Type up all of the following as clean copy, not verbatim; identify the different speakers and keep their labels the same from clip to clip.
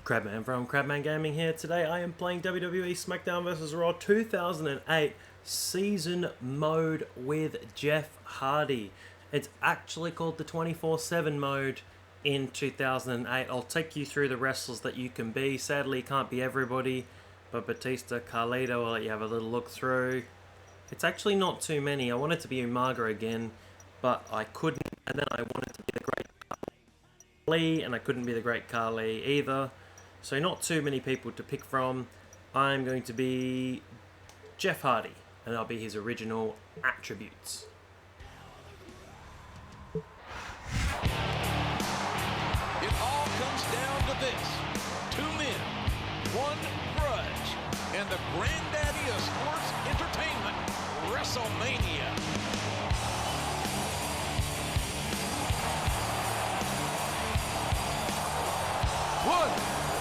Speaker 1: Crabman from Crabman Gaming here. Today I am playing WWE SmackDown vs. Raw 2008 Season Mode with Jeff Hardy. It's actually called the 24/7 mode in 2008. I'll take you through the wrestlers that you can be. Sadly, you can't be everybody, but Batista, Carlito, I'll let you have a little look through. It's actually not too many. I wanted to be Umaga again, but I couldn't, and then I wanted to be the Great Khali, and I couldn't be the Great Khali either. So not too many people to pick from. I'm going to be Jeff Hardy, and I'll be his original attributes.
Speaker 2: It all comes down to this. 2 men, 1 grudge, and the granddaddy of sports entertainment, WrestleMania. One,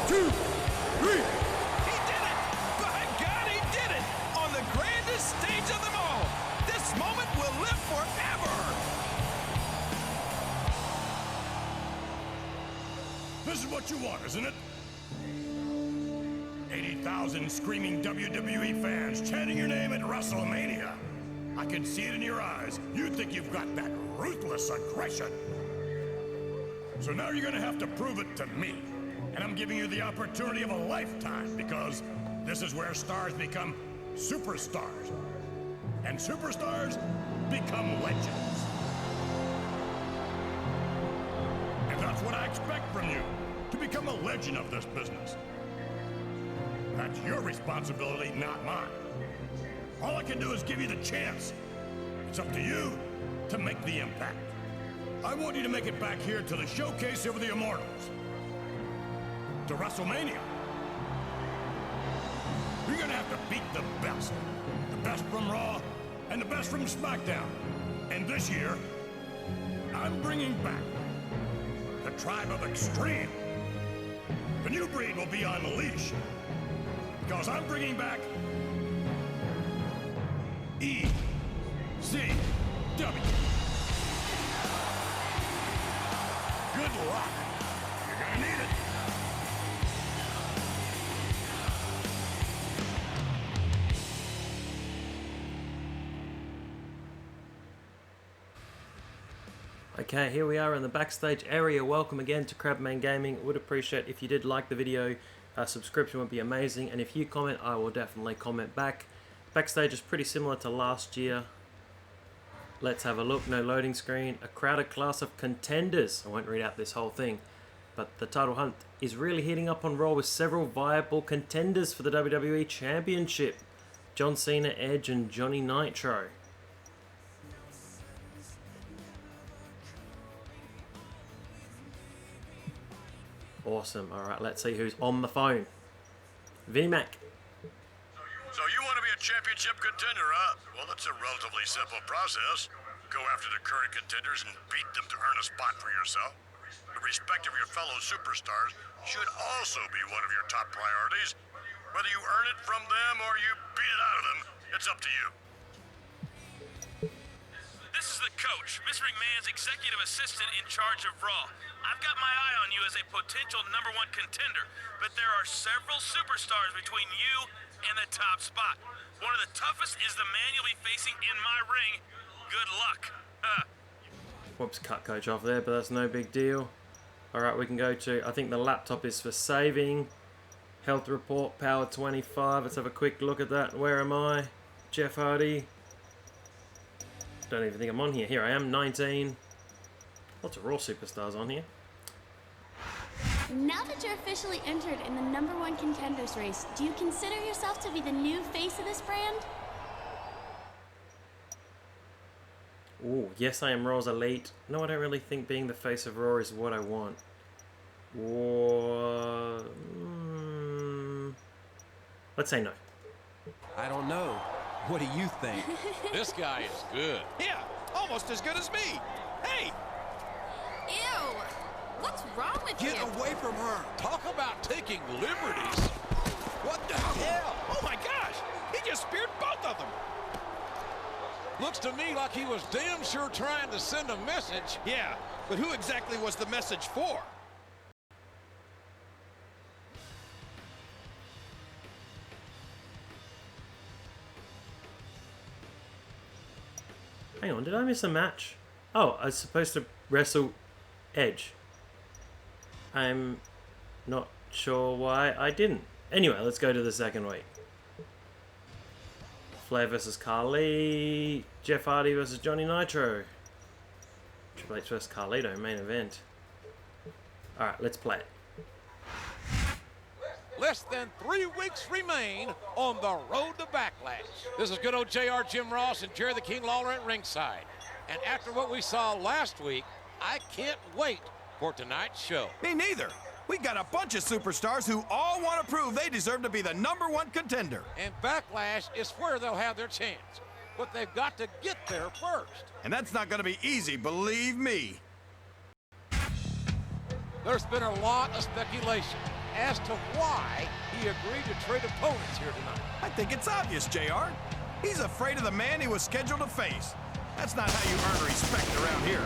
Speaker 2: 2, 3. He did it! By God, he did it! On the grandest stage of them all. This moment will live forever.
Speaker 3: This is what you want, isn't it? 80,000 screaming WWE fans chanting your name at WrestleMania. I can see it in your eyes. You think you've got that ruthless aggression. So now you're gonna have to prove it to me. And I'm giving you the opportunity of a lifetime, because this is where stars become superstars. And superstars become legends. And that's what I expect from you, to become a legend of this business. That's your responsibility, not mine. All I can do is give you the chance. It's up to you to make the impact. I want you to make it back here to the showcase of the Immortals. To WrestleMania. You're gonna have to beat the best. The best from Raw and the best from SmackDown. And this year, I'm bringing back the Tribe of Extreme. The new breed will be on the leash, because I'm bringing back ECW. Good luck. You're gonna need it.
Speaker 1: Okay, here we are in the backstage area. Welcome again to Crabman Gaming. Would appreciate if you did like the video. A subscription would be amazing, and if you comment, I will definitely comment back. Backstage is pretty similar to last year. Let's have a look. No loading screen. A crowded class of contenders. I won't read out this whole thing, but the title hunt is really heating up on Raw with several viable contenders for the WWE Championship. John Cena, Edge, and Johnny Nitro. Awesome. Alright, let's see who's on the phone. VMAC.
Speaker 4: So you want to be a championship contender, huh? Well, that's a relatively simple process. Go after the current contenders and beat them to earn a spot for yourself. The respect of your fellow superstars should also be one of your top priorities. Whether you earn it from them or you beat it out of them, it's up to you.
Speaker 5: This is the coach, Mr. McMahon's executive assistant in charge of Raw. I've got my eye on you as a potential #1 contender, but there are several superstars between you and the top spot. One of the toughest is the man you'll be facing in my ring. Good luck.
Speaker 1: Whoops, cut coach off there, but that's no big deal. Alright, we can go to, I think the laptop is for saving. Health report, power 25. Let's have a quick look at that. Where am I? Jeff Hardy. Don't even think I'm on here. Here I am, 19. Lots of Raw superstars on here.
Speaker 6: Now that you're officially entered in the #1 contenders race, do you consider yourself to be the new face of this brand?
Speaker 1: Ooh, yes, I am Raw's elite. No, I don't really think being the face of Raw is what I want. Let's say no.
Speaker 7: I don't know. What do you think?
Speaker 2: This guy is good.
Speaker 8: Yeah, almost as good as me. Hey!
Speaker 6: Ew! What's wrong with
Speaker 7: Get
Speaker 6: you?
Speaker 7: away from her!
Speaker 2: Talk about taking liberties.
Speaker 8: What the hell? Oh my gosh! He just speared both of them!
Speaker 2: Looks to me like he was damn sure trying to send a message.
Speaker 8: Yeah, but who exactly was the message for?
Speaker 1: Hang on, did I miss a match? Oh, I was supposed to wrestle Edge. I'm not sure why I didn't. Anyway, let's go to the second week. Flair versus Carly. Jeff Hardy versus Johnny Nitro. Triple H versus Carlito, main event. Alright, let's play it.
Speaker 8: Less than 3 weeks remain on the road to Backlash. This is good old JR, Jim Ross, and Jerry the King Lawler at ringside. And after what we saw last week, I can't wait for tonight's show.
Speaker 2: Me neither. We got a bunch of superstars who all want to prove they deserve to be the #1 contender.
Speaker 8: And Backlash is where they'll have their chance. But they've got to get there first.
Speaker 2: And that's not going to be easy, believe me.
Speaker 8: There's been a lot of speculation as to why he agreed to trade opponents here tonight.
Speaker 2: I think it's obvious, JR. He's afraid of the man he was scheduled to face. That's not how you earn respect around here.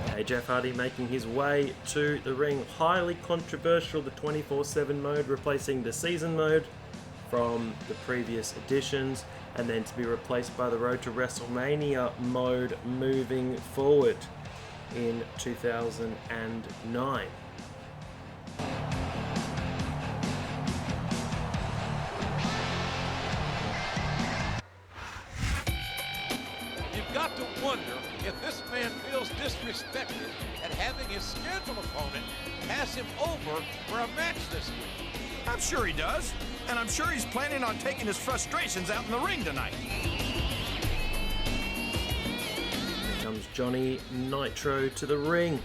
Speaker 1: Okay, Jeff Hardy making his way to the ring. Highly controversial, the 24/7 mode replacing the season mode from the previous editions, and then to be replaced by the Road to WrestleMania mode moving forward in 2009.
Speaker 8: You've got to wonder if this man feels disrespected at having his scheduled opponent pass him over for a match this week.
Speaker 2: I'm sure he does. And I'm sure he's planning on taking his frustrations out in the ring tonight.
Speaker 1: Here comes Johnny Nitro to the ring.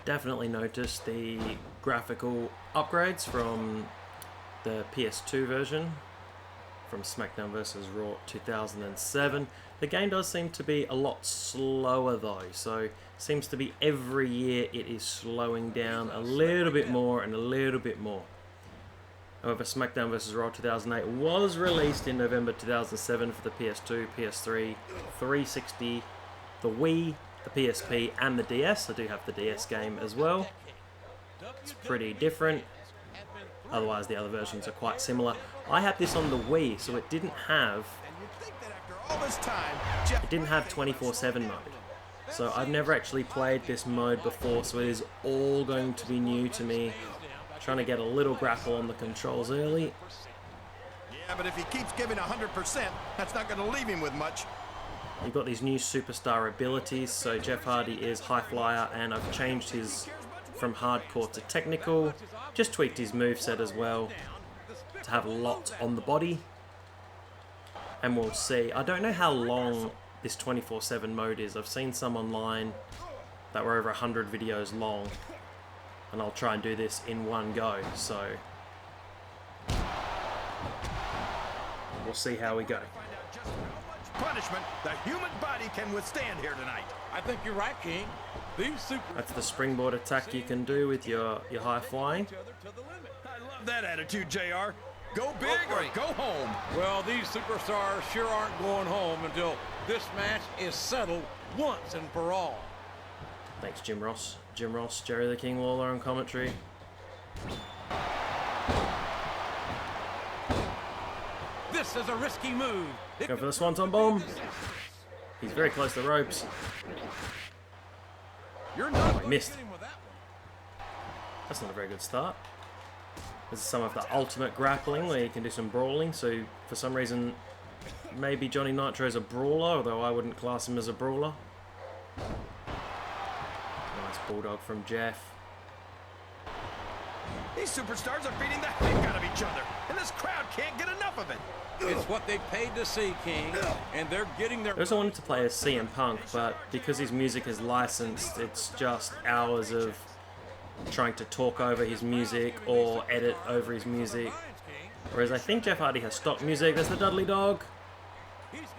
Speaker 1: Definitely noticed the graphical upgrades from the PS2 version from SmackDown vs. Raw 2007. The game does seem to be a lot slower though, so seems to be every year it is slowing down a little bit more and a little bit more. However, SmackDown vs. Raw 2008 was released in November 2007 for the PS2, PS3, 360, the Wii, the PSP and the DS. I do have the DS game as well. It's pretty different. Otherwise, the other versions are quite similar. I had this on the Wii, so it didn't have 24/7 mode. So I've never actually played this mode before, so it is all going to be new to me. Trying to get a little grapple on the controls early.
Speaker 2: Yeah, but if he keeps giving 100%, that's not going to leave him with much.
Speaker 1: You've got these new superstar abilities, so Jeff Hardy is high flyer, and I've changed his from hardcore to technical. Just tweaked his moveset as well to have a lot on the body. And we'll see. I don't know how long this 24/7 mode is. I've seen some online that were over 100 videos long. And I'll try and do this in one go. So we'll see how we go.
Speaker 2: Punishment the human body can withstand here tonight.
Speaker 8: I think you're right, King. These super...
Speaker 1: That's the springboard attack you can do with your high flying.
Speaker 2: I love that attitude, JR. Go big or go home.
Speaker 8: Well, these superstars sure aren't going home until this match is settled once and for all.
Speaker 1: Thanks, Jim Ross. Jim Ross, Jerry the King Lawler on commentary.
Speaker 8: This is a risky move.
Speaker 1: Go for the Swanton Bomb. He's very close to the ropes.
Speaker 8: You're not
Speaker 1: he missed.
Speaker 8: with that one.
Speaker 1: That's not a very good start. This is some of the ultimate grappling where you can do some brawling. So for some reason, maybe Johnny Nitro is a brawler, although I wouldn't class him as a brawler. Nice bulldog from Jeff.
Speaker 2: These superstars are beating the heck out of each other, and this crowd can't get enough of it.
Speaker 8: It's what they paid to see, King, and they're getting their...
Speaker 1: I also wanted to play as CM Punk, but because his music is licensed, it's just hours of trying to talk over his music or edit over his music. Whereas I think Jeff Hardy has stock music. There's the Dudley Dog.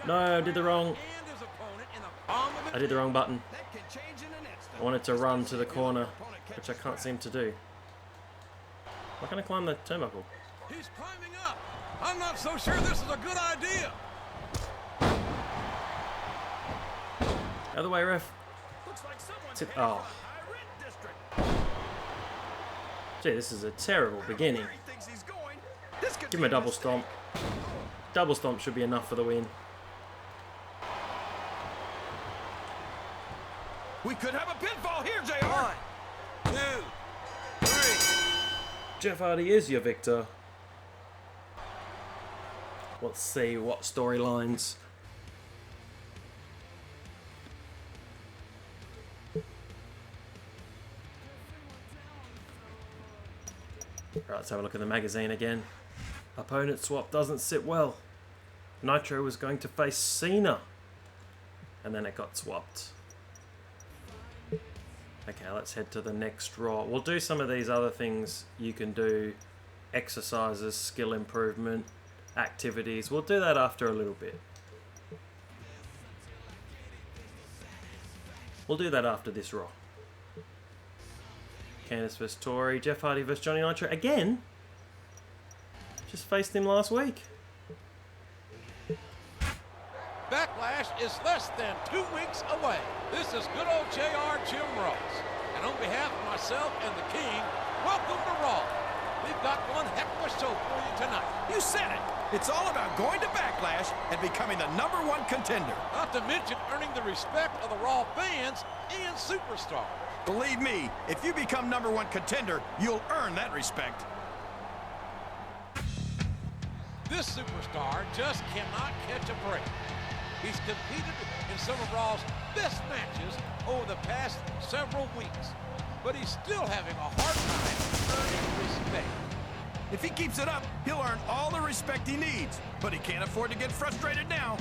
Speaker 1: No, I did the wrong button. I wanted to run to the corner, which I can't seem to do. Why can't I climb the turnbuckle?
Speaker 8: He's climbing up. I'm not so sure this is a good idea.
Speaker 1: Other way, ref. Oh. Gee, this is a terrible beginning. Give him a double stomp. Double stomp should be enough for the win.
Speaker 2: We could have a pinfall here, JR.
Speaker 7: 1, 2, 3.
Speaker 1: Jeff Hardy is your victor. Let's see what storylines. Right, let's have a look at the magazine again. Opponent swap doesn't sit well. Nitro was going to face Cena. And then it got swapped. Okay, let's head to the next Raw. We'll do some of these other things you can do. Exercises, skill improvement, activities. We'll do that after a little bit. We'll do that after this Raw. Candice vs. Tori. Jeff Hardy vs. Johnny Nitro. Again? Just faced him last week.
Speaker 8: Backlash is less than 2 weeks away. This is good old JR Jim Ross. And on behalf of myself and the King, welcome to Raw. We've got one heck of a show for you tonight.
Speaker 2: You said it. It's all about going to Backlash and becoming the #1 contender.
Speaker 8: Not to mention earning the respect of the Raw fans and superstars.
Speaker 2: Believe me, if you become #1 contender, you'll earn that respect.
Speaker 8: This superstar just cannot catch a break. He's competed in some of Raw's best matches over the past several weeks, but he's still having a hard time earning respect.
Speaker 2: If he keeps it up, he'll earn all the respect he needs, but he can't afford to get frustrated now.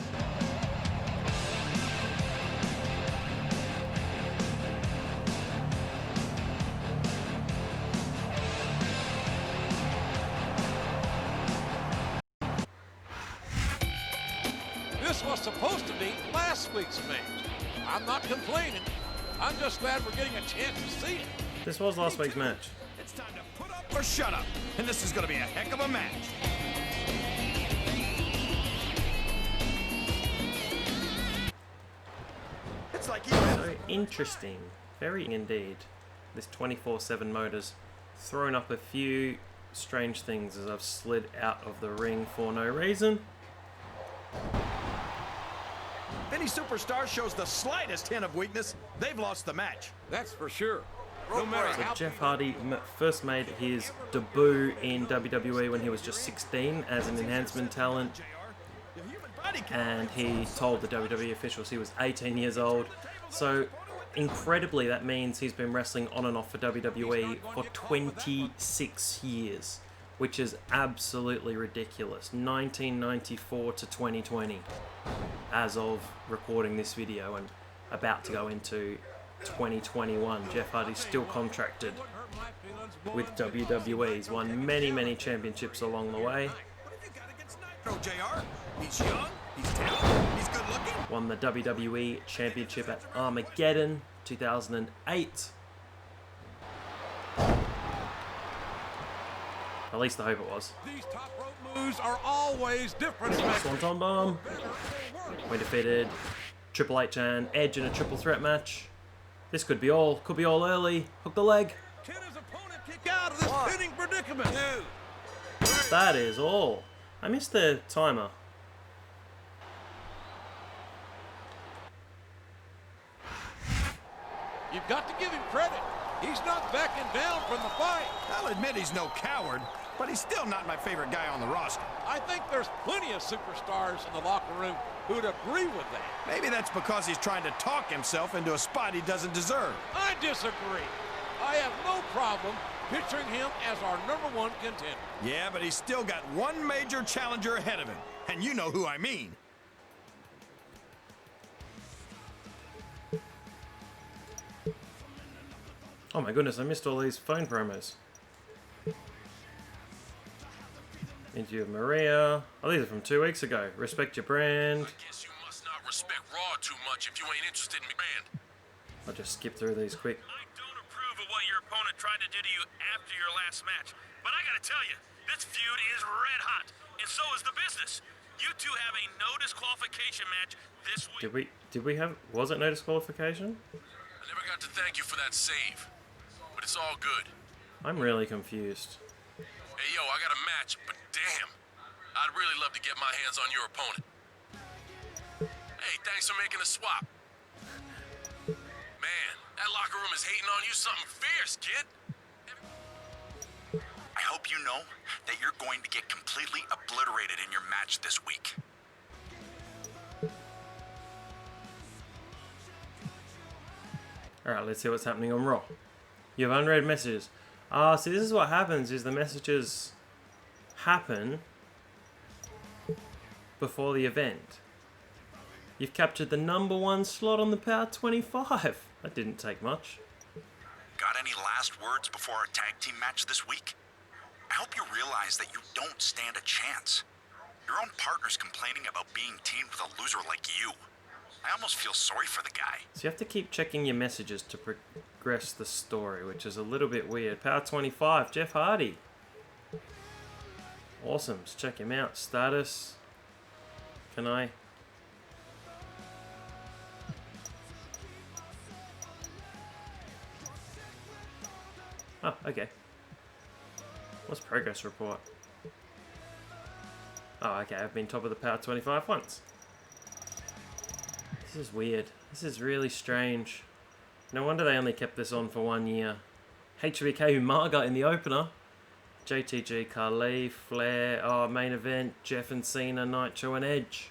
Speaker 8: This was supposed to be last week's match. I'm not complaining. I'm just glad we're getting a chance to see it.
Speaker 1: This was last week's match.
Speaker 2: It's time to put up or shut up, and this is going to be a heck of a match. It's like
Speaker 1: So interesting. Very indeed. This 24/7 mode has thrown up a few strange things as I've slid out of the ring for no reason.
Speaker 2: If any superstar shows the slightest hint of weakness, they've lost the match.
Speaker 8: That's for sure. No matter
Speaker 1: So
Speaker 8: how
Speaker 1: Jeff Hardy first made his debut in WWE when he was just 16 as an enhancement talent, and he told the WWE officials he was 18 years old. So incredibly, that means he's been wrestling on and off for WWE for 26 years, which is absolutely ridiculous. 1994 to 2020 as of recording this video, and about to go into 2021. Jeff Hardy's still contracted with WWE. He's won many championships along the way.
Speaker 2: JR, he's young, he's talented, he's good looking.
Speaker 1: Won the WWE Championship at Armageddon 2008. At least I hope it was.
Speaker 8: these top rope moves are always different.
Speaker 1: Swanton Bomb. We defeated Triple H and Edge in a triple threat match. This could be all early. Hook the leg.
Speaker 8: Can his opponent kick out of this pinning predicament? 2.
Speaker 1: That is all. I missed the timer.
Speaker 8: You've got to give him credit. He's not backing down from the fight.
Speaker 2: I'll admit he's no coward, but he's still not my favorite guy on the roster.
Speaker 8: I think there's plenty of superstars in the locker room who'd agree with that.
Speaker 2: Maybe that's because he's trying to talk himself into a spot he doesn't deserve.
Speaker 8: I disagree. I have no problem picturing him as our #1 contender.
Speaker 2: Yeah, but he's still got one major challenger ahead of him, and you know who I mean.
Speaker 1: Oh my goodness, I missed all these phone promos. Interview of Maria. Oh, these are from 2 weeks ago. Respect your brand.
Speaker 5: I guess you must not respect Raw too much if you ain't interested in me, man.
Speaker 1: I'll just skip through these quick.
Speaker 5: I don't approve of what your opponent tried to do to you after your last match, but I gotta tell you, This feud is red hot, and so is the business. You two have a no disqualification match this week.
Speaker 1: Was it no disqualification?
Speaker 9: I never got to thank you for that save, but it's all good.
Speaker 1: I'm really confused.
Speaker 9: Hey, yo, I got a match, but damn, I'd really love to get my hands on your opponent. Hey, thanks for making a swap. Man, that locker room is hating on you something fierce, kid.
Speaker 10: I hope you know that you're going to get completely obliterated in your match this week.
Speaker 1: Alright, let's see what's happening on Raw. You have unread messages. See, this is what happens, is the messages happen before the event. You've captured the #1 slot on the Power 25. That didn't take much.
Speaker 10: Got any last words before our tag team match this week? I hope you realize that you don't stand a chance. Your own partner's complaining about being teamed with a loser like you. I almost feel sorry for the guy.
Speaker 1: So you have to keep checking your messages to progress the story, which is a little bit weird. Power 25, Jeff Hardy. Awesome, let's check him out. Status. Can I? Oh, okay. What's progress report? Oh, okay, I've been top of the Power 25 once. This is weird. This is really strange. No wonder they only kept this on for 1 year. HBK Umaga in the opener. JTG, Khali, Flair, main event, Jeff and Cena, Nitro and Edge.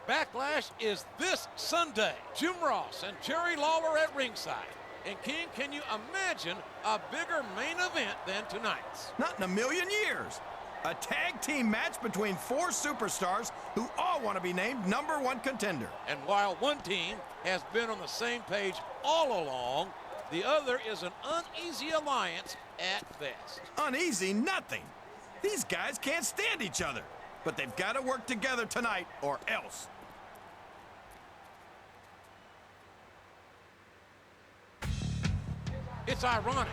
Speaker 8: Backlash is this Sunday. Jim Ross and Jerry Lawler at ringside. And King, can you imagine a bigger main event than tonight's?
Speaker 3: Not in a million years. A tag team match between 4 superstars who all want to be named #1 contender.
Speaker 8: And while one team has been on the same page all along, the other is an uneasy alliance at best.
Speaker 3: Uneasy nothing. These guys can't stand each other. But they've got to work together tonight or else.
Speaker 8: It's ironic,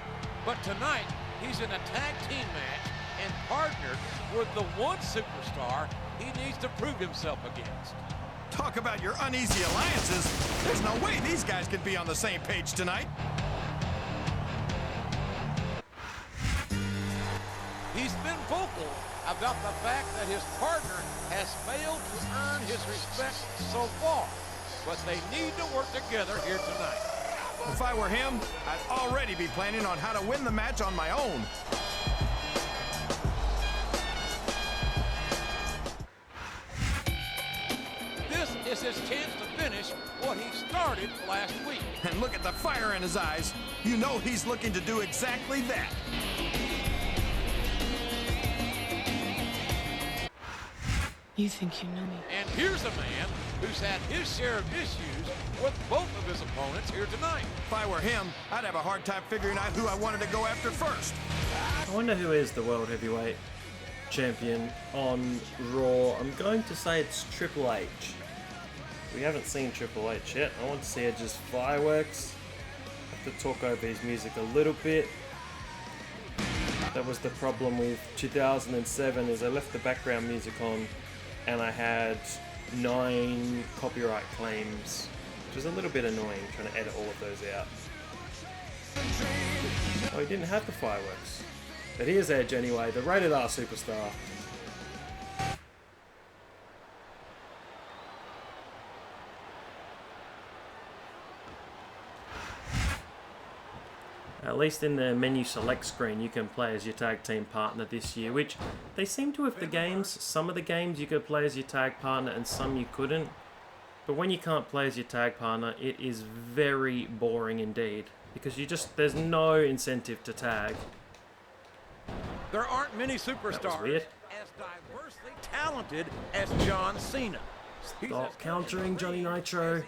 Speaker 8: but tonight he's in a tag team match and partnered with the one superstar he needs to prove himself against.
Speaker 3: Talk about your uneasy alliances. There's no way these guys could be on the same page tonight.
Speaker 8: He's been vocal about the fact that his partner has failed to earn his respect so far, but they need to work together here tonight.
Speaker 3: If I were him, I'd already be planning on how to win the match on my own.
Speaker 8: This is his chance to finish what he started last week.
Speaker 3: And look at the fire in his eyes. You know he's looking to do exactly that.
Speaker 11: You think you know me.
Speaker 8: And here's a man who's had his share of issues with both of his opponents here tonight.
Speaker 3: If I were him, I'd have a hard time figuring out who I wanted to go after first.
Speaker 1: I wonder who is the World Heavyweight Champion on Raw. I'm going to say it's Triple H. We haven't seen Triple H yet. I want to see Edge's fireworks. I have to talk over his music a little bit. That was the problem with 2007, is I left the background music on and I had 9 copyright claims, which was a little bit annoying trying to edit all of those out. Oh, he didn't have the fireworks. But here's Edge anyway, the rated R superstar. At least in the menu select screen, you can play as your tag team partner this year, which they seem to have the games. Some of the games you could play as your tag partner and some you couldn't. But when you can't play as your tag partner, it is very boring indeed, because there's no incentive to tag.
Speaker 8: There aren't many superstars as diversely talented as John Cena.
Speaker 1: Stop countering Johnny Nitro.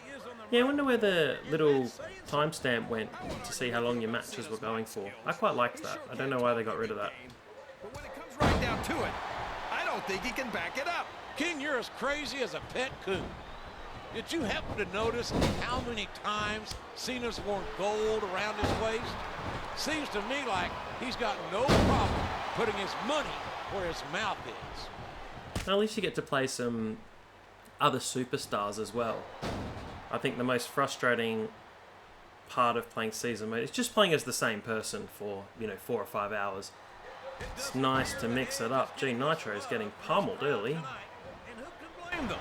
Speaker 1: Yeah, I wonder where the little timestamp went to see how long your matches were going for. I quite liked that. I don't know why they got rid of that.
Speaker 3: But when it comes right down to it, I don't think he can back it up.
Speaker 8: King, you're as crazy as a pet coon. Did you happen to notice how many times Cena's worn gold around his waist? Seems to me like he's got no problem putting his money where his mouth is.
Speaker 1: At least you get to play some other superstars as well. I think the most frustrating part of playing season mode is just playing as the same person for, 4 or 5 hours. It's nice to mix it up. Gee, Nitro is getting pummeled early.
Speaker 2: And who can blame them?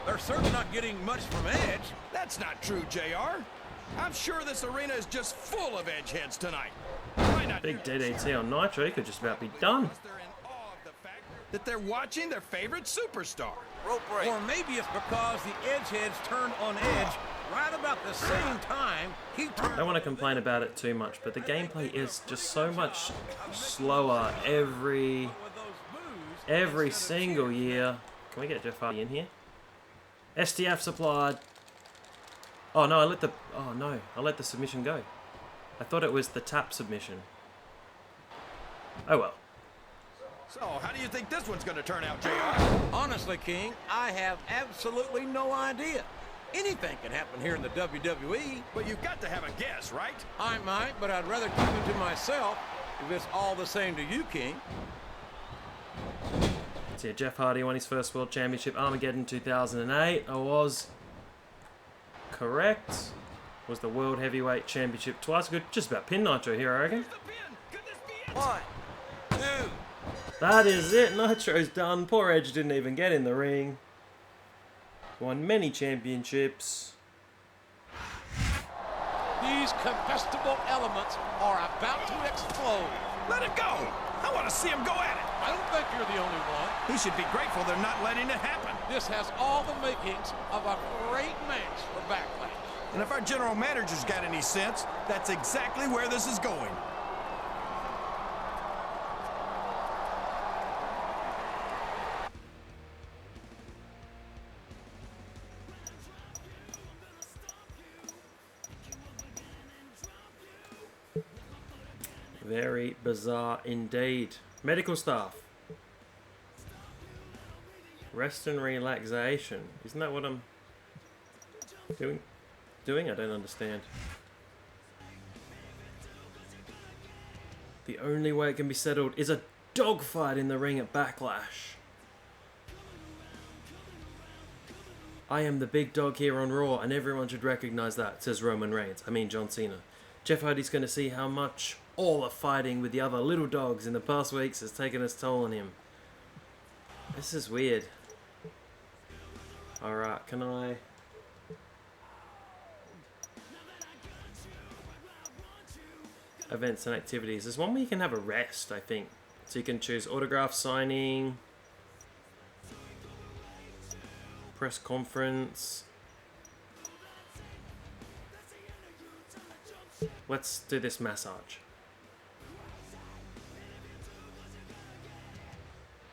Speaker 2: They're certainly not getting much from Edge. That's not true, JR. I'm sure this arena is just full of edge heads tonight.
Speaker 1: Big DDT on Nitro, he could just about be done.
Speaker 2: That they're watching their favorite superstar.
Speaker 7: Or maybe it's because the edge heads turned on Edge right about the same time he turned.
Speaker 1: I don't want to complain about it too much, but the gameplay is just so much slower every single year. Can we get Jeff Hardy in here? STF supplied. Oh no, I let the submission go. I thought it was the tap submission. Oh well.
Speaker 2: So, how do you think this one's going to turn out, JR?
Speaker 7: Honestly, King, I have absolutely no idea. Anything can happen here in the WWE.
Speaker 2: But you've got to have a guess, right?
Speaker 7: I might, but I'd rather keep it to myself if it's all the same to you, King.
Speaker 1: So yeah, Jeff Hardy won his first World Championship, Armageddon 2008. I was correct. Was the World Heavyweight Championship twice. Good, just about pin Nitro here, I reckon.
Speaker 7: 1, 2.
Speaker 1: That is it. Nitro's done. Poor Edge didn't even get in the ring. Won many championships.
Speaker 8: These combustible elements are about to explode.
Speaker 2: Let it go! I want to see him go at it!
Speaker 8: I don't think you're the only one.
Speaker 2: He should be grateful they're not letting it happen.
Speaker 8: This has all the makings of a great match for Backlash.
Speaker 2: And if our general manager's got any sense, that's exactly where this is going.
Speaker 1: Very bizarre indeed. Medical staff. Rest and relaxation. Isn't that what I'm doing? I don't understand. The only way it can be settled is a dogfight in the ring at Backlash. I am the big dog here on Raw, and everyone should recognize that, says Roman Reigns. I mean John Cena. Jeff Hardy's going to see how much all the fighting with the other little dogs in the past weeks has taken its toll on him. This is weird. Alright, can I... Events and activities. There's one where you can have a rest, I think. So you can choose autograph signing, press conference. Let's do this massage.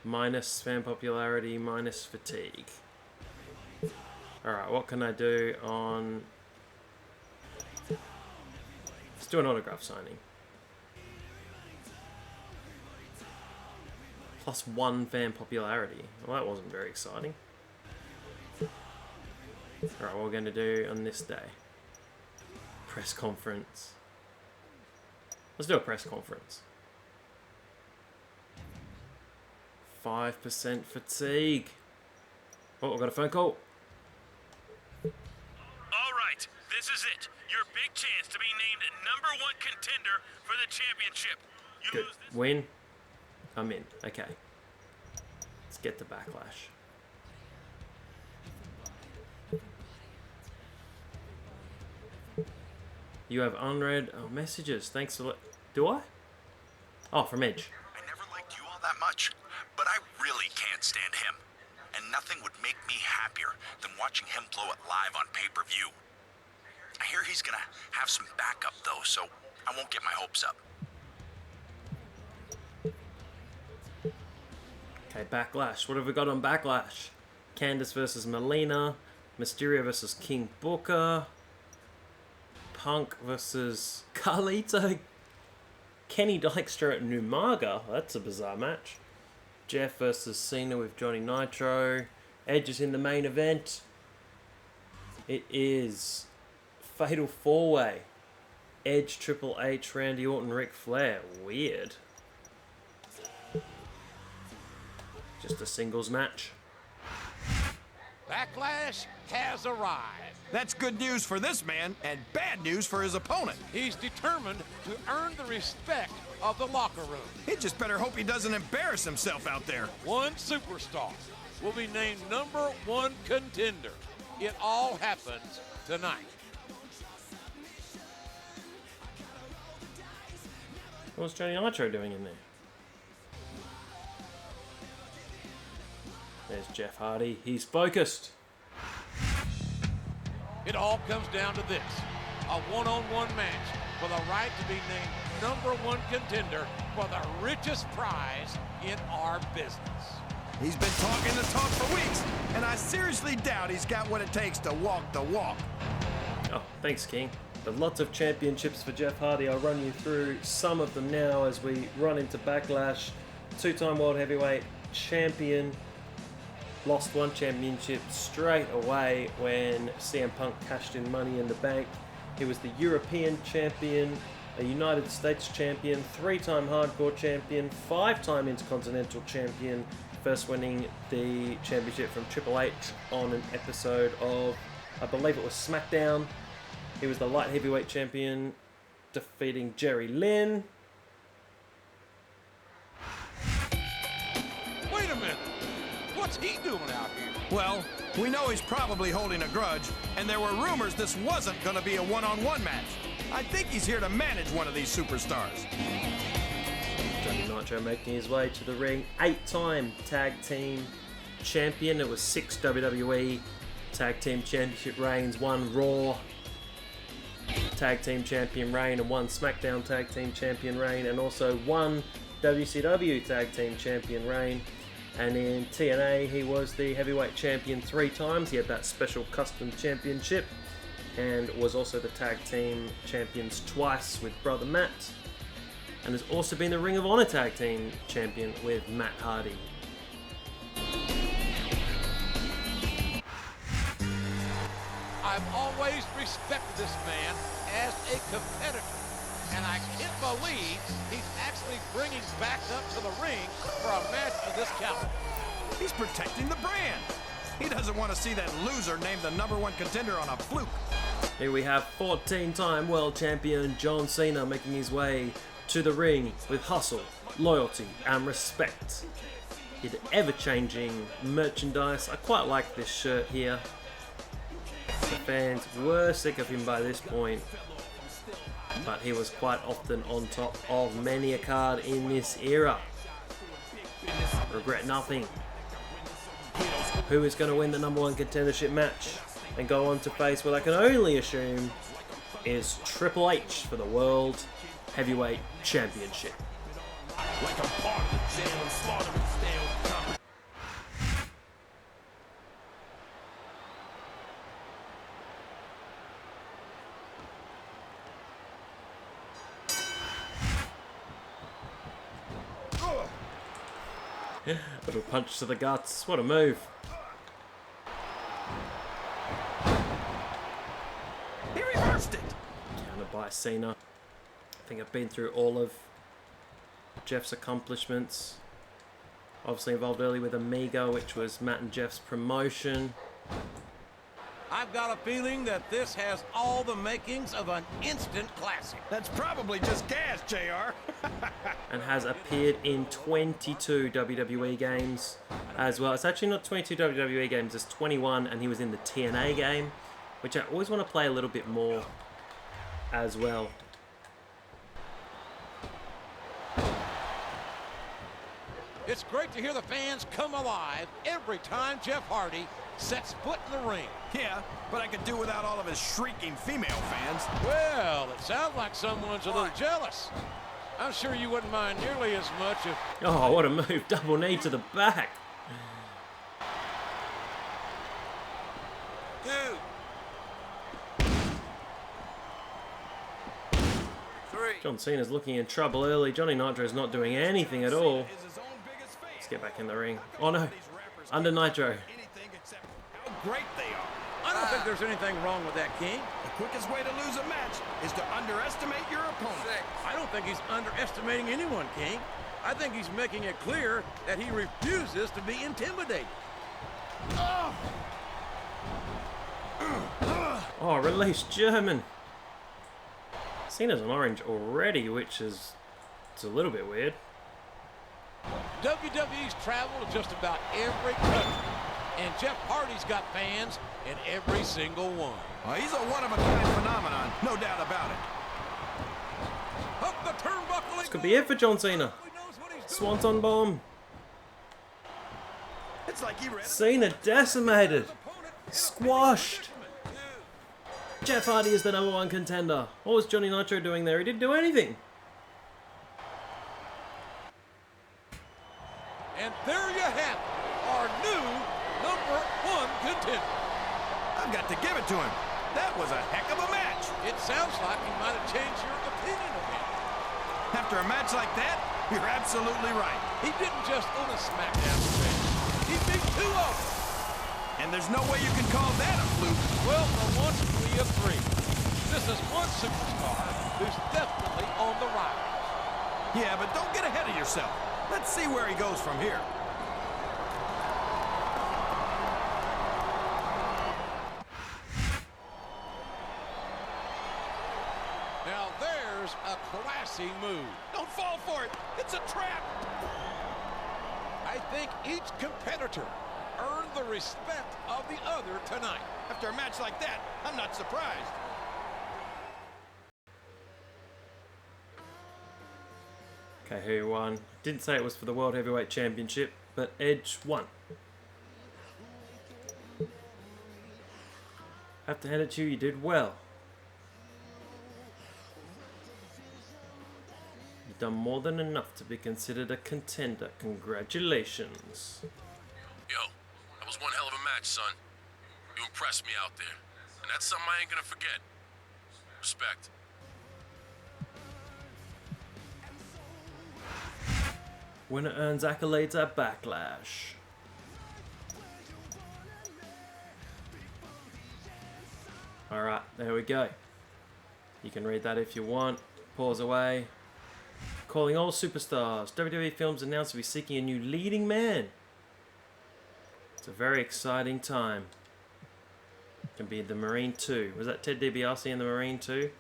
Speaker 1: Minus fan popularity, minus fatigue. Alright, what can I do on... Let's do an autograph signing. Plus 1 fan popularity. Well, that wasn't very exciting. Alright, what we're going to do on this day. Press conference. Let's do a press conference. 5% fatigue. Oh, I've got a phone call.
Speaker 5: All right, this is it. Your big chance to be named #1 contender for the championship. You
Speaker 1: Good.
Speaker 5: lose this.
Speaker 1: Win. I'm in. Okay. Let's get to Backlash. You have unread messages. Thanks for... Do I? Oh, from Edge.
Speaker 10: I never liked you all that much, but I really can't stand him. And nothing would make me happier than watching him blow it live on pay-per-view. I hear he's gonna have some backup though, so I won't get my hopes up.
Speaker 1: Okay, Backlash. What have we got on Backlash? Candice versus Melina. Mysterio versus King Booker. Punk versus Carlito. Kenny Dykstra at Numaga. That's a bizarre match. Jeff versus Cena with Johnny Nitro. Edge is in the main event. It is Fatal 4-Way. Edge, Triple H, Randy Orton, Ric Flair. Weird. Just a singles match.
Speaker 8: Backlash has arrived.
Speaker 2: That's good news for this man and bad news for his opponent.
Speaker 8: He's determined to earn the respect of the locker room.
Speaker 2: He just better hope he doesn't embarrass himself out there.
Speaker 8: One superstar will be named #1 contender. It all happens tonight.
Speaker 1: What's Johnny Nitro doing in there? There's Jeff Hardy. He's focused.
Speaker 8: It all comes down to this. A one-on-one match for the right to be named #1 contender for the richest prize in our business.
Speaker 2: He's been talking the talk for weeks, and I seriously doubt he's got what it takes to walk the walk.
Speaker 1: Oh, thanks, King. But lots of championships for Jeff Hardy. I'll run you through some of them now as we run into Backlash. Two-time World Heavyweight Champion. Lost one championship straight away when CM Punk cashed in Money in the Bank. He was the European Champion, a United States Champion, 3-time Hardcore Champion, 5-time Intercontinental Champion, first winning the championship from Triple H on an episode of, I believe it was SmackDown. He was the Light Heavyweight Champion, defeating Jerry Lynn.
Speaker 8: Wait a minute. What's he doing out here?
Speaker 2: Well, we know he's probably holding a grudge, and there were rumors this wasn't going to be a one-on-one match. I think he's here to manage one of these superstars.
Speaker 1: Johnny Nitro making his way to the ring. 8-time Tag Team Champion. It was 6 WWE Tag Team Championship reigns, 1 Raw Tag Team Champion reign, and 1 SmackDown Tag Team Champion reign, and also 1 WCW Tag Team Champion reign. And in TNA, he was the heavyweight champion 3 times. He had that special custom championship, and was also the tag team champions twice with Brother Matt, and has also been the Ring of Honor tag team champion with Matt Hardy.
Speaker 8: I've always respected this man as a competitor, and I can't believe he's actually bringing back up to the ring for a match of this caliber.
Speaker 2: He's protecting the brand. He doesn't want to see that loser named the #1 contender on a fluke.
Speaker 1: Here we have 14-time world champion John Cena making his way to the ring with hustle, loyalty, and respect. His ever-changing merchandise. I quite like this shirt here. The fans were sick of him by this point, but he was quite often on top of many a card in this era. Regret nothing. Who is going to win the #1 contendership match and go on to face what I can only assume is Triple H for the World Heavyweight Championship.
Speaker 3: Like a part of the jail and slaughtering stale.
Speaker 1: Little punch to the guts. What a move.
Speaker 2: He reversed it.
Speaker 1: Countered by Cena. I think I've been through all of Jeff's accomplishments. Obviously involved early with Amiga, which was Matt and Jeff's promotion.
Speaker 7: I've got a feeling that this has all the makings of an instant classic.
Speaker 2: That's probably just gas, JR.
Speaker 1: And has appeared in 22 WWE games as well. It's actually not 22 WWE games, it's 21, and he was in the TNA game, which I always want to play a little bit more as well.
Speaker 8: It's great to hear the fans come alive every time Jeff Hardy sets foot in the ring.
Speaker 2: Yeah, but I could do without all of his shrieking female fans.
Speaker 8: Well, it sounds like someone's a little jealous. I'm sure you wouldn't mind nearly as much if...
Speaker 1: Oh, what a move. Double knee to the back.
Speaker 7: 2, 3.
Speaker 1: John Cena's looking in trouble early. Johnny Nitro's not doing anything at all. Let's get back in the ring. Oh no, under Nitro.
Speaker 2: How great they are.
Speaker 7: don't think there's anything wrong with that, King.
Speaker 2: The quickest way to lose a match is to underestimate your opponent.
Speaker 7: I don't think he's underestimating anyone, King. I think he's making it clear that he refuses to be intimidated.
Speaker 1: Oh, release German. Cena's an orange already, which is it's a little bit weird.
Speaker 8: WWE's traveled to just about every country, and Jeff Hardy's got fans in every single one.
Speaker 2: Well, he's a one-of-a-kind phenomenon, no doubt about it.
Speaker 8: Up the turnbuckle.
Speaker 1: This could be it for John Cena. Swanton bomb.
Speaker 2: It's like he read
Speaker 1: Cena decimated. Squashed. Jeff Hardy is the #1 contender. What was Johnny Nitro doing there? He didn't do anything.
Speaker 8: And there you have it, our new #1 contender.
Speaker 2: I've got to give it to him. That was a heck of a match.
Speaker 8: It sounds like you might have changed your opinion of him.
Speaker 2: After a match like that, you're absolutely right.
Speaker 8: He didn't just own a SmackDown stage. He beat 2 of them.
Speaker 2: And there's no way you can call that a fluke.
Speaker 8: Well, for once, we agree. This is one superstar who's definitely on the rise.
Speaker 2: Yeah, but don't get ahead of yourself. Let's see where he goes from here.
Speaker 8: Now there's a classy move.
Speaker 2: Don't fall for it. It's a trap.
Speaker 8: I think each competitor earned the respect of the other tonight.
Speaker 2: After a match like that, I'm not surprised.
Speaker 1: Okay, who won? Didn't say it was for the World Heavyweight Championship, but Edge won. Have to hand it to you, you did well. You've done more than enough to be considered a contender. Congratulations.
Speaker 9: Yo, that was one hell of a match, son. You impressed me out there. And that's something I ain't gonna forget. Respect.
Speaker 1: Winner earns accolades at Backlash. Alright, there we go. You can read that if you want. Pause away. Calling all superstars. WWE Films announced to be seeking a new leading man. It's a very exciting time. Can be the Marine 2. Was that Ted DiBiase in the Marine 2?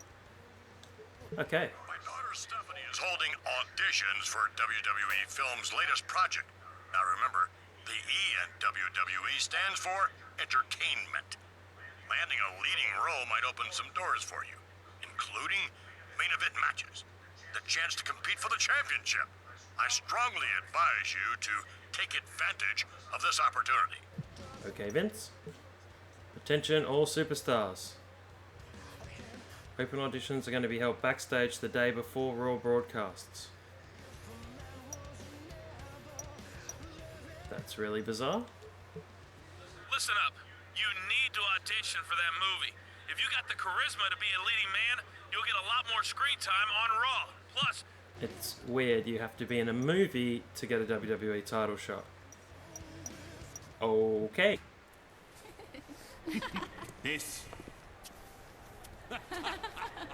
Speaker 1: Okay.
Speaker 4: My daughter Stephanie is holding auditions for WWE Films' latest project. Now remember, the E in WWE stands for entertainment. Landing a leading role might open some doors for you, including main event matches, the chance to compete for the championship. I strongly advise you to take advantage of this opportunity.
Speaker 1: Okay, Vince. Attention, all superstars. Open auditions are going to be held backstage the day before Raw broadcasts. That's really bizarre.
Speaker 5: Listen up. You need to audition for that movie. If you got the charisma to be a leading man, you'll get a lot more screen time on Raw. Plus,
Speaker 1: It's weird you have to be in a movie to get a WWE title shot. Okay.
Speaker 3: This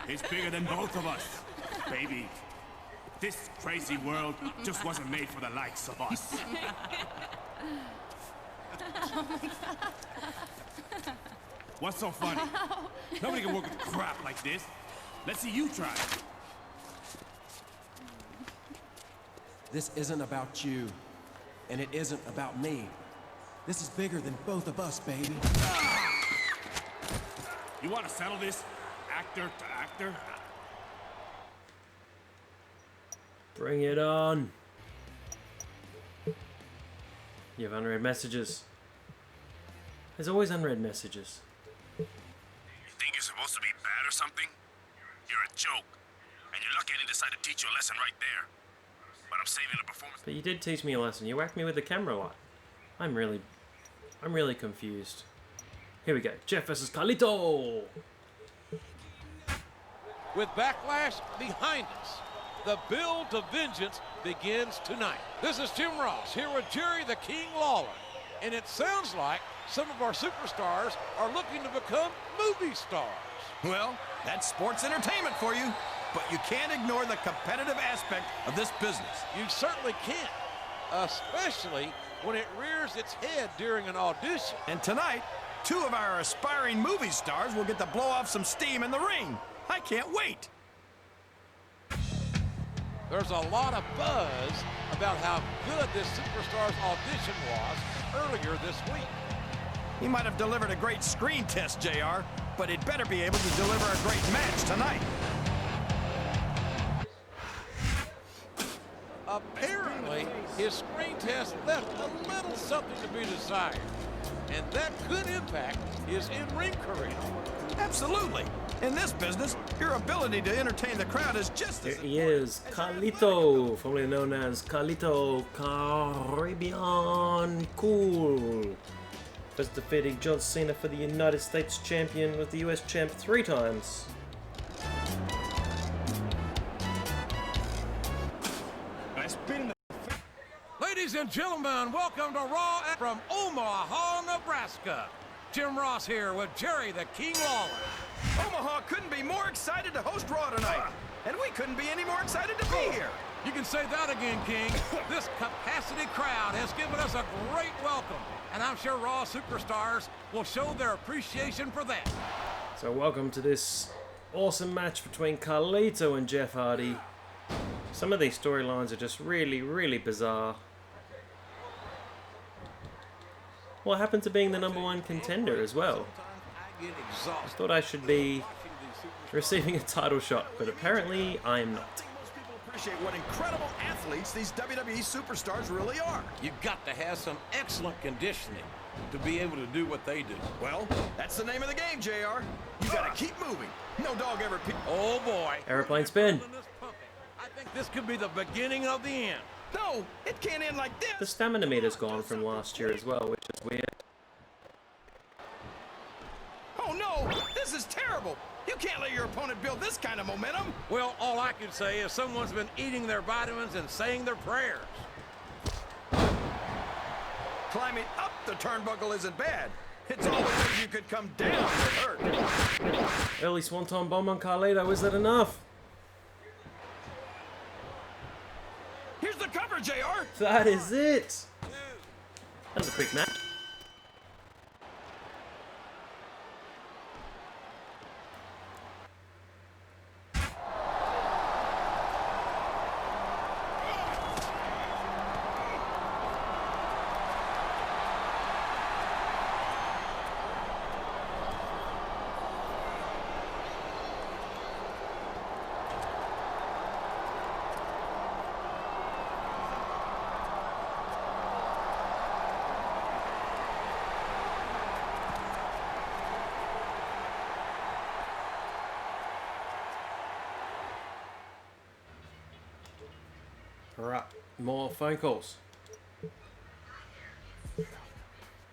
Speaker 3: is bigger than both of us, baby. This crazy world just wasn't made for the likes of us. What's so funny? Nobody can work with crap like this. Let's see you try.
Speaker 12: This isn't about you, and it isn't about me. This is bigger than both of us, baby.
Speaker 3: You want to settle this, actor to actor?
Speaker 1: Bring it on. You have unread messages. There's always unread messages.
Speaker 4: You think you're supposed to be bad or something? You're a joke. And you're lucky I didn't decide to teach you a lesson right there. But I'm saving the performance.
Speaker 1: But you did teach me a lesson. You whacked me with the camera light. I'm really confused. Here we go. Jeff versus Carlito.
Speaker 8: With Backlash behind us, the build to vengeance begins tonight. This is Jim Ross here with Jerry the King Lawler. And it sounds like some of our superstars are looking to become movie stars.
Speaker 2: Well, that's sports entertainment for you. But you can't ignore the competitive aspect of this business.
Speaker 8: You certainly can't, especially when it rears its head during an audition.
Speaker 2: And tonight, 2 of our aspiring movie stars will get to blow off some steam in the ring. I can't wait.
Speaker 8: There's a lot of buzz about how good this superstar's audition was earlier this week.
Speaker 2: He might have delivered a great screen test, JR, but he'd better be able to deliver a great match tonight.
Speaker 8: Apparently, his screen test left a little something to be desired, and that could impact his in-ring career.
Speaker 2: Absolutely. In this business, your ability to entertain the crowd is just as
Speaker 1: Here he is, Carlito, formerly known as Carlito Caribbean Cool. First defeating John Cena for the United States Champion, with the US Champ 3 times.
Speaker 8: Ladies and gentlemen, welcome to Raw from Omaha, Nebraska. Jim Ross here with Jerry the King Lawler.
Speaker 2: Omaha couldn't be more excited to host Raw tonight, and we couldn't be any more excited to be here.
Speaker 8: You can say that again, King. This capacity crowd has given us a great welcome, and I'm sure Raw superstars will show their appreciation for that.
Speaker 1: So welcome to this awesome match between Carlito and Jeff Hardy. Some of these storylines are just really, really bizarre. What happened to being the #1 contender as well? I thought I should be receiving a title shot, but apparently I'm not.
Speaker 2: Most people appreciate what incredible athletes these WWE superstars really are.
Speaker 7: You've got to have some excellent conditioning to be able to do what they do.
Speaker 2: Well, that's the name of the game, JR. You gotta keep moving. No dog ever
Speaker 8: Oh boy.
Speaker 1: Airplane spin.
Speaker 8: I think this could be the beginning of the end.
Speaker 2: No, it can't end like this.
Speaker 1: The stamina meter's gone from last year as well, which is weird.
Speaker 2: Oh no, this is terrible. You can't let your opponent build this kind of momentum.
Speaker 8: Well, all I can say is someone's been eating their vitamins and saying their prayers.
Speaker 2: Climbing up the turnbuckle isn't bad. It's all the ways you could come down that hurt.
Speaker 1: Early Swanton Bomb on Carlito, is that enough?
Speaker 2: Here's the cover, JR.
Speaker 1: That is it. That was a quick match. Alright, more phone calls.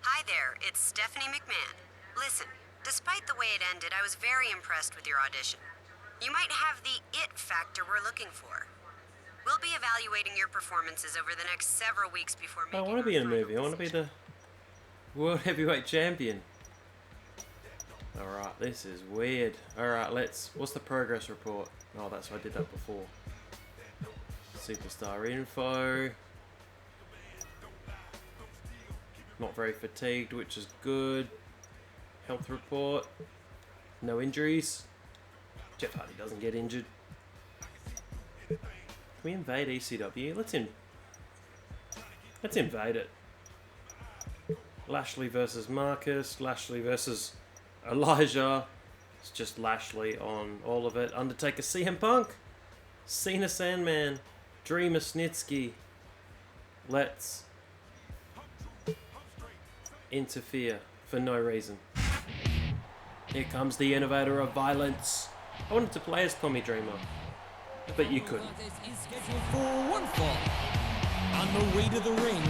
Speaker 13: Hi there, it's Stephanie McMahon. Listen, despite the way it ended, I was very impressed with your audition. You might have the it factor we're looking for. We'll be evaluating your performances over the next several weeks before making
Speaker 1: I want to be in a movie. I want to be the World Heavyweight Champion. Alright, this is weird. Alright, what's the progress report? Oh, that's why I did that before. Superstar info. Not very fatigued, which is good. Health report. No injuries. Jeff Hardy doesn't get injured. Can we invade ECW? Let's invade it. Lashley versus Marcus. Lashley versus Elijah. It's just Lashley on all of it. Undertaker, CM Punk. Cena, Sandman. Dreamer, Snitsky. Let's interfere for no reason. Here comes the innovator of violence. I wanted to play as Tommy Dreamer, but you couldn't.
Speaker 14: Is scheduled for one fall. On the way to the ring,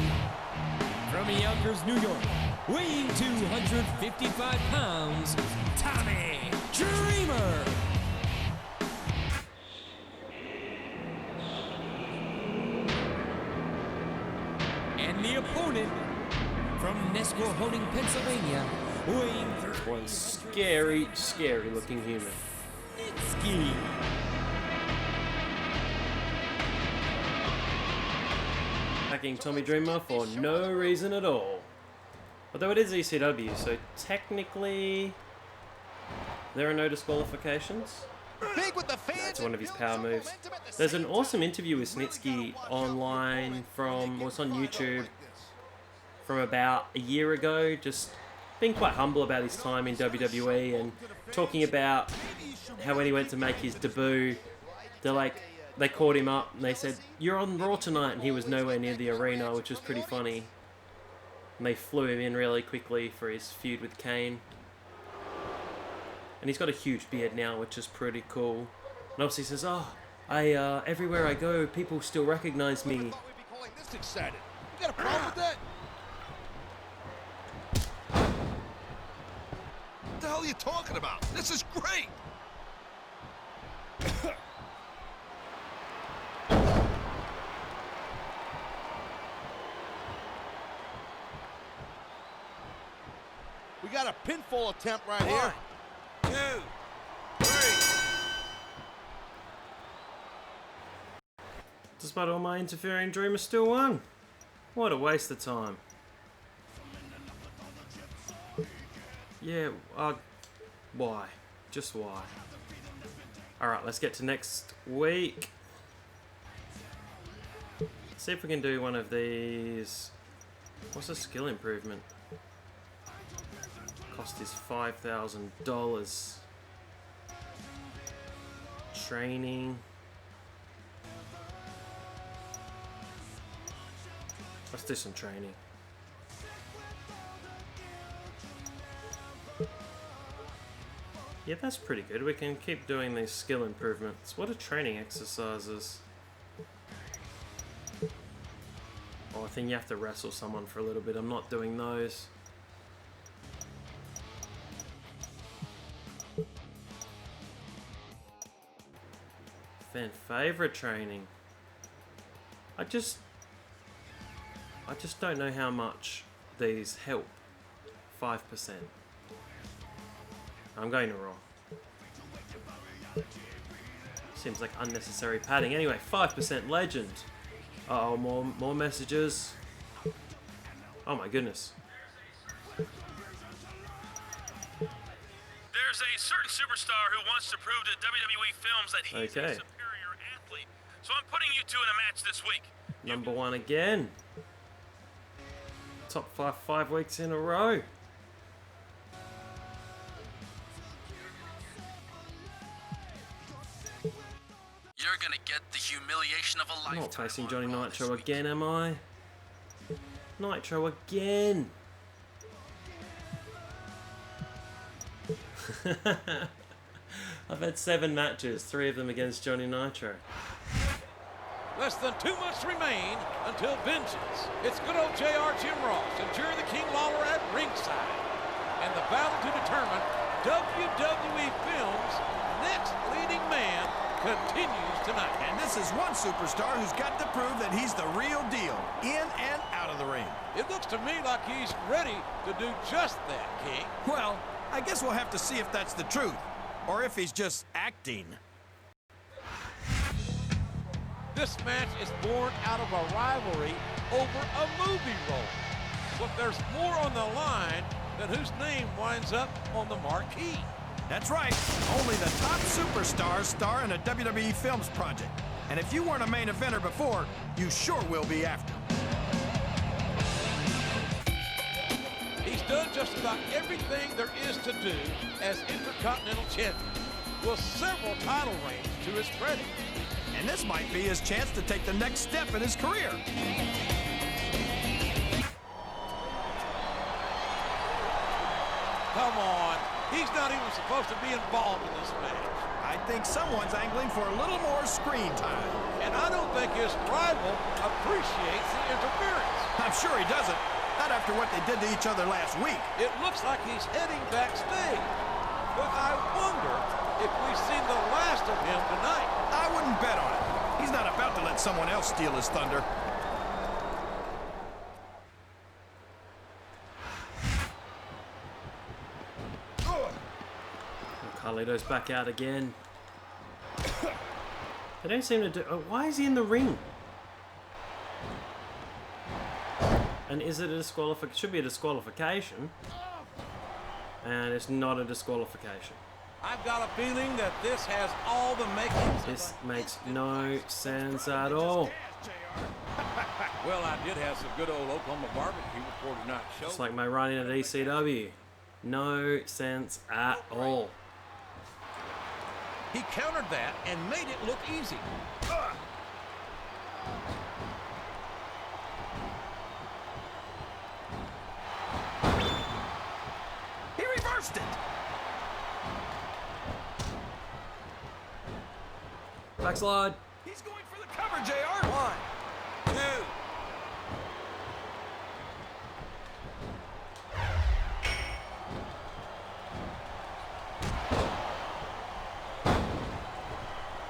Speaker 14: from Yonkers, New York, weighing 255 pounds, Tommy Dreamer. And the opponent, from Nesquehoning, Mahoning, Pennsylvania, weighing
Speaker 1: One scary, scary looking human.
Speaker 14: Ski.
Speaker 1: Attacking Tommy Dreamer for no reason at all. Although it is ECW, so technically there are no disqualifications. That's one of his power moves. There's an awesome interview with Snitsky online from, well, it's on YouTube, from about a year ago, just being quite humble about his time in WWE and talking about how when he went to make his debut, they called him up and they said, "You're on Raw tonight," and he was nowhere near the arena, which was pretty funny. And they flew him in really quickly for his feud with Kane. And he's got a huge beard now, which is pretty cool. And obviously he says, "Oh, everywhere I go, people still recognize me."
Speaker 2: We'd be calling this excited. You got a problem with that? What the hell are you talking about? This is great. We got a pinfall attempt right here. 1, 2, 3.
Speaker 1: Despite all my interfering, Dreamer still won. What a waste of time. Yeah, why? Just why? Alright, let's get to next week. See if we can do one of these. What's a skill improvement? Cost is $5,000. Training. Let's do some training. Yeah, that's pretty good. We can keep doing these skill improvements. What are training exercises? Oh, I think you have to wrestle someone for a little bit. I'm not doing those. Fan favorite training. I just don't know how much these help. 5%. I'm going to Raw. Seems like unnecessary padding. Anyway, 5% legend. Uh oh, more messages. Oh my goodness.
Speaker 5: There's a certain superstar who wants to prove to WWE Films that he's a superior athlete. So I'm putting you two in a match this week.
Speaker 1: Number 1 again. Top 5 weeks in a row.
Speaker 9: You're gonna get the humiliation of a lifetime.
Speaker 1: I'm not facing Johnny Nitro again, am I? Nitro again. I've had 7 matches, 3 of them against Johnny Nitro.
Speaker 8: Less than 2 months remain until vengeance. It's good old JR Jim Ross and Jerry the King Lawler at ringside. And the battle to determine WWE Films' next leading man continues tonight.
Speaker 2: And this is one superstar who's got to prove that he's the real deal, in and out of the ring.
Speaker 8: It looks to me like he's ready to do just that, King.
Speaker 2: Well, I guess we'll have to see if that's the truth, or if he's just acting.
Speaker 8: This match is born out of a rivalry over a movie role. But there's more on the line than whose name winds up on the marquee.
Speaker 2: That's right. Only the top superstars star in a WWE Films project. And if you weren't a main eventer before, you sure will be after.
Speaker 8: He's done just about everything there is to do as Intercontinental Champion, with several title reigns to his credit.
Speaker 2: And this might be his chance to take the next step in his career.
Speaker 8: Come on. He's not even supposed to be involved in this match.
Speaker 2: I think someone's angling for a little more screen time.
Speaker 8: And I don't think his rival appreciates the interference.
Speaker 2: I'm sure he doesn't. Not after what they did to each other last week.
Speaker 8: It looks like he's heading backstage. But I wonder if we've seen the last of him tonight.
Speaker 2: I wouldn't bet on it. He's not about to let someone else steal his thunder.
Speaker 1: Carlito's back out again. They don't seem to do... Oh, why is he in the ring? And is it a disqualification? Should be a disqualification. And it's not a disqualification.
Speaker 7: I've got a feeling that this has all the makings.
Speaker 1: This makes no sense at all.
Speaker 7: Well, I did have some good old Oklahoma barbecue before tonight's show.
Speaker 1: It's like my run in at ECW. No sense at all.
Speaker 7: He countered that and made it look easy.
Speaker 2: He reversed it.
Speaker 1: Backslide.
Speaker 2: He's going for the cover, JR. 1, 2.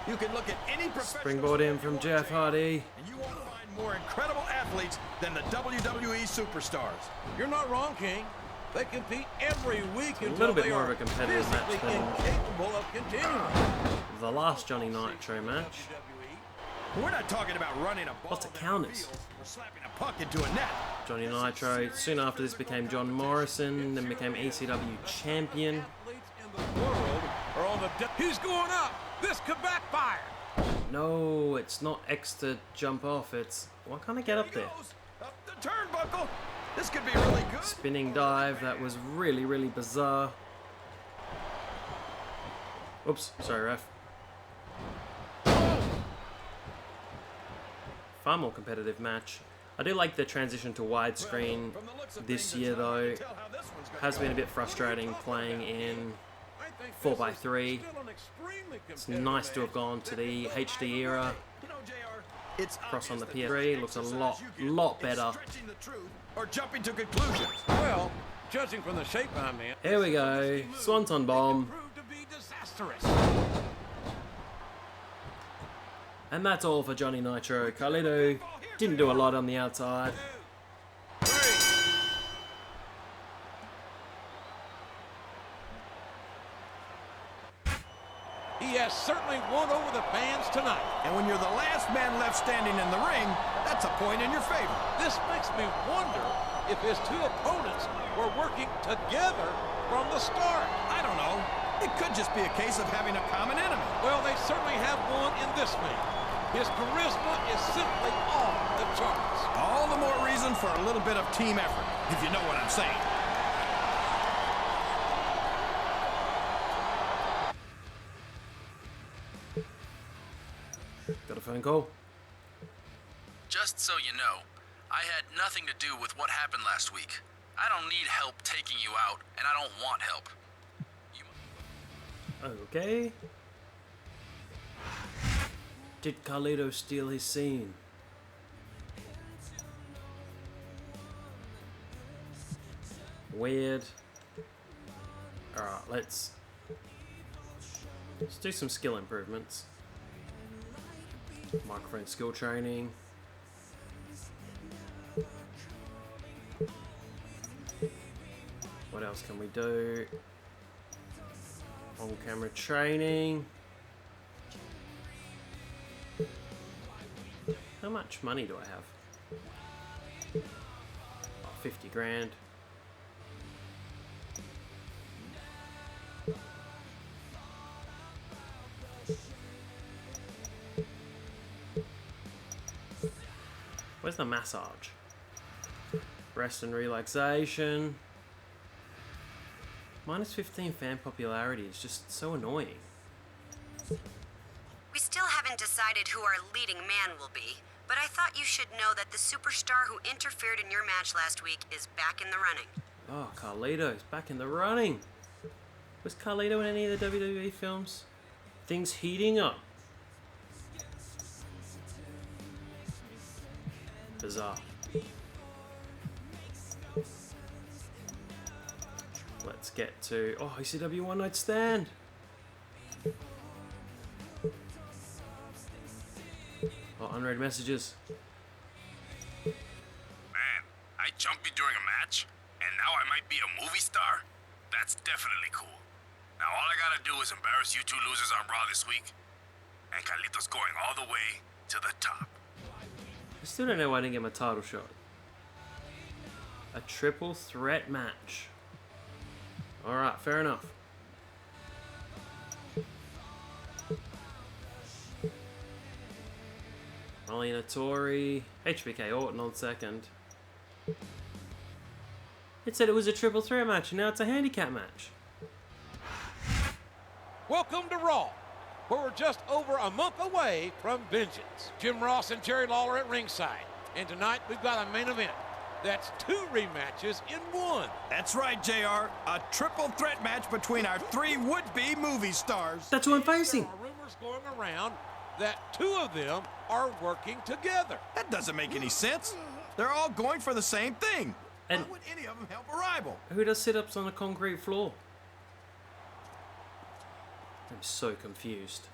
Speaker 2: You can look at any professional
Speaker 1: Springboard in from Jeff Hardy.
Speaker 2: and you won't find more incredible athletes than the WWE superstars.
Speaker 7: You're not wrong, King. They compete every week
Speaker 1: A
Speaker 7: until
Speaker 1: little bit
Speaker 7: they
Speaker 1: more
Speaker 7: are
Speaker 1: of a competitive match
Speaker 7: physically
Speaker 1: than
Speaker 7: incapable of continuing.
Speaker 1: the last Johnny Nitro match.
Speaker 2: We're not talking about running a ball
Speaker 1: Lots of
Speaker 2: down the
Speaker 1: counters.
Speaker 2: field or slapping a puck into a net.
Speaker 1: Johnny Nitro. Soon after this became John Morrison, then became ECW champion.
Speaker 7: Athletes in the world are on the he's going up. This could backfire.
Speaker 1: No, it's not X to jump off. It's... Why can't I get up there?
Speaker 2: Up the turnbuckle. This could be really good.
Speaker 1: Spinning dive. That was really, really bizarre. Oops. Sorry, ref. Far more competitive match. I do like the transition to widescreen this year, though. Has been a bit frustrating playing in 4x3. It's nice to have gone to the HD era. Cross on the PS3 looks a lot better.
Speaker 2: Or jumping to conclusions.
Speaker 7: Well, judging from the shape I'm in,
Speaker 1: Here we go. Swanton bomb.
Speaker 7: proved to be disastrous.
Speaker 1: And that's all for Johnny Nitro. Carlito didn't do a lot on the outside.
Speaker 7: He has certainly won over the fans tonight.
Speaker 2: And when you're the last man left standing in the ring, that's a point in your favor.
Speaker 7: This makes me wonder if his two opponents were working together from the start.
Speaker 2: I don't know. It could just be a case of having a common enemy.
Speaker 7: Well, they certainly have one in this man. His charisma is simply off the charts.
Speaker 2: All the more reason for a little bit of team effort, if you know what I'm saying.
Speaker 1: Got a phone call.
Speaker 5: Just so you know, I had nothing to do with what happened last week. I don't need help taking you out, and I don't want help.
Speaker 1: Okay. Did Carlito steal his scene? Weird. Alright, let's do some skill improvements. Microphone skill training. What else can we do? On camera training. How much money do I have? Oh, 50 grand. Where's the massage? Rest and relaxation. Minus 15 fan popularity is just so annoying.
Speaker 13: We still haven't decided who our leading man will be, but I thought you should know that the superstar who interfered in your match last week is back in the running.
Speaker 1: Oh, Carlito's back in the running. Was Carlito in any of the WWE films? Things heating up. Bizarre. Let's get to... Oh, ECW One Night Stand. Oh, unread messages.
Speaker 4: Man, I jumped you during a match, and now I might be a movie star? That's definitely cool.
Speaker 9: Now all I gotta do is embarrass you two losers on Raw this week, and Carlito's going all the way to the top.
Speaker 1: I still don't know why I didn't get my title shot. A triple threat match. Alright, fair enough. Marlena Tori, HBK Orton on second. It said it was a triple threat match, and now it's a handicap match.
Speaker 8: Welcome to Raw, where we're just over a month away from vengeance. Jim Ross and Jerry Lawler at ringside. And tonight we've got a main event. That's 2 rematches in 1.
Speaker 2: That's right, JR. A triple threat match between our 3 would-be movie stars.
Speaker 1: That's who I'm facing.
Speaker 8: There are rumors going around that 2 of them are working together.
Speaker 2: That doesn't make any sense. They're all going for the same thing.
Speaker 1: And
Speaker 2: why would any of them help a rival?
Speaker 1: Who does sit-ups on a concrete floor? I'm so confused.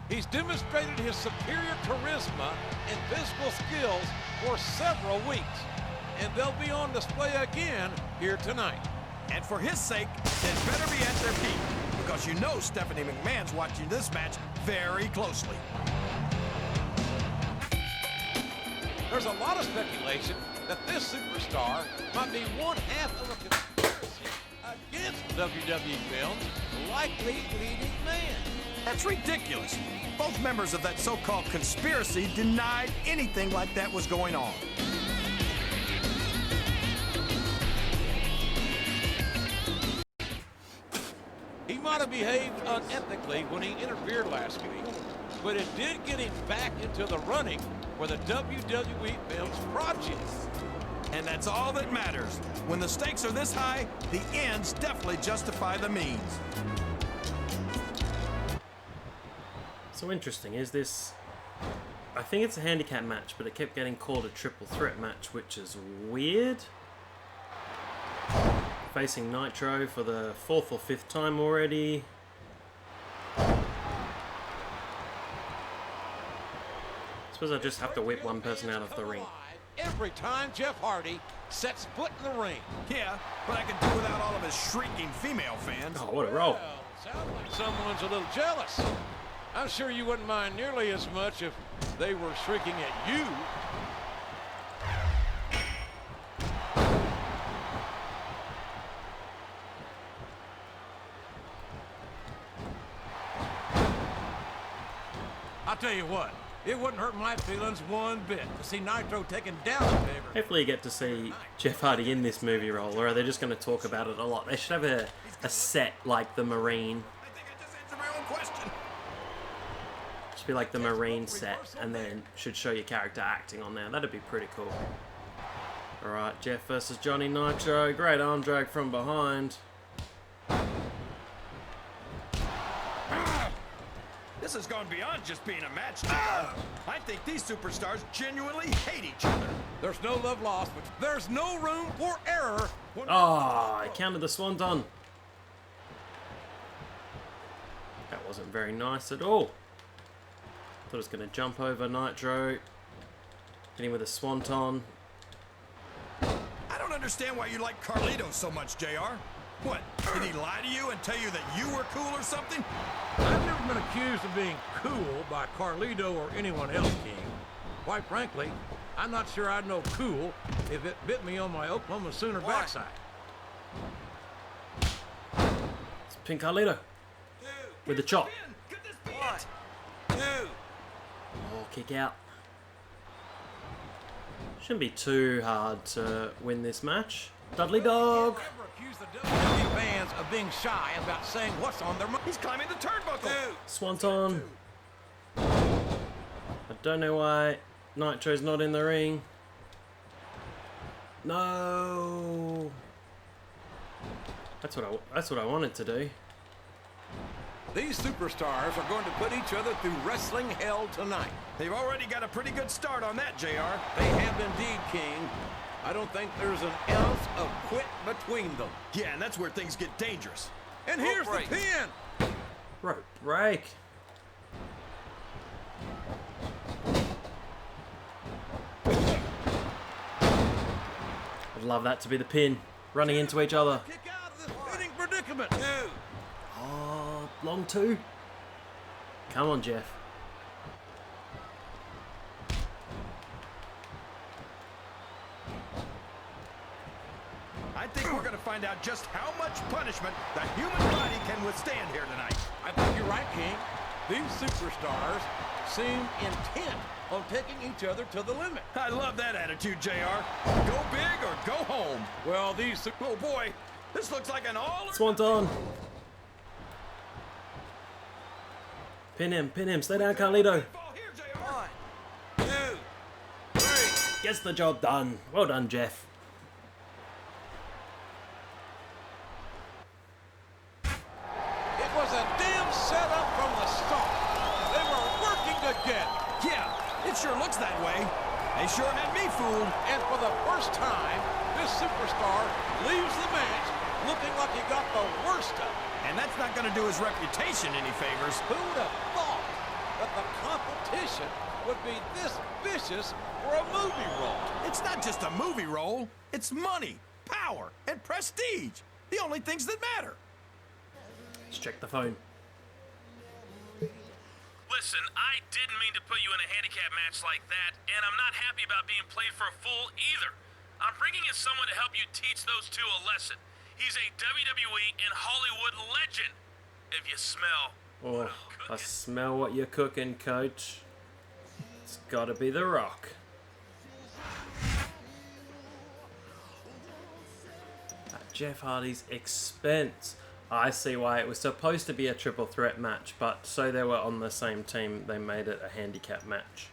Speaker 8: He's demonstrated his superior charisma and physical skills for several weeks, and they'll be on display again here tonight.
Speaker 2: And for his sake, they'd better be at their peak, because you know Stephanie McMahon's watching this match very closely.
Speaker 8: There's a lot of speculation that this superstar might be one half of a conspiracy against WWE Films' likely leading man.
Speaker 2: That's ridiculous. Both members of that so-called conspiracy denied anything like that was going on.
Speaker 8: He might have behaved unethically when he interfered last week, but it did get him back into the running for the WWE Films project.
Speaker 2: And that's all that matters. When the stakes are this high, the ends definitely justify the means.
Speaker 1: So interesting, is this... I think it's a handicap match, but it kept getting called a triple threat match, which is weird. Facing Nitro for the 4th or 5th time already. I suppose I just have to whip one person out of the ring.
Speaker 8: Every time Jeff Hardy sets foot in the ring.
Speaker 2: Yeah, but I can do without all of his shrieking female fans.
Speaker 1: Oh, what a roll.
Speaker 8: Well, sounds like someone's a little jealous. I'm sure you wouldn't mind nearly as much if they were shrieking at you. I'll tell you what, it wouldn't hurt my feelings one bit to see Nitro taken down a favor.
Speaker 1: Hopefully you get to see Jeff Hardy in this movie role, or are they just going to talk about it a lot? They should have a set like the Marine.
Speaker 2: I think I just answered my own question.
Speaker 1: Be like the Marine set, and then should show your character acting on there. That'd be pretty cool. Alright, Jeff versus Johnny Nitro. Great arm drag from behind.
Speaker 2: This has gone beyond just being a match. I think these superstars genuinely hate each other.
Speaker 8: There's no love lost, but there's no room for error.
Speaker 1: Oh, I counted the swanton. That wasn't very nice at all. Thought it was going to jump over Nitro. Hit him with a swanton.
Speaker 2: I don't understand why you like Carlito so much, JR. What, did he lie to you and tell you that you were cool or something?
Speaker 8: I've never been accused of being cool by Carlito or anyone else, King. Quite frankly, I'm not sure I'd know cool if it bit me on my Oklahoma Sooner backside.
Speaker 1: It's Pink Carlito. With the chop. Oh, kick out. Shouldn't be too hard to win this match. Dudley Dog.
Speaker 8: Never accuse the WWE fans of being shy about saying what's on their mind.
Speaker 2: He's climbing the turnbuckle.
Speaker 1: Swanton. I don't know why Nitro's not in the ring. No. That's what I wanted to do.
Speaker 8: These superstars are going to put each other through wrestling hell tonight.
Speaker 2: They've already got a pretty good start on that, JR.
Speaker 8: They have indeed, King. I don't think there's an ounce of quit between them.
Speaker 2: Yeah, and that's where things get dangerous.
Speaker 8: And here's the pin.
Speaker 1: Rope break. I'd love that to be the pin. Running into each other.
Speaker 8: Kick out of this winning predicament.
Speaker 1: Oh, long 2. Come on, Jeff.
Speaker 2: I think we're going to find out just how much punishment the human body can withstand here tonight.
Speaker 7: I think you're right, King. These superstars seem intent on taking each other to the limit.
Speaker 2: I love that attitude, JR. Go big or go home.
Speaker 7: Well, these...
Speaker 2: Oh, boy. This looks like an all...
Speaker 1: Swanton. Pin him, pin him. Stay down, Carlito.
Speaker 7: 1, 2, 3.
Speaker 1: Gets the job done. Well done, Jeff.
Speaker 8: It was a damn setup from the start. They were working together.
Speaker 2: Yeah, it sure looks that way. They sure had me fooled.
Speaker 8: And for the first time, this superstar leaves the match looking like he got the worst of it.
Speaker 2: And that's not going to do his reputation any favors.
Speaker 8: Who would have thought that the competition would be this vicious for a movie role?
Speaker 2: It's not just a movie role. It's money, power, and prestige. The only things that matter.
Speaker 1: Let's check the phone.
Speaker 5: Listen, I didn't mean to put you in a handicap match like that, and I'm not happy about being played for a fool either. I'm bringing in someone to help you teach those two a lesson. He's a WWE and Hollywood legend. If you smell...
Speaker 1: Oh, I smell what you're cooking, Coach. It's gotta be The Rock. At Jeff Hardy's expense. I see why it was supposed to be a triple threat match, but so they were on the same team, they made it a handicap match.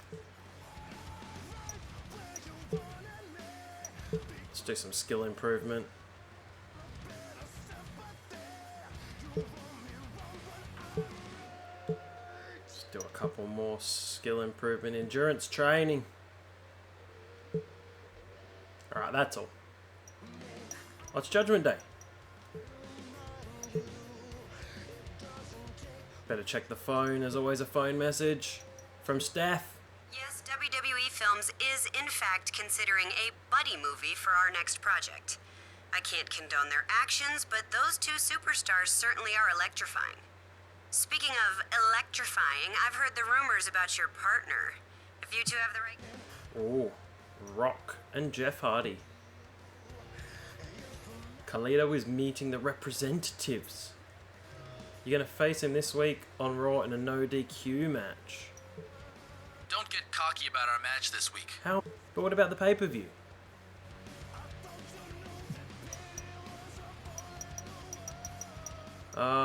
Speaker 1: Let's do some skill improvement. Let's do a couple more skill improvement, endurance training. Alright, that's all. Oh, it's Judgment Day. Better check the phone. There's always a phone message from Steph.
Speaker 13: Yes, WWE Films is in fact considering a buddy movie for our next project. I can't condone their actions, but those two superstars certainly are electrifying. Speaking of electrifying, I've heard the rumors about your partner. If you two have the right...
Speaker 1: Oh, Rock and Jeff Hardy. Carlito is meeting the representatives. You're going to face him this week on Raw in a no DQ match.
Speaker 9: Don't get cocky about our match this week.
Speaker 1: How? But what about the pay-per-view?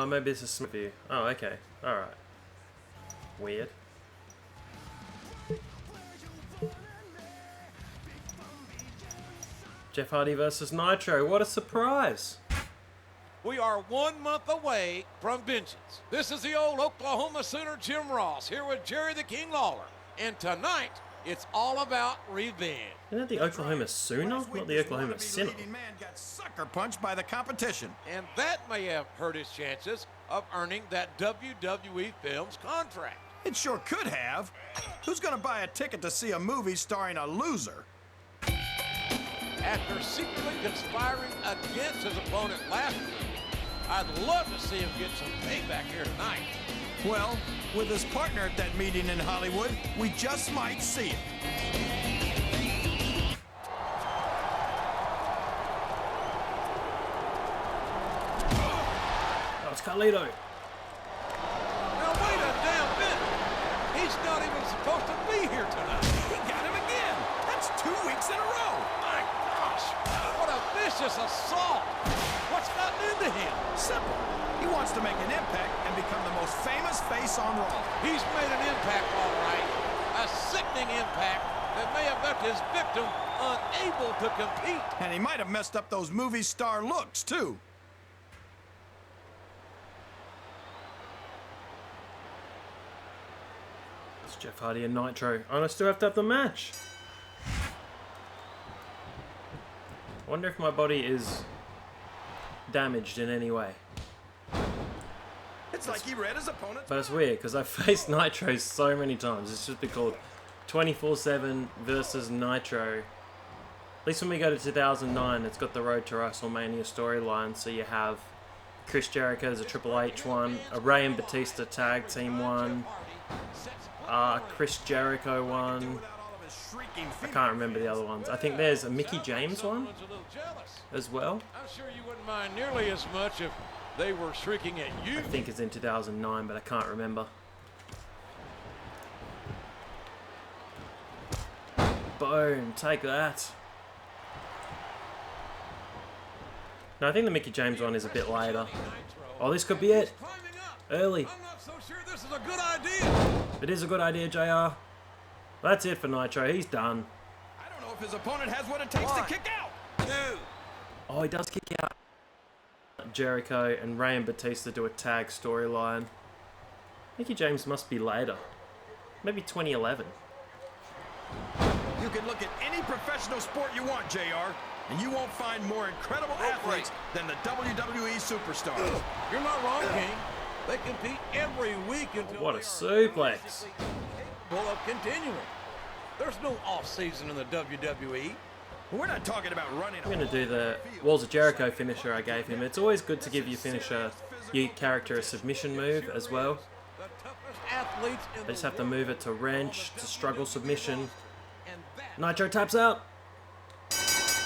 Speaker 1: Maybe it's a Smith view. Oh, okay. Alright. Weird. Jeff Hardy versus Nitro. What a surprise!
Speaker 8: We are 1 month away from vengeance. This is the old Oklahoma Sooner Jim Ross here with Jerry the King Lawler. And tonight, it's all about revenge.
Speaker 1: Isn't it the Oklahoma Sooner? Not the Oklahoma Sinner.
Speaker 2: Man got sucker punched by the competition.
Speaker 8: And that may have hurt his chances of earning that WWE Films contract.
Speaker 2: It sure could have. Who's going to buy a ticket to see a movie starring a loser?
Speaker 8: After secretly conspiring against his opponent last week, I'd love to see him get some payback here tonight.
Speaker 2: Well, with his partner at that meeting in Hollywood, we just might see it.
Speaker 1: Oh, it's Carlito.
Speaker 8: Now wait a damn minute. He's not even supposed to be here tonight.
Speaker 2: He got him again. That's 2 weeks in a row.
Speaker 8: My gosh, what a vicious assault. What's gotten into him?
Speaker 2: Simple. He wants to make an impact and become the most famous face on Raw.
Speaker 8: He's made an impact, all right. A sickening impact that may have left his victim unable to compete.
Speaker 2: And he might have messed up those movie star looks, too.
Speaker 1: It's Jeff Hardy and Nitro. And I still have to have the match. I wonder if my body is damaged in any way.
Speaker 2: It's like he read his opponent.
Speaker 1: But it's weird because I've faced Nitro so many times. It's just been called 24/7 versus Nitro. At least when we go to 2009, it's got the Road to WrestleMania storyline. So you have Chris Jericho's a Triple H one, a Rey and Batista tag team one, Chris Jericho one. I can't remember the other ones. I think there's a Mickey James one as well.
Speaker 8: I'm sure you wouldn't mind nearly as much if they were shrieking at you.
Speaker 1: I think it's in 2009, but I can't remember. Boom, take that. No, I think the Mickey James one is a bit later. Oh, this could be it. Early.
Speaker 8: I'm not so sure this is a good idea.
Speaker 1: It is a good idea, JR. That's it for Nitro. He's done.
Speaker 2: I don't know if his opponent has what it takes to kick out.
Speaker 1: Oh, he does kick out. Jericho and Rey and Batista do a tag storyline. Mickey James must be later. Maybe 2011.
Speaker 2: You can look at any professional sport you want, JR, and you won't find more incredible athletes than the WWE superstars.
Speaker 8: You're not wrong, King. They compete every week until
Speaker 1: What a suplex.
Speaker 8: capable of continuing. There's no off-season in the WWE.
Speaker 2: We're not talking about running.
Speaker 1: I'm going to do the Walls of Jericho finisher I gave him. It's always good to give your finisher, your character, a submission move as well. They just have to move it to wrench, to struggle submission. Nitro taps out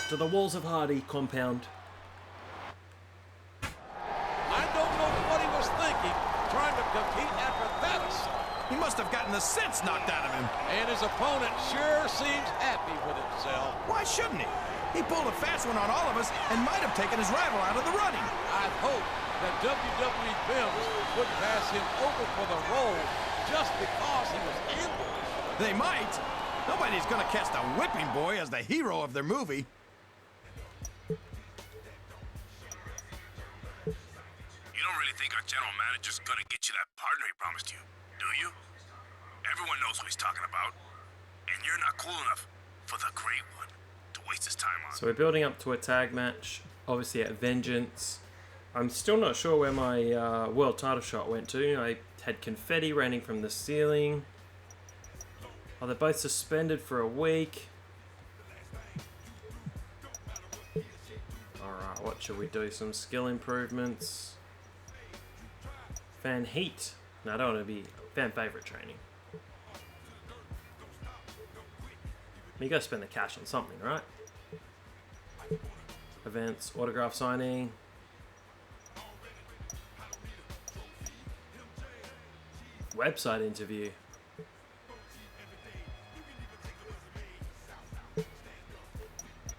Speaker 1: to the Walls of Hardy compound.
Speaker 8: I don't know what he was thinking, trying to compete after that assault.
Speaker 2: He must have gotten the sense knocked out of him.
Speaker 8: And his opponent sure seems happy with himself.
Speaker 2: Why shouldn't he? He pulled a fast one on all of us and might have taken his rival out of the running.
Speaker 8: I hope that WWE Films wouldn't pass him over for the role just because he was ambushed.
Speaker 2: They might. Nobody's gonna cast a whipping boy as the hero of their movie.
Speaker 9: You don't really think our general manager's gonna get you that partner he promised you, do you? Everyone knows what he's talking about. And you're not cool enough for the great one to waste his time on.
Speaker 1: So we're building up to a tag match, obviously at Vengeance. I'm still not sure where my world title shot went to. I had confetti raining from the ceiling. Oh, they're both suspended for a week. Alright, what should we do? Some skill improvements. Fan heat. No, I don't want to be fan favorite training. You gotta spend the cash on something, right? Events, autograph signing. Website interview.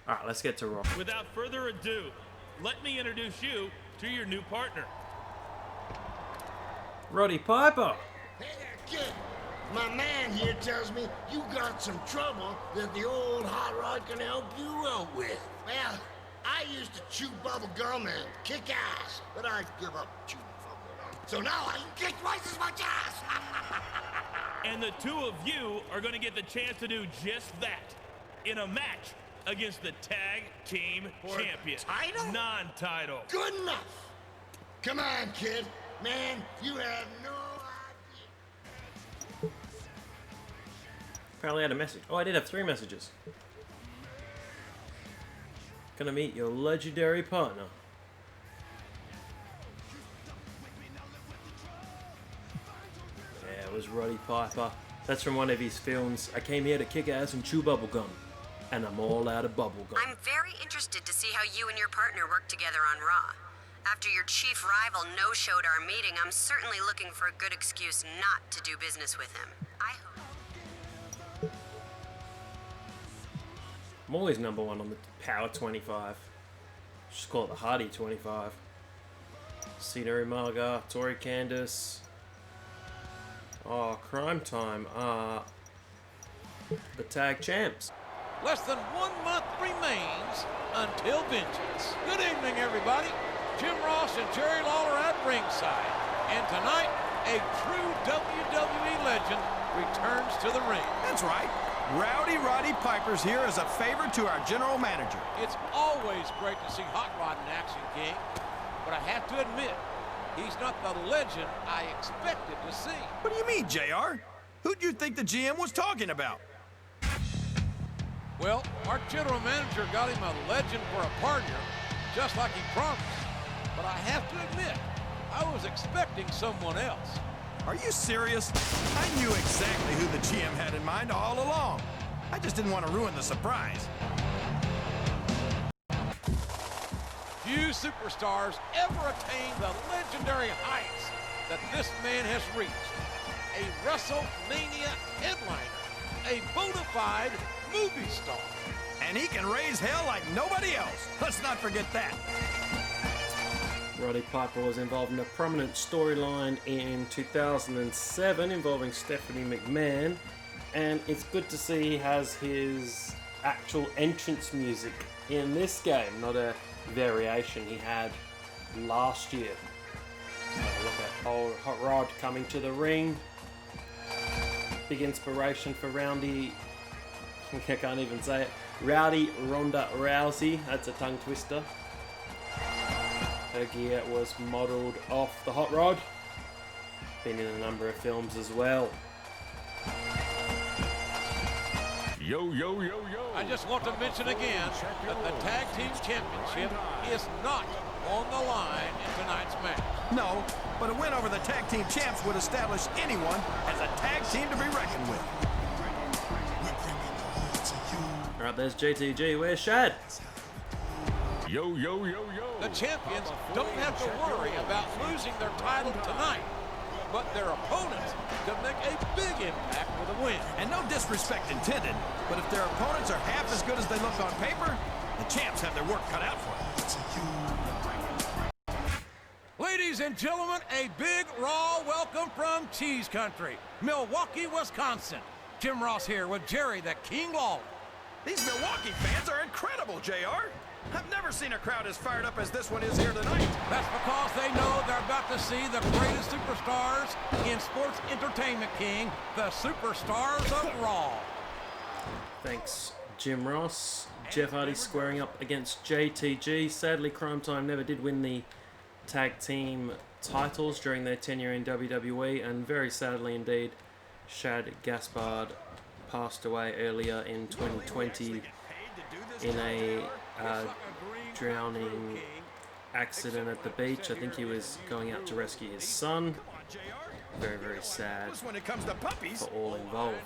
Speaker 1: Alright, let's get to Raw.
Speaker 5: Without further ado, let me introduce you to your new partner.
Speaker 1: Roddy Piper.
Speaker 15: Hey there, kid. My man here tells me you got some trouble that the old hot rod can help you out with. Well, I used to chew bubble gum and kick ass, but I give up chewing bubble gum. So now I can kick twice as much ass.
Speaker 5: And the two of you are going to get the chance to do just that in a match against the Tag Team Champion.
Speaker 15: Title?
Speaker 5: Non-title.
Speaker 15: Good enough. Come on, kid. Man, you have no idea.
Speaker 1: Apparently I had a message. Oh, I did have 3 messages. Gonna meet your legendary partner. Yeah, it was Roddy Piper. That's from one of his films. I came here to kick ass and chew bubblegum. And I'm all out of bubblegum.
Speaker 13: I'm very interested to see how you and your partner work together on Raw. After your chief rival no-showed our meeting, I'm certainly looking for a good excuse not to do business with him. I hope.
Speaker 1: I'm always number 1 on the Power 25. Just call it the Hardy 25. Cena Umaga, Tori Candice. Oh, Crime Time. The tag champs.
Speaker 8: Less than 1 month remains until Vengeance. Good evening, everybody. Jim Ross and Jerry Lawler at ringside. And tonight, a true WWE legend returns to the ring.
Speaker 2: That's right. Rowdy Roddy Piper's here as a favor to our general manager.
Speaker 8: It's always great to see Hot Rod in action, King. But I have to admit, he's not the legend I expected to see.
Speaker 2: What do you mean, JR? Who'd you think the GM was talking about?
Speaker 8: Well, our general manager got him a legend for a partner, just like he promised. But I have to admit, I was expecting someone else.
Speaker 3: Are you serious? I knew exactly who the GM had in mind all along. I just didn't want to ruin the surprise.
Speaker 8: Few superstars ever attained the legendary heights that this man has reached. A WrestleMania headliner, a bona fide movie star.
Speaker 3: And he can raise hell like nobody else. Let's not forget that.
Speaker 1: Roddy Piper was involved in a prominent storyline in 2007 involving Stephanie McMahon, and it's good to see he has his actual entrance music in this game, not a variation he had last year. Have a look at old Hot Rod coming to the ring. Big inspiration for Rowdy, I can't even say it, Rowdy Ronda Rousey. That's a tongue twister. Her gear was modelled off the Hot Rod. Been in a number of films as well.
Speaker 3: Yo, yo, yo, yo.
Speaker 8: I just want to mention again that the Tag Team Championship is not on the line in tonight's match.
Speaker 3: No, but a win over the Tag Team Champs would establish anyone as a tag team to be reckoned with.
Speaker 1: Alright, there's JTG. Where's Shad?
Speaker 3: Yo, yo, yo, yo.
Speaker 8: The champions don't have to worry about losing their title tonight, but their opponents could make a big impact with a win.
Speaker 3: And no disrespect intended, but if their opponents are half as good as they look on paper, the champs have their work cut out for them.
Speaker 8: Ladies and gentlemen, a big Raw welcome from Cheese Country, Milwaukee, Wisconsin. Jim Ross here with Jerry the King Lawler.
Speaker 3: These Milwaukee fans are incredible, JR. I've never seen a crowd as fired up as this one is here tonight.
Speaker 8: That's because they know they're about to see the greatest superstars in sports entertainment, King, the superstars of Raw.
Speaker 1: Thanks, Jim Ross. Jeff Hardy squaring up against JTG. Sadly, Crime Time never did win the tag team titles during their tenure in WWE, and very sadly indeed, Shad Gaspard passed away earlier in 2020 in a drowning accident at the beach. I think he was going out to rescue his son. Very, very sad for all involved.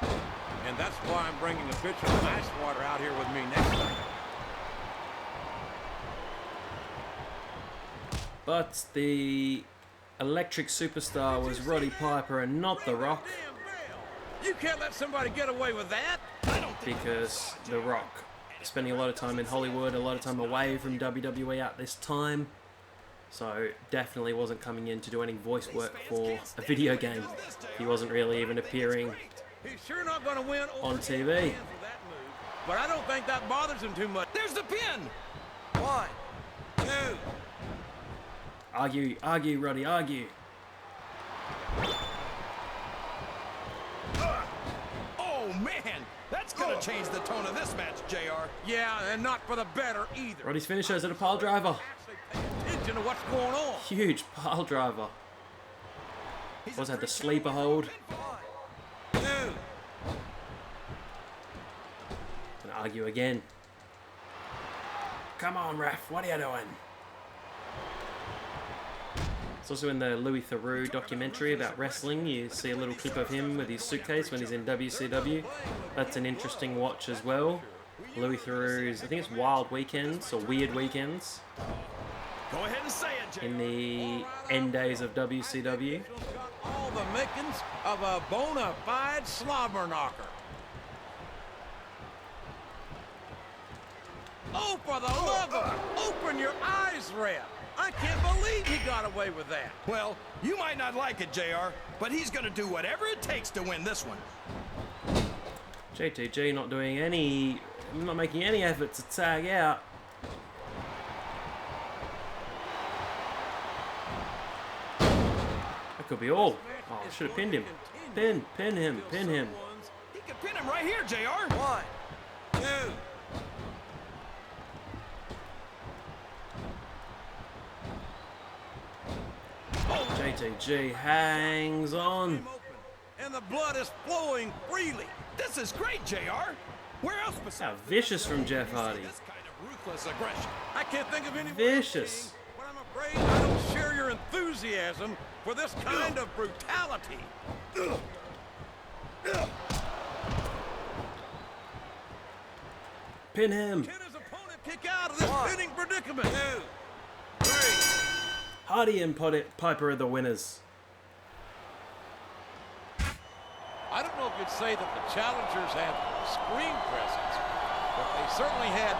Speaker 8: And that's why I'm bringing a pitcher of ice water out here with me next time.
Speaker 1: But the electric superstar was Roddy Piper and not The Rock.
Speaker 8: You can't let somebody get away with that.
Speaker 1: Because The Rock spending a lot of time in Hollywood, a lot of time away from WWE at this time. So definitely wasn't coming in to do any voice work for a video game. He wasn't really even appearing
Speaker 8: He's sure not going to win
Speaker 1: on TV.
Speaker 8: But I don't think that bothers him too much.
Speaker 3: There's the pin.
Speaker 8: 1, 2.
Speaker 1: Argue, Roddy, argue.
Speaker 3: Oh, man. That's going to change the tone of this match, JR.
Speaker 8: Yeah, and not for the better either.
Speaker 1: Roddy's finisher is at a pile driver.
Speaker 8: Pay attention to what's going on.
Speaker 1: Huge pile driver. Was that the sleeper hold?
Speaker 8: 2.
Speaker 1: Gonna argue again. Come on, ref, what are you doing? It's also in the Louis Theroux documentary about wrestling. You see a little clip of him with his suitcase when he's in WCW. That's an interesting watch as well. Louis Theroux's, I think it's Wild Weekends or Weird Weekends.
Speaker 3: Go ahead and say it, JR.
Speaker 1: In the end days of WCW.
Speaker 8: All the makings of a bona fide slobber knocker. Oh, for the love of... Open your eyes, ref. I can't believe he got away with that.
Speaker 3: Well, you might not like it, JR, but he's going to do whatever it takes to win this one.
Speaker 1: JTG not making any effort to tag out. That could be all. Oh, I should have pinned him. Pin him.
Speaker 3: He could pin him right here, JR.
Speaker 8: 1, 2.
Speaker 1: JTG hangs on.
Speaker 8: And the blood is flowing freely.
Speaker 3: This is great, JR. Where ruthless.
Speaker 1: How vicious from Jeff Hardy.
Speaker 3: Ruthless aggression.
Speaker 7: I can't think of any
Speaker 1: Vicious.
Speaker 7: but I'm afraid I don't share your enthusiasm for this kind of brutality.
Speaker 1: Pin him.
Speaker 7: Can his opponent kick out of this pinning predicament? 2, 3.
Speaker 1: Hardy and Piper are the winners.
Speaker 7: I don't know if you'd say that the challengers had screen presence, but they certainly had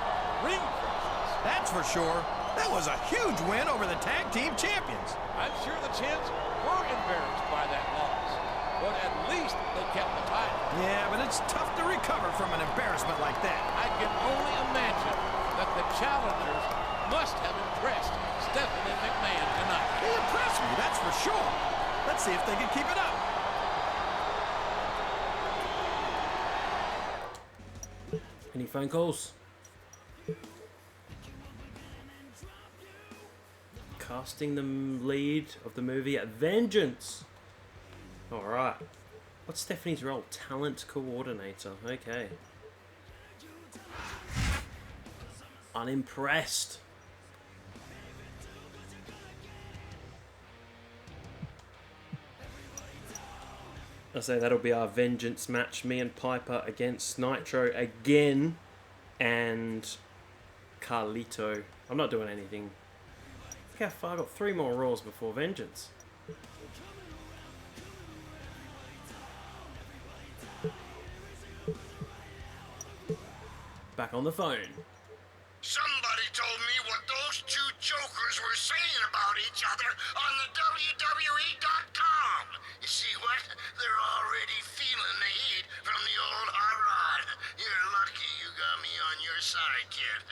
Speaker 7: ring presence.
Speaker 3: That's for sure. That was a huge win over the tag team champions.
Speaker 7: I'm sure the champs were embarrassed by that loss, but at least they kept the title.
Speaker 3: Yeah, but it's tough to recover from an embarrassment like that.
Speaker 7: I can only imagine that the challengers must have impressed Stephanie McMahon tonight.
Speaker 3: They impressed me, that's for sure. Let's see if they can keep it up.
Speaker 1: Any phone calls? Casting the lead of the movie at Vengeance. Alright. What's Stephanie's role? Talent coordinator. Okay. Unimpressed. I say that'll be our Vengeance match. Me and Piper against Nitro again. And Carlito. I'm not doing anything. Look how far. I've got 3 more Raws before Vengeance. Back on the phone.
Speaker 15: Somebody told me what those two jokers were saying about each other on the WWE.com. You see what? They're already feeling the heat from the old hot rod. You're lucky you got me on your side, kid.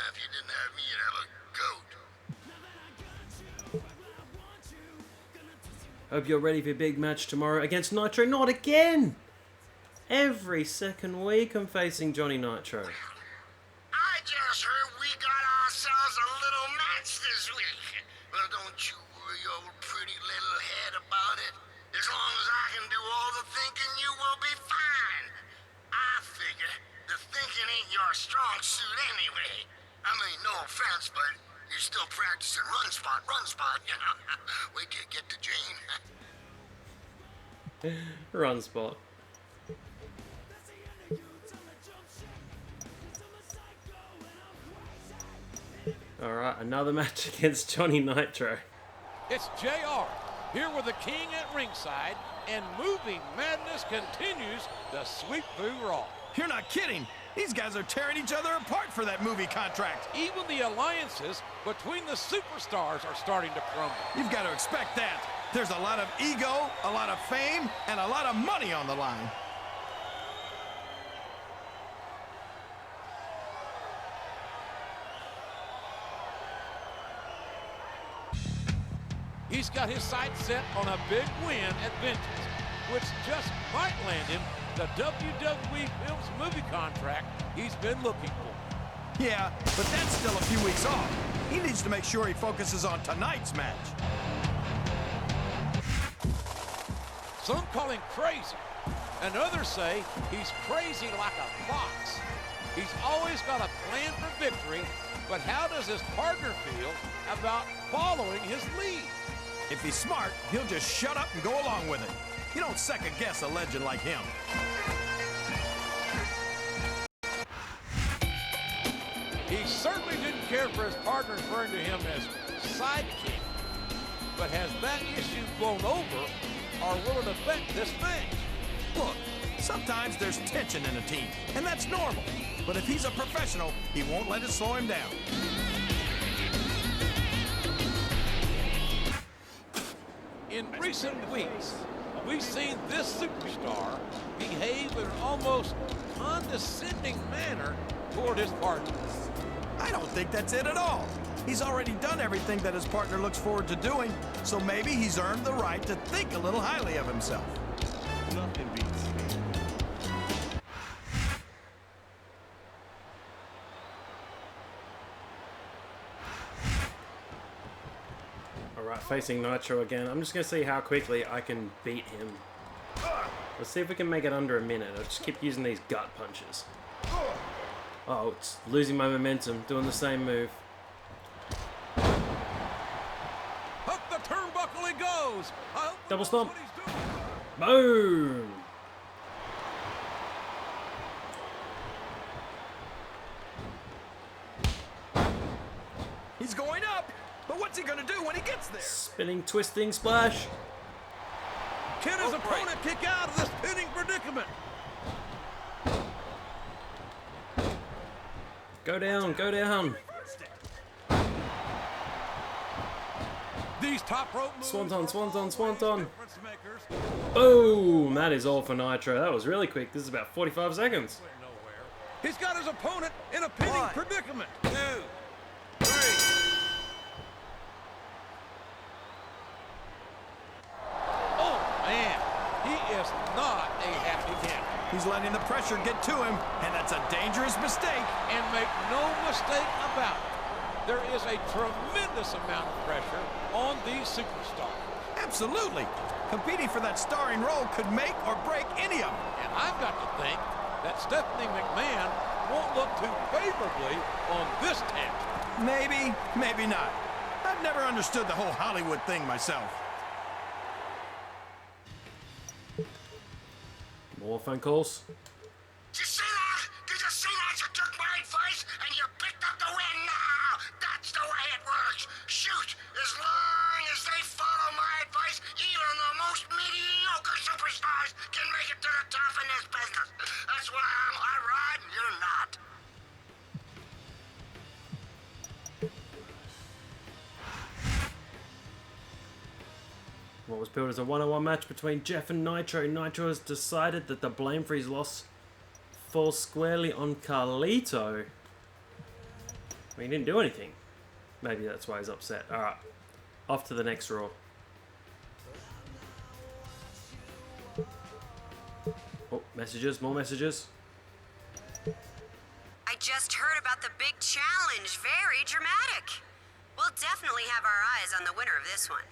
Speaker 15: If you didn't have me, you'd have a goat.
Speaker 1: Hope you're ready for a big match tomorrow against Nitro. Not again! Every second week I'm facing Johnny Nitro.
Speaker 15: I just heard we got ourselves a little match this week. Well, don't you worry your pretty little head about it. As long as I can do all the thinking, you will be fine. I figure the thinking ain't your strong suit anyway. I mean, no offense, but you're still practicing run spot, you know. Wait till you get to Jane.
Speaker 1: Run spot. Alright, another match against Johnny Nitro.
Speaker 7: It's JR, here with the King at ringside, and movie madness continues to sweep through Raw.
Speaker 3: You're not kidding. These guys are tearing each other apart for that movie contract.
Speaker 7: Even the alliances between the superstars are starting to crumble.
Speaker 3: You've got to expect that. There's a lot of ego, a lot of fame, and a lot of money on the line.
Speaker 7: He's got his sights set on a big win at Vengeance, which just might land him the WWE Films movie contract he's been looking for.
Speaker 3: Yeah, but that's still a few weeks off. He needs to make sure he focuses on tonight's match.
Speaker 7: Some call him crazy, and others say he's crazy like a fox. He's always got a plan for victory, but how does his partner feel about following his lead?
Speaker 3: If he's smart, he'll just shut up and go along with it. You don't second guess a legend like him.
Speaker 7: He certainly didn't care for his partner referring to him as sidekick. But has that issue blown over, or will it affect this match?
Speaker 3: Look, sometimes there's tension in a team, and that's normal. But if he's a professional, he won't let it slow him down.
Speaker 7: In recent weeks, we've seen this superstar behave in an almost condescending manner toward his partner.
Speaker 3: I don't think that's it at all. He's already done everything that his partner looks forward to doing, so maybe he's earned the right to think a little highly of himself. Nothing beats me.
Speaker 1: Alright, facing Nitro again. I'm just going to see how quickly I can beat him. Let's see if we can make it under a minute. I'll just keep using these gut punches. Oh, it's losing my momentum, doing the same move.
Speaker 7: Up the turnbuckle he goes.
Speaker 1: Double stomp. Boom.
Speaker 2: He's going up, but what's he gonna do when he gets there?
Speaker 1: Spinning, twisting, splash.
Speaker 7: Can his opponent kick out of this pinning predicament?
Speaker 1: Go down, go down.
Speaker 7: These top rope moves.
Speaker 1: Swanton, swanton, swanton. Boom! That is all for Nitro. That was really quick. This is about 45 seconds.
Speaker 7: He's got his opponent in a pinning predicament. 2, 3. Oh, man. He is not a happy camper.
Speaker 2: He's letting the pressure get to him, and that's a dangerous mistake.
Speaker 7: And make no mistake about it, there is a tremendous amount of pressure on these superstars.
Speaker 2: Absolutely. Competing for that starring role could make or break any of them.
Speaker 7: And I've got to think that Stephanie McMahon won't look too favorably on this tangent.
Speaker 2: Maybe, maybe not. I've never understood the whole Hollywood thing myself.
Speaker 1: More phone calls.
Speaker 15: Did you see that? Did you see that? You took my advice and you picked up the win now. That's the way it works. Shoot, as long as they follow my advice, even the most mediocre superstars can make it to the top in this business. That's why I'm hot rod and you're not.
Speaker 1: What was billed as a one-on-one match between Jeff and Nitro. Nitro has decided that the blame for his loss falls squarely on Carlito. I mean, he didn't do anything. Maybe that's why he's upset. Alright, off to the next Raw. Oh, messages, more messages.
Speaker 13: I just heard about the big challenge. Very dramatic. We'll definitely have our eyes on the winner of this one.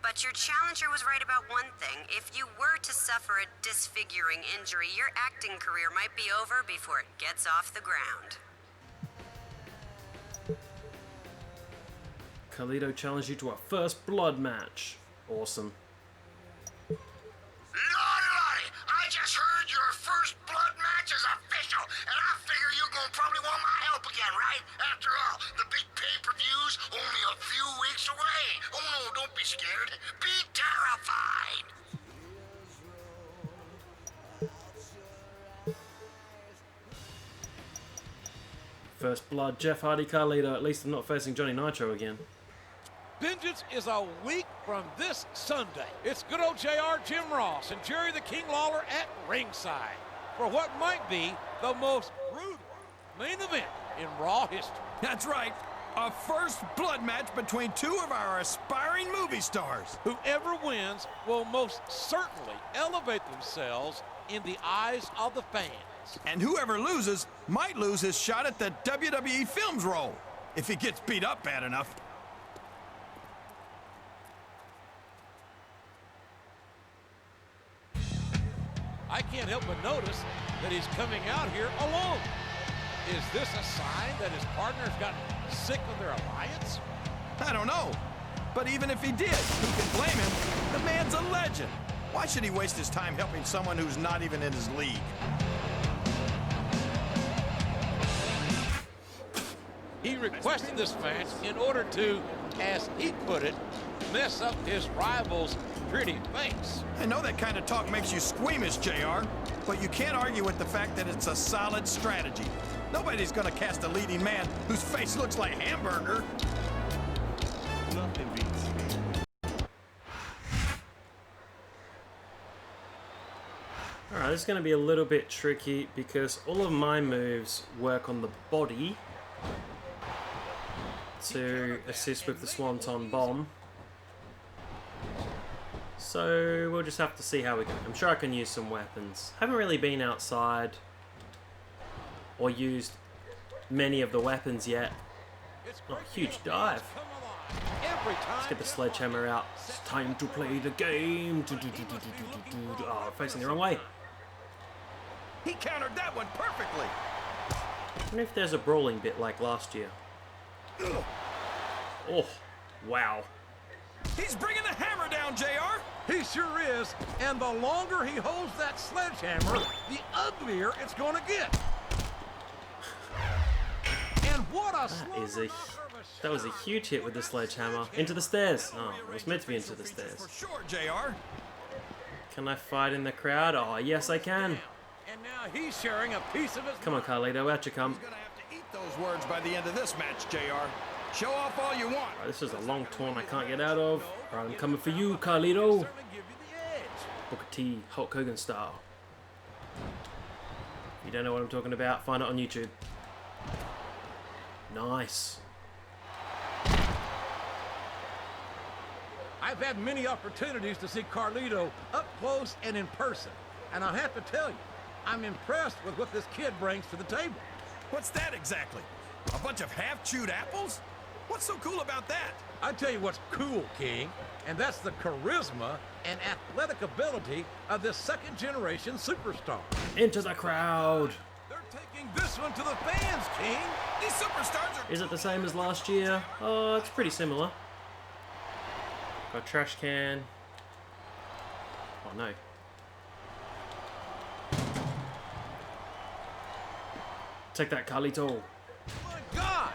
Speaker 13: But your challenger was right about one thing. If you were to suffer a disfiguring injury, your acting career might be over before it gets off the ground.
Speaker 1: Carlito challenged you to a first blood match. Awesome.
Speaker 15: Lordy, I just heard your first blood match is official, and I figure you're gonna probably want my help again, right? After all, the big pay-per-view's only a few weeks away. Oh no, don't be scared. Be terrified.
Speaker 1: First blood, Jeff Hardy, Carlito. At least I'm not facing Johnny Nitro again.
Speaker 7: Vengeance is a week from this Sunday. It's good old JR, Jim Ross, and Jerry the King Lawler at ringside for what might be the most brutal main event in Raw history.
Speaker 2: That's right. A first blood match between two of our aspiring movie stars.
Speaker 7: Whoever wins will most certainly elevate themselves in the eyes of the fans.
Speaker 2: And whoever loses might lose his shot at the WWE Films role, if he gets beat up bad enough.
Speaker 7: I can't help but notice that he's coming out here alone. Is this a sign that his partner's gotten sick of their alliance?
Speaker 2: I don't know. But even if he did, who can blame him? The man's a legend. Why should he waste his time helping someone who's not even in his league?
Speaker 7: He requested this match in order to, as he put it, mess up his rival's pretty face.
Speaker 2: I know that kind of talk makes you squeamish, JR, but you can't argue with the fact that it's a solid strategy. Nobody's gonna cast a leading man whose face looks like hamburger. Nothing beats me.
Speaker 1: Alright, this is going to be a little bit tricky because all of my moves work on the body to assist with the Swanton Bomb. So we'll just have to see how we go. I'm sure I can use some weapons. Haven't really been outside or used many of the weapons yet. Oh, huge dive. Let's get the sledgehammer out. It's time to play the game. Oh, facing the wrong way.
Speaker 2: He countered that one perfectly.
Speaker 1: wonder if there's a brawling bit like last year. Oh, wow.
Speaker 2: He's bringing the hammer down, JR.
Speaker 8: He sure is. And the longer he holds that sledgehammer, the uglier it's going to get. And what a
Speaker 1: that was a huge hit with the sledgehammer. Into the stairs. Oh, it was meant to be into the stairs.
Speaker 2: For sure, JR.
Speaker 1: Can I fight in the crowd? Oh, yes, I can.
Speaker 8: And now he's sharing a piece of his
Speaker 1: Come on, Carlito, out you come.
Speaker 2: He's gonna have to eat those words by the end of this match, JR. Show off all you want.
Speaker 1: Right, this is a long taunt I can't get out of. Alright, I'm coming for you, Carlito. Booker T, Hulk Hogan style. If you don't know what I'm talking about, find it on YouTube. Nice.
Speaker 8: I've had many opportunities to see Carlito up close and in person. And I have to tell you, I'm impressed with what this kid brings to the table.
Speaker 2: What's that exactly? A bunch of half-chewed apples? What's so cool about that?
Speaker 8: I tell you what's cool, King, and that's the charisma and athletic ability of this second-generation superstar.
Speaker 1: Into the crowd.
Speaker 8: They're taking this one to the fans, King.
Speaker 2: These superstars are...
Speaker 1: Is it the same as last year? Oh, it's pretty similar. Got a trash can. Oh, no. Take that, Carlito.
Speaker 8: My God!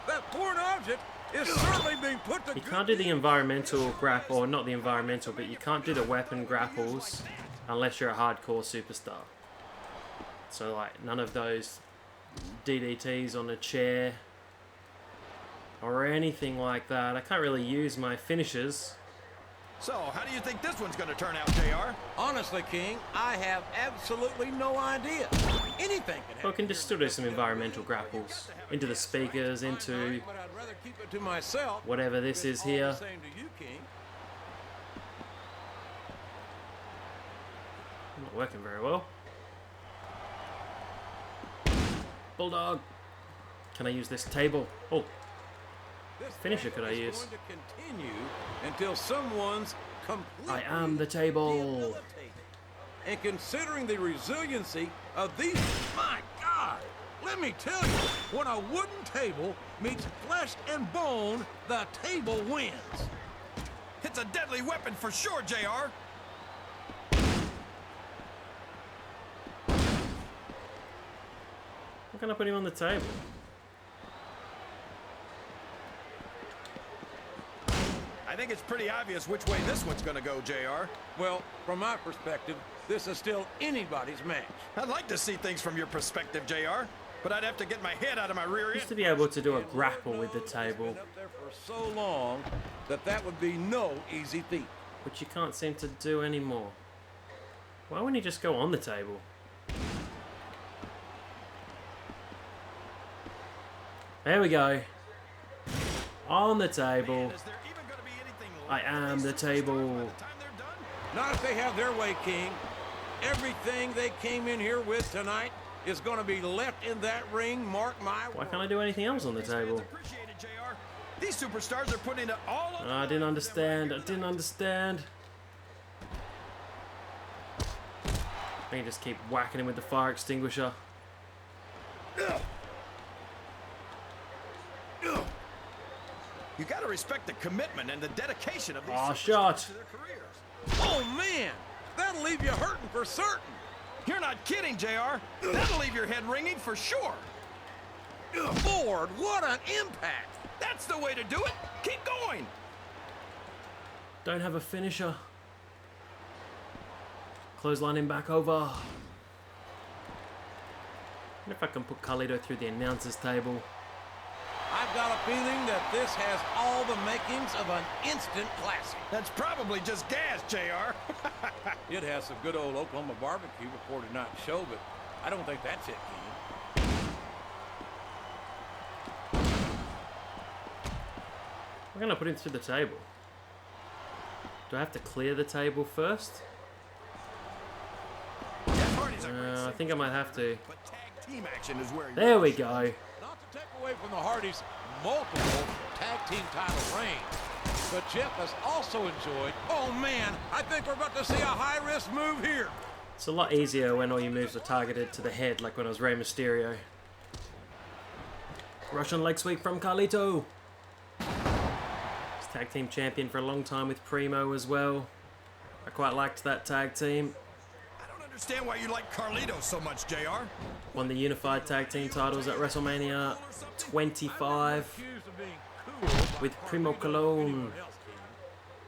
Speaker 8: That foreign object is certainly being put to...
Speaker 1: You can't do the environmental grapple, or not the environmental, but you can't do the weapon grapples unless you're a hardcore superstar. So, like, none of those DDTs on a chair or anything like that. I can't really use my finishes.
Speaker 2: So, how do you think this one's going to turn out, JR?
Speaker 8: Honestly, King, I have absolutely no idea. Anything can happen.
Speaker 1: Well, I can just still do some environmental grapples. Into the speakers, into
Speaker 8: But I'd rather keep it to myself.
Speaker 1: whatever this is here.
Speaker 8: Same to you, King.
Speaker 1: Not working very well. Bulldog. Can I use this table? Oh,
Speaker 8: This
Speaker 1: finisher could I
Speaker 8: battle is
Speaker 1: use?
Speaker 8: going to continue until someone's completely
Speaker 1: I am the table.
Speaker 8: debilitated. And considering the resiliency of these, my God, let me tell you, when a wooden table meets flesh and bone, the table wins.
Speaker 2: It's a deadly weapon for sure, JR.
Speaker 1: How can I put him on the table?
Speaker 2: I think it's pretty obvious which way this one's going to go, JR.
Speaker 8: Well, from my perspective, this is still anybody's match.
Speaker 2: I'd like to see things from your perspective, JR, but I'd have to get my head out of my rear end.
Speaker 1: Used to be able to do a grapple with the table,
Speaker 8: Been up there for so long that would be no easy feat.
Speaker 1: which you can't seem to do anymore. Why wouldn't he just go on the table? There we go. On the table.
Speaker 2: Is there even going to be anything
Speaker 1: I am the table.
Speaker 8: Not if they have their way, King. Everything they came in here with tonight is going to be left in that ring, mark my
Speaker 1: Why
Speaker 8: word.
Speaker 1: can't I do anything else on the table?
Speaker 2: Appreciate it, JR. These superstars are putting it all over.
Speaker 1: I didn't understand. I didn't understand. I can just keep whacking him with the fire extinguisher.
Speaker 2: You got to respect the commitment and the dedication of these
Speaker 1: Aw,
Speaker 2: superstars
Speaker 1: shot.
Speaker 2: to their careers.
Speaker 8: Oh, man. That'll leave you hurting for certain.
Speaker 2: You're not kidding, JR. That'll leave your head ringing for sure.
Speaker 8: Lord, what an impact.
Speaker 2: That's the way to do it. Keep going.
Speaker 1: Don't have a finisher. Clothesline him back over. I wonder if I can put Carlito through the announcer's table.
Speaker 8: I've got a feeling that this has all the makings of an instant classic.
Speaker 2: That's probably just gas, JR.
Speaker 8: It has some good old Oklahoma barbecue before tonight's show, but I don't think that's it, King.
Speaker 1: I'm gonna put him through the table. Do I have to clear the table first? I think I might have to.
Speaker 2: But tag team action is where
Speaker 1: There we go.
Speaker 8: Not to take away from the Hardys' multiple tag team title reigns, but Jeff has also enjoyed, oh man, I think we're about to see a high-risk move here.
Speaker 1: It's a lot easier when all your moves are targeted to the head, like when I was Rey Mysterio. Russian leg sweep from Carlito. He's tag team champion for a long time with Primo as well. I quite liked that tag team.
Speaker 2: I don't understand why you like Carlito so much, JR.
Speaker 1: Won the unified tag team titles at WrestleMania 25 with Primo Cologne.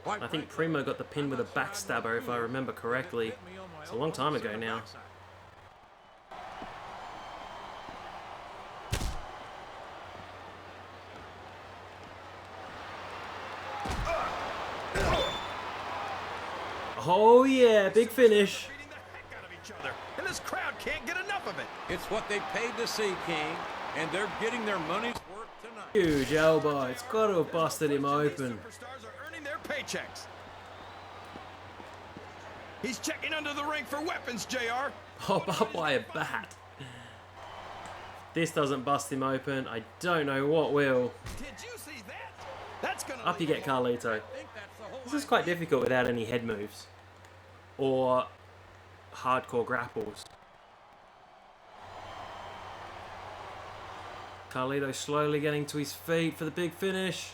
Speaker 1: I think Primo got the pin with a backstabber if I remember correctly. It's a long time ago now. Oh yeah, big finish.
Speaker 2: And this crowd can't get enough of it.
Speaker 7: It's what they paid to see, King, and they're getting their money's worth tonight.
Speaker 1: Huge elbow. It's got to have busted him open.
Speaker 2: Superstars are earning their paychecks. He's checking under the ring for weapons, JR.
Speaker 1: Oh, barbed wire bat. This doesn't bust him open. I don't know what will.
Speaker 2: Did you see that? That's gonna
Speaker 1: Up you get, Carlito. This is quite difficult without any head moves or hardcore grapples. Carlito slowly getting to his feet for the big finish.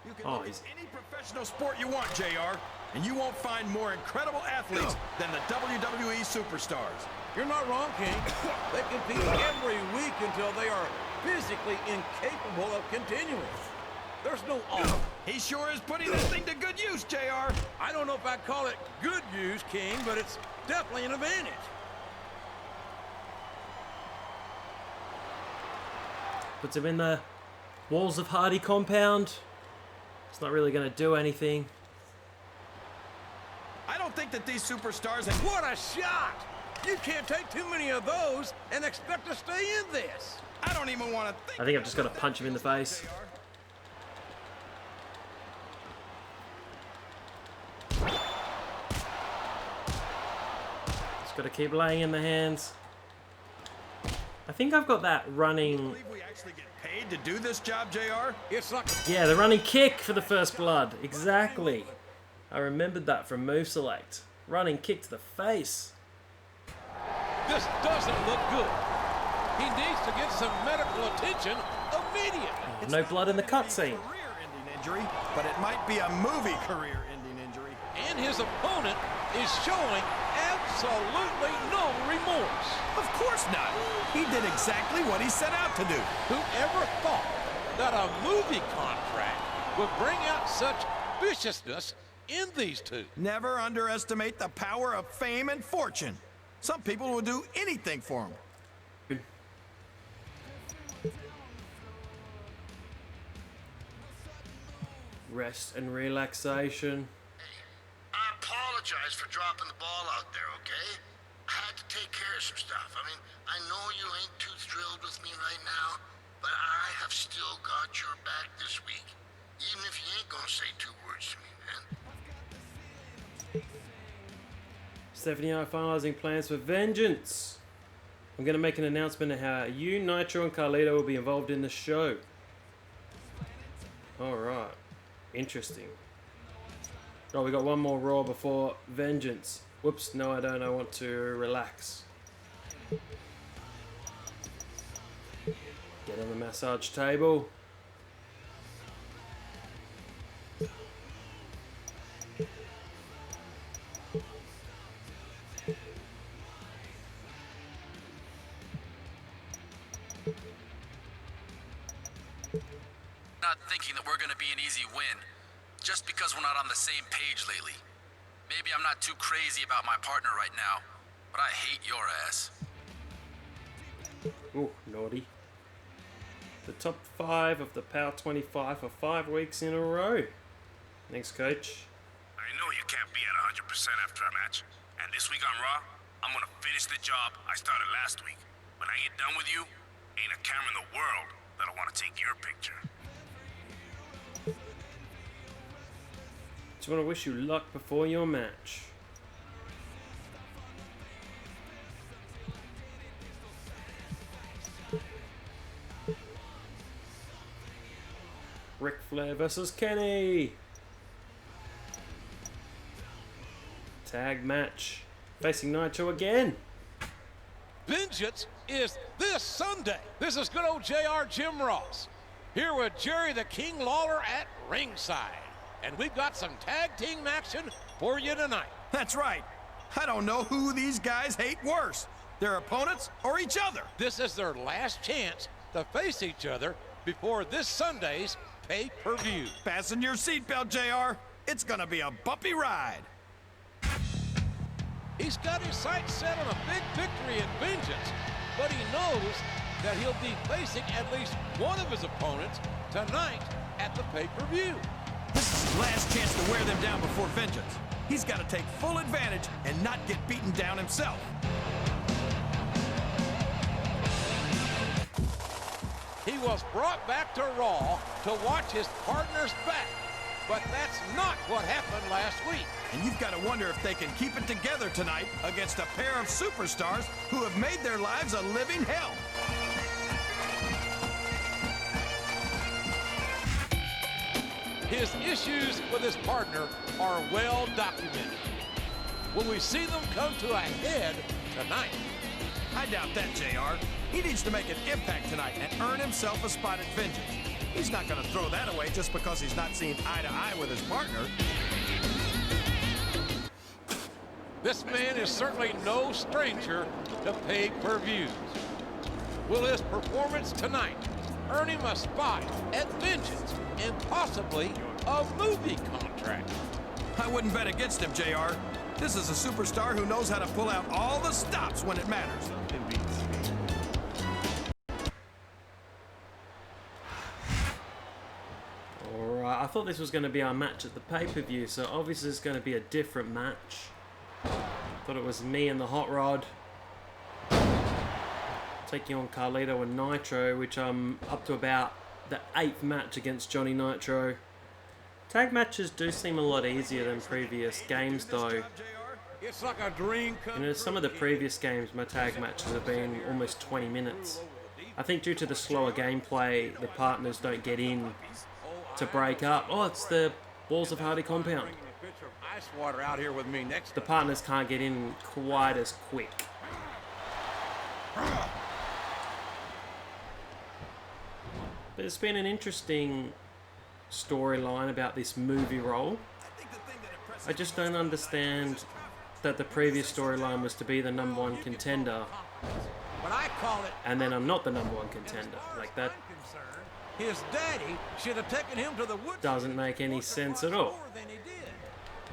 Speaker 2: You can look at any professional sport you want, JR, and you won't find more incredible athletes than the WWE superstars.
Speaker 7: You're not wrong, King. They compete every week until they are physically incapable of continuing. There's no off.
Speaker 2: He sure is putting this thing to good use, JR.
Speaker 7: I don't know if I'd call it good use, King, but it's definitely an advantage.
Speaker 1: Puts him in the walls of Hardy compound. It's not really going to do anything.
Speaker 2: I don't think that these superstars have...
Speaker 7: What a shot! You can't take too many of those and expect to stay in this.
Speaker 2: I don't even want to think...
Speaker 1: I think I've just got to punch him in the face. Just got to keep laying in the hands. I think I've got that running...
Speaker 2: I believe we actually get paid to do this job, JR?
Speaker 7: It's like...
Speaker 1: Yeah, the running kick for the first blood. Exactly. I remembered that from Move Select. Running kick to the face.
Speaker 7: This doesn't look good. He needs to get some medical attention immediately.
Speaker 1: No blood in the cutscene.
Speaker 2: Career-ending injury, but it might be a movie career-ending injury.
Speaker 7: And his opponent is showing absolutely no remorse.
Speaker 2: Of course not. He did exactly what he set out to do.
Speaker 7: Whoever thought that a movie contract would bring out such viciousness in these two?
Speaker 2: Never underestimate the power of fame and fortune. Some people will do anything for him.
Speaker 1: Rest and relaxation.
Speaker 15: I apologize for dropping the ball out there, okay? I had to take care of some stuff. I mean, I know you ain't too thrilled with me right now, but I have still got your back this week. Even if you ain't gonna say two words to me, man.
Speaker 1: Stephanie are finalizing plans for Vengeance. I'm going to make an announcement of how you, Nitro, and Carlito will be involved in the show. Alright. Interesting. Oh, we got one more Raw before Vengeance. Whoops, no I don't. I want to relax. Get on the massage table.
Speaker 16: Not thinking that we're going to be an easy win, just because we're not on the same page lately. Maybe I'm not too crazy about my partner right now, but I hate your ass.
Speaker 1: Oh, naughty. The top 5 of the Power 25 for 5 weeks in a row. Thanks, Coach.
Speaker 9: I know you can't be at 100% after a match, and this week on Raw, I'm going to finish the job I started last week. When I get done with you, ain't a camera in the world that'll want to take your picture.
Speaker 1: Just want to wish you luck before your match. Ric Flair versus Kenny. Tag match. Facing Nitro again.
Speaker 7: Vince
Speaker 8: Vengeance is this Sunday. This is good old JR Jim Ross, here with Jerry the King Lawler at ringside. And we've got some tag team action for you tonight.
Speaker 3: That's right. I don't know who these guys hate worse, their opponents or each other.
Speaker 8: This is their last chance to face each other before this Sunday's pay-per-view.
Speaker 3: Fasten your seatbelt, JR. It's gonna be a bumpy ride.
Speaker 8: He's got his sights set on a big victory in Vengeance, but he knows that he'll be facing at least one of his opponents tonight at the pay-per-view.
Speaker 3: This is his last chance to wear them down before Vengeance. He's got to take full advantage and not get beaten down himself.
Speaker 8: He was brought back to Raw to watch his partner's back, but that's not what happened last week.
Speaker 3: And you've got to wonder if they can keep it together tonight against a pair of superstars who have made their lives a living hell.
Speaker 8: His issues with his partner are well documented. Will we see them come to a head tonight?
Speaker 3: I doubt that, JR. He needs to make an impact tonight and earn himself a spot at Vengeance. He's not going to throw that away just because he's not seen eye to eye with his partner.
Speaker 8: This man is certainly no stranger to pay-per-views. Will his performance tonight earn him a spot at Vengeance and possibly a movie contract?
Speaker 3: I wouldn't bet against him, JR. This is a superstar who knows how to pull out all the stops when it matters.
Speaker 1: Alright, I thought this was going to be our match at the pay-per-view, so obviously it's going to be a different match. Thought it was me and the Hot Rod taking on Carlito and Nitro, which I'm up to about the 8th match against Johnny Nitro. Tag matches do seem a lot easier than previous games though.
Speaker 8: It's like a dream come
Speaker 1: You know, some of the previous games, my tag matches have been almost 20 minutes. I think due to the slower gameplay, the partners don't get in to break up. Oh, it's the Balls of Hardy compound.
Speaker 8: ice water out here with me next.
Speaker 1: The partners can't get in quite as quick. But it's been an interesting storyline about this movie role. I just don't understand that the previous storyline was to be the #1 contender,
Speaker 8: But I call it,
Speaker 1: and then I'm not the #1 contender. Like, that
Speaker 8: his daddy should have taken him to the woods.
Speaker 1: doesn't make any sense at all.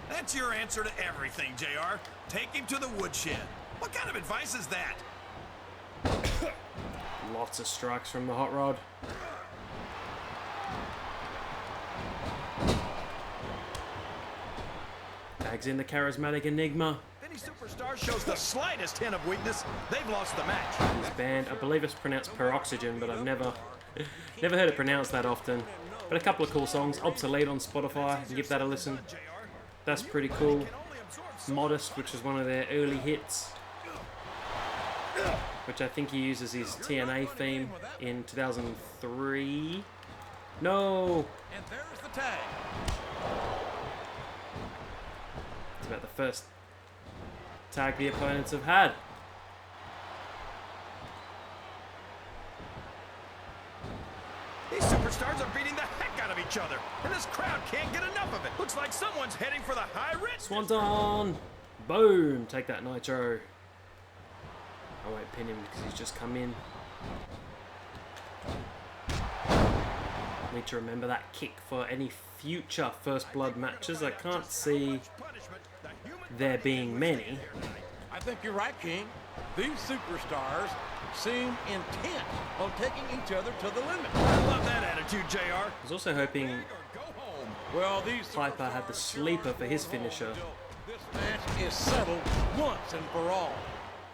Speaker 3: That's your answer to everything, JR. Take him to the woodshed. What kind of advice is that?
Speaker 1: Lots of strikes from the Hot Rod. Tags in the charismatic Enigma.
Speaker 3: If any superstar shows the slightest hint of weakness, they've lost the match.
Speaker 1: This band, I believe it's pronounced Peroxygen, but I've never heard it pronounced that often. But a couple of cool songs. Obsolete on Spotify, you can give that a listen. That's pretty cool. Modest, which is one of their early hits, which I think he uses his TNA theme in 2003. No!
Speaker 8: And there's the tag.
Speaker 1: It's about the first tag the opponents have had.
Speaker 3: These superstars are beating the heck out of each other, and this crowd can't get enough of it. Looks like someone's heading for the high risk.
Speaker 1: Swanton! Boom! Take that, Nitro. I won't pin him because he's just come in. Need to remember that kick for any future First Blood matches. I can't see there being many.
Speaker 8: I think you're right, King. These superstars seem intent on taking each other to the limit.
Speaker 3: I love that attitude, JR.
Speaker 1: I was also hoping
Speaker 8: Well, these
Speaker 1: Piper had the sleeper for his finisher,
Speaker 8: this match is settled once and for all.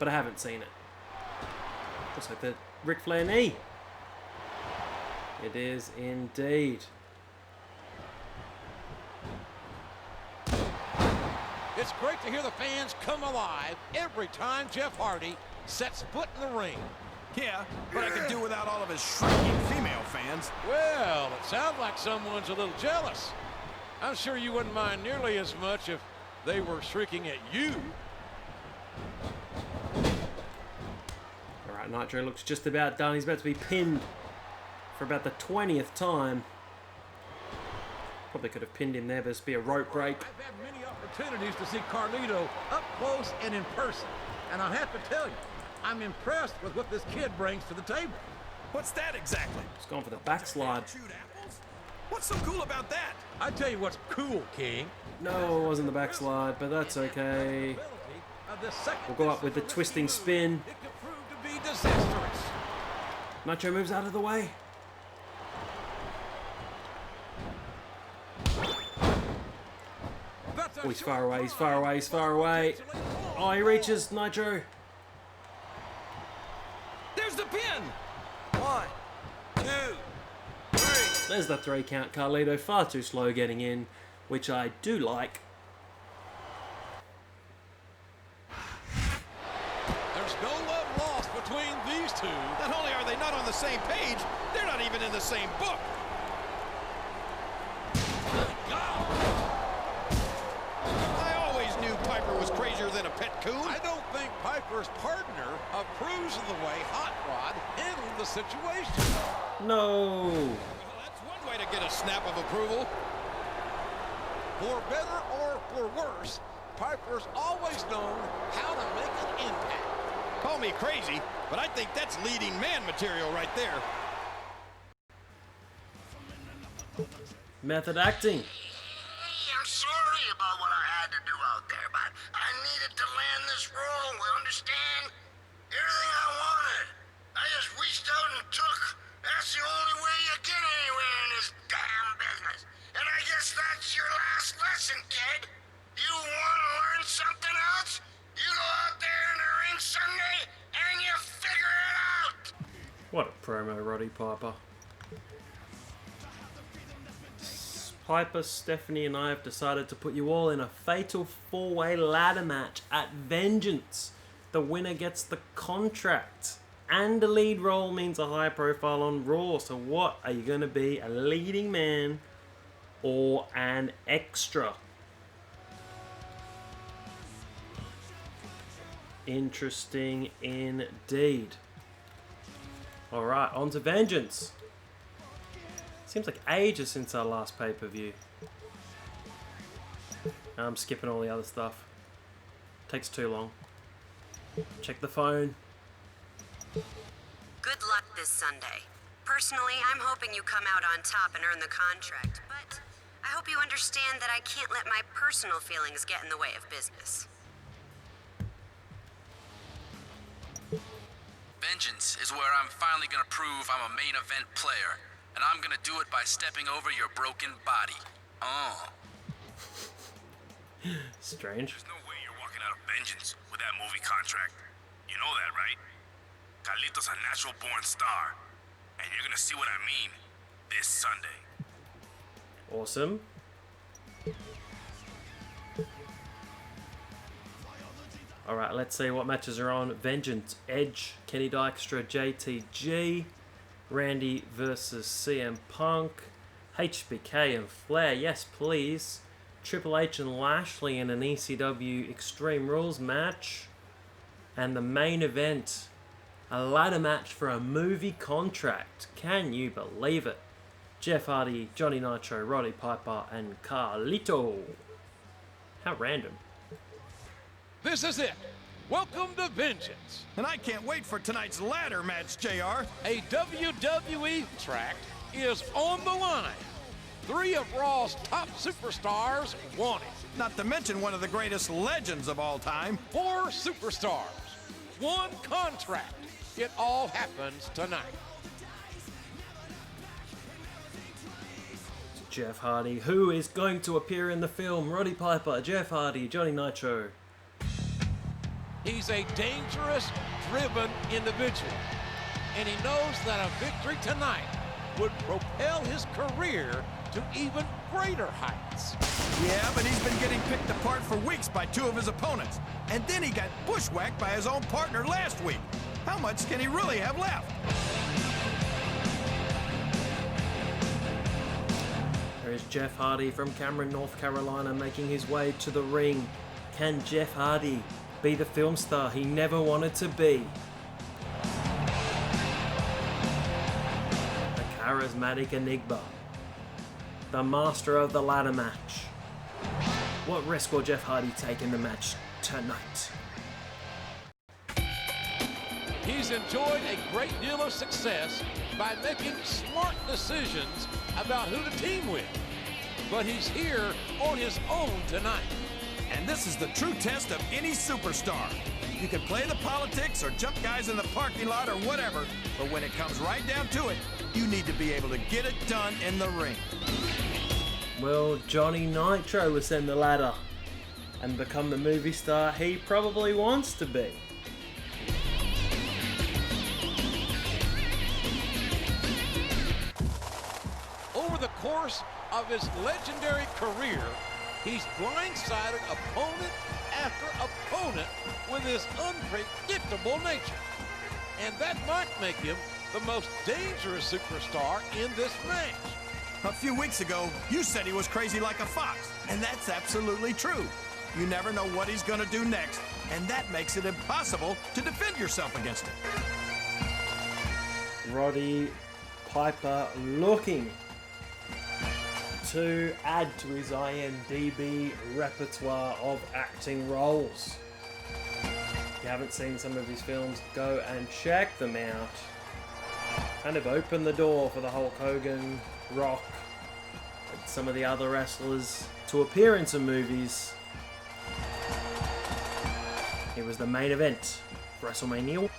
Speaker 1: but I haven't seen it. Also, the Ric Flair knee. It is indeed.
Speaker 8: It's great to hear the fans come alive every time Jeff Hardy sets foot in the ring.
Speaker 3: Yeah, but I could do without all of his shrieking female fans.
Speaker 8: Well, it sounds like someone's a little jealous. I'm sure you wouldn't mind nearly as much if they were shrieking at you.
Speaker 1: Alright, Nitro looks just about done. He's about to be pinned for about the 20th time. Probably could have pinned him there, but it's be a rope break.
Speaker 7: I've had many opportunities to see Carlito up close and in person. And I have to tell you, I'm impressed with what this kid brings to the table.
Speaker 2: What's that exactly?
Speaker 1: He's gone for the backslide.
Speaker 2: What's so cool about that?
Speaker 7: I tell you what's cool, King.
Speaker 1: No, it wasn't the backslide, but that's okay. We'll go up with the twisting spin.
Speaker 7: It could prove to be disastrous.
Speaker 1: Nitro moves out of the way. Oh, he's far away, he's far away, he's far away. Oh, he reaches Nitro.
Speaker 2: There's the pin!
Speaker 16: 1, 2, 3.
Speaker 1: There's the 3 count. Carlito far too slow getting in, which I do like.
Speaker 7: There's no love lost between these two.
Speaker 2: Not only are they not on the same page, they're not even in the same book. I always knew Piper was crazier than a pet coon.
Speaker 7: I don't think Piper's partner approves of the way Hot Rod handled the situation.
Speaker 1: No.
Speaker 2: Well, that's one way to get a snap of approval.
Speaker 7: For better or for worse, Piper's always known how to make an impact.
Speaker 2: Call me crazy, but I think that's leading man material right there.
Speaker 1: Method acting.
Speaker 15: I'm sorry about what I had to do out there, but I needed to land this role, understand? Everything I wanted. I just reached out and took. That's the only way you get anywhere in this damn business. And I guess that's your last lesson, kid. You want to learn something else? You go out there in the ring Sunday and you figure it out.
Speaker 1: What a promo, Roddy Piper. Piper, Stephanie, and I have decided to put you all in a fatal 4-way ladder match at Vengeance. The winner gets the contract. And the lead role means a high profile on Raw. So what are you going to be? A leading man or an extra? Interesting indeed. Alright, on to Vengeance. Seems like ages since our last pay-per-view. I'm skipping all the other stuff. Takes too long. Check the phone.
Speaker 13: Good luck this Sunday. Personally, I'm hoping you come out on top and earn the contract, but I hope you understand that I can't let my personal feelings get in the way of business.
Speaker 16: Vengeance is where I'm finally gonna prove I'm a main event player, and I'm gonna do it by stepping over your broken body. Oh.
Speaker 1: Strange.
Speaker 9: There's no way you're walking out of Vengeance with that movie contract. You know that, right? Carlito's a natural-born star, and you're gonna see what I mean this Sunday.
Speaker 1: Awesome. Alright, let's see what matches are on. Vengeance, Edge, Kenny Dykstra, JTG, Randy versus CM Punk, HBK and Flair, yes please, Triple H and Lashley in an ECW Extreme Rules match, and the main event, a ladder match for a movie contract. Can you believe it? Jeff Hardy, Johnny Nitro, Roddy Piper, and Carlito. How random.
Speaker 7: This is it. Welcome to Vengeance.
Speaker 2: And I can't wait for tonight's ladder match, JR.
Speaker 7: A WWE track is on the line. 3 of Raw's top superstars want it.
Speaker 2: Not to mention one of the greatest legends of all time.
Speaker 7: 4 superstars, 1 contract. It all happens tonight.
Speaker 1: Jeff Hardy, who is going to appear in the film. Roddy Piper, Jeff Hardy, Johnny Nitro.
Speaker 7: He's a dangerous, driven individual, and he knows that a victory tonight would propel his career to even greater heights.
Speaker 2: Yeah, but he's been getting picked apart for weeks by 2 of his opponents, and then he got bushwhacked by his own partner last week. How much can he really have left?
Speaker 1: There's Jeff Hardy from Cameron, North Carolina, making his way to the ring. Can Jeff Hardy be the film star he never wanted to be? charismatic enigma, the master of the ladder match. What risk will Jeff Hardy take in the match tonight?
Speaker 8: He's enjoyed a great deal of success by making smart decisions about who to team with. But he's here on his own tonight.
Speaker 2: And this is the true test of any superstar. You can play the politics or jump guys in the parking lot or whatever, but when it comes right down to it, you need to be able to get it done in the ring.
Speaker 1: Will Johnny Nitro ascend the ladder and become the movie star he probably wants to be?
Speaker 8: Over the course of his legendary career, he's blindsided opponent after opponent with his unpredictable nature. And that might make him the most dangerous superstar in this match.
Speaker 2: A few weeks ago, you said he was crazy like a fox, and that's absolutely true. You never know what he's gonna do next, and that makes it impossible to defend yourself against it.
Speaker 1: Roddy Piper looking to add to his IMDb repertoire of acting roles. If you haven't seen some of his films, go and check them out. Kind of opened the door for the Hulk Hogan, Rock, and some of the other wrestlers to appear in some movies. It was the main event for WrestleMania.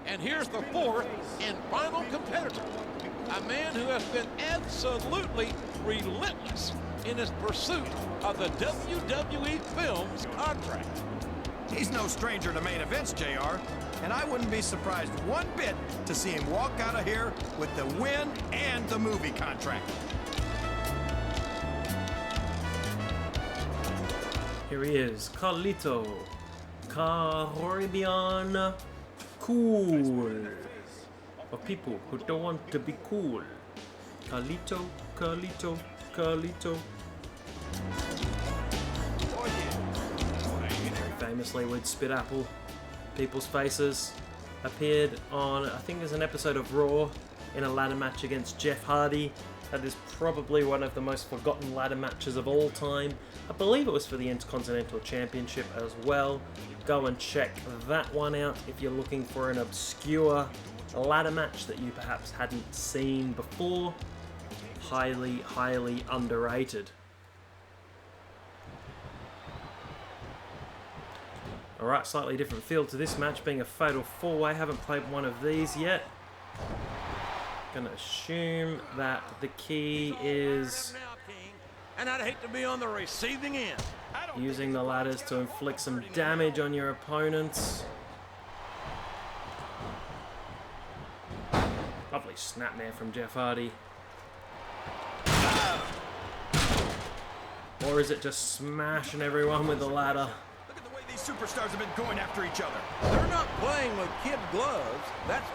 Speaker 8: And here's the fourth and final competitor. A man who has been absolutely relentless in his pursuit of the WWE Films contract.
Speaker 2: He's no stranger to main events, JR, and I wouldn't be surprised one bit to see him walk out of here with the win and the movie contract.
Speaker 1: Here he is, Carlito, Caribbean Cool. For people who don't want to be cool. Carlito, Carlito, Carlito. Very famously would spit apple people's faces. Appeared on, I think there's an episode of Raw in a ladder match against Jeff Hardy. That is probably one of the most forgotten ladder matches of all time. I believe it was for the Intercontinental Championship as well. Go and check that one out if you're looking for an obscure ladder match that you perhaps hadn't seen before. Highly, highly underrated. Alright, slightly different feel to this match, being a fatal four-way. Haven't played one of these yet. Gonna assume that the key is
Speaker 8: And I'd hate to be on the receiving end.
Speaker 1: using the ladders to inflict some damage on your opponents. Lovely snap there from Jeff Hardy. Or is it just smashing everyone with the ladder?
Speaker 2: Look at the way these superstars have been going after each other.
Speaker 8: They're not playing with kid gloves.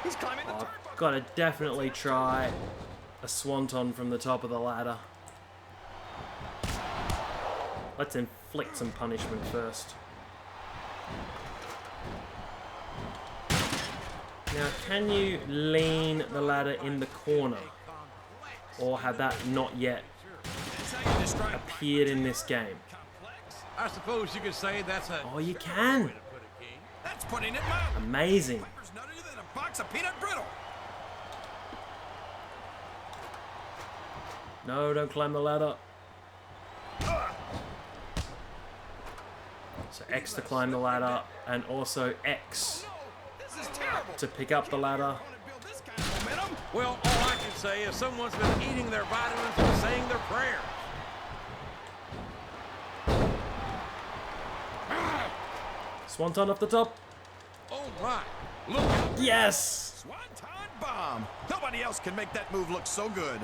Speaker 2: He's climbing the turnbuckle.
Speaker 1: I've got to definitely try a swanton from the top of the ladder. Let's inflict some punishment first. Now, can you lean the ladder in the corner? Or had that not yet appeared in this game?
Speaker 8: I suppose you could say that's a...
Speaker 1: Oh, you can!
Speaker 2: That's putting it mildly.
Speaker 1: Amazing.
Speaker 2: Piper's nuttier than a box of peanut brittle.
Speaker 1: No, don't climb the ladder. So X to climb the ladder, and also X to pick up the ladder.
Speaker 8: Well, all I can say is someone's been eating their vitamins and saying their prayers.
Speaker 1: Swanton off the top.
Speaker 8: Oh my! Look out!
Speaker 1: Yes!
Speaker 2: Swanton bomb. Nobody else can make that move look so good.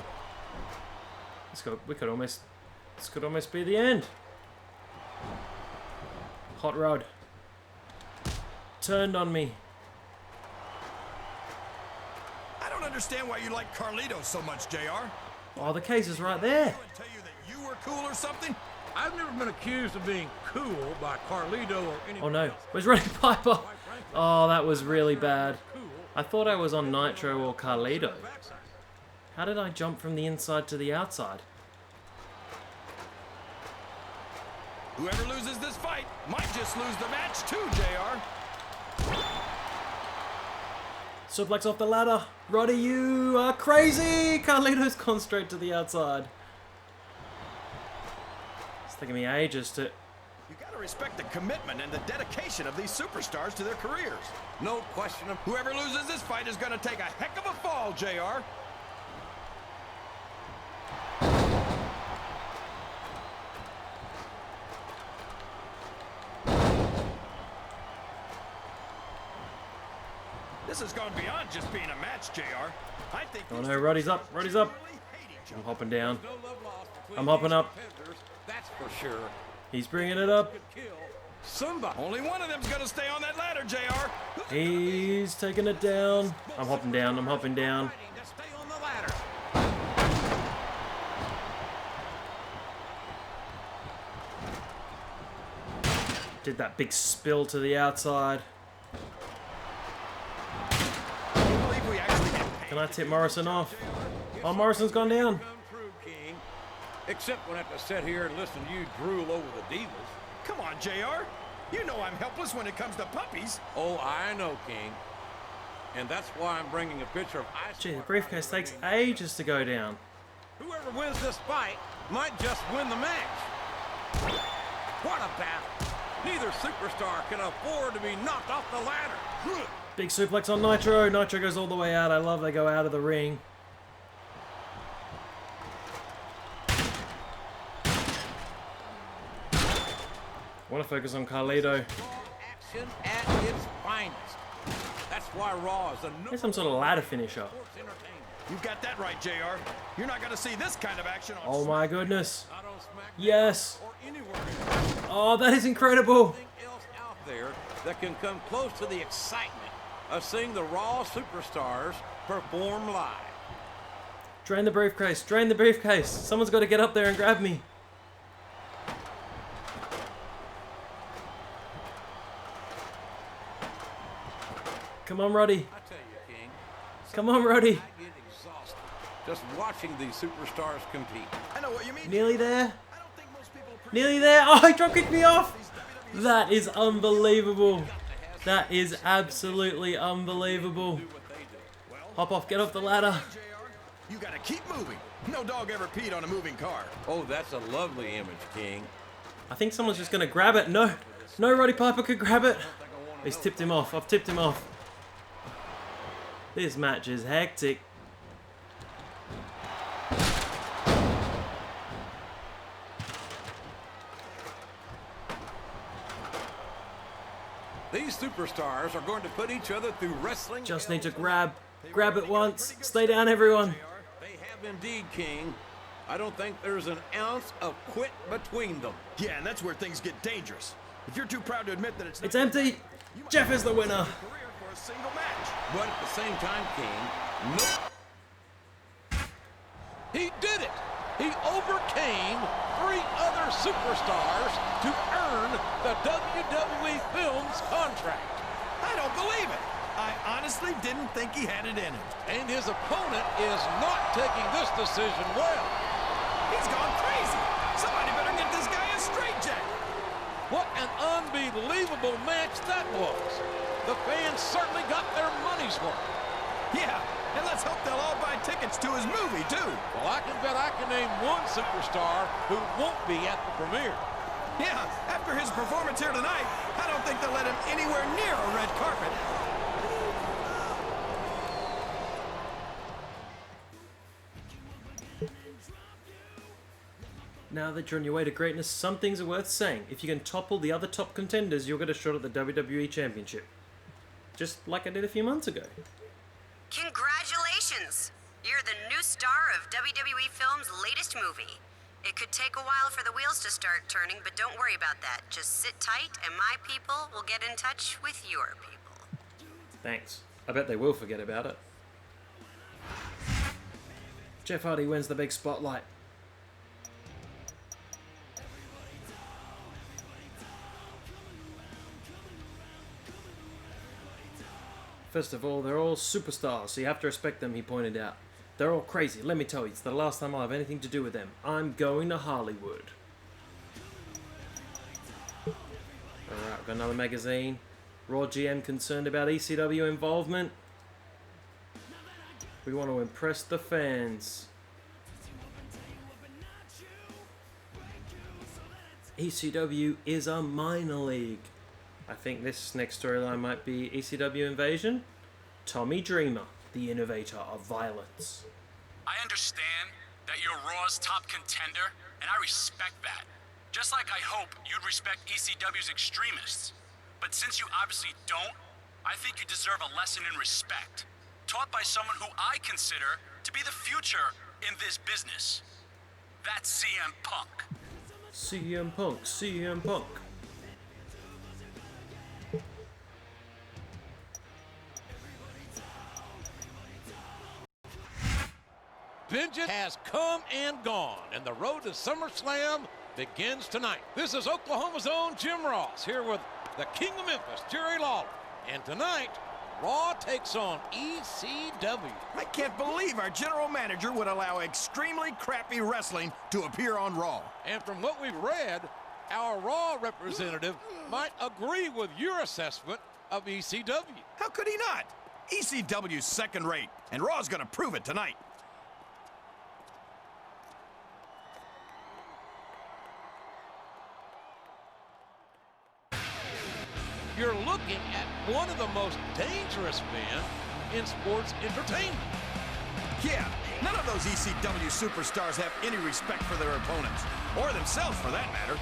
Speaker 1: This could almost be the end. Hot Rod turned on me.
Speaker 2: I don't understand why you like Carlito so much, JR.
Speaker 1: Oh, the case is right there.
Speaker 2: Tell you that you were cool or something?
Speaker 8: I've never been accused of being cool by Carlito or anyone
Speaker 1: Oh no,
Speaker 8: else.
Speaker 1: where's Roddy Piper? Oh, that was really bad.
Speaker 8: Cool
Speaker 1: I thought I was on Nitro or Carlito. How did I jump from the inside to the outside?
Speaker 2: Whoever loses this fight might just lose the match too, JR.
Speaker 1: Suplex off the ladder. Roddy, you are crazy! Carlito's gone straight to the outside. It's taking me ages to...
Speaker 2: You gotta respect the commitment and the dedication of these superstars to their careers.
Speaker 8: No question of
Speaker 2: whoever loses this fight is gonna take a heck of a fall, JR. This has gone beyond just being a match, JR. I think
Speaker 1: oh no, Roddy's up, Roddy's up. I'm hopping down. I'm hopping up.
Speaker 8: That's for sure.
Speaker 1: He's bringing it up.
Speaker 8: Somebody.
Speaker 2: Only one of them's gonna stay on that ladder, JR.
Speaker 1: He's taking it down. I'm hopping down, I'm hopping down.
Speaker 8: Stay on the ladder.
Speaker 1: Did that big spill to the outside. Can I tip Morrison off? Oh, Morrison's gone down.
Speaker 8: Except when I have to sit here and listen to you drool over the divas.
Speaker 2: Come on, JR. You know I'm helpless when it comes to puppies.
Speaker 8: Oh, I know, King. And that's why I'm bringing a picture of ice.
Speaker 1: Gee, the briefcase takes ages to go down.
Speaker 8: Whoever wins this fight might just win the match. What a battle. Neither superstar can afford to be knocked off the ladder.
Speaker 1: Big suplex on Nitro. Nitro goes all the way out. I love they go out of the ring. I want to focus on Carlito.
Speaker 8: Action at its finest. That's why Raw is the
Speaker 1: There's some sort of ladder finisher.
Speaker 2: You've got that right, JR. You're not going to see this kind of action on
Speaker 1: Oh my goodness. Yes. Oh, that is incredible.
Speaker 8: Else out there that can come close to the excitement of seeing the Raw superstars perform live.
Speaker 1: Drain the briefcase. Drain the briefcase. Someone's got to get up there and grab me. Come on, Roddy.
Speaker 8: I tell you, King.
Speaker 1: Come on, Roddy.
Speaker 8: I get exhausted just watching these superstars compete.
Speaker 2: I know what you mean.
Speaker 1: Nearly there. Nearly there. Oh, he drop kicked me off. That is unbelievable. That is absolutely unbelievable. Hop off. Get off the ladder.
Speaker 2: You got to keep moving. No dog ever peed on a moving car.
Speaker 8: Oh, that's a lovely image, King.
Speaker 1: I think someone's just going to grab it. No. No, Roddy Piper could grab it. He's tipped him off. I've tipped him off. This match is hectic.
Speaker 8: These superstars are going to put each other through wrestling.
Speaker 1: Just need to grab it once. Stay down, everyone.
Speaker 8: They have indeed, King. I don't think there's an ounce of quit between them.
Speaker 2: Yeah, and that's where things get dangerous. If you're too proud to admit that
Speaker 1: it's empty. Jeff is the winner.
Speaker 2: For a single match.
Speaker 8: But at the same time, King, no. He did it. He overcame 3 other superstars to earn the WWE Films contract.
Speaker 2: I don't believe it. I honestly didn't think he had it in him.
Speaker 8: And his opponent is not taking this decision well.
Speaker 2: He's gone crazy. Somebody better get this guy a straitjacket.
Speaker 8: What an unbelievable match that was. The fans certainly got their money's worth.
Speaker 2: Yeah, and let's hope they'll all buy tickets to his movie, too.
Speaker 8: Well, I can bet I can name one superstar who won't be at the premiere.
Speaker 2: Yeah, after his performance here tonight, I don't think they'll let him anywhere near a red carpet.
Speaker 1: Now that you're on your way to greatness, some things are worth saying. If you can topple the other top contenders, you'll get a shot at the WWE Championship. Just like I did a few months ago.
Speaker 13: Congratulations! You're the new star of WWE Films' latest movie. It could take a while for the wheels to start turning, but don't worry about that. Just sit tight, and my people will get in touch with your people.
Speaker 1: Thanks. I bet they will forget about it. Jeff Hardy wins the big spotlight. First of all, they're all superstars, so you have to respect them, he pointed out. They're all crazy. Let me tell you, it's the last time I'll have anything to do with them. I'm going to Hollywood. Alright, we've got another magazine. Raw GM concerned about ECW involvement. We want to impress the fans. ECW is a minor league. I think this next storyline might be ECW Invasion. Tommy Dreamer, the innovator of violence.
Speaker 17: I understand that you're Raw's top contender, and I respect that. Just like I hope you'd respect ECW's extremists. But since you obviously don't, I think you deserve a lesson in respect, taught by someone who I consider to be the future in this business. That's CM Punk.
Speaker 1: CM Punk, CM Punk.
Speaker 8: Vengeance has come and gone, and the road to SummerSlam begins tonight. This is Oklahoma's own Jim Ross here with the King of Memphis, Jerry Lawler. And tonight, Raw takes on ECW.
Speaker 2: I can't believe our general manager would allow extremely crappy wrestling to appear on Raw.
Speaker 8: And from what we've read, our Raw representative might agree with your assessment of ECW.
Speaker 2: How could he not? ECW's second rate, and Raw's gonna prove it tonight.
Speaker 8: You're looking at one of the most dangerous men in sports entertainment.
Speaker 2: Yeah, none of those ECW superstars have any respect for their opponents, or themselves for that matter.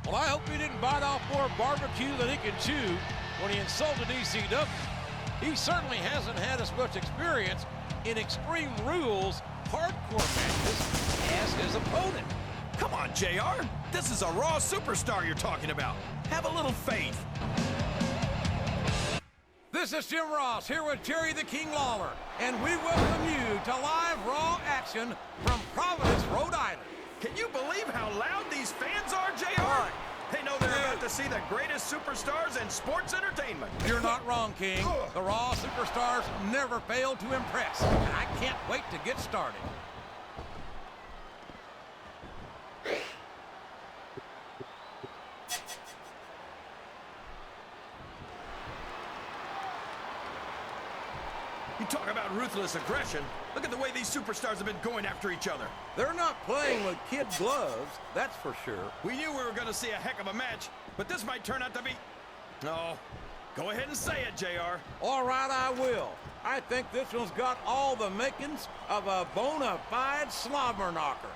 Speaker 8: Well, I hope he didn't bite off more barbecue than he can chew when he insulted ECW. He certainly hasn't had as much experience in Extreme Rules hardcore matches as his opponent.
Speaker 2: Come on, JR. This is a Raw superstar you're talking about. Have a little faith.
Speaker 8: This is Jim Ross here with Jerry the King Lawler, and we welcome you to live Raw action from Providence, Rhode Island.
Speaker 2: Can you believe how loud these fans are, JR? They know they're about to see the greatest superstars in sports entertainment.
Speaker 8: You're not wrong, King. The Raw superstars never fail to impress, and I can't wait to get started.
Speaker 2: You talk about ruthless aggression. Look at the way these superstars have been going after each other.
Speaker 7: They're not playing with kid gloves, that's for sure.
Speaker 2: We knew we were going to see a heck of a match, but this might turn out to be... No. Go ahead and say it, JR.
Speaker 7: All right, I will. I think this one's got all the makings of a bona fide slobber knocker.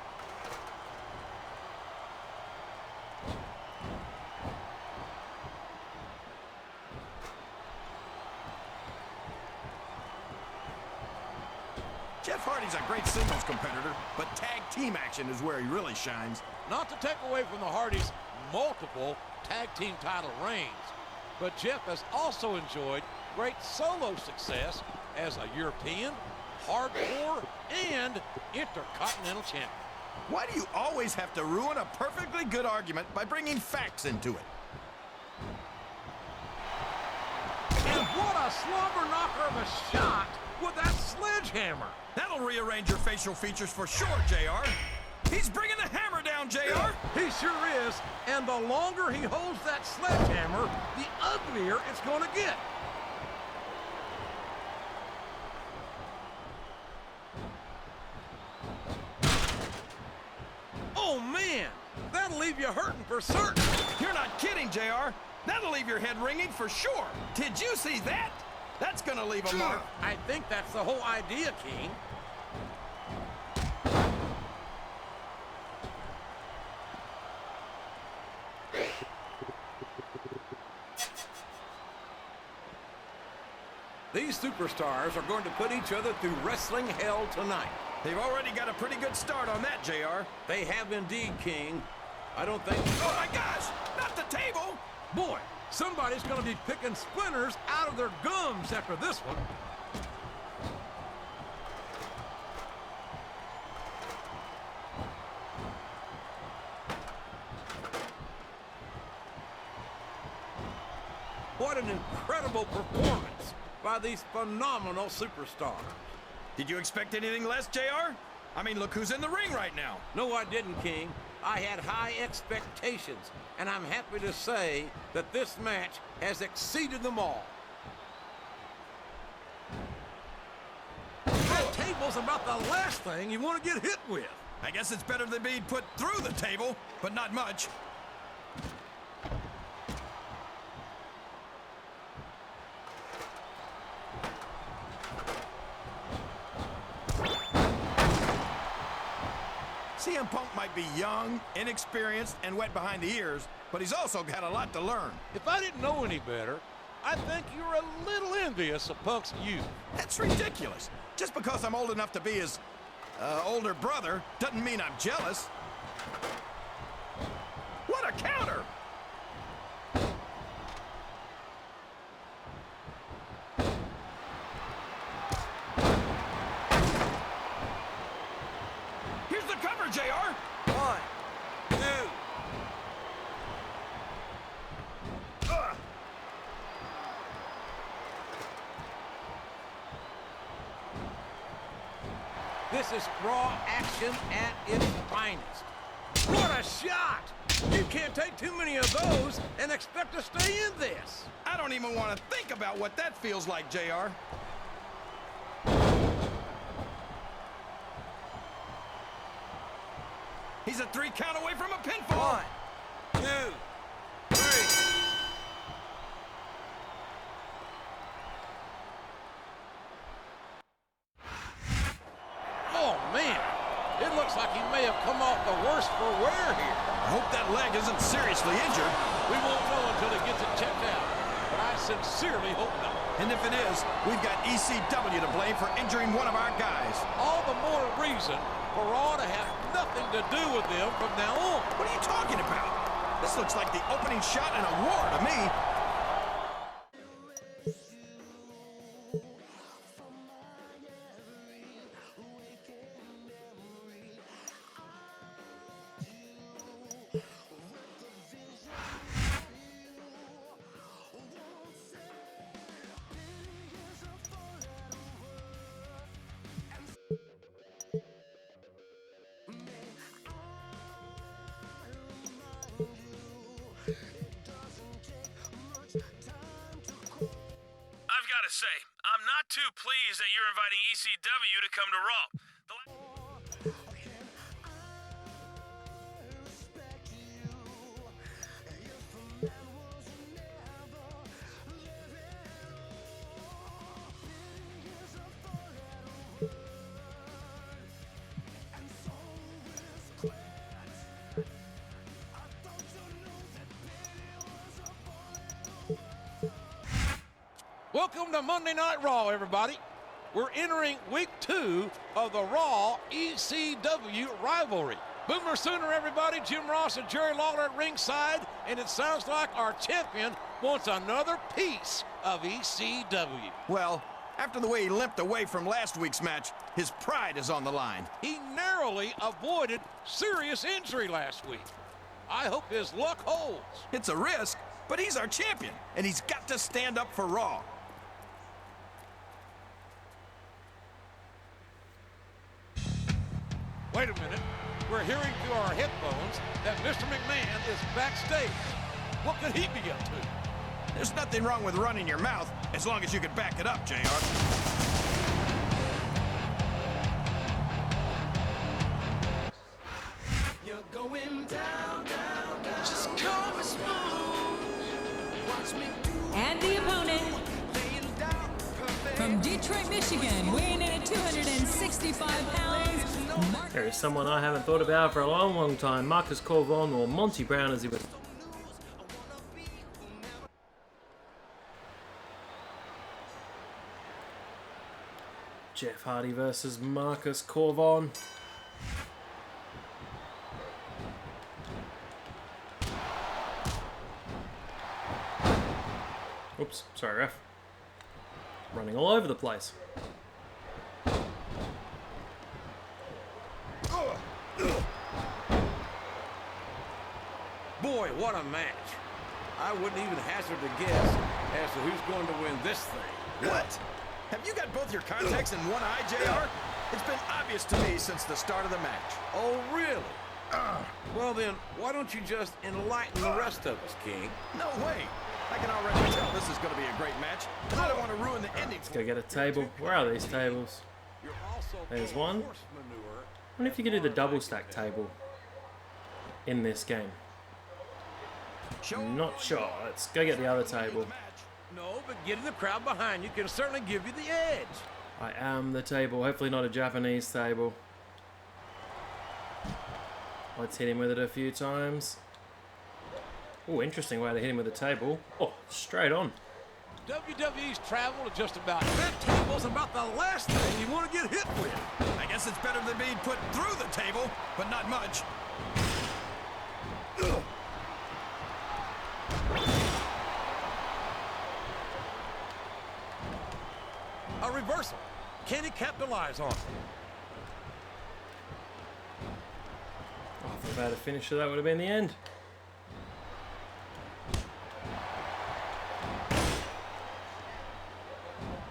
Speaker 2: Jeff Hardy's a great singles competitor, but tag team action is where he really shines.
Speaker 8: Not to take away from the Hardys' multiple tag team title reigns, but Jeff has also enjoyed great solo success as a European, hardcore, and intercontinental champion.
Speaker 2: Why do you always have to ruin a perfectly good argument by bringing facts into it?
Speaker 8: And what a slobber knocker of a shot with that sledgehammer.
Speaker 2: That'll rearrange your facial features for sure, JR. He's bringing the hammer down, JR.
Speaker 8: He sure is. And the longer he holds that sledgehammer, the uglier it's going to get. Oh, man. That'll leave you hurting for certain.
Speaker 2: You're not kidding, JR. That'll leave your head ringing for sure. Did you see that? That's gonna leave a mark.
Speaker 8: I think that's the whole idea, King. These superstars are going to put each other through wrestling hell tonight.
Speaker 2: They've already got a pretty good start on that, JR.
Speaker 8: They have indeed, King. I don't think...
Speaker 2: Oh my gosh! Not the table!
Speaker 8: Boy, somebody's going to be picking splinters out of their gums after this one. What an incredible performance by these phenomenal superstars.
Speaker 2: Did you expect anything less, JR? I mean, look who's in the ring right now.
Speaker 8: No, I didn't, King. I had high expectations, and I'm happy to say that this match has exceeded them all. That table's about the last thing you want to get hit with.
Speaker 2: I guess it's better than being put through the table, but not much. CM Punk might be young, inexperienced, and wet behind the ears, but he's also got a lot to learn.
Speaker 8: If I didn't know any better, I think you're a little envious of Punk's youth.
Speaker 2: That's ridiculous. Just because I'm old enough to be his older brother doesn't mean I'm jealous. What a counter! Here's the cover, JR.
Speaker 8: 1, 2. This is raw action at its finest. What a shot! You can't take too many of those and expect to stay in this.
Speaker 2: I don't even want to think about what that feels like, JR. He's a 3 count away from a pinfall.
Speaker 8: 1, 2, 3. Oh, man. It looks like he may have come off the worst for wear here.
Speaker 2: I hope that leg isn't seriously injured.
Speaker 8: We won't know until he gets it checked out, but I sincerely hope not.
Speaker 2: And if it is, we've got ECW to blame for injuring one of our guys.
Speaker 8: All the more reason for Raw to have nothing to do with them from now on.
Speaker 2: What are you talking about? This looks like the opening shot in a war to me.
Speaker 5: I've got to say, I'm not too pleased that you're inviting ECW to come to Raw.
Speaker 8: Welcome to Monday Night Raw, everybody. We're entering week 2 of the Raw ECW rivalry. Boomer Sooner, everybody. Jim Ross and Jerry Lawler at ringside, and it sounds like our champion wants another piece of ECW.
Speaker 2: Well, after the way he limped away from last week's match, his pride is on the line.
Speaker 8: He narrowly avoided serious injury last week. I hope his luck holds.
Speaker 2: It's a risk, but he's our champion, and he's got to stand up for Raw.
Speaker 8: Wait a minute. We're hearing through our headphones that Mr. McMahon is backstage. What could he be up to?
Speaker 2: There's nothing wrong with running your mouth, as long as you can back it up, JR.
Speaker 14: You're going down, down, down. Just call me smooth. from Detroit, Michigan, weighing in at 265 pounds.
Speaker 1: There is someone I haven't thought about for a long, long time. Marcus Corvon, or Monty Brown as he was. Jeff Hardy versus Marcus Corvon. Oops, sorry ref. Running all over the place.
Speaker 7: Boy, what a match. I wouldn't even hazard a guess as to who's going to win this thing.
Speaker 2: What? Have you got both your contacts in one eye, JR? It's been obvious to me since the start of the match.
Speaker 7: Oh, really? Well then, why don't you just enlighten the rest of us, King?
Speaker 2: No way. I can already tell this is going to be a great match, and I don't want to ruin the ending.
Speaker 1: Let's go get a table. Where are these tables? There's one. I wonder if you could do the double stack table in this game. Not sure. Let's go get the other table.
Speaker 7: No, but getting the crowd behind you can certainly give you the edge.
Speaker 1: I am the table. Hopefully not a Japanese table. Let's hit him with it a few times. Oh, interesting way to hit him with the table. Oh, straight on.
Speaker 7: WWE's travel to just about that table's about the last thing you want to get hit with.
Speaker 2: I guess it's better than being put through the table, but not much.
Speaker 7: A reversal. Can he capitalize on it?
Speaker 1: Oh, if I had a finisher, that would have been the end.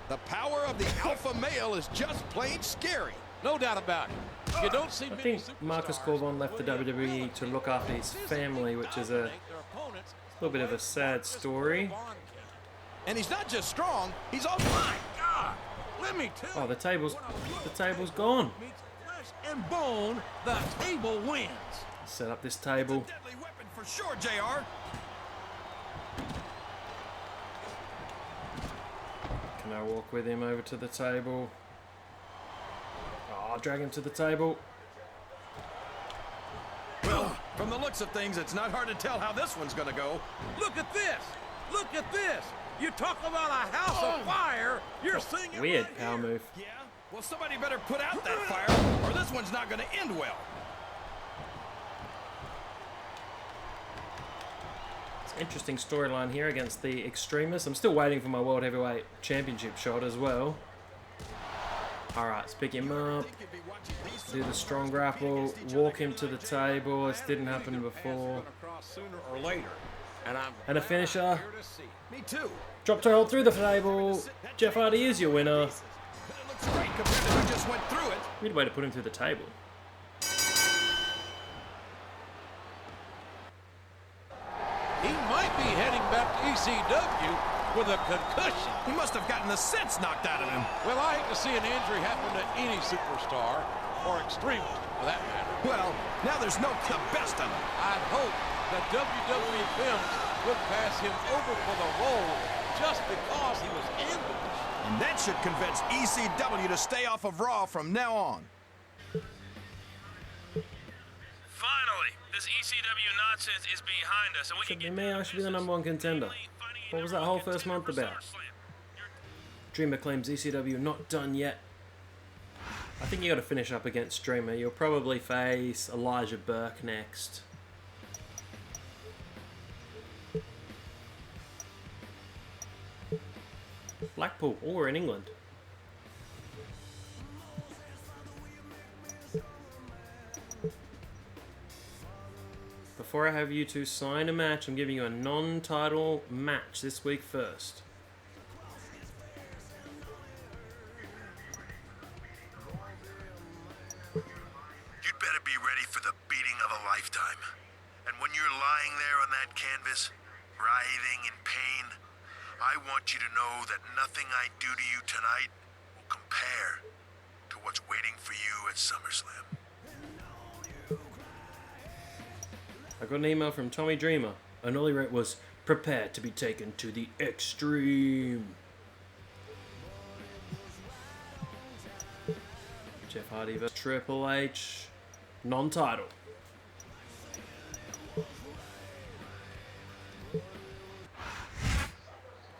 Speaker 2: The power of the alpha male is just plain scary.
Speaker 7: No doubt about it. You don't see
Speaker 1: I think Marcus Corvon left the WWE to look after his family, which is a little bit of a sad story.
Speaker 2: And he's not just strong, he's also...
Speaker 7: My God! Let me tell
Speaker 1: Oh, the table's gone.
Speaker 7: Flesh and bone, the table wins.
Speaker 1: Set up this table.
Speaker 2: Deadly weapon for sure, JR.
Speaker 1: Can I walk with him over to the table? Oh, drag him to the table.
Speaker 2: Well, from the looks of things, it's not hard to tell how this one's gonna go.
Speaker 7: Look at this! Look at this! You talk about a house of fire, you're seeing it
Speaker 1: Weird
Speaker 7: right
Speaker 1: power
Speaker 7: here.
Speaker 1: move.
Speaker 2: Yeah? Well, somebody better put out that fire, or this one's not gonna end well.
Speaker 1: It's an interesting storyline here against the Extremists. I'm still waiting for my World Heavyweight Championship shot as well. Alright, let's pick him up. Do the strong grapple. Walk him to the table. This didn't happen before.
Speaker 7: Sooner or later.
Speaker 1: And a finisher.
Speaker 2: Me too.
Speaker 1: Drop toe hold through the table. Jeff Hardy is your winner.
Speaker 2: But it looks great compared to who just went through it.
Speaker 1: Weird way to put him through the table.
Speaker 7: He might be heading back to ECW with a concussion.
Speaker 2: He must have gotten the sense knocked out of him.
Speaker 7: Well, I hate to see an injury happen to any superstar, or extremist for that matter.
Speaker 2: Well, now there's no the best of them.
Speaker 7: I'd hope that WWE Films would pass him over for the role just because he was ambushed.
Speaker 2: And that should convince ECW to stay off of Raw from now on.
Speaker 5: Finally, this ECW nonsense is behind us, and we
Speaker 1: Should
Speaker 5: can
Speaker 1: be
Speaker 5: get
Speaker 1: me. I should be the #1 contender. What was that whole first month about? Dreamer claims ECW not done yet. I think you got to finish up against Dreamer. You'll probably face Elijah Burke next. Blackpool. Oh, we're in England. Before I have you two sign a match, I'm giving you a non-title match this week first.
Speaker 4: You'd better be ready for the beating of a lifetime. And when you're lying there on that canvas, writhing in pain, I want you to know that nothing I do to you tonight will compare to what's waiting for you at SummerSlam.
Speaker 1: I got an email from Tommy Dreamer, and all he wrote was, "Prepare to be taken to the extreme." Hardy vs Triple H, non-title.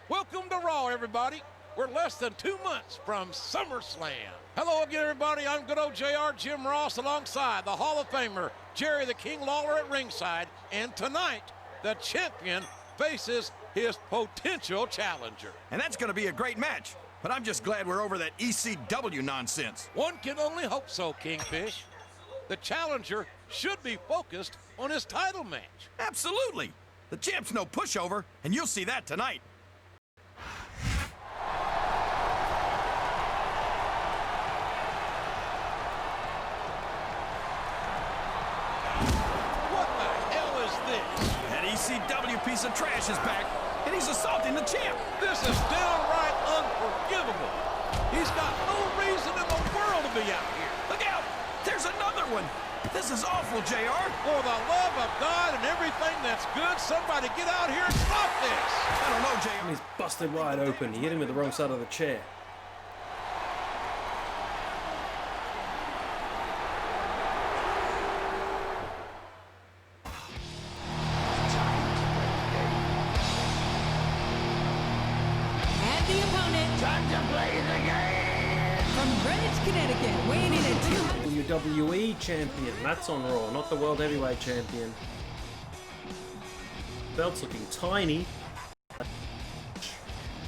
Speaker 8: Welcome to Raw, everybody. We're less than 2 months from SummerSlam. Hello again, everybody. I'm good old JR Jim Ross alongside the Hall of Famer Jerry the King Lawler at ringside. And tonight, the champion faces his potential challenger.
Speaker 2: And that's going to be a great match. But I'm just glad we're over that ECW nonsense.
Speaker 8: One can only hope so, Kingfish. The challenger should be focused on his title match.
Speaker 2: Absolutely. The champ's no pushover, and you'll see that tonight.
Speaker 8: What the hell is this?
Speaker 2: That ECW piece of trash is back, and he's assaulting the champ.
Speaker 8: This is downright unforgivable. He's got no reason in the world to be out here.
Speaker 2: Look out! There's another one. This is awful, JR.
Speaker 8: For the love of God and everything that's good, somebody get out here and stop this.
Speaker 2: I don't know, JR.
Speaker 1: He's busted wide open. He hit him with the wrong side of the chair.
Speaker 11: And the opponent. Time to play the game. From Greenwich, Connecticut, weighing in at 200.
Speaker 1: WWE champion. That's on Raw, not the World Heavyweight champion. Belt's looking tiny.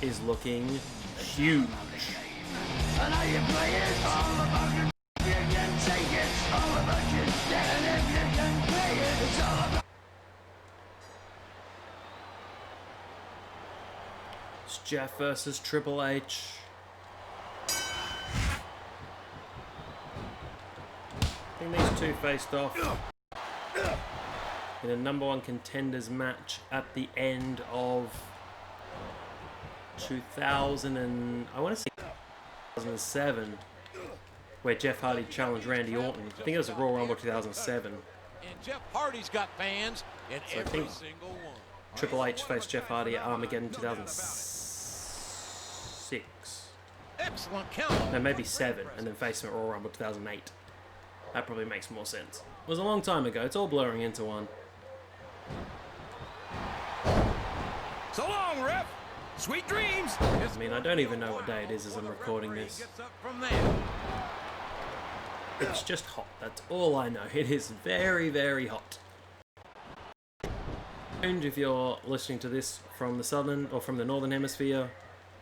Speaker 1: Is looking huge.
Speaker 15: I know you play it all about you can take it. All about you stand if you can play it. It's all about.
Speaker 1: It's Jeff versus Triple H. I think these two faced off in a #1 contenders match at the end of 2007, where Jeff Hardy challenged Randy Orton. I think it was a Royal Rumble 2007.
Speaker 8: And Jeff Hardy's got fans in
Speaker 1: So I
Speaker 8: every
Speaker 1: think
Speaker 8: single one.
Speaker 1: Triple H faced Jeff Hardy at Armageddon 2006.
Speaker 8: Excellent count.
Speaker 1: No, maybe 7, and then faced him at Royal Rumble 2008. That probably makes more sense. It was a long time ago. It's all blurring into one.
Speaker 2: So long, ref. Sweet dreams.
Speaker 1: I mean, I don't even know what day it is as I'm recording this.
Speaker 8: Gets up from there.
Speaker 1: It's just hot. That's all I know. It is very, very hot. And if you're listening to this from the southern or from the northern hemisphere,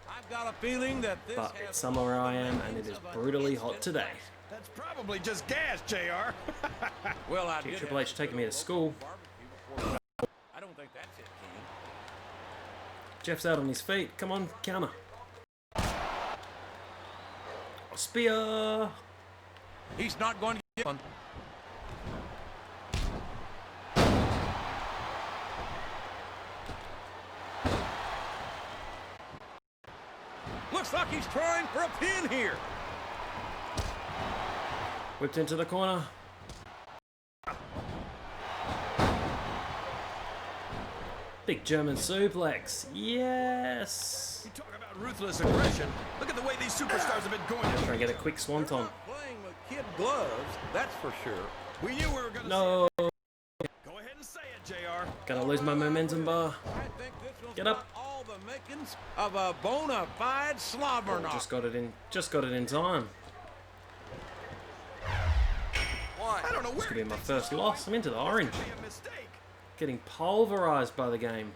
Speaker 8: I've got a feeling that this
Speaker 1: but
Speaker 8: has
Speaker 1: it's summer where I am, and it is brutally hot today.
Speaker 2: That's probably just gas, JR.
Speaker 8: Well, I
Speaker 1: Gee,
Speaker 8: did
Speaker 1: Triple
Speaker 8: have
Speaker 1: H taking me to school.
Speaker 8: barbecue before. I don't think that's it, King.
Speaker 1: Jeff's out on his feet. Come on, counter. Spear.
Speaker 8: He's not going to get one. Looks like he's trying for a pin here.
Speaker 1: Whipped into the corner. Big German suplex. Yes.
Speaker 2: You talk about ruthless aggression. Look at the way these superstars have been going.
Speaker 1: Try and get a quick swanton.
Speaker 8: Playing with kid gloves, that's for sure.
Speaker 2: We knew we were going to
Speaker 1: No.
Speaker 2: see it. Go ahead and say it, JR.
Speaker 1: Gonna lose my momentum bar.
Speaker 8: I think this one's
Speaker 1: Get up.
Speaker 8: got all the makings of a bona fide slobber knock.
Speaker 1: Just got it in. Just got it in time.
Speaker 2: I don't know
Speaker 1: This
Speaker 2: where
Speaker 1: could be my first loss. I'm into the orange. Getting pulverized by the game.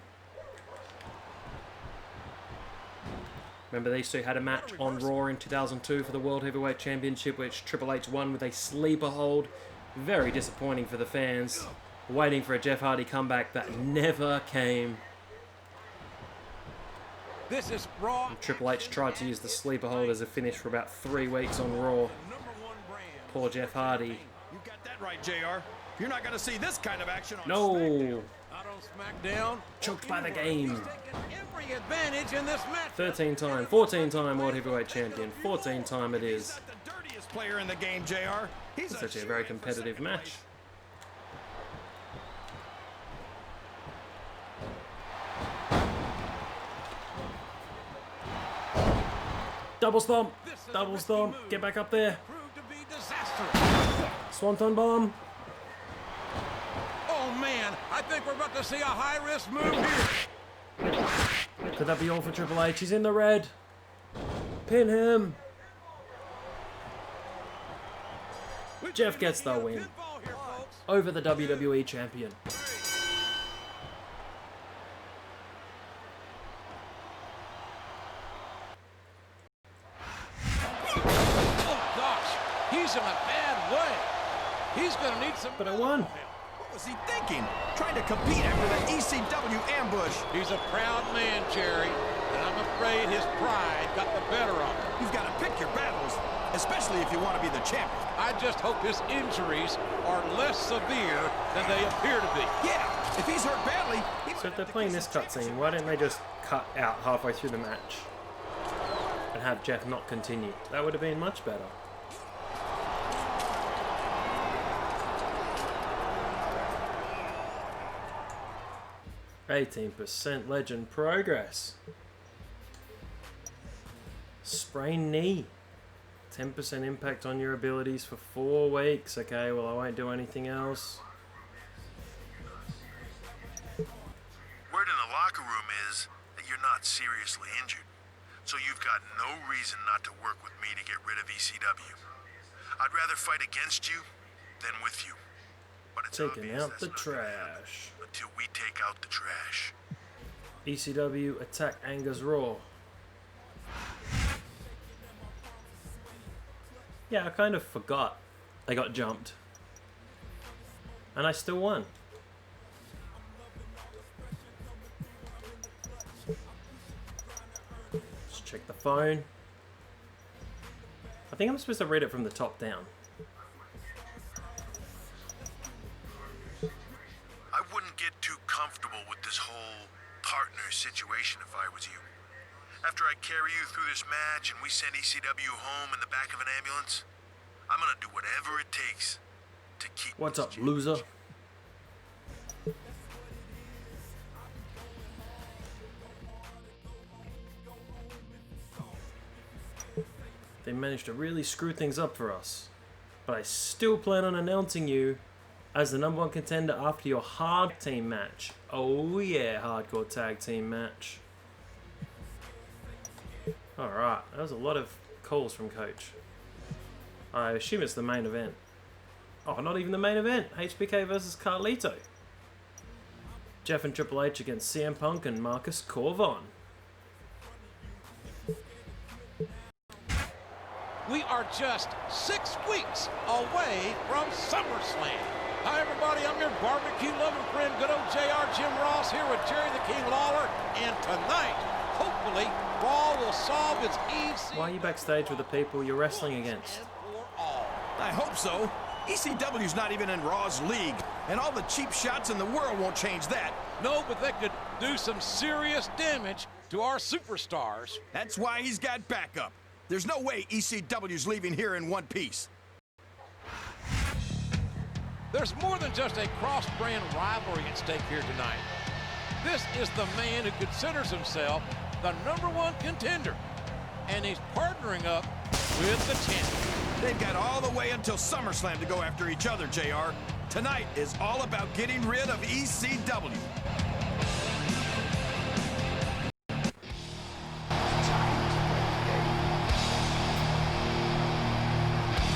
Speaker 1: Remember these two had a match on Raw in 2002 for the World Heavyweight Championship, which Triple H won with a sleeper hold. Very disappointing for the fans. Waiting for a Jeff Hardy comeback that never came.
Speaker 8: This is Raw.
Speaker 1: And Triple H tried to use the sleeper hold as a finish for about 3 weeks on Raw. Poor Jeff Hardy.
Speaker 2: You got that right, JR. You're not going to see this kind of action on
Speaker 1: No!
Speaker 2: SmackDown.
Speaker 8: Not on SmackDown.
Speaker 1: Choked by the game.
Speaker 8: He's taking every advantage in this match.
Speaker 1: 13-time, 14-time World Heavyweight Champion. 14-time it is.
Speaker 2: He's not the dirtiest player in the game, JR. He's
Speaker 1: It's actually a very competitive match. Double stomp. Double stomp. Get back up there.
Speaker 8: Proved to be disastrous.
Speaker 1: Swanton bomb.
Speaker 7: Oh man, I think we're about to see a high-risk move here.
Speaker 1: Could that be all for Triple H? He's in the red. Pin him. Jeff gets the win over the WWE champion.
Speaker 7: Oh gosh, he's in a bad way. He's gonna need some.
Speaker 1: But I won.
Speaker 2: What was he thinking? Trying to compete after the ECW ambush.
Speaker 7: He's a proud man, Jerry, and I'm afraid his pride got the better of him.
Speaker 2: You've got to pick your battles, especially if you want to be the champion.
Speaker 7: I just hope his injuries are less severe than they appear to be.
Speaker 2: Yeah, if he's hurt badly.
Speaker 1: So if they're playing this cutscene, why don't they just cut out halfway through the match and have Jeff not continue? That would have been much better. %, legend progress. Sprained knee. 10% impact on your abilities for 4 weeks. Okay, well I won't do anything else.
Speaker 4: Word in the locker room is that you're not seriously injured, so you've got no reason not to work with me to get rid of ECW. I'd rather fight against you than with you. But it's
Speaker 1: taking
Speaker 4: obvious
Speaker 1: out the
Speaker 4: that's not gonna happen
Speaker 1: trash.
Speaker 4: until we take out the trash.
Speaker 1: ECW attack angers Raw. Yeah, I kind of forgot I got jumped. And I still won. Let's check the phone. I think I'm supposed to read it from the top down.
Speaker 4: I wouldn't get too comfortable with this whole partner situation if I was you. After I carry you through this match and we send ECW home in the back of an ambulance, I'm gonna do whatever it takes to keep.
Speaker 1: What's up, loser? They managed to really screw things up for us. But I still plan on announcing you as the #1 contender after your hard team match. Oh yeah, hardcore tag team match. Alright, that was a lot of calls from Coach. I assume it's the main event. Oh, not even the main event. HBK versus Carlito. Jeff and Triple H against CM Punk and Marcus Corvon.
Speaker 7: We are just 6 weeks away from SummerSlam. Hi, everybody. I'm your barbecue-loving friend, good old JR Jim Ross, here with Jerry the King Lawler. And tonight, hopefully, Raw will solve its EC.
Speaker 1: Why are you backstage with the people you're wrestling against?
Speaker 2: I hope so. ECW's not even in Raw's league, and all the cheap shots in the world won't change that.
Speaker 7: No, but they could do some serious damage to our superstars.
Speaker 2: That's why he's got backup. There's no way ECW's leaving here in one piece.
Speaker 7: There's more than just a cross-brand rivalry at stake here tonight. This is the man who considers himself the #1 contender, and he's partnering up with the champion.
Speaker 2: They've got all the way until SummerSlam to go after each other, JR. Tonight is all about getting rid of ECW.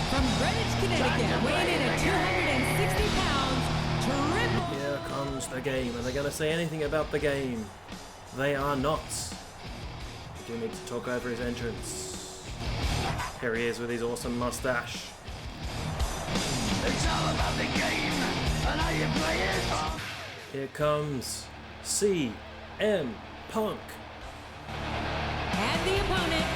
Speaker 11: From Greenwich, Connecticut, weighing in at 260 pounds, Triple.
Speaker 1: Here comes the game. Are they going to say anything about the game? They are not. We do need to talk over his entrance. Here he is with his awesome mustache.
Speaker 15: It's all about the game and how you play it.
Speaker 1: Here comes CM Punk.
Speaker 11: And the opponent,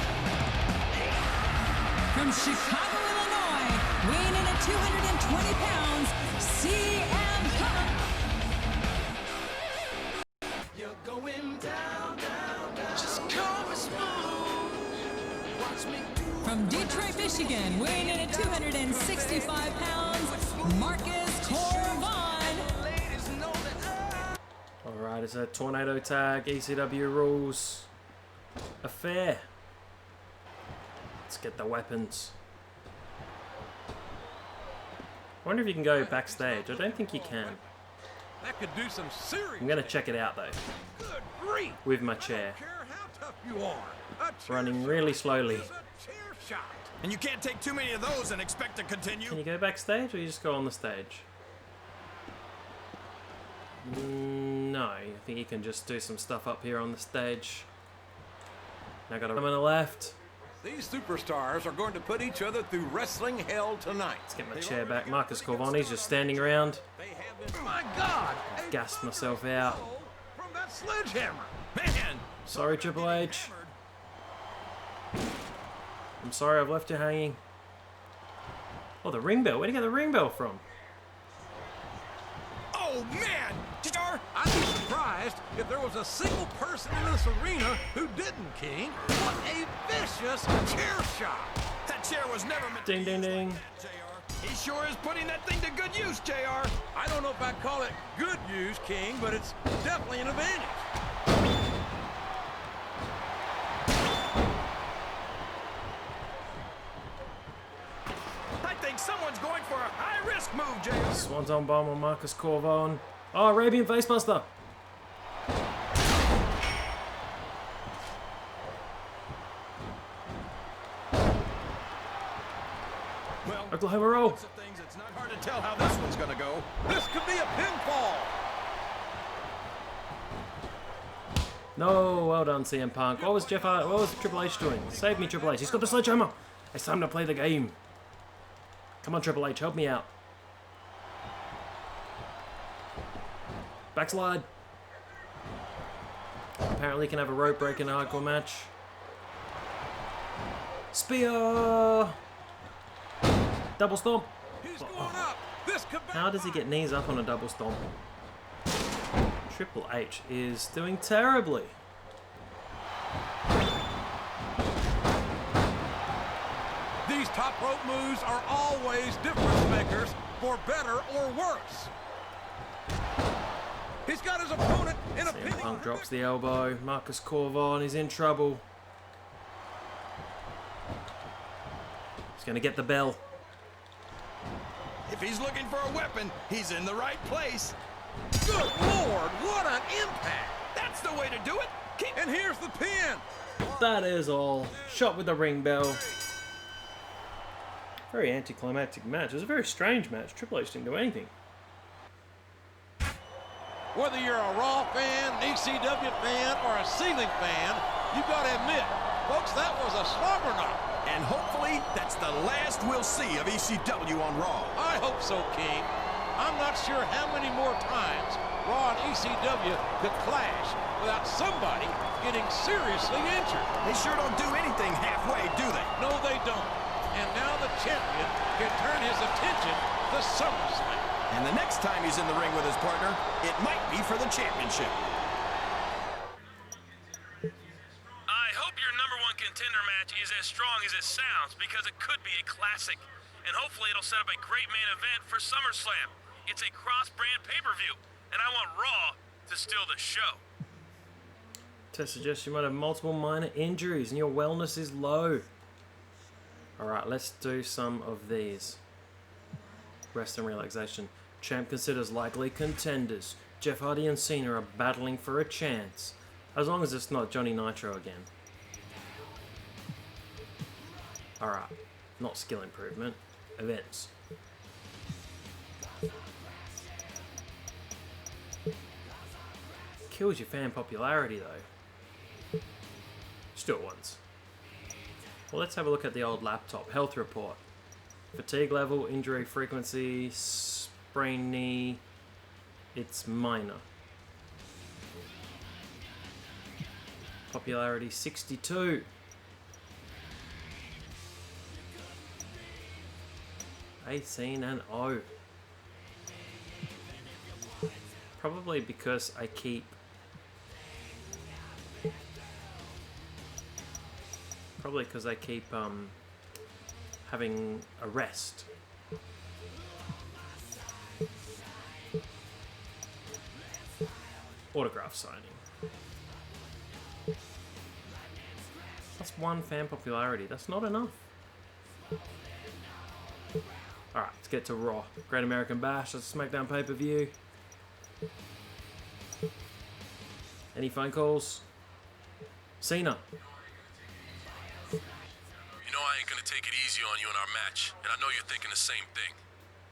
Speaker 11: from Chicago, Illinois, weighing in at 220 pounds, CM Punk.
Speaker 15: You're going down, down, down. Just call me smooth. Watch me do.
Speaker 11: From Detroit, Michigan, weighing in at 265 pounds, Marcus Corvon.
Speaker 1: Alright, it's a tornado tag, ECW rules. Affair. Let's get the weapons. I wonder if you can go backstage. I don't think you can.
Speaker 8: That could do some serious.
Speaker 1: I'm going to check it out, though.
Speaker 8: Good grief.
Speaker 1: With my chair.
Speaker 8: I don't care how tough you are.
Speaker 1: Running really slowly.
Speaker 2: And you can't take too many of those and expect to continue.
Speaker 1: Can you go backstage or you just go on the stage? No, I think you can just do some stuff up here on the stage. Now I got to run on the left.
Speaker 7: These superstars are going to put each other through wrestling hell tonight.
Speaker 1: Let's get my chair back. Marcus Corvoni's just standing around.
Speaker 8: My God!
Speaker 1: I've gassed myself out.
Speaker 8: From that sledgehammer.
Speaker 2: Man!
Speaker 1: Sorry, Triple H. I'm sorry I've left you hanging. Oh, the ring bell. Where'd you get the ring bell from?
Speaker 2: Oh, man!
Speaker 8: I'd be surprised if there was a single person in this arena who didn't, King. What a vicious chair shot!
Speaker 2: That chair was never meant
Speaker 1: Ding, ding, ding.
Speaker 2: JR. He sure is putting that thing to good use, JR.
Speaker 8: I don't know if I'd call it good use, King, but it's definitely an advantage.
Speaker 2: I think someone's going for a high-risk move, JR.
Speaker 1: Swanton bomb on Marcus Corvon. Oh, Arabian Facebuster.
Speaker 2: Well,
Speaker 1: Oklahoma roll.
Speaker 2: Things, it's not hard to tell how this one's gonna go.
Speaker 8: This could be a pinfall.
Speaker 1: No, well done, CM Punk. What was What was Triple H doing? Save me, Triple H. He's got the sledgehammer. It's time to play the game. Come on, Triple H, help me out. Backslide. Apparently can have a rope break in a hardcore match. Spear! Double stomp.
Speaker 8: He's going up. This could
Speaker 1: How does he get knees up on a double stomp? Triple H is doing terribly.
Speaker 8: These top rope moves are always difference makers, for better or worse. He's got his opponent in a
Speaker 1: CM Punk drops the elbow. Marcus Corvon is in trouble. He's going to get the bell.
Speaker 2: If he's looking for a weapon, he's in the right place.
Speaker 8: Good Lord, what an impact!
Speaker 2: That's the way to do it.
Speaker 8: And here's the pin.
Speaker 1: That is all. Shot with the ring bell. Very anticlimactic match. It was a very strange match. Triple H didn't do anything.
Speaker 8: Whether you're a Raw fan, an ECW fan, or a ceiling fan, you gotta admit, folks, that was a slobber knock.
Speaker 2: And hopefully, that's the last we'll see of ECW on Raw.
Speaker 8: I hope so, King. I'm not sure how many more times Raw and ECW could clash without somebody getting seriously injured.
Speaker 2: They sure don't do anything halfway, do they?
Speaker 8: No, they don't. And now the champion can turn his attention to Summerslam.
Speaker 2: And the next time he's in the ring with his partner, it might be for the championship.
Speaker 5: I hope your #1 contender match is as strong as it sounds, because it could be a classic. And hopefully it'll set up a great main event for SummerSlam. It's a cross-brand pay-per-view, and I want Raw to steal the show.
Speaker 1: Test suggests you might have multiple minor injuries and your wellness is low. Alright, let's do some of these. Rest and relaxation. Champ considers likely contenders. Jeff Hardy and Cena are battling for a chance. As long as it's not Johnny Nitro again. Alright, not skill improvement. Events. Kills your fan popularity though. Just do it once. Well, let's have a look at the old laptop. Health report. Fatigue level, injury frequency, sprained knee. It's minor. Popularity 62. and 0. Probably because I keep having a rest. Autograph signing. That's 1 fan popularity. That's not enough. Alright, let's get to Raw. Great American Bash, that's a SmackDown pay-per-view. Any phone calls? Cena.
Speaker 18: You know I ain't gonna take it easy on you in our match, and I know you're thinking the same thing.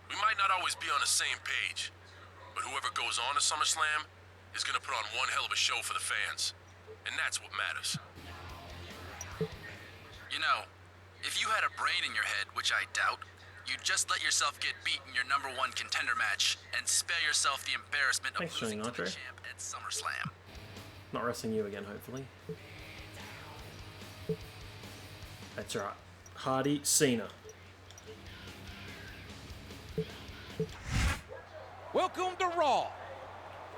Speaker 18: We might not always be on the same page, but whoever goes on to SummerSlam is gonna put on one hell of a show for the fans, and that's what matters.
Speaker 16: You know, if you had a brain in your head, which I doubt, you'd just let yourself get beat in your #1 contender match and spare yourself the embarrassment of losing to the champ at SummerSlam.
Speaker 1: Not wrestling you again, hopefully. That's right. Hardy, Cena.
Speaker 8: Welcome to Raw.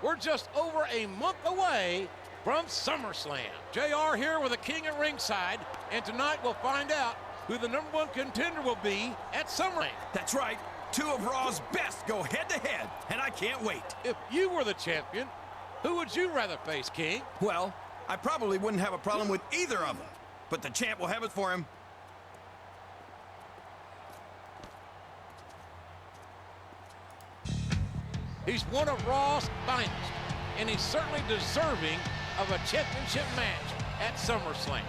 Speaker 8: We're just over a month away from SummerSlam. JR here with the King at ringside, and tonight we'll find out who the #1 contender will be at SummerSlam.
Speaker 2: That's right. 2 of Raw's best go head-to-head, and I can't wait.
Speaker 8: If you were the champion, who would you rather face, King?
Speaker 2: Well, I probably wouldn't have a problem with either of them, but the champ will have it for him.
Speaker 8: He's one of Raw's finest, and he's certainly deserving of a championship match at SummerSlam.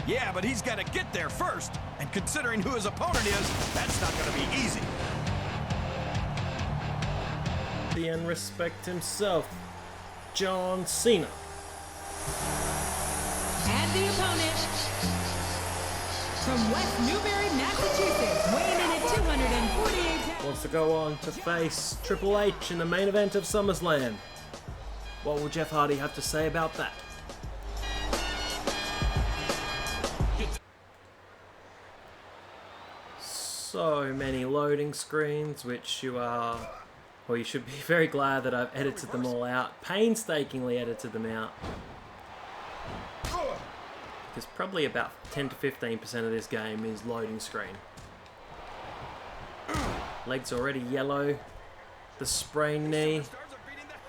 Speaker 2: Yeah, but he's got to get there first, and considering who his opponent is, that's not going to be easy.
Speaker 1: And respect himself, John Cena.
Speaker 11: And the opponent, from West Newbury, Massachusetts, weighing in at 248 pounds.
Speaker 1: Wants to go on to face Triple H in the main event of SummerSlam. What will Jeff Hardy have to say about that? So many loading screens, which you should be very glad that I've edited them all out, painstakingly edited them out. Because probably about 10 to 15% of this game is loading screen. Legs already yellow. The sprained knee.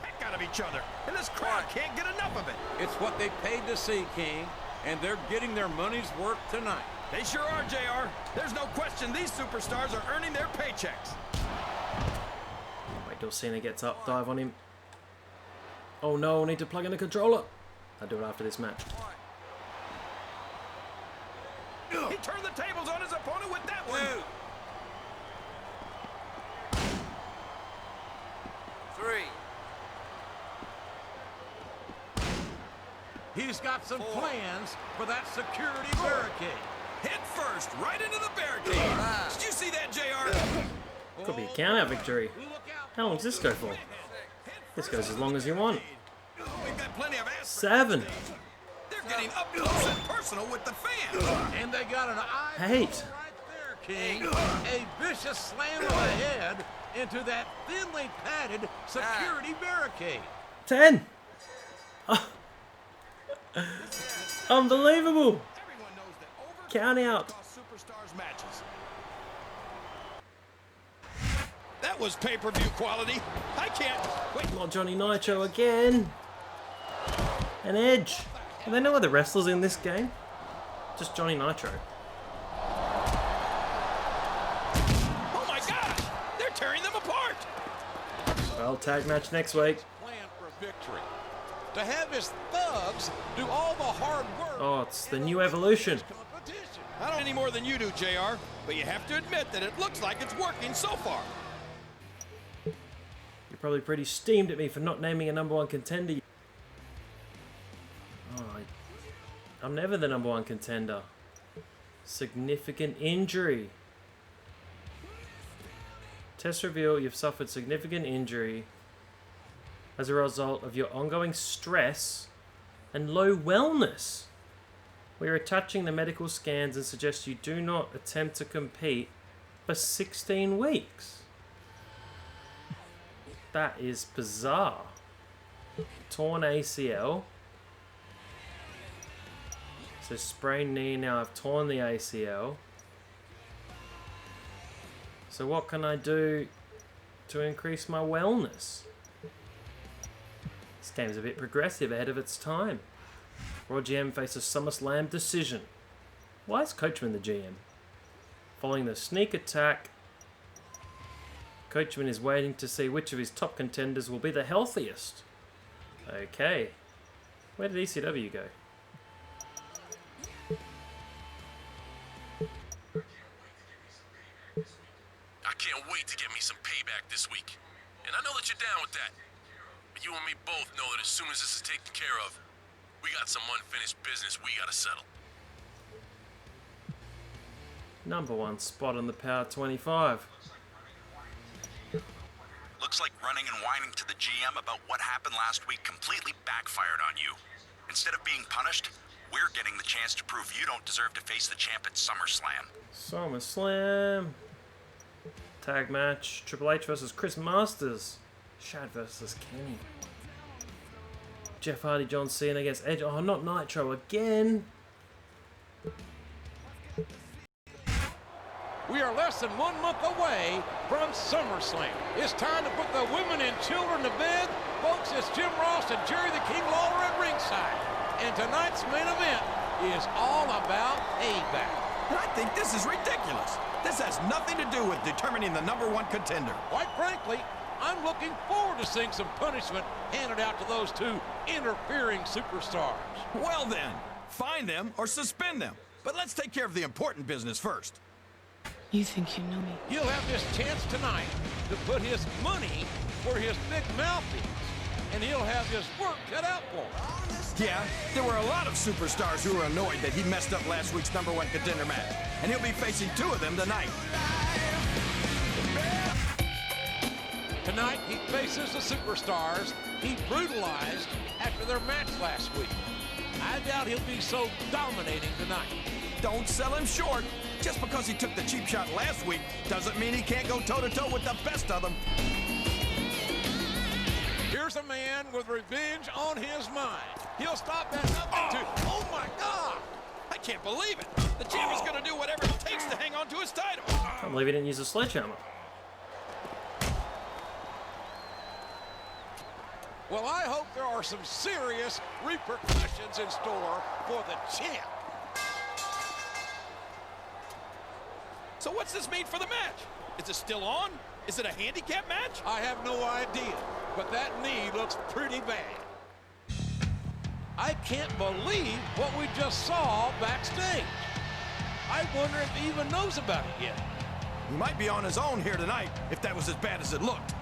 Speaker 2: Heck out of each other, and this crowd can't get enough of it.
Speaker 7: It's what they paid to see, King, and they're getting their money's worth tonight.
Speaker 2: They sure are, JR. There's no question these superstars are earning their paychecks.
Speaker 1: Wait till Cena gets up, dive on him. Oh no, I need to plug in a controller. I'll do it after this match.
Speaker 2: He turned the tables on his opponent with that one.
Speaker 8: 2, 3. He's got some plans for that security barricade.
Speaker 2: Head first, right into the barricade. Did you see that, JR?
Speaker 1: Could be a count-out victory. How long does this go for? This goes as long as you want.
Speaker 2: We've got plenty of ass.
Speaker 1: 7.
Speaker 2: They're getting up close and personal with the fans.
Speaker 8: And they got an eye
Speaker 1: 8.
Speaker 8: right there, King. A vicious slam of the head into that thinly padded security barricade.
Speaker 1: 10. Unbelievable. Count out.
Speaker 2: Superstars matches. That was pay-per-view quality. I can't wait.
Speaker 1: Not Johnny Nitro again. And Edge. Are there no other wrestlers in this game? Just Johnny Nitro.
Speaker 2: Oh my gosh! They're tearing them apart.
Speaker 1: Well, tag match next week.
Speaker 8: Plan for victory. To have his thugs do all the hard work.
Speaker 1: Oh, it's the new evolution.
Speaker 2: I don't any more than you do, JR, but you have to admit that it looks like it's working so far.
Speaker 1: You're probably pretty steamed at me for not naming a #1 contender. Oh, I'm never the #1 contender. Significant injury. Tests reveal you've suffered significant injury as a result of your ongoing stress and low wellness. We are attaching the medical scans and suggest you do not attempt to compete for 16 weeks. That is bizarre. Torn ACL. So sprained knee, now I've torn the ACL. So what can I do to increase my wellness? This game's a bit progressive, ahead of its time. Raw GM faces SummerSlam decision. Why is Coachman the GM? Following the sneak attack Coachman is waiting to see which of his top contenders will be the healthiest. Okay. Where did ECW go?
Speaker 18: I can't wait to get me some payback this week. And I know that you're down with that. But you and me both know that as soon as this is taken care of, we got some unfinished business we gotta settle.
Speaker 1: Number 1 spot on the Power 25.
Speaker 10: Looks like running and whining to the GM about what happened last week completely backfired on you. Instead of being punished, we're getting the chance to prove you don't deserve to face the champ at SummerSlam.
Speaker 1: SummerSlam. Tag match. Triple H versus Chris Masters. Shad versus Kenny. Jeff Hardy, John Cena against Edge. Oh, not Nitro again.
Speaker 8: We are less than 1 month away from SummerSlam. It's time to put the women and children to bed. Folks, it's Jim Ross and Jerry the King Lawler at ringside. And tonight's main event is all about payback.
Speaker 2: I think this is ridiculous. This has nothing to do with determining the number 1 contender.
Speaker 8: Quite frankly, I'm looking forward to seeing some punishment handed out to those 2 interfering superstars.
Speaker 2: Well then, fine them or suspend them. But let's take care of the important business first.
Speaker 11: You think you know me?
Speaker 8: He'll have this chance tonight to put his money where his big mouth is, and he'll have his work cut out for him.
Speaker 2: Yeah, there were a lot of superstars who were annoyed that he messed up last week's number 1 contender match, and he'll be facing 2 of them tonight.
Speaker 8: Tonight, he faces the superstars he brutalized after their match last week. I doubt he'll be so dominating tonight.
Speaker 2: Don't sell him short. Just because he took the cheap shot last week doesn't mean he can't go toe-to-toe with the best of them.
Speaker 8: Here's a man with revenge on his mind. He'll stop at nothing to... Oh, my God!
Speaker 2: I can't believe it. The champ is going to do whatever it takes to hang on to his title.
Speaker 1: I can't believe he didn't use a sledgehammer.
Speaker 8: Well, I hope there are some serious repercussions in store for the champ.
Speaker 2: So what's this mean for the match? Is it still on? Is it a handicap match?
Speaker 8: I have no idea, but that knee looks pretty bad. I can't believe what we just saw backstage. I wonder if he even knows about it yet.
Speaker 2: He might be on his own here tonight if that was as bad as it looked.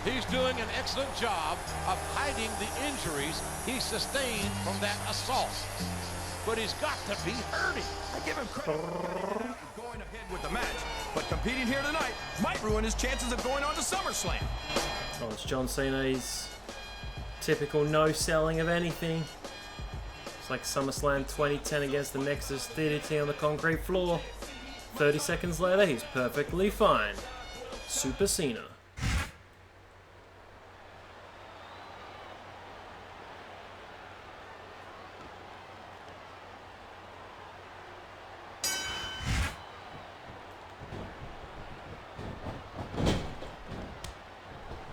Speaker 8: He's doing an excellent job of hiding the injuries he sustained from that assault. But he's got to be hurting.
Speaker 2: I give him credit for going ahead with the match, but competing here tonight might ruin his chances of going on to SummerSlam.
Speaker 1: Oh, it's John Cena's typical no selling of anything. It's like SummerSlam 2010 against the Nexus DDT on the concrete floor. 30 seconds later, he's perfectly fine. Super Cena.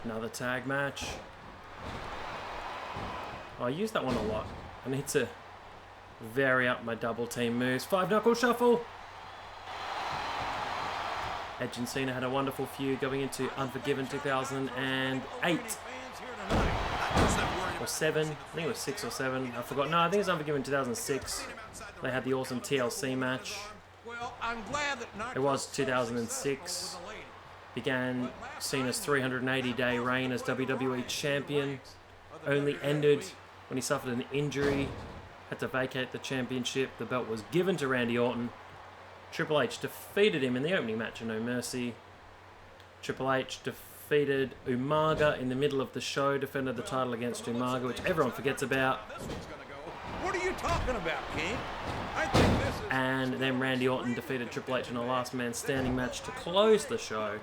Speaker 1: Another tag match. Oh, I use that one a lot. I need to vary up my double team moves. 5-knuckle shuffle. Edge and Cena had a wonderful feud going into Unforgiven 2008. Or 7. I think it was 6 or 7. I forgot. No, I think it was Unforgiven 2006. They had the awesome TLC match.
Speaker 8: Well, I'm glad that
Speaker 1: it was 2006. Began Cena's 380-day reign as WWE champion. Only ended when he suffered an injury. Had to vacate the championship. The belt was given to Randy Orton. Triple H defeated him in the opening match of No Mercy. Triple H defeated Umaga in the middle of the show. Defended the title against Umaga, which everyone forgets about.
Speaker 8: What are you talking about, King? I think this is...
Speaker 1: And then Randy Orton defeated Triple H in a last man standing match to close the show.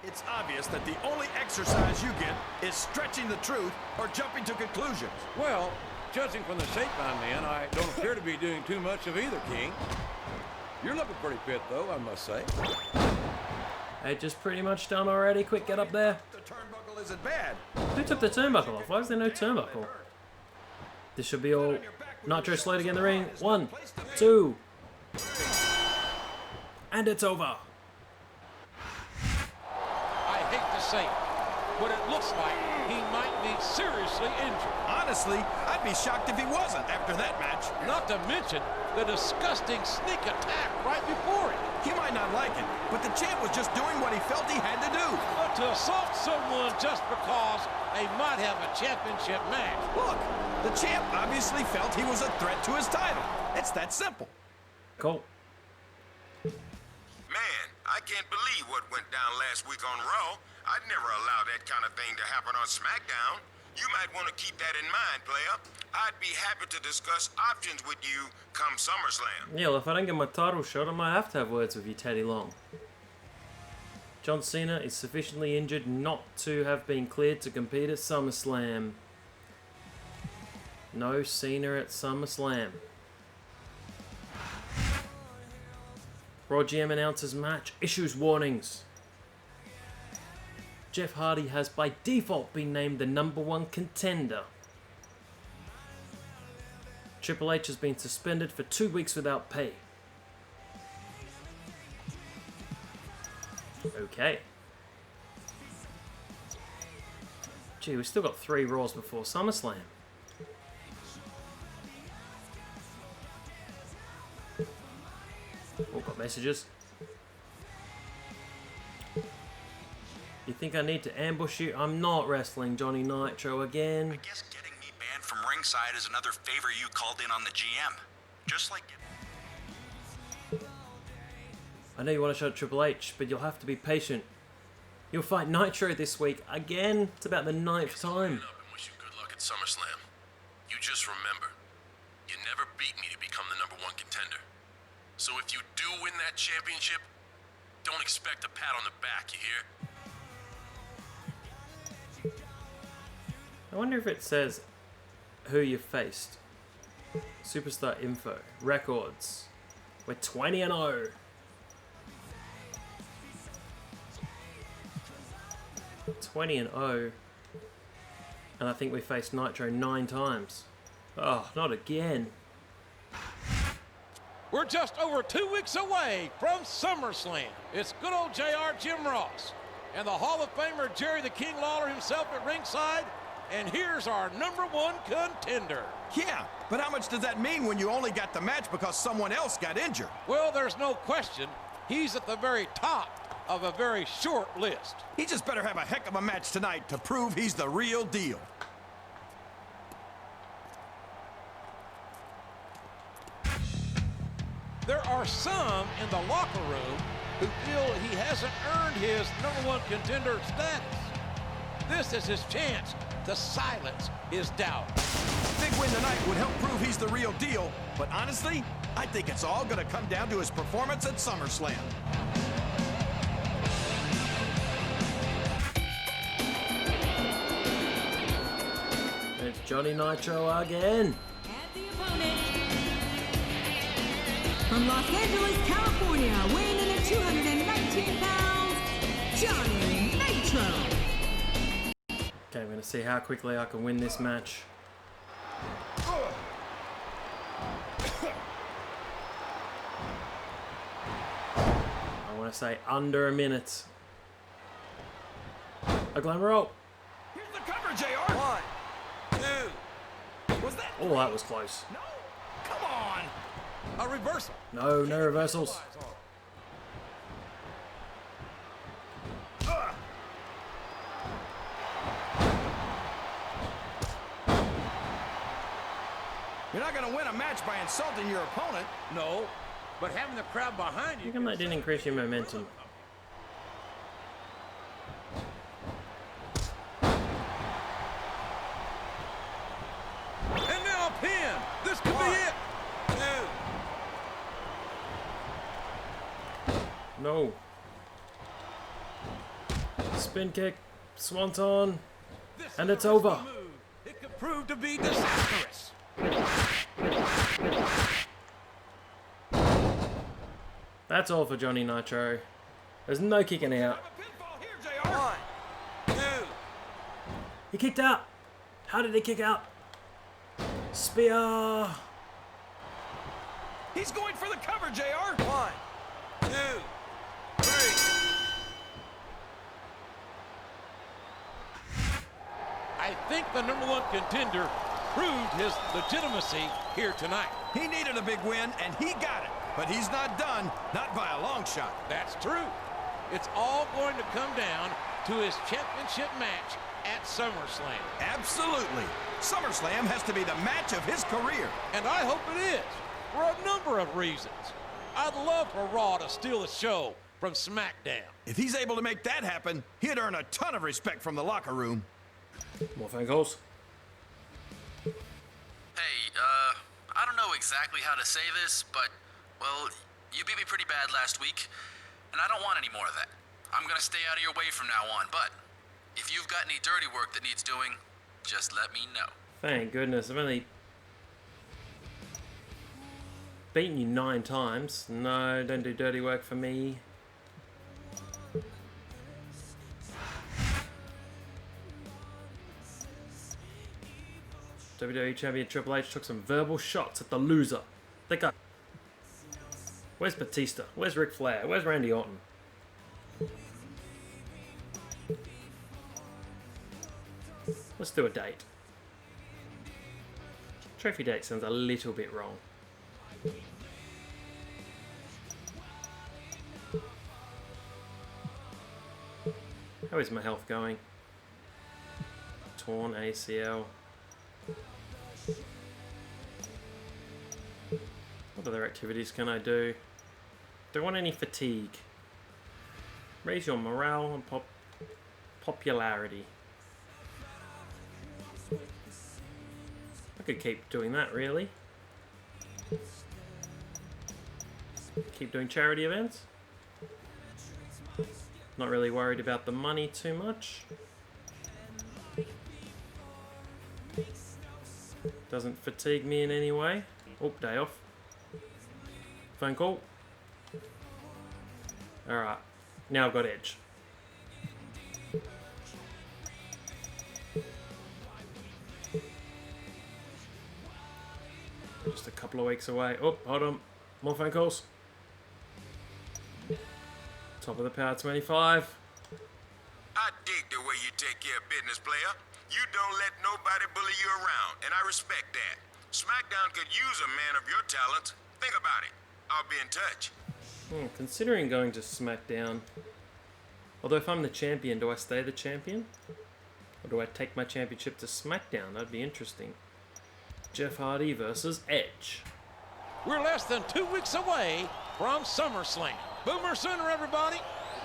Speaker 2: It's obvious that the only exercise you get is stretching the truth or jumping to conclusions.
Speaker 8: Well, judging from the shape I'm in, I don't appear to be doing too much of either, King. You're looking pretty fit, though, I must say.
Speaker 1: Edge is pretty much done already. Quick, get up there.
Speaker 2: The turnbuckle isn't bad.
Speaker 1: Who took the turnbuckle off? Why is there no turnbuckle? This should be all Nitro Slate again in the ring. 1, 2. And it's over.
Speaker 8: I hate to say it, but it looks like he might be seriously injured.
Speaker 2: Honestly, I'd be shocked if he wasn't after that match.
Speaker 8: Not to mention the disgusting sneak attack right before it.
Speaker 2: He might not like it, but the champ was just doing what he felt he had to do.
Speaker 8: But to assault someone just because they might have a championship match.
Speaker 2: Look, the champ obviously felt he was a threat to his title. It's that simple.
Speaker 1: Cool.
Speaker 9: Man, I can't believe what went down last week on Raw. I'd never allow that kind of thing to happen on SmackDown. You might want to keep that in mind, player. I'd be happy to discuss options with you come SummerSlam.
Speaker 1: Yeah, well, if I don't get my title shot, I might have to have words with you, Teddy Long. John Cena is sufficiently injured not to have been cleared to compete at SummerSlam. No Cena at SummerSlam. Raw GM announces match, issues warnings. Jeff Hardy has by default been named the #1 contender. Triple H has been suspended for 2 weeks without pay. Okay. Gee, we've still got 3 Raws before SummerSlam. Oh, got messages. You think I need to ambush you? I'm not wrestling Johnny Nitro again.
Speaker 10: I guess getting me banned from ringside is another favor you called in on the GM. Just like
Speaker 1: I know you want to show Triple H, but you'll have to be patient. You'll fight Nitro this week again. It's about the 9th time.
Speaker 18: And wish you good luck at SummerSlam. You just remember, you never beat me to become the #1 contender. So if you do win that championship, don't expect a pat on the back, you hear?
Speaker 1: I wonder if it says who you faced. Superstar info. Records. We're 20-0. And I think we faced Nitro 9 times. Oh, not again.
Speaker 8: We're just over 2 weeks away from SummerSlam. It's good old JR Jim Ross and the Hall of Famer Jerry the King Lawler himself at ringside. And here's our #1 contender.
Speaker 2: Yeah, but how much does that mean when you only got the match because someone else got injured?
Speaker 8: Well, there's no question. He's at the very top of a very short list.
Speaker 2: He just better have a heck of a match tonight to prove he's the real deal.
Speaker 8: There are some in the locker room who feel he hasn't earned his #1 contender status. This is his chance to silence his doubt.
Speaker 2: Big win tonight would help prove he's the real deal, but honestly, I think it's all going to come down to his performance at SummerSlam.
Speaker 1: It's Johnny Nitro again.
Speaker 11: And the opponent, from Los Angeles, California, weighing in at 219 pounds, Johnny Nitro.
Speaker 1: Okay, I'm going to see how quickly I can win this match. I want to say under a minute. A glamour roll.
Speaker 2: Here's the cover, JR.
Speaker 8: 1, 2.
Speaker 2: Was that?
Speaker 1: Oh, that was close.
Speaker 2: No. Come on.
Speaker 8: A reversal.
Speaker 1: No, no reversals.
Speaker 2: You're not going to win a match by insulting your opponent.
Speaker 8: No, but having the crowd behind you.
Speaker 1: How come that didn't increase your momentum?
Speaker 8: And now a pin. This could be it. 2.
Speaker 1: No. Spin kick. Swanton. And it's over.
Speaker 8: It could prove to be disastrous.
Speaker 1: That's all for Johnny Nitro. There's no kicking out.
Speaker 8: 1, 2.
Speaker 1: He kicked out. How did he kick out? Spear.
Speaker 2: He's going for the cover, JR.
Speaker 8: 1, 2. I think the #1 contender proved his legitimacy here tonight.
Speaker 2: He needed a big win, and he got it. But he's not done, not by a long shot.
Speaker 8: That's true. It's all going to come down to his championship match at Summerslam.
Speaker 2: Absolutely. SummerSlam has to be the match of his career.
Speaker 8: And I hope it is, for a number of reasons. I'd love for Raw to steal the show from SmackDown.
Speaker 2: If he's able to make that happen, he'd earn a ton of respect from the locker room.
Speaker 1: More phone calls.
Speaker 16: Hey, I don't know exactly how to say this, but, well, you beat me pretty bad last week, and I don't want any more of that. I'm gonna stay out of your way from now on, but if you've got any dirty work that needs doing, just let me know.
Speaker 1: Thank goodness, I've only beaten you 9 times. No, don't do dirty work for me. WWE Champion Triple H took some verbal shots at the loser. That guy. Where's Batista? Where's Ric Flair? Where's Randy Orton? Let's do a date. Trophy date sounds a little bit wrong. How is my health going? Torn ACL. What other activities can I do? Do I want any fatigue? Raise your morale and popularity. I could keep doing that, really. Keep doing charity events. Not really worried about the money too much. Doesn't fatigue me in any way. Oh, day off. Phone call. Alright, now I've got Edge. Just a couple of weeks away. Oh, hold on. More phone calls. Top of the power 25.
Speaker 9: I dig the way you take care of business, player. You don't let nobody bully you around, and I respect that. SmackDown could use a man of your talents. Think about it. I'll be in touch.
Speaker 1: Considering going to SmackDown. Although if I'm the champion, do I stay the champion? Or do I take my championship to SmackDown? That'd be interesting. Jeff Hardy versus Edge.
Speaker 8: We're less than 2 weeks away from SummerSlam. Boomer Sooner, everybody.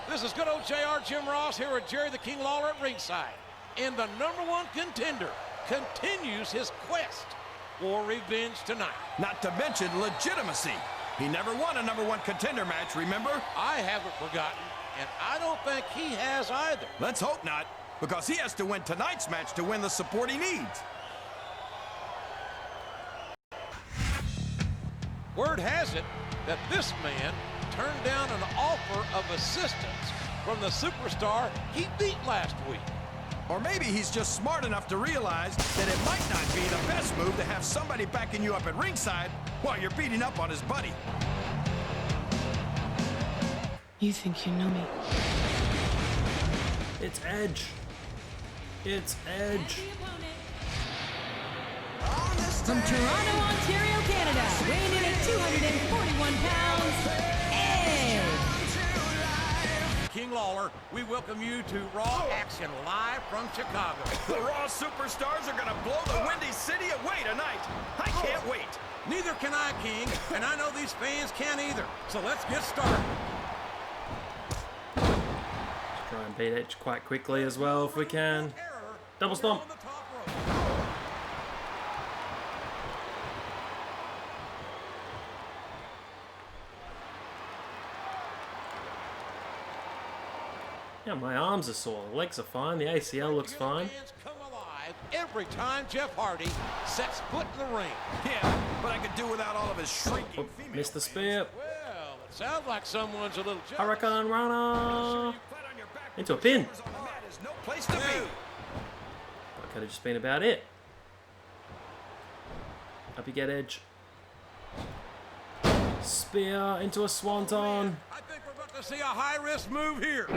Speaker 8: This is good old JR Jim Ross here with Jerry the King Lawler at ringside. And the #1 contender continues his quest for revenge tonight.
Speaker 2: Not to mention legitimacy. He never won a #1 contender match, remember?
Speaker 8: I haven't forgotten, and I don't think he has either.
Speaker 2: Let's hope not, because he has to win tonight's match to win the support he needs.
Speaker 8: Word has it that this man turned down an offer of assistance from the superstar he beat last week.
Speaker 2: Or maybe he's just smart enough to realize that it might not be the best move to have somebody backing you up at ringside while you're beating up on his buddy.
Speaker 11: You think you know me?
Speaker 1: It's Edge. It's Edge.
Speaker 11: From Toronto, Ontario, Canada, weighing in at 241 pounds, Edge.
Speaker 8: King Lawler, we welcome you to Raw Action live from Chicago.
Speaker 2: The Raw superstars are gonna blow the Windy City away tonight. I can't wait.
Speaker 8: Neither can I, King, and I know these fans can't either. So let's get started.
Speaker 1: Let's try and beat Edge quite quickly as well if we can. Double stomp. Yeah, my arms are sore, legs are fine, the ACL looks fine.
Speaker 8: Come alive every time Jeff Hardy sets foot in the ring.
Speaker 2: Yeah, but I could do without all of his shrieking female.
Speaker 1: Missed the spear.
Speaker 8: Well, it sounds like someone's a little jealous.
Speaker 1: Hurricane Runner. Into a pin.
Speaker 2: No place to be.
Speaker 1: That could have just been about it. Up you get, Edge. Spear into a swanton.
Speaker 8: I think to see a high-risk move here.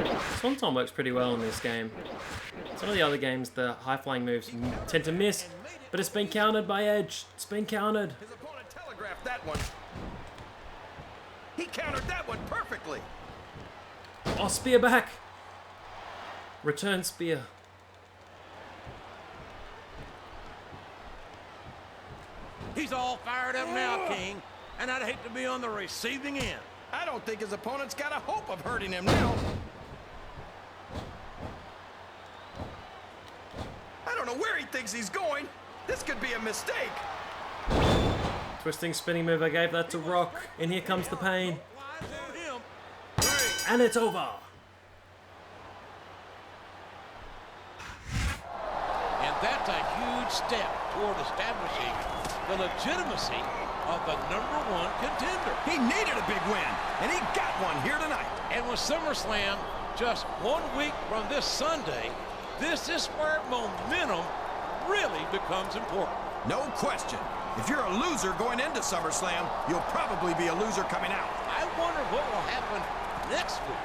Speaker 1: Swanton works pretty well in this game. Some of the other games, the high-flying moves tend to miss, but it's been countered by Edge. It's been countered.
Speaker 2: His opponent telegraphed that one. He countered that one perfectly.
Speaker 1: Oh, spear back. Return spear.
Speaker 8: He's all fired up now, King, and I'd hate to be on the receiving end.
Speaker 2: I don't think his opponent's got a hope of hurting him now. I don't know where he thinks he's going. This could be a mistake.
Speaker 1: Twisting spinning move, I gave that to Rock. And here comes the pain. And it's over.
Speaker 8: And that's a huge step toward establishing the legitimacy of the #1 contender.
Speaker 2: He needed a big win, and he got one here tonight.
Speaker 8: And with SummerSlam just 1 week from this Sunday, this is where momentum really becomes important.
Speaker 2: No question. If you're a loser going into SummerSlam, you'll probably be a loser coming out.
Speaker 8: I wonder what will happen next week,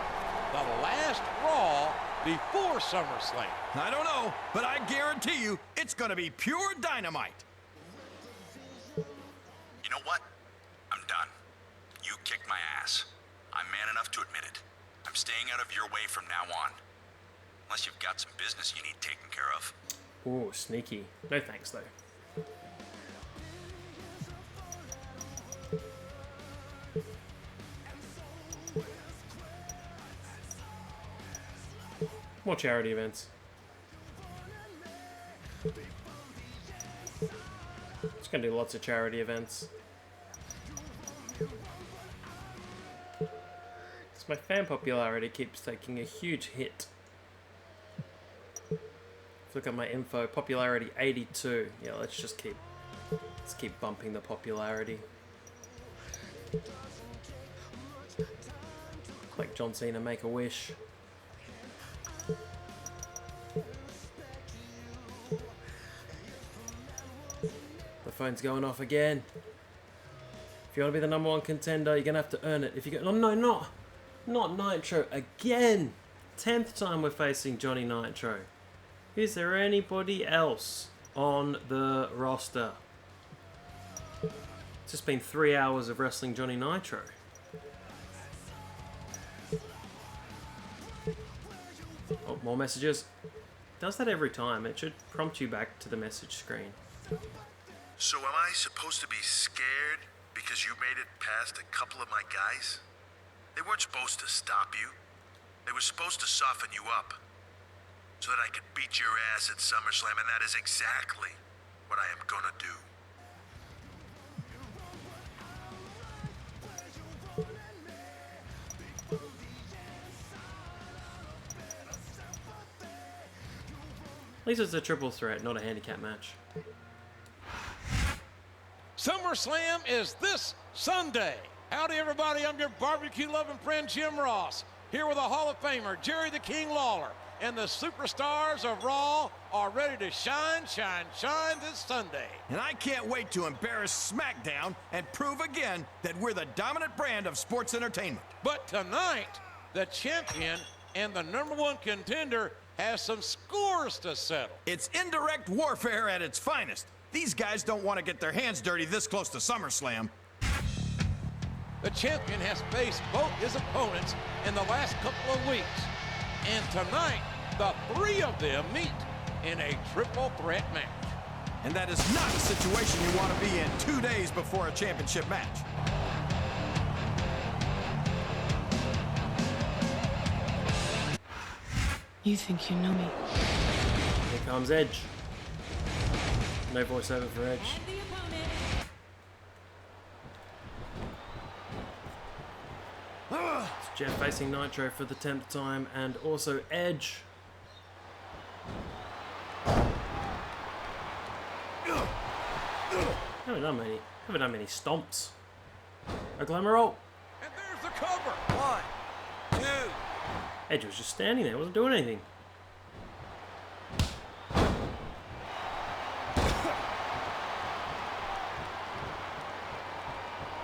Speaker 8: the last Raw before SummerSlam.
Speaker 2: I don't know, but I guarantee you it's going to be pure dynamite.
Speaker 10: You know what? I'm done. You kicked my ass. I'm man enough to admit it. I'm staying out of your way from now on. Unless you've got some business you need taken care of.
Speaker 1: Ooh, sneaky. No thanks, though. More charity events. Just gonna do lots of charity events. So my fan popularity keeps taking a huge hit. Look at my info. Popularity 82. Yeah, let's keep bumping the popularity. Like John Cena, make a wish. The phone's going off again. If you want to be the #1 contender, you're gonna have to earn it. If you go, not Nitro again. 10th time we're facing Johnny Nitro. Is there anybody else on the roster? It's just been 3 hours of wrestling Johnny Nitro. Oh, more messages. Does that every time. It should prompt you back to the message screen.
Speaker 4: So am I supposed to be scared because you made it past a couple of my guys? They weren't supposed to stop you. They were supposed to soften you up so that I could beat your ass at SummerSlam, and that is exactly what I am gonna do.
Speaker 1: At least it's a triple threat, not a handicap match.
Speaker 8: SummerSlam is this Sunday. Howdy, everybody. I'm your barbecue-loving friend, Jim Ross, here with a Hall of Famer, Jerry the King Lawler. And the superstars of Raw are ready to shine, shine, shine this Sunday.
Speaker 2: And I can't wait to embarrass SmackDown and prove again that we're the dominant brand of sports entertainment.
Speaker 8: But tonight, the champion and the #1 contender has some scores to settle.
Speaker 2: It's indirect warfare at its finest. These guys don't want to get their hands dirty this close to SummerSlam.
Speaker 8: The champion has faced both his opponents in the last couple of weeks. And tonight, the three of them meet in a triple threat match.
Speaker 2: And that is not a situation you want to be in 2 days before a championship match.
Speaker 19: You think you know me?
Speaker 1: Here comes Edge. No voiceover for Edge. It's Jeff facing Nitro for the 10th time, and also Edge. Haven't done many stomps. A glamour roll.
Speaker 8: And there's the cover. 1, 2.
Speaker 1: Edge was just standing there, wasn't doing anything.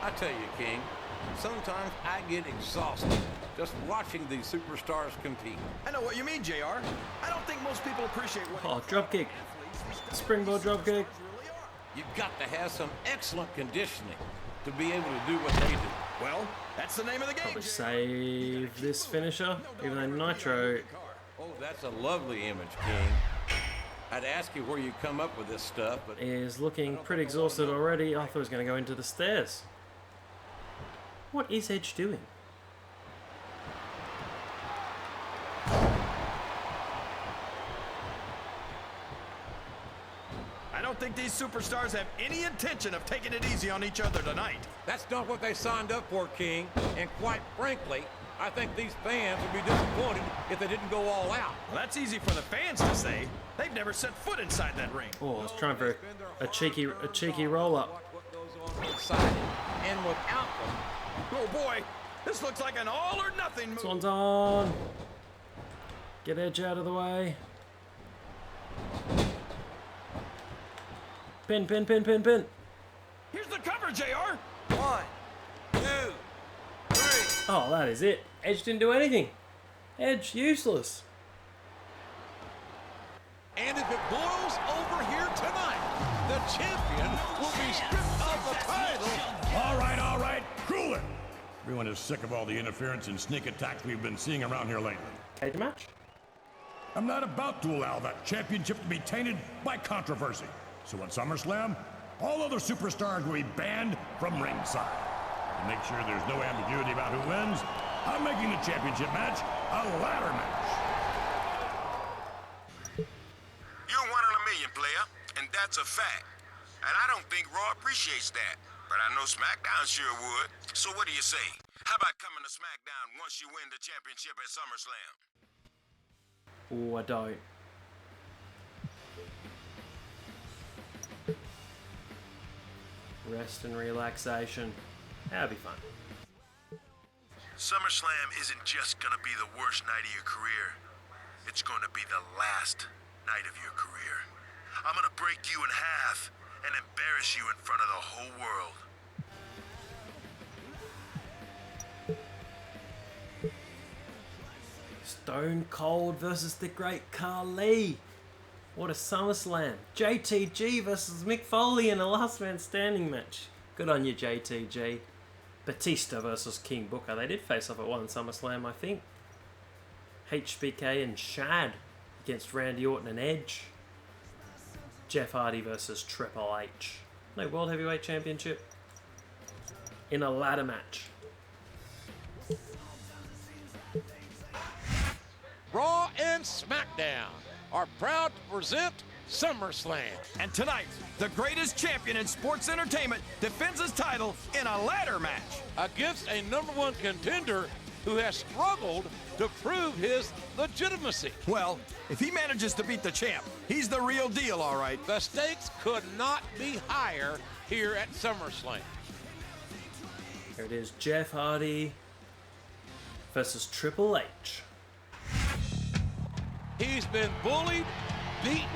Speaker 7: I tell you, King, Sometimes I get exhausted just watching these superstars compete.
Speaker 2: I know what you mean, JR. I don't think most people appreciate what...
Speaker 1: Oh, drop kick. Springboard drop kick.
Speaker 7: You've got to have some excellent conditioning to be able to do what they do.
Speaker 2: Well, that's the name of the game.
Speaker 1: Probably save this finisher, even though Nitro...
Speaker 7: Oh, that's a lovely image, King. I'd ask you where you come up with this stuff, but...
Speaker 1: Is looking pretty exhausted already. I thought he was going to go into the stairs. What is Edge doing?
Speaker 2: I don't think these superstars have any intention of taking it easy on each other tonight.
Speaker 7: That's not what they signed up for, King. And quite frankly, I think these fans would be disappointed if they didn't go all out.
Speaker 2: Well, that's easy for the fans to say. They've never set foot inside that ring.
Speaker 1: Oh, I was trying for a cheeky roll-up.
Speaker 7: And without them...
Speaker 2: Oh boy, this looks like an all or nothing move.
Speaker 1: Swan's on. Get Edge out of the way. Pin.
Speaker 2: Here's the cover, JR.
Speaker 7: 1, 2, 3.
Speaker 1: Oh, that is it. Edge didn't do anything. Edge, useless.
Speaker 8: And if it boils over here tonight, the champion will be stripped of the title.
Speaker 3: All right, cool it. Everyone is sick of all the interference and sneak attacks we've been seeing around here lately.
Speaker 1: Cage match?
Speaker 3: I'm not about to allow that championship to be tainted by controversy. So at SummerSlam, all other superstars will be banned from ringside. To make sure there's no ambiguity about who wins, I'm making the championship match a ladder match.
Speaker 9: You're one in a million, player, and that's a fact. And I don't think Raw appreciates that. But I know SmackDown sure would. So what do you say? How about coming to SmackDown once you win the championship at SummerSlam?
Speaker 1: Oh, I don't. Rest and relaxation. That'll be fun.
Speaker 9: SummerSlam isn't just gonna be the worst night of your career. It's gonna be the last night of your career. I'm gonna break you in half and embarrass you in front of the whole world.
Speaker 1: Stone Cold versus the Great Khali. What a SummerSlam. JTG versus Mick Foley in a last man standing match. Good on you, JTG. Batista versus King Booker. They did face off at one SummerSlam, I think. HBK and Shad against Randy Orton and Edge. Jeff Hardy versus Triple H. No World Heavyweight Championship. In a ladder match.
Speaker 8: Raw and SmackDown are proud to present SummerSlam.
Speaker 2: And tonight, the greatest champion in sports entertainment defends his title in a ladder match.
Speaker 8: Against a #1 contender who has struggled to prove his legitimacy.
Speaker 2: Well, if he manages to beat the champ, he's the real deal, all right.
Speaker 8: The stakes could not be higher here at SummerSlam.
Speaker 1: Here it is, Jeff Hardy versus Triple H.
Speaker 8: He's been bullied, beaten,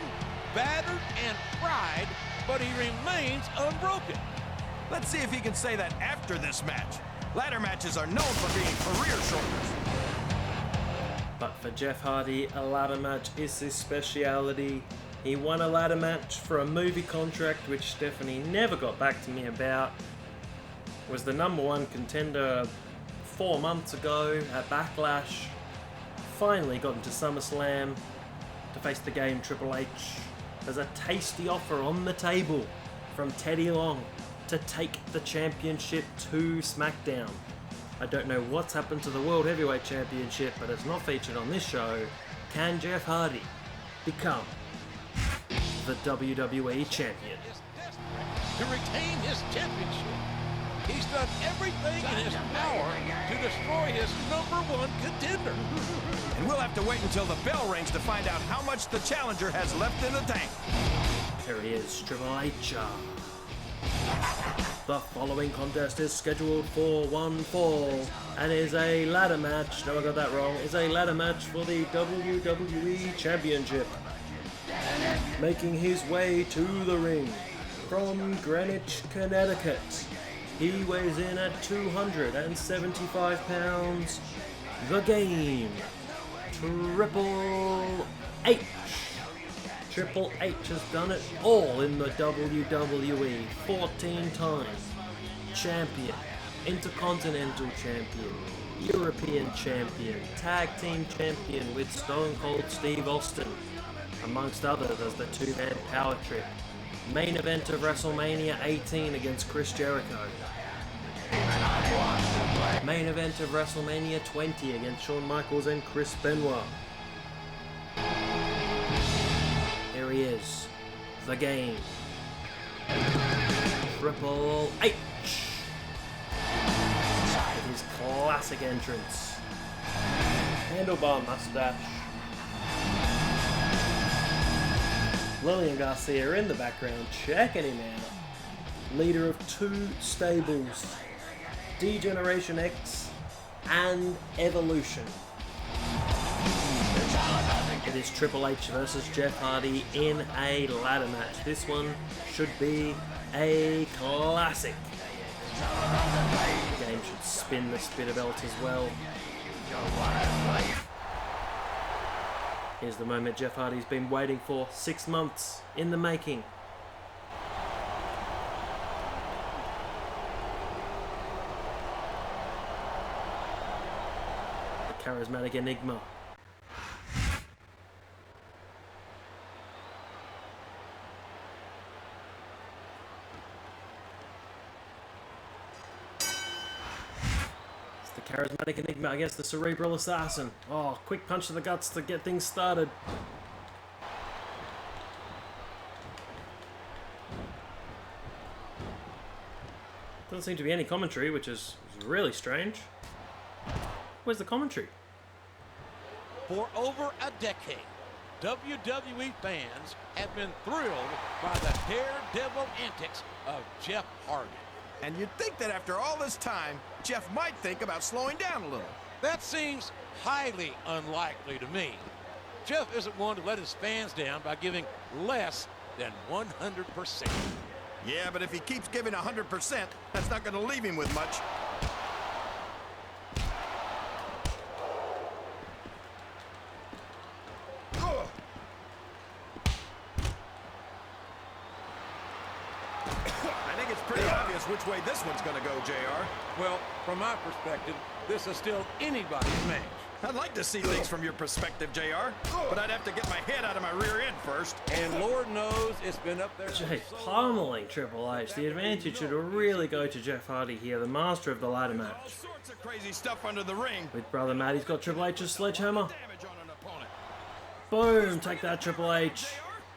Speaker 8: battered, and fried, but he remains unbroken.
Speaker 2: Let's see if he can say that after this match. Ladder matches are known for being career shorteners.
Speaker 1: But for Jeff Hardy, a ladder match is his speciality. He won a ladder match for a movie contract, which Stephanie never got back to me about. Was the #1 contender 4 months ago at Backlash. Finally got into SummerSlam to face the game Triple H. There's a tasty offer on the table from Teddy Long to take the championship to SmackDown. I don't know what's happened to the World Heavyweight Championship, but it's not featured on this show. Can Jeff Hardy become the WWE champion?
Speaker 8: To retain his championship, he's done everything in his power to destroy his #1 contender.
Speaker 2: And we'll have to wait until the bell rings to find out how much the challenger has left in the tank.
Speaker 1: Here he is, Triple H. The following contest is scheduled for one fall and is a ladder match. No, I got that wrong. Is a ladder match for the WWE Championship. Making his way to the ring from Greenwich, Connecticut. He weighs in at 275 pounds. The Game. Triple H. Triple H has done it all in the WWE. 14 times. Champion. Intercontinental Champion. European Champion. Tag Team Champion with Stone Cold Steve Austin. Amongst others as the two-man power trip. Main event of WrestleMania 18 against Chris Jericho. Main event of WrestleMania 20 against Shawn Michaels and Chris Benoit. Here he is. The Game. Triple H. With his classic entrance. Handlebar mustache. Lillian Garcia in the background, checking him out. Leader of two stables, D-Generation X and Evolution. It is Triple H versus Jeff Hardy in a ladder match. This one should be a classic. The Game should spin the spitter belt as well. Here's the moment Jeff Hardy's been waiting for 6 months in the making. The charismatic enigma. Charismatic enigma against the cerebral assassin. Oh, quick punch to the guts to get things started. Doesn't seem to be any commentary, which is really strange. Where's the commentary?
Speaker 8: For over a decade, WWE fans have been thrilled by the daredevil antics of Jeff Hardy.
Speaker 2: And you'd think that after all this time, Jeff might think about slowing down a little.
Speaker 8: That seems highly unlikely to me. Jeff isn't one to let his fans down by giving less than 100%.
Speaker 2: Yeah, but if he keeps giving 100%, that's not going to leave him with much. Which way this one's gonna go, JR?
Speaker 8: Well, from my perspective, this is still anybody's match.
Speaker 2: I'd like to see things from your perspective, JR, but I'd have to get my head out of my rear end first.
Speaker 8: And Lord knows it's been up there.
Speaker 1: Jay pummeling Triple H. The advantage should really go to Jeff Hardy here, the master of the ladder match.
Speaker 2: All sorts of crazy stuff under the ring.
Speaker 1: With Brother Matt, he's got Triple H's sledgehammer. Boom, take that, Triple H.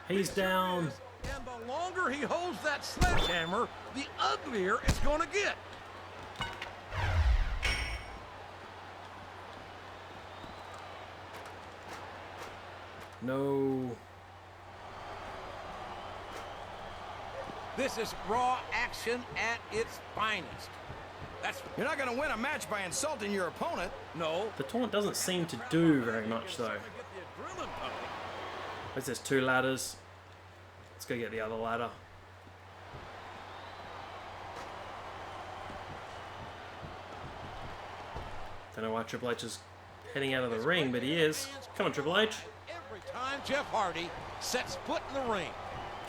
Speaker 1: He's down.
Speaker 8: And the longer he holds that sledgehammer, the uglier it's going to get.
Speaker 1: No.
Speaker 8: This is raw action at its finest.
Speaker 2: You're not going to win a match by insulting your opponent.
Speaker 8: No.
Speaker 1: The taunt doesn't seem to do very much, though. There's just 2 ladders. Let's go get the other ladder. Don't know why Triple H is heading out of the ring, but he is. Come on, Triple H.
Speaker 8: Every time Jeff Hardy sets foot in the ring.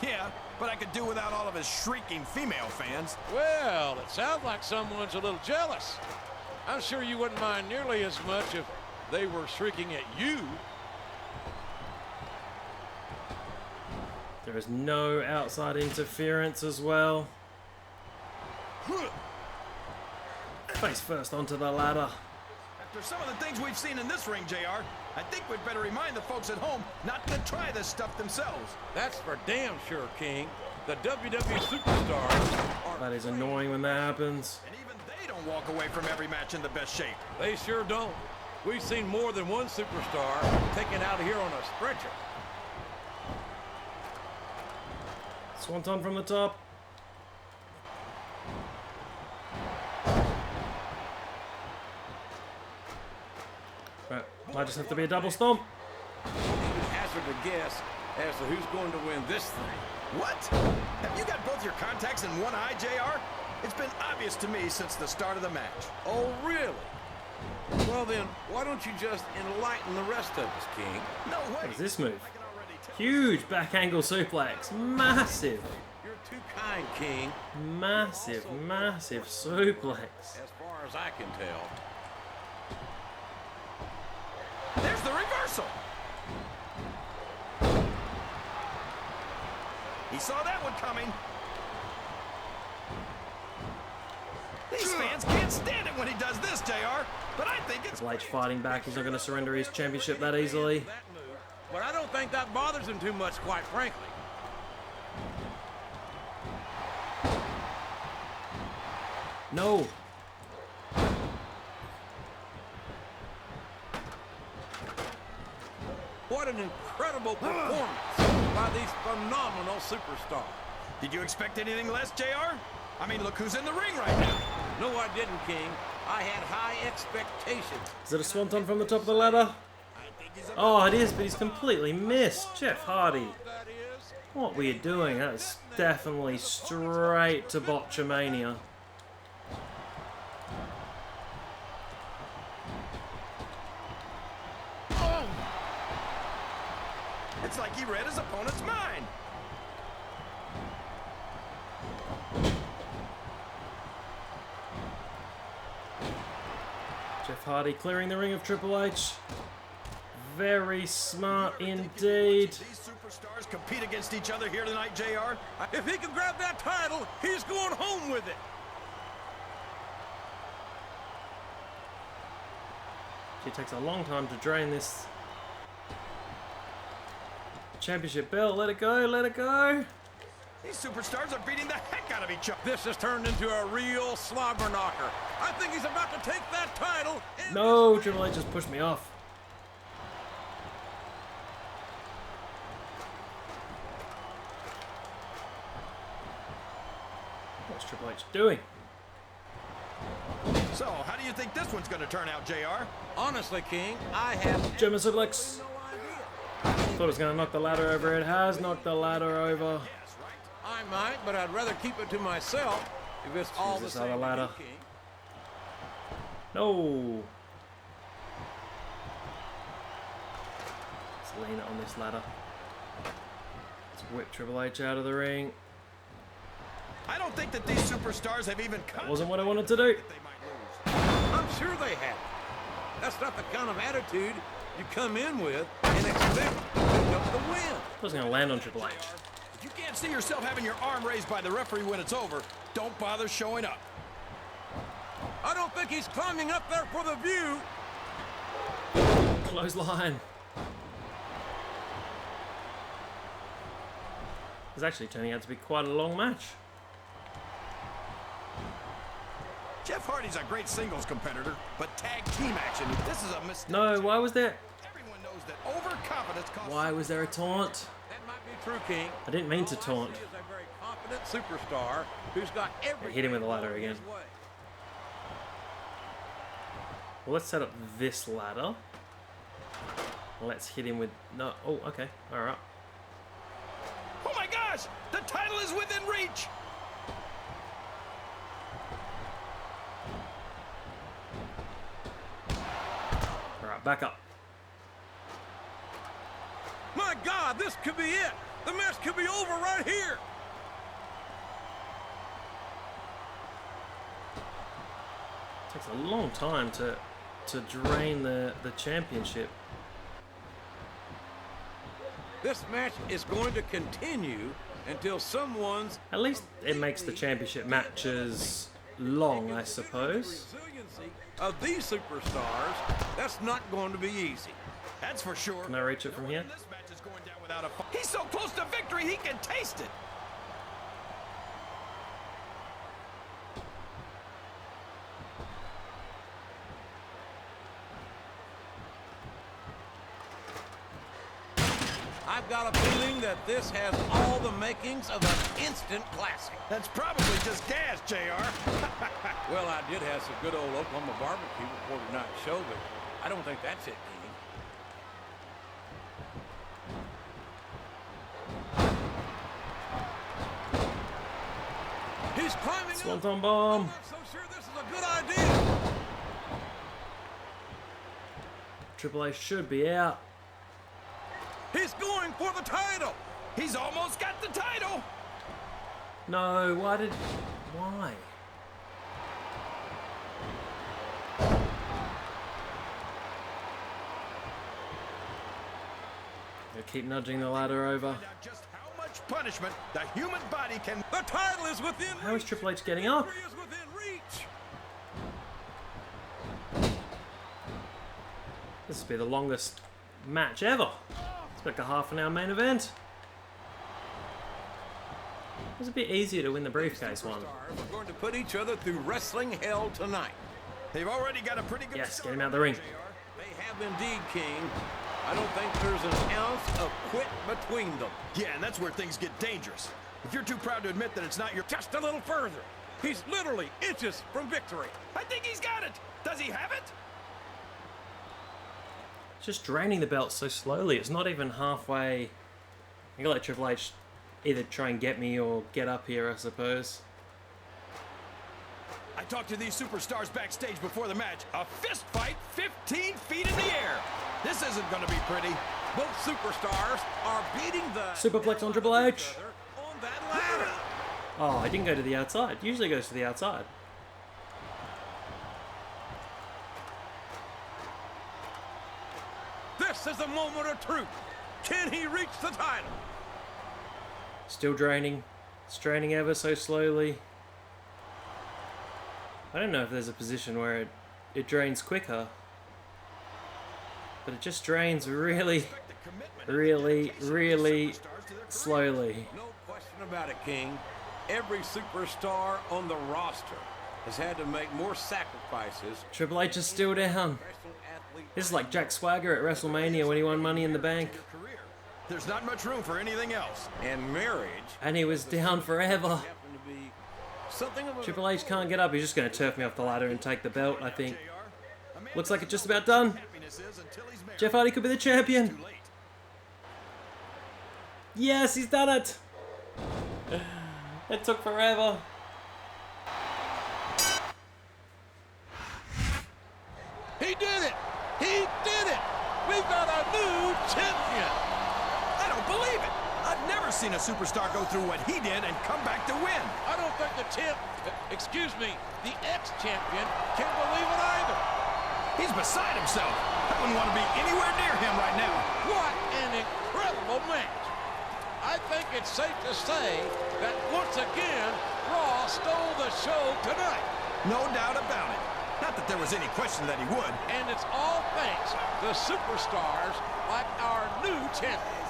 Speaker 2: Yeah, but I could do without all of his shrieking female fans.
Speaker 8: Well, it sounds like someone's a little jealous. I'm sure you wouldn't mind nearly as much if they were shrieking at you.
Speaker 1: There is no outside interference as well. Face first onto the ladder.
Speaker 2: After some of the things we've seen in this ring, JR, I think we'd better remind the folks at home not to try this stuff themselves.
Speaker 8: That's for damn sure, King. The WWE superstars are...
Speaker 1: That is annoying when that happens.
Speaker 2: And even they don't walk away from every match in the best shape.
Speaker 8: They sure don't. We've seen more than one superstar taken out of here on a stretcher.
Speaker 1: Swanton from the top. Right, might just have to be a double stomp.
Speaker 8: Hazard a guess as to who's going to win this thing.
Speaker 2: What? Have you got both your contacts in one eye, JR? It's been obvious to me since the start of the match.
Speaker 8: Oh, really? Well, then, why don't you just enlighten the rest of us, King?
Speaker 2: No way.
Speaker 1: What is this move? Huge back angle suplex. Massive.
Speaker 8: You're too kind, King.
Speaker 1: Massive, massive suplex.
Speaker 8: As far as I can tell.
Speaker 2: There's the reversal. He saw that one coming. These fans can't stand it when he does this, JR. But I think it's...
Speaker 1: Triple H fighting back. He's not going to surrender his championship that easily.
Speaker 8: But I don't think that bothers him too much, quite frankly.
Speaker 1: No.
Speaker 8: What an incredible performance by these phenomenal superstars.
Speaker 2: Did you expect anything less, JR? I mean, look who's in the ring right now.
Speaker 8: No, I didn't, King. I had high expectations.
Speaker 1: Is it a swanton from the top of the ladder? Oh, it is, but he's completely missed. Jeff Hardy. What were you doing? That's definitely straight to Botchamania.
Speaker 2: Oh! It's like he read his opponent's mind.
Speaker 1: Jeff Hardy clearing the ring of Triple H. Very smart indeed.
Speaker 2: These superstars compete against each other here tonight, JR.
Speaker 8: If he can grab that title, he's going home with it.
Speaker 1: It takes a long time to drain this championship belt. Let it go, let it go.
Speaker 2: These superstars are beating the heck out of each other.
Speaker 8: This has turned into a real slobber knocker. I think he's about to take that title.
Speaker 1: No, Triple H just pushed me off. What's Triple H doing?
Speaker 2: So, how do you think this one's going to turn out, JR?
Speaker 8: Honestly, King, I have
Speaker 1: German suplex. Thought it was going to knock the ladder over. It has knocked the ladder over.
Speaker 8: I might, but I'd rather keep it to myself if it's all the same.
Speaker 1: Ladder. No. Let's lean it on this ladder. Let's whip Triple H out of the ring.
Speaker 2: I don't think that these superstars have even come.
Speaker 1: That wasn't what I wanted to do.
Speaker 8: I'm sure they have. That's not the kind of attitude you come in with and expect to pick up the win.
Speaker 1: I was going to land on Triple H.
Speaker 2: If you can't see yourself having your arm raised by the referee when it's over, don't bother showing up.
Speaker 8: I don't think he's climbing up there for the view.
Speaker 1: Clothesline. It's actually turning out to be quite a long match.
Speaker 2: Jeff Hardy's a great singles competitor, but tag team action, this is a mistake.
Speaker 1: No, why was there...
Speaker 2: Everyone knows that overconfidence costs...
Speaker 1: Why was there a taunt?
Speaker 8: That might be true, King.
Speaker 1: I didn't mean to taunt.
Speaker 8: He is a very confident superstar who's got everything.
Speaker 1: Hit him with the ladder again. Well, let's set up this ladder. Let's hit him with... No. Oh, okay. All right.
Speaker 2: Oh my gosh! The title is within reach!
Speaker 1: All right, back up.
Speaker 8: My God, this could be it. The match could be over right here.
Speaker 1: It takes a long time to drain the championship.
Speaker 8: This match is going to continue until someone's...
Speaker 1: At least it makes the championship matches long, I suppose.
Speaker 8: Resiliency of these superstars, that's not going to be easy.
Speaker 2: That's for sure.
Speaker 1: Can I reach it from here?
Speaker 2: This match is going down without a... He's so close to victory, he can taste it.
Speaker 8: I've got a feeling that this has all the makings of an instant classic.
Speaker 2: That's probably just gas, JR.
Speaker 8: Well, I did have some good old Oklahoma barbecue before tonight's show, but I don't think that's it, King. He's climbing
Speaker 1: Swanton bomb.
Speaker 8: I'm not so sure this is a good idea.
Speaker 1: Triple H should be out.
Speaker 8: He's going for the title.
Speaker 2: He's almost got the title.
Speaker 1: No, why? They keep nudging the ladder over.
Speaker 2: Just how much punishment the human body can.
Speaker 8: The title is within
Speaker 1: How is Triple H getting up?
Speaker 8: Victory is within reach.
Speaker 1: This will be the longest match ever. It's like a half-an-hour main event. It was a bit easier to win the briefcase one.
Speaker 7: We're going to put each other through wrestling hell tonight.
Speaker 2: They've already got a pretty good.
Speaker 1: Yes, get him out of the ring.
Speaker 7: They have indeed, King. I don't think there's an ounce of quit between them.
Speaker 2: Yeah, and that's where things get dangerous. If you're too proud to admit that it's not your.
Speaker 8: Just a little further. He's literally inches from victory.
Speaker 2: I think he's got it. Does he have it?
Speaker 1: Just draining the belt so slowly. It's not even halfway. I gotta let Triple H either try and get me or get up here, I suppose.
Speaker 2: I talked to these superstars backstage before the match. A fist fight 15 feet in the air. This isn't going to be pretty.
Speaker 8: Both superstars are beating the
Speaker 1: Superplex on Triple H.
Speaker 8: on that ladder.
Speaker 1: Oh, I didn't go to the outside. Usually goes to the outside.
Speaker 8: This is the moment of truth. Can he reach the title?
Speaker 1: Still draining. It's draining ever so slowly. I don't know if there's a position where it drains quicker. But it just drains really slowly.
Speaker 7: No question about it, King. Every superstar on the roster has had to make more sacrifices.
Speaker 1: Triple H is still down. This is like Jack Swagger at WrestleMania when he won Money in the Bank.
Speaker 2: There's not much room for anything else.
Speaker 7: And marriage.
Speaker 1: And he was down forever.
Speaker 7: Something of a
Speaker 1: Triple H can't get up. He's just going to turf me off the ladder and take the belt, I think. Looks like it's just about done. Jeff Hardy could be the champion. Yes, he's done it. It took forever.
Speaker 8: He did it! He did it! We've got a new champion!
Speaker 2: I don't believe it! I've never seen a superstar go through what he did and come back to win.
Speaker 8: I don't think the the ex-champion can believe it either.
Speaker 2: He's beside himself. I wouldn't want to be anywhere near him right now.
Speaker 8: What an incredible match. I think it's safe to say that once again, Raw stole the show tonight.
Speaker 2: No doubt about it. Not that there was any question that he would.
Speaker 8: And it's all thanks to superstars like our new champion.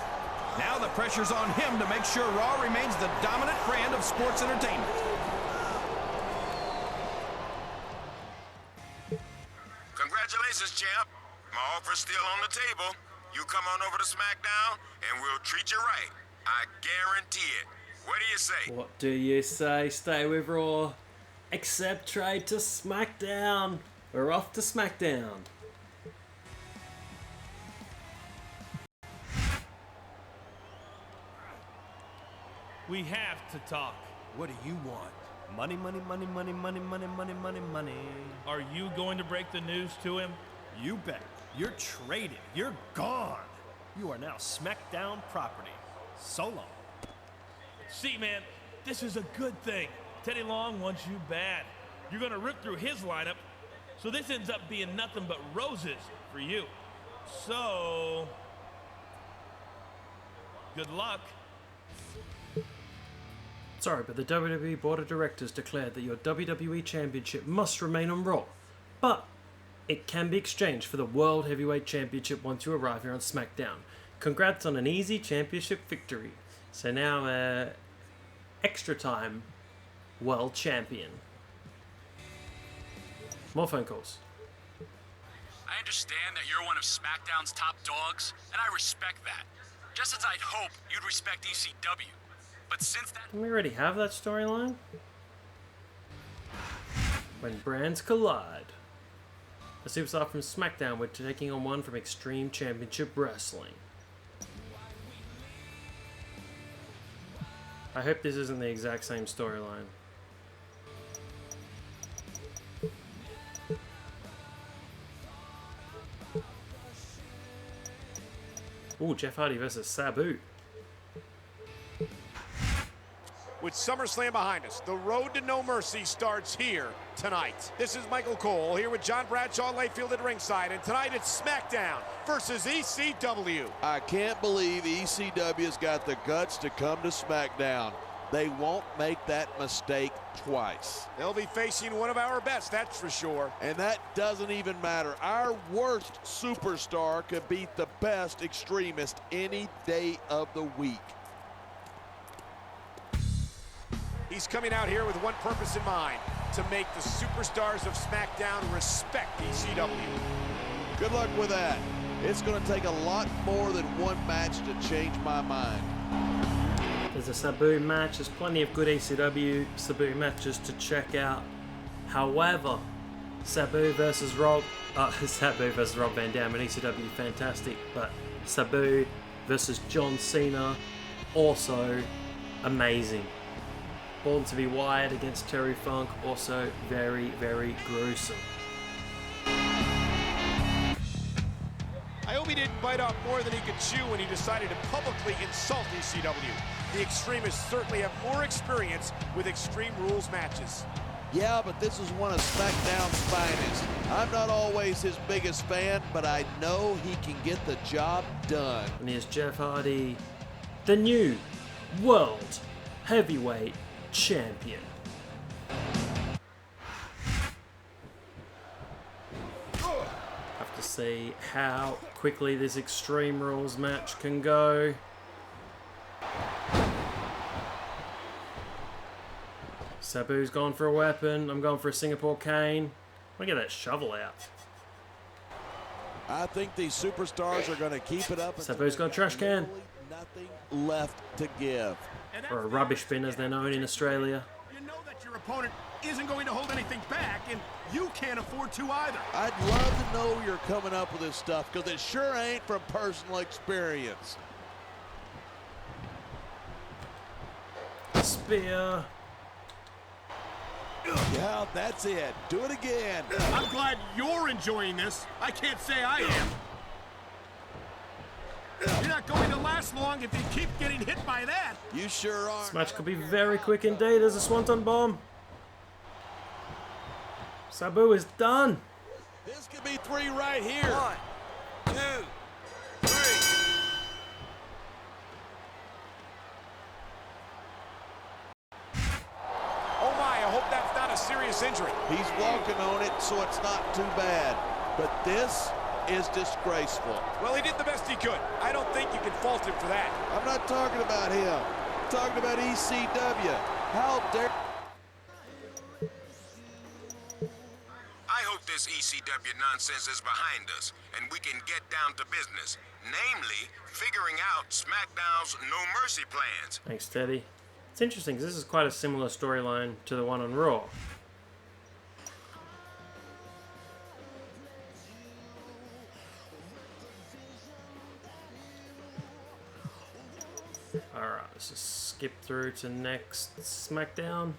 Speaker 2: Now the pressure's on him to make sure Raw remains the dominant brand of sports entertainment.
Speaker 9: Congratulations, champ. My offer's still on the table. You come on over to SmackDown, and we'll treat you right. I guarantee it. What do you say?
Speaker 1: What do you say? Stay with Raw. Accept trade to SmackDown. We're off to SmackDown.
Speaker 5: We have to talk.
Speaker 12: What do you want? Money, money, money, money, money, money, money, money, money.
Speaker 5: Are you going to break the news to him?
Speaker 12: You bet. You're traded. You're gone. You are now SmackDown property. So long.
Speaker 5: See, man, this is a good thing. Teddy Long wants you bad. You're going to rip through his lineup, so this ends up being nothing but roses for you. So, good luck.
Speaker 1: Sorry, but the WWE Board of Directors declared that your WWE Championship must remain on Raw, but it can be exchanged for the World Heavyweight Championship once you arrive here on SmackDown. Congrats on an easy championship victory. So now, extra time, World Champion. More phone calls.
Speaker 20: I understand that you're one of SmackDown's top dogs, and I respect that. Just as I'd hope you'd respect ECW. But since that...
Speaker 1: Don't we already have that storyline? When brands collide. A superstar from SmackDown were taking on one from Extreme Championship Wrestling. I hope this isn't the exact same storyline. Oh, Jeff Hardy versus Sabu.
Speaker 21: With SummerSlam behind us, the road to No Mercy starts here tonight. This is Michael Cole here with John Bradshaw Layfield at ringside, and tonight it's SmackDown versus ECW.
Speaker 22: I can't believe ECW's got the guts to come to SmackDown. They won't make that mistake twice.
Speaker 21: They'll be facing one of our best, that's for sure.
Speaker 22: And that doesn't even matter. Our worst superstar could beat the best extremist any day of the week.
Speaker 21: He's coming out here with one purpose in mind, to make the superstars of SmackDown respect ECW.
Speaker 22: Good luck with that. It's going to take a lot more than one match to change my mind.
Speaker 1: There's a Sabu match. There's plenty of good ECW Sabu matches to check out. However, Sabu versus Rob Van Dam and ECW, fantastic. But Sabu versus John Cena, also amazing. Born to be Wired against Terry Funk, also very, very gruesome.
Speaker 21: I hope he didn't bite off more than he could chew when he decided to publicly insult ECW. The Extremists certainly have more experience with Extreme Rules matches.
Speaker 22: Yeah, but this is one of SmackDown's finest. I'm not always his biggest fan, but I know he can get the job done.
Speaker 1: And here's Jeff Hardy, the new World Heavyweight Champion. Have to see how quickly this Extreme Rules match can go. Sabu's gone for a weapon. I'm going for a Singapore cane. I'm gonna get that shovel out.
Speaker 22: I think these superstars are going to keep it up.
Speaker 1: Sabu's got a trash can.
Speaker 22: Nothing left to give.
Speaker 1: Or a rubbish bin, as they're known in Australia.
Speaker 21: You know that your opponent isn't going to hold anything back, and you can't afford to either.
Speaker 22: I'd love to know you're coming up with this stuff, because it sure ain't from personal experience.
Speaker 1: Spear.
Speaker 22: Yeah, that's it. Do it again.
Speaker 21: I'm glad you're enjoying this. I can't say I am. You're not going to last long if you keep getting hit by that.
Speaker 22: You sure are.
Speaker 1: This match could be very quick indeed. There's a Swanton Bomb. Sabu is done.
Speaker 22: This could be 3 right here.
Speaker 2: 1, 2, 3.
Speaker 21: Oh my, I hope that's not a serious injury.
Speaker 22: He's walking on it, so it's not too bad. But this is disgraceful.
Speaker 21: Well, he did the best he could. I don't think you can fault him for that.
Speaker 22: I'm not talking about him. I'm talking about ECW. How dare...
Speaker 9: I hope this ECW nonsense is behind us, and we can get down to business. Namely, figuring out SmackDown's No Mercy plans.
Speaker 1: Thanks, Teddy. It's interesting because this is quite a similar storyline to the one on Raw. Alright, let's just skip through to next SmackDown.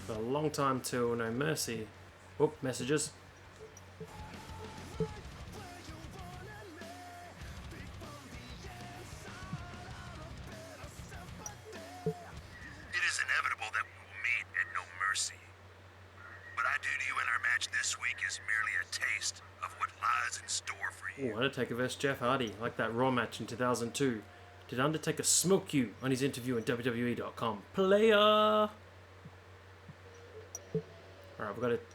Speaker 1: For a long time till No Mercy. Whoop, messages.
Speaker 4: It is inevitable that we will meet at No Mercy. What I do to you in our match this week is merely a taste of what lies in store for you.
Speaker 1: Ooh, Undertaker vs Jeff Hardy, like that Raw match in 2002. Did Undertaker smoke you on his interview on WWE.com? Player! Alright, we've got it.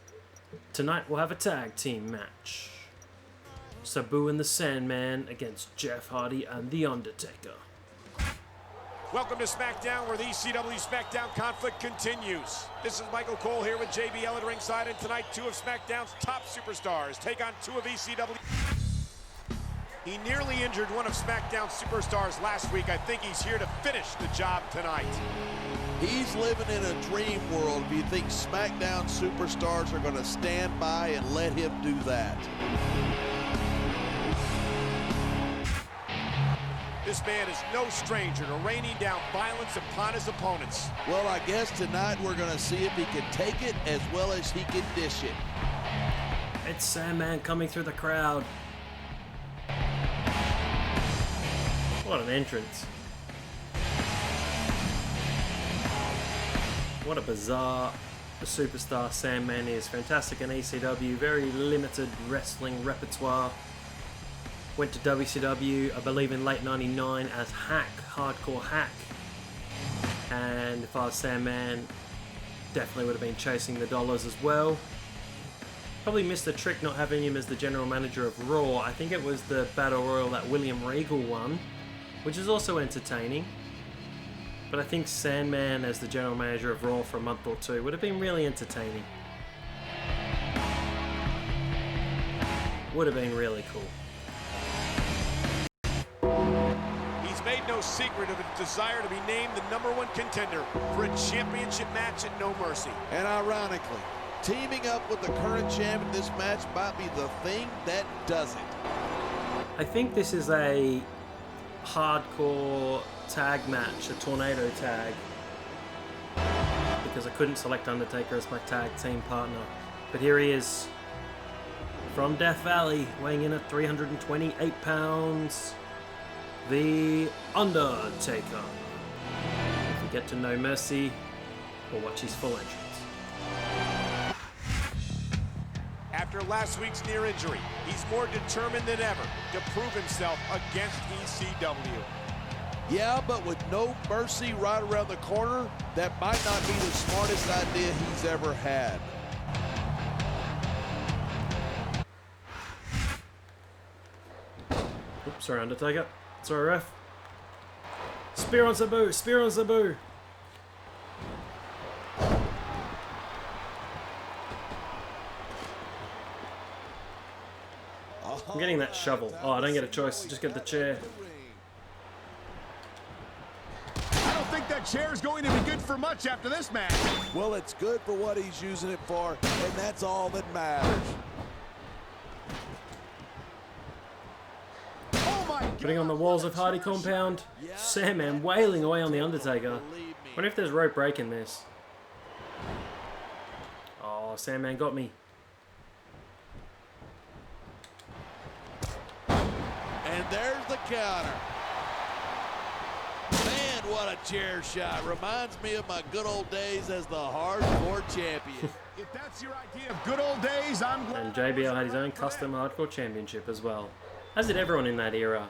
Speaker 1: Tonight we'll have a tag team match. Sabu and the Sandman against Jeff Hardy and The Undertaker.
Speaker 21: Welcome to SmackDown, where the ECW SmackDown conflict continues. This is Michael Cole here with JBL at ringside, and tonight 2 of SmackDown's top superstars take on 2 of ECW. He nearly injured one of SmackDown's superstars last week. I think he's here to finish the job tonight.
Speaker 22: He's living in a dream world if you think SmackDown superstars are going to stand by and let him do that.
Speaker 21: This man is no stranger to raining down violence upon his opponents.
Speaker 22: Well, I guess tonight we're going to see if he can take it as well as he can dish it.
Speaker 1: It's Sandman coming through the crowd. What an entrance. What a bizarre superstar Sandman is. Fantastic in ECW, very limited wrestling repertoire. Went to WCW, I believe in late 99 as Hack, Hardcore Hack. And if I was Sandman, definitely would have been chasing the dollars as well. Probably missed the trick not having him as the general manager of Raw. I think it was the Battle Royal that William Regal won, which is also entertaining. But I think Sandman as the general manager of Raw for a month or two would have been really entertaining. Would have been really cool.
Speaker 21: He's made no secret of his desire to be named the #1 contender for a championship match at No Mercy.
Speaker 22: And ironically, teaming up with the current champ in this match might be the thing that does it.
Speaker 1: I think this is a hardcore tag match, a tornado tag, because I couldn't select Undertaker as my tag team partner. But here he is, from Death Valley, weighing in at 328 pounds, the Undertaker. If you get to No Mercy, we'll watch his full entrance.
Speaker 21: After last week's near injury, he's more determined than ever to prove himself against ECW.
Speaker 22: Yeah, but with No Mercy right around the corner, that might not be the smartest idea he's ever had.
Speaker 1: Oops, sorry, Undertaker. Sorry, ref. Spear on Sabu! Spear on Sabu! I'm getting that shovel. Oh, I don't get a choice. Just get the chair.
Speaker 3: I don't think that chair is going to be good for much after this match.
Speaker 22: Well, it's good for what he's using it for, and that's all that matters.
Speaker 1: Putting on the walls of Hardy Compound. Sandman wailing away on the Undertaker. Wonder if there's rope break in this. Oh, Sandman got me.
Speaker 22: And there's the counter. Man, what a chair shot. Reminds me of my good old days as the hardcore champion.
Speaker 3: If that's your idea of good old days, I'm glad.
Speaker 1: And JBL had his own custom hardcore championship as well. As did everyone in that era.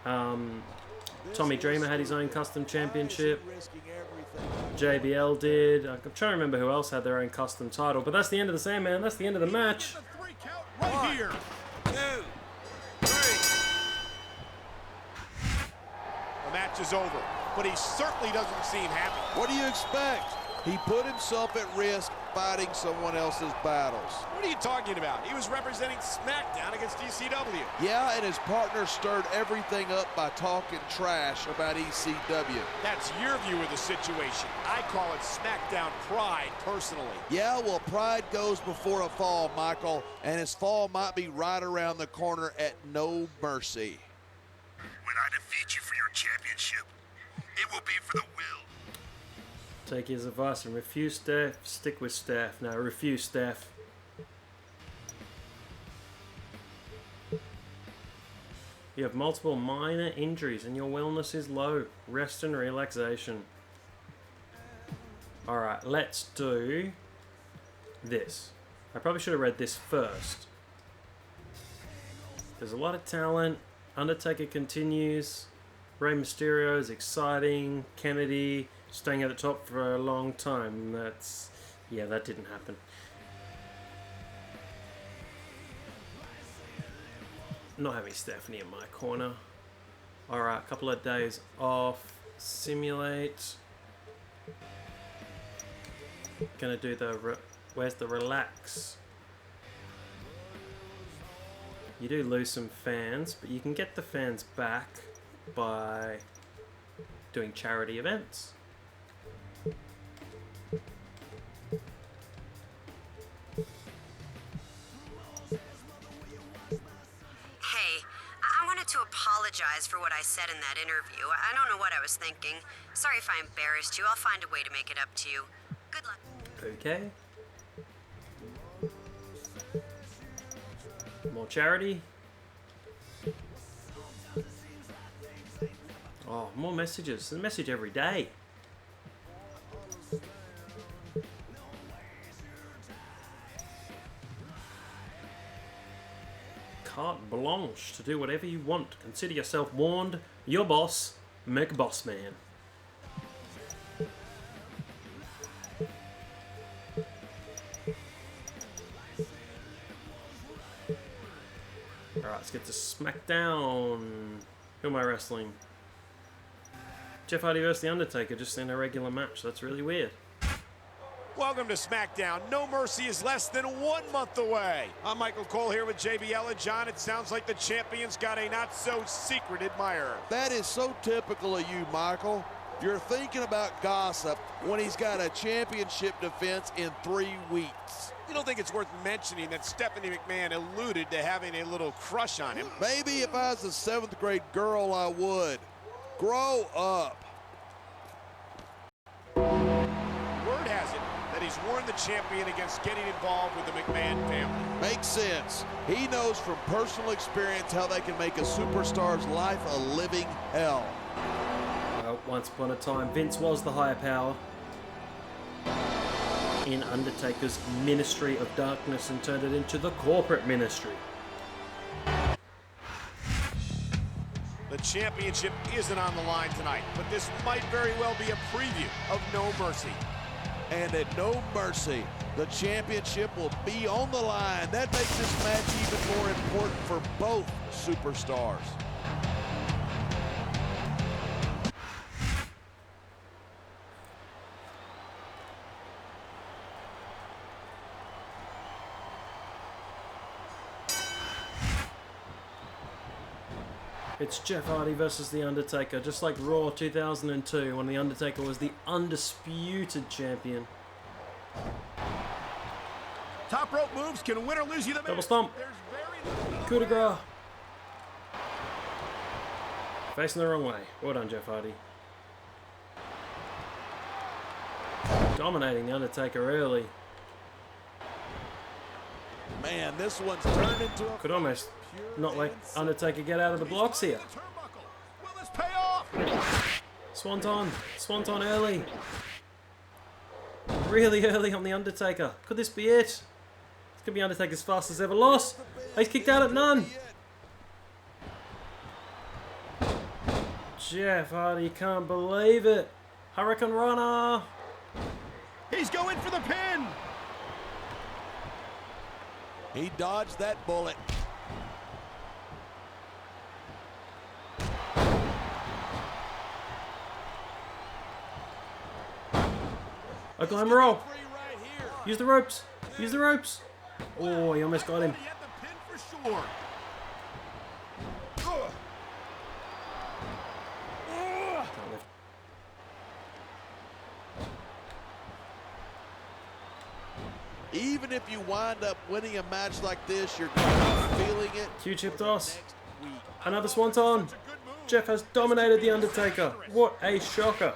Speaker 1: Tommy Dreamer had his own custom championship. JBL did. I'm trying to remember who else had their own custom title. But that's the end of the Sandman. That's the end of the match.
Speaker 3: Right here.
Speaker 21: 2, 3. The match is over, but he certainly doesn't seem happy.
Speaker 22: What do you expect? He put himself at risk fighting someone else's battles.
Speaker 21: What are you talking about? He was representing SmackDown against ECW.
Speaker 22: Yeah, and his partner stirred everything up by talking trash about ECW.
Speaker 21: That's your view of the situation. I call it SmackDown pride, personally.
Speaker 22: Yeah, well, pride goes before a fall, Michael, and his fall might be right around the corner at No Mercy.
Speaker 4: When I defeat you for your championship, it will be for the will.
Speaker 1: Take his advice and refuse Steph, stick with Steph. No, refuse Steph. You have multiple minor injuries and your wellness is low. Rest and relaxation. Alright, let's do this. I probably should have read this first. There's a lot of talent. Undertaker continues. Rey Mysterio is exciting. Kennedy staying at the top for a long time. That's... yeah, that didn't happen. Not having Stephanie in my corner. Alright, a couple of days off. Simulate. Gonna do the... where's the relax? You do lose some fans, but you can get the fans back by doing charity events.
Speaker 6: I wanted to apologize for what I said in that interview. I don't know what I was thinking. Sorry if I embarrassed you. I'll find a way to make it up to you. Good luck.
Speaker 1: Okay. More charity. Oh, more messages. A message every day. Carte blanche to do whatever you want. Consider yourself warned. Your boss, McBossman. Alright, let's get to SmackDown. Who am I wrestling? Jeff Hardy vs. The Undertaker, just in a regular match. That's really weird.
Speaker 21: Welcome to SmackDown. No Mercy is less than 1 month away. I'm Michael Cole here with JBL and John. It sounds like the champion's got a not-so-secret admirer.
Speaker 22: That is so typical of you, Michael. You're thinking about gossip when he's got a championship defense in 3 weeks.
Speaker 21: You don't think it's worth mentioning that Stephanie McMahon alluded to having a little crush on him?
Speaker 22: Maybe if I was a 7th grade girl, I would. Grow up.
Speaker 21: Word has it that he's warned the champion against getting involved with the McMahon family.
Speaker 22: Makes sense. He knows from personal experience how they can make a superstar's life a living hell.
Speaker 1: Well, once upon a time, Vince was the higher power in Undertaker's Ministry of Darkness and turned it into the corporate ministry.
Speaker 21: The championship isn't on the line tonight, but this might very well be a preview of No Mercy.
Speaker 22: And at No Mercy, the championship will be on the line. That makes this match even more important for both superstars.
Speaker 1: It's Jeff Hardy versus The Undertaker, just like Raw 2002 when The Undertaker was the undisputed champion.
Speaker 21: Top rope moves can win or lose you the match.
Speaker 1: Double stomp. Coup de grace. Facing the wrong way. Well done, Jeff Hardy. Dominating The Undertaker early.
Speaker 22: Man, this one's turned into a...
Speaker 1: Could almost not let Undertaker get out of the blocks here.
Speaker 21: Will this pay off?
Speaker 1: Swanton. Swanton early. Really early on The Undertaker. Could this be it? This could be Undertaker's fastest ever loss. He's kicked out at none. Jeff Hardy can't believe it. Hurricane Runner.
Speaker 21: He's going for the pin.
Speaker 22: He dodged that bullet.
Speaker 1: A glamour roll. Use the ropes. Use the ropes. Oh, he almost got him.
Speaker 22: Even if you wind up winning a match like this, you're feeling it.
Speaker 1: Q-chip toss. Another swanton. Jeff has dominated The Undertaker. What a shocker.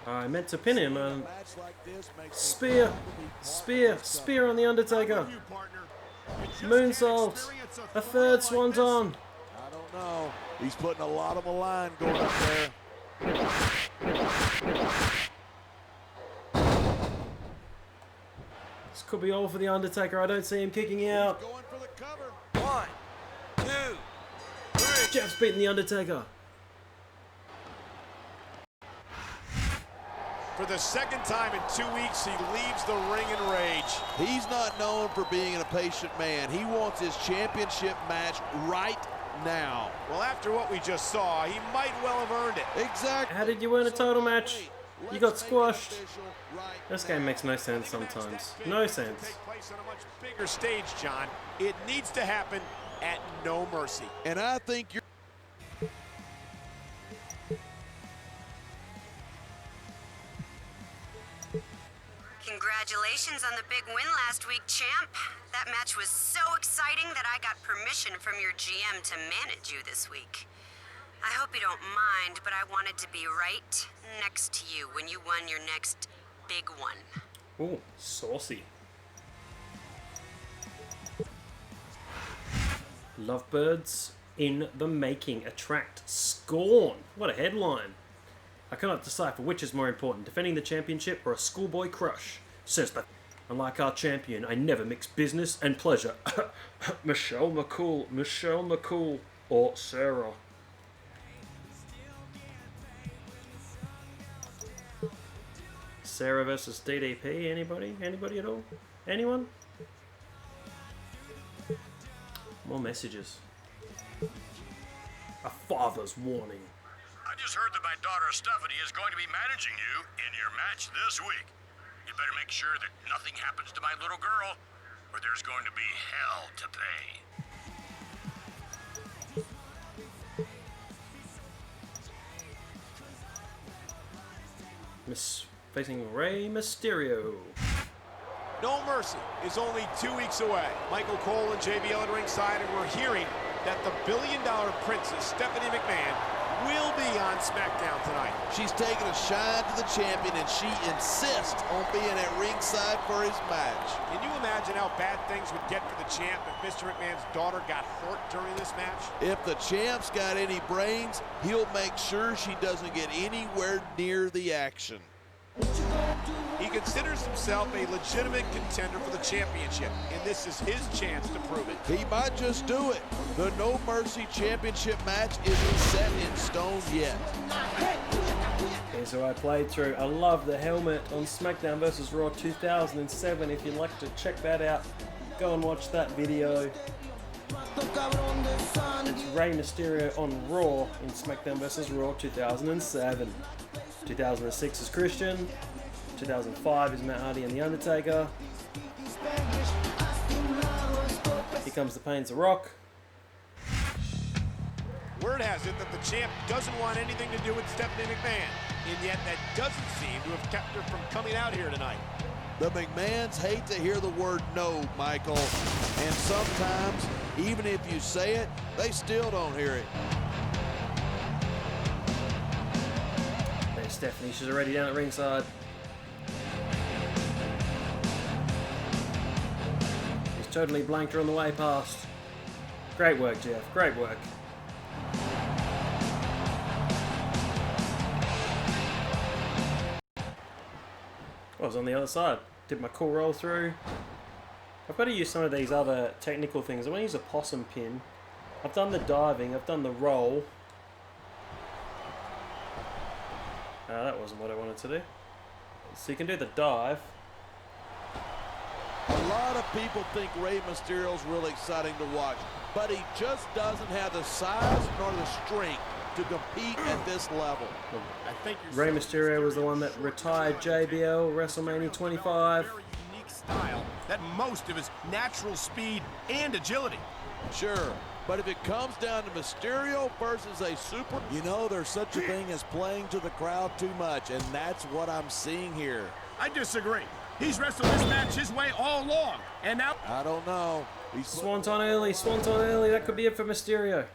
Speaker 1: I meant to pin him. Spear. Spear. Spear on The Undertaker. Moonsault. A third swanton.
Speaker 22: I don't know. He's putting a lot of a line going up there.
Speaker 1: This could be all for The Undertaker. I don't see him kicking out.
Speaker 22: Going for the cover.
Speaker 16: 1, 2, 3.
Speaker 1: Jeff's beating The Undertaker.
Speaker 21: For the second time in 2 weeks, he leaves the ring in rage.
Speaker 22: He's not known for being a patient man. He wants his championship match right now.
Speaker 21: Well, after what we just saw, he might well have earned it.
Speaker 22: Exactly.
Speaker 1: How did you win a title match? You got squashed. This game makes no sense sometimes. No sense.
Speaker 21: Take place on a much bigger stage, John. It needs to happen at No Mercy.
Speaker 22: And I think you're...
Speaker 6: Congratulations on the big win last week, champ. That match was so exciting that I got permission from your GM to manage you this week. I hope you don't mind, but I wanted to be right next to you when you won your next big one.
Speaker 1: Ooh, saucy. Lovebirds in the making attract scorn. What a headline. I cannot decipher which is more important, defending the championship or a schoolboy crush, says the... Unlike our champion, I never mix business and pleasure. Michelle McCool, or Sarah. Sarah versus DDP, anybody? Anybody at all? Anyone? More messages. A father's warning.
Speaker 4: I just heard that my daughter Stephanie is going to be managing you in your match this week. You better make sure that nothing happens to my little girl, or there's going to be hell to pay.
Speaker 1: Facing Rey Mysterio.
Speaker 21: No Mercy is only 2 weeks away. Michael Cole and JBL at ringside, and we're hearing that the billion-dollar princess, Stephanie McMahon, will be on SmackDown tonight.
Speaker 22: She's taking a shine to the champion, and she insists on being at ringside for his match.
Speaker 21: Can you imagine how bad things would get for the champ if Mr. McMahon's daughter got hurt during this match?
Speaker 22: If the champ's got any brains, he'll make sure she doesn't get anywhere near the action.
Speaker 21: He considers himself a legitimate contender for the championship, and this is his chance to prove it.
Speaker 22: He might just do it. The No Mercy Championship match isn't set in stone yet.
Speaker 1: Here's who I played through. I love the helmet on SmackDown vs. Raw 2007. If you'd like to check that out, go and watch that video. It's Rey Mysterio on Raw in SmackDown vs. Raw 2007. 2006 is Christian. 2005 is Matt Hardy and The Undertaker. Here comes the Pains of Rock.
Speaker 21: Word has it that the champ doesn't want anything to do with Stephanie McMahon, and yet that doesn't seem to have kept her from coming out here tonight.
Speaker 22: The McMahons hate to hear the word no, Michael, and sometimes, even if you say it, they still don't hear it.
Speaker 1: There's Stephanie, she's already down at ringside. He's totally blanked her on the way past. Great work, Jeff, great work. I was on the other side. Did my cool roll through. I've got to use some of these other technical things. I want to use a possum pin. I've done the diving. I've done the roll. That wasn't what I wanted to do. So you can do the dive.
Speaker 22: A lot of people think Rey Mysterio's really exciting to watch, but he just doesn't have the size nor the strength to compete at this level.
Speaker 21: I think
Speaker 1: Rey Mysterio was the one that retired JBL WrestleMania 25.
Speaker 21: Very unique style that most of his natural speed and agility.
Speaker 22: Sure, but if it comes down to Mysterio versus a super, you know, there's such a thing as playing to the crowd too much, and that's what I'm seeing here.
Speaker 21: I disagree. He's wrestled this match his way all along, and now
Speaker 22: I don't know.
Speaker 1: Swanton early, that could be it for Mysterio.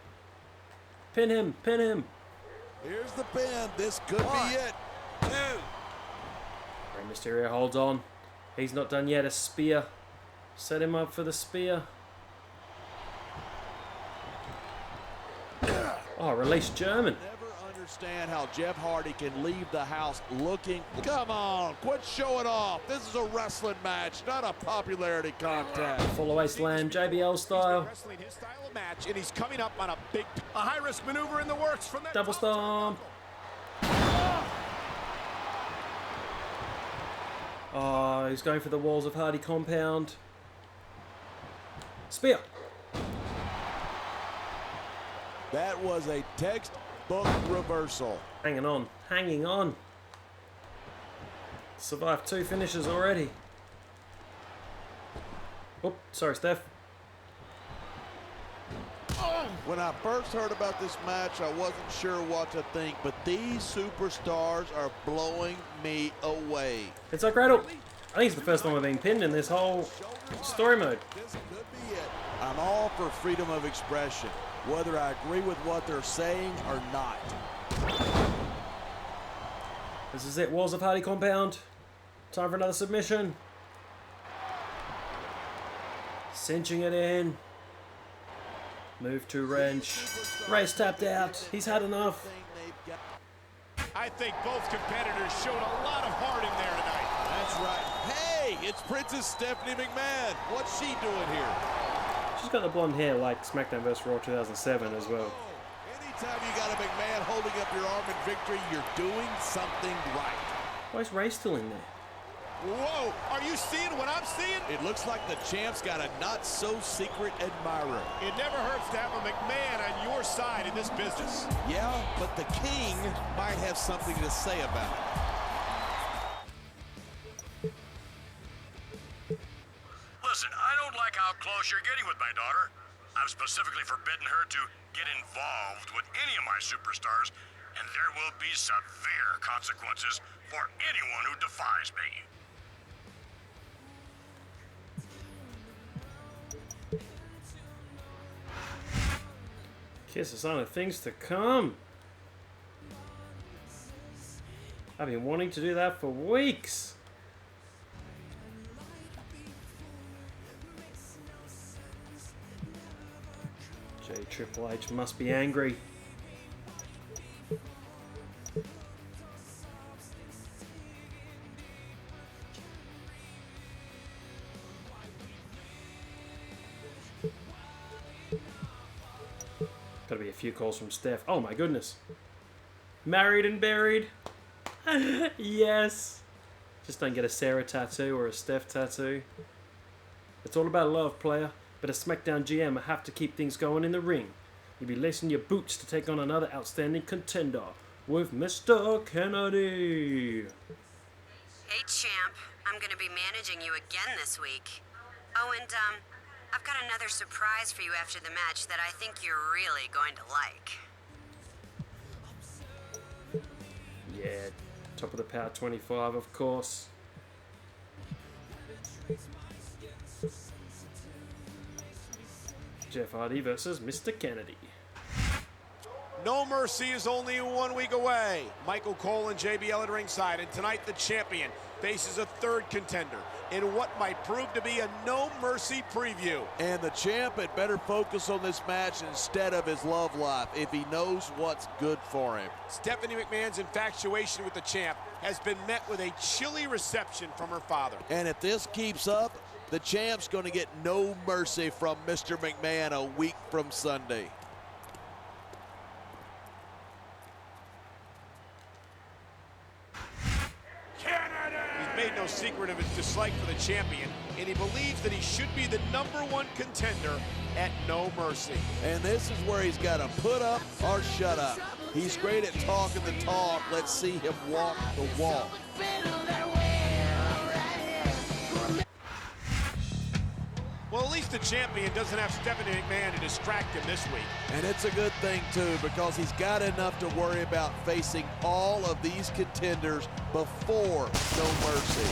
Speaker 1: Pin him, pin him.
Speaker 22: Here's the pin, this could be it.
Speaker 1: Rey Mysterio holds on. He's not done yet, a spear. Set him up for the spear. Oh, release German.
Speaker 22: Never understand how Jeff Hardy can leave the house looking. Come on, quit showing off. This is a wrestling match, not a popularity contest.
Speaker 1: Full away slam, JBL style.
Speaker 21: wrestling his style of match, and he's coming up on a high-risk maneuver in the works from that
Speaker 1: Double stomp. Oh, he's going for the walls of Hardy compound. Spear.
Speaker 22: That was a textbook reversal.
Speaker 1: Hanging on, hanging on. Survived 2 finishes already. Oh, sorry, Steph.
Speaker 22: When I first heard about this match, I wasn't sure what to think, but these superstars are blowing me away.
Speaker 1: It's like Cradle. I think it's the first time I've been pinned in this whole story mode.
Speaker 22: This could be it. I'm all for freedom of expression, whether I agree with what they're saying or not.
Speaker 1: This is it, walls of Hardy compound. Time for another submission. Cinching it in. Move to wrench. Ray's tapped out. He's had enough.
Speaker 21: I think both competitors showed a lot of heart in there tonight.
Speaker 22: That's right. Hey, it's Princess Stephanie McMahon. What's she doing here?
Speaker 1: She's got the blonde hair like SmackDown vs. Raw 2007 as well.
Speaker 22: Anytime you got a McMahon holding up your arm in victory, you're doing something right.
Speaker 1: Why is Ray still in there?
Speaker 21: Whoa, are you seeing what I'm seeing?
Speaker 22: It looks like the champ's got a not-so-secret admirer.
Speaker 21: It never hurts to have a McMahon on your side in this business.
Speaker 22: Yeah, but the king might have something to say about it.
Speaker 4: Listen, I don't like how close you're getting with my daughter. I've specifically forbidden her to get involved with any of my superstars, and there will be severe consequences for anyone who defies me.
Speaker 1: Kiss a sign of things to come. I've been wanting to do that for weeks. Triple H must be angry. Gotta be a few calls from Steph. Oh my goodness. Married and buried. Yes. Just don't get a Sarah tattoo or a Steph tattoo. It's all about love, player. But a SmackDown GM will have to keep things going in the ring. You'll be lacing your boots to take on another outstanding contender with Mr. Kennedy.
Speaker 6: Hey, champ. I'm gonna be managing you again this week. Oh, and, I've got another surprise for you after the match that I think you're really going to like.
Speaker 1: Yeah, top of the Power 25, of course. Jeff Hardy versus Mr. Kennedy.
Speaker 21: No Mercy is only 1 week away. Michael Cole and JBL at ringside, and tonight the champion faces a third contender in what might prove to be a No Mercy preview.
Speaker 22: And the champ had better focus on this match instead of his love life if he knows what's good for him.
Speaker 21: Stephanie McMahon's infatuation with the champ has been met with a chilly reception from her father.
Speaker 22: And if this keeps up, the champ's going to get no mercy from Mr. McMahon a week from Sunday.
Speaker 21: He's made no secret of his dislike for the champion, and he believes that he should be the #1 contender at No Mercy.
Speaker 22: And this is where he's got to put up or shut up. He's great at talking the talk. Let's see him walk the walk.
Speaker 21: Well, at least the champion doesn't have Stephanie McMahon to distract him this week.
Speaker 22: And it's a good thing, too, because he's got enough to worry about facing all of these contenders before No Mercy.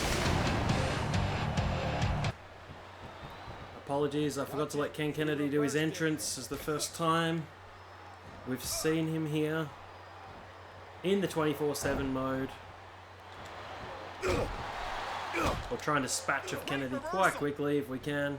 Speaker 1: Apologies, I forgot to let Ken Kennedy do his entrance. It's the first time we've seen him here in the 24/7 mode. We're trying to dispatch of Kennedy quite quickly if we can.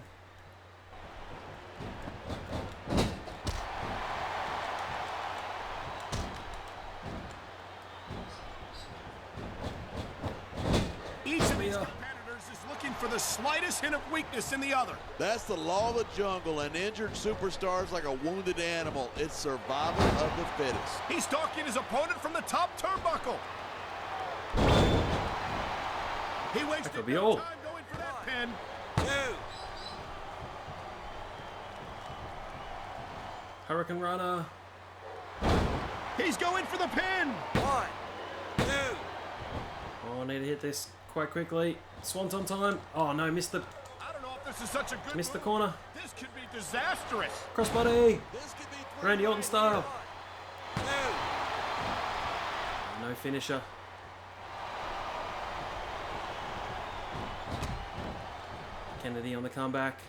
Speaker 3: Each of these competitors is looking for the slightest hint of weakness in the other.
Speaker 22: That's the law of the jungle, and injured superstars like a wounded animal. It's survival of the fittest.
Speaker 3: He's stalking his opponent from the top turnbuckle. He wasted
Speaker 1: could be
Speaker 3: no
Speaker 1: all.
Speaker 3: time going for that pin.
Speaker 1: Hurricane Runner.
Speaker 3: He's going for the pin. 1, 2.
Speaker 1: Oh, I need to hit this quite quickly. Swanton time. Oh no, missed the
Speaker 3: I don't know if this is such a good
Speaker 1: missed the
Speaker 3: move.
Speaker 1: corner.
Speaker 3: This could be disastrous.
Speaker 1: Crossbody. Randy Orton style. No finisher. Kennedy on the comeback.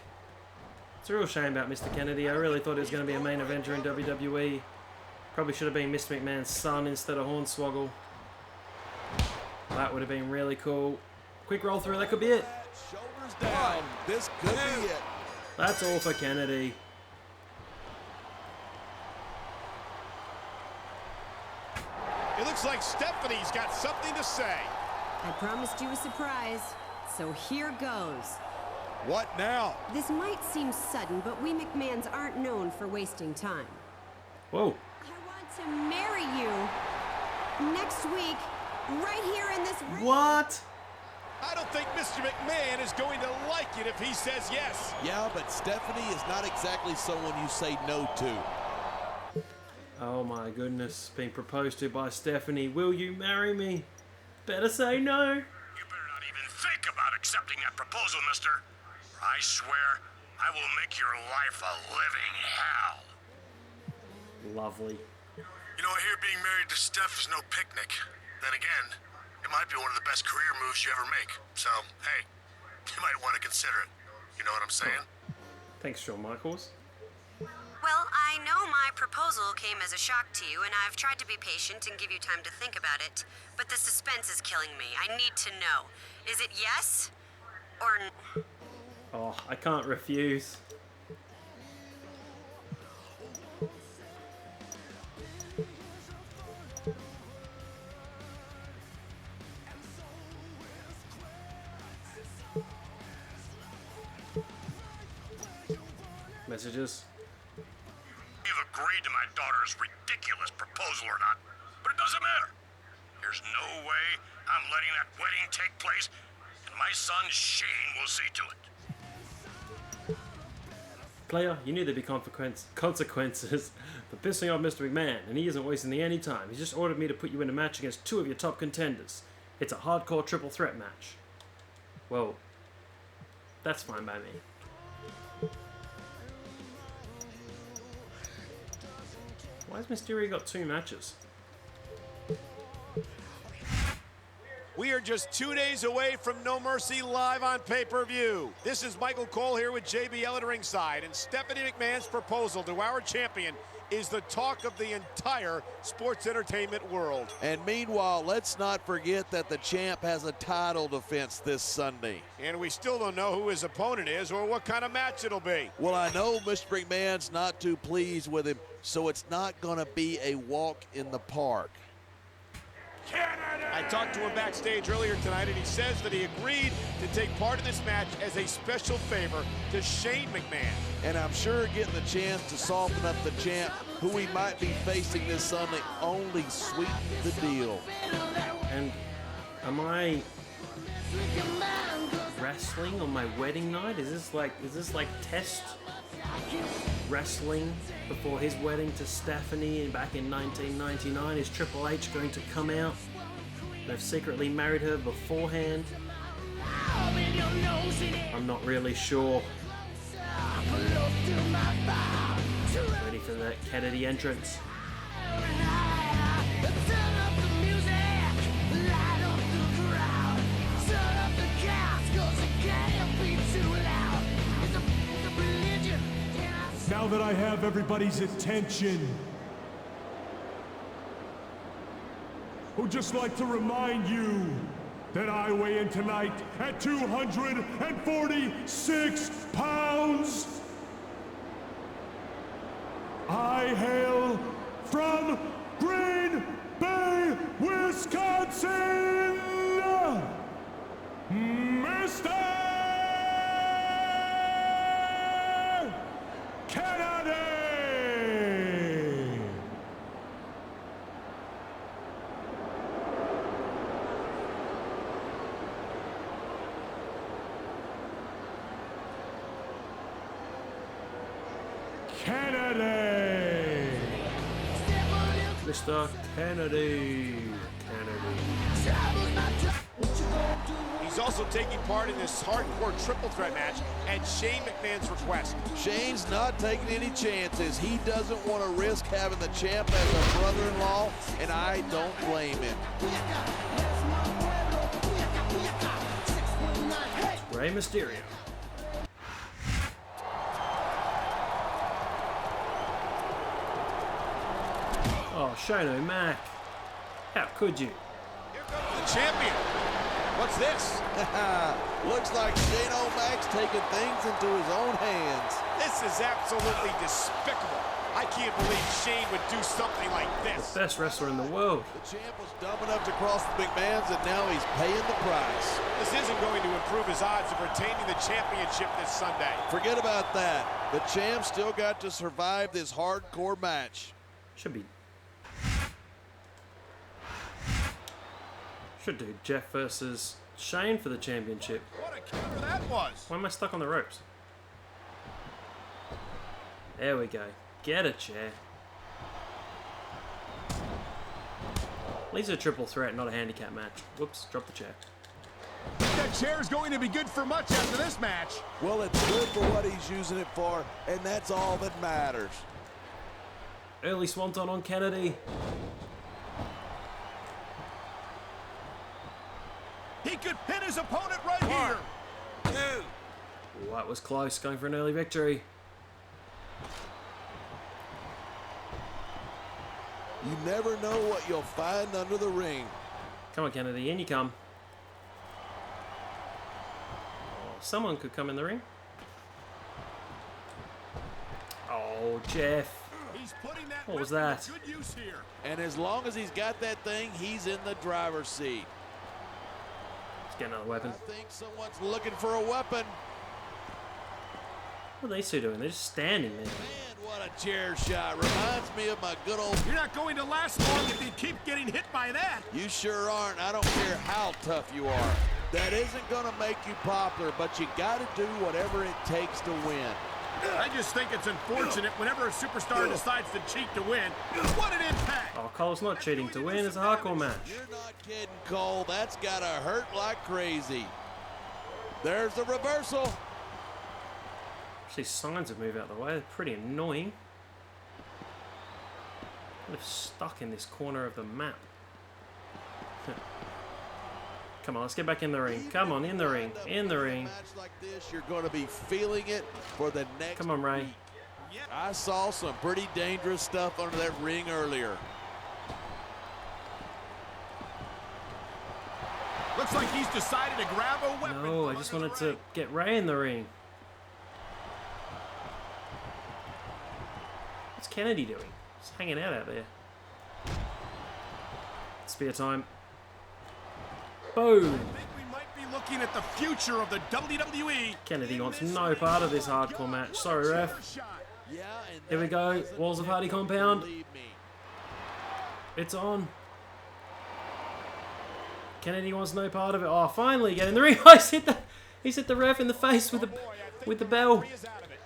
Speaker 1: It's a real shame about Mr. Kennedy. I really thought he was going to be a main eventer in WWE. Probably should have been Mr. McMahon's son instead of Hornswoggle. That would have been really cool. Quick roll through, that could be it.
Speaker 22: Shoulders down. This could be it.
Speaker 1: That's all for Kennedy.
Speaker 21: It looks like Stephanie's got something to say.
Speaker 11: I promised you a surprise, so here goes.
Speaker 21: What now?
Speaker 11: This might seem sudden, but we McMahons aren't known for wasting time.
Speaker 1: Whoa.
Speaker 11: I want to marry you next week, right here in this ring.
Speaker 1: What?
Speaker 21: I don't think Mr. McMahon is going to like it if he says yes.
Speaker 22: Yeah, but Stephanie is not exactly someone you say no to.
Speaker 1: Oh my goodness, being proposed to by Stephanie. Will you marry me? Better say no.
Speaker 4: You better not even think about accepting that proposal, mister. I swear, I will make your life a living hell.
Speaker 1: Lovely.
Speaker 4: You know, I hear being married to Steph is no picnic. Then again, it might be one of the best career moves you ever make. So, hey, you might want to consider it. You know what I'm saying?
Speaker 1: Thanks, Shawn Michaels.
Speaker 6: Well, I know my proposal came as a shock to you, and I've tried to be patient and give you time to think about it. But the suspense is killing me. I need to know. Is it yes or no?
Speaker 1: Oh, I can't refuse. Messages.
Speaker 4: You've agreed to my daughter's ridiculous proposal or not, but it doesn't matter. There's no way I'm letting that wedding take place, and my son Shane will see to it.
Speaker 1: Player, you knew there'd be consequences for pissing off Mr. McMahon, and he isn't wasting any time. He's just ordered me to put you in a match against two of your top contenders. It's a hardcore triple threat match. Well, that's fine by me. Why has Mysterio got two matches?
Speaker 21: We are just 2 days away from No Mercy live on pay-per-view. This is Michael Cole here with JBL at ringside, and Stephanie McMahon's proposal to our champion is the talk of the entire sports entertainment world.
Speaker 22: And meanwhile, let's not forget that the champ has a title defense this Sunday.
Speaker 21: And we still don't know who his opponent is or what kind of match it'll be.
Speaker 22: Well, I know Mr. McMahon's not too pleased with him, so it's not going to be a walk in the park.
Speaker 21: I talked to him backstage earlier tonight, and he says that he agreed to take part in this match as a special favor to Shane McMahon.
Speaker 22: And I'm sure getting the chance to soften up the champ, who we might be facing this Sunday, only sweeten the deal.
Speaker 1: And am I wrestling on my wedding night? Is this like test wrestling before his wedding to Stephanie back in 1999? Is Triple H going to come out? They've secretly married her beforehand. I'm not really sure. Ready for that Kennedy entrance.
Speaker 13: Now that I have everybody's attention, I would just like to remind you that I weigh in tonight at 246 pounds. I hail from Green Bay, Wisconsin, Mr. Kennedy! Kennedy!
Speaker 1: Mr. Kennedy.
Speaker 21: He's also taking part in this hardcore triple threat match at Shane McMahon's request.
Speaker 22: Shane's not taking any chances. He doesn't want to risk having the champ as a brother-in-law, and I don't blame him.
Speaker 1: Rey Mysterio. Oh, Shane O'Mac. How could you?
Speaker 21: Here comes the champion. What's this?
Speaker 22: Looks like Shane O'Mac's taking things into his own hands.
Speaker 21: This is absolutely despicable. I can't believe Shane would do something like this.
Speaker 1: Best wrestler in the world.
Speaker 22: The champ was dumb enough to cross the McMahons, and now he's paying the price.
Speaker 21: This isn't going to improve his odds of retaining the championship this Sunday.
Speaker 22: Forget about that. The champ still got to survive this hardcore match.
Speaker 1: Should do Jeff versus Shane for the championship.
Speaker 21: What a counter that was.
Speaker 1: Why am I stuck on the ropes? There we go. Get a chair. At least a triple threat, not a handicap match. Whoops, drop the chair.
Speaker 21: That chair is going to be good for much after this match.
Speaker 22: Well, it's good for what he's using it for, and that's all that matters.
Speaker 1: Early swanton on Kennedy.
Speaker 21: He could pin his opponent right here. 2.
Speaker 1: Ooh, that was close, going for an early victory.
Speaker 22: You never know what you'll find under the ring.
Speaker 1: Come on, Kennedy, in you come. Oh, someone could come in the ring. Oh, Jeff. What was that?
Speaker 22: And as long as he's got that thing, he's in the driver's seat.
Speaker 1: Let's get another weapon.
Speaker 22: I think someone's looking for a weapon.
Speaker 1: What are these two doing? They're just standing there.
Speaker 22: Man, what a chair shot. Reminds me of my good old...
Speaker 21: You're not going to last long if you keep getting hit by that.
Speaker 22: You sure aren't. I don't care how tough you are. That isn't going to make you popular, but you got to do whatever it takes to win.
Speaker 21: I just think it's unfortunate whenever a superstar decides to cheat to win. What an impact!
Speaker 1: Oh, Cole's not cheating to win. It's a hardcore match.
Speaker 22: You're not kidding, Cole. That's got to hurt like crazy. There's the reversal.
Speaker 1: Actually, signs have moved out of the way. They're pretty annoying. They're stuck in this corner of the map. Come on, let's get back in the ring. Come on, in the ring. In the ring.
Speaker 22: Match like this, you're going to be feeling it for the next
Speaker 1: Come on, Ray.
Speaker 22: week. I saw some pretty dangerous stuff under that ring earlier.
Speaker 21: Looks like he's decided to grab a weapon.
Speaker 1: No, I just wanted to get Ray in the ring. What's Kennedy doing? Just hanging out there. Spear time. Boom!
Speaker 21: I think we might be looking at the future of the WWE.
Speaker 1: Kennedy wants no part of this hardcore match. Sorry, ref. Here we go. Walls of Hardy compound. It's on. Kennedy wants no part of it. Oh, finally get in the ring. He's hit the ref in the face with the bell.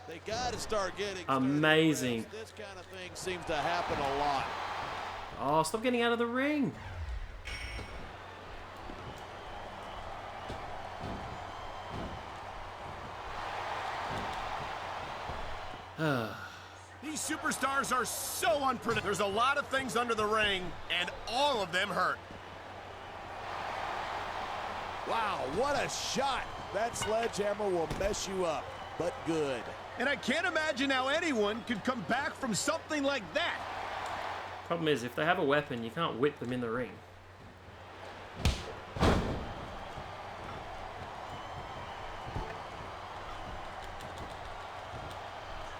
Speaker 22: They got to start getting
Speaker 1: amazing.
Speaker 22: This kind of thing seems to happen a lot.
Speaker 1: Oh, stop getting out of the ring.
Speaker 21: These superstars are so unpredictable. There's a lot of things under the ring, and all of them hurt.
Speaker 22: Wow, what a shot. That sledgehammer will mess you up, but good.
Speaker 21: And I can't imagine how anyone could come back from something like that.
Speaker 1: Problem is, if they have a weapon, you can't whip them in the ring.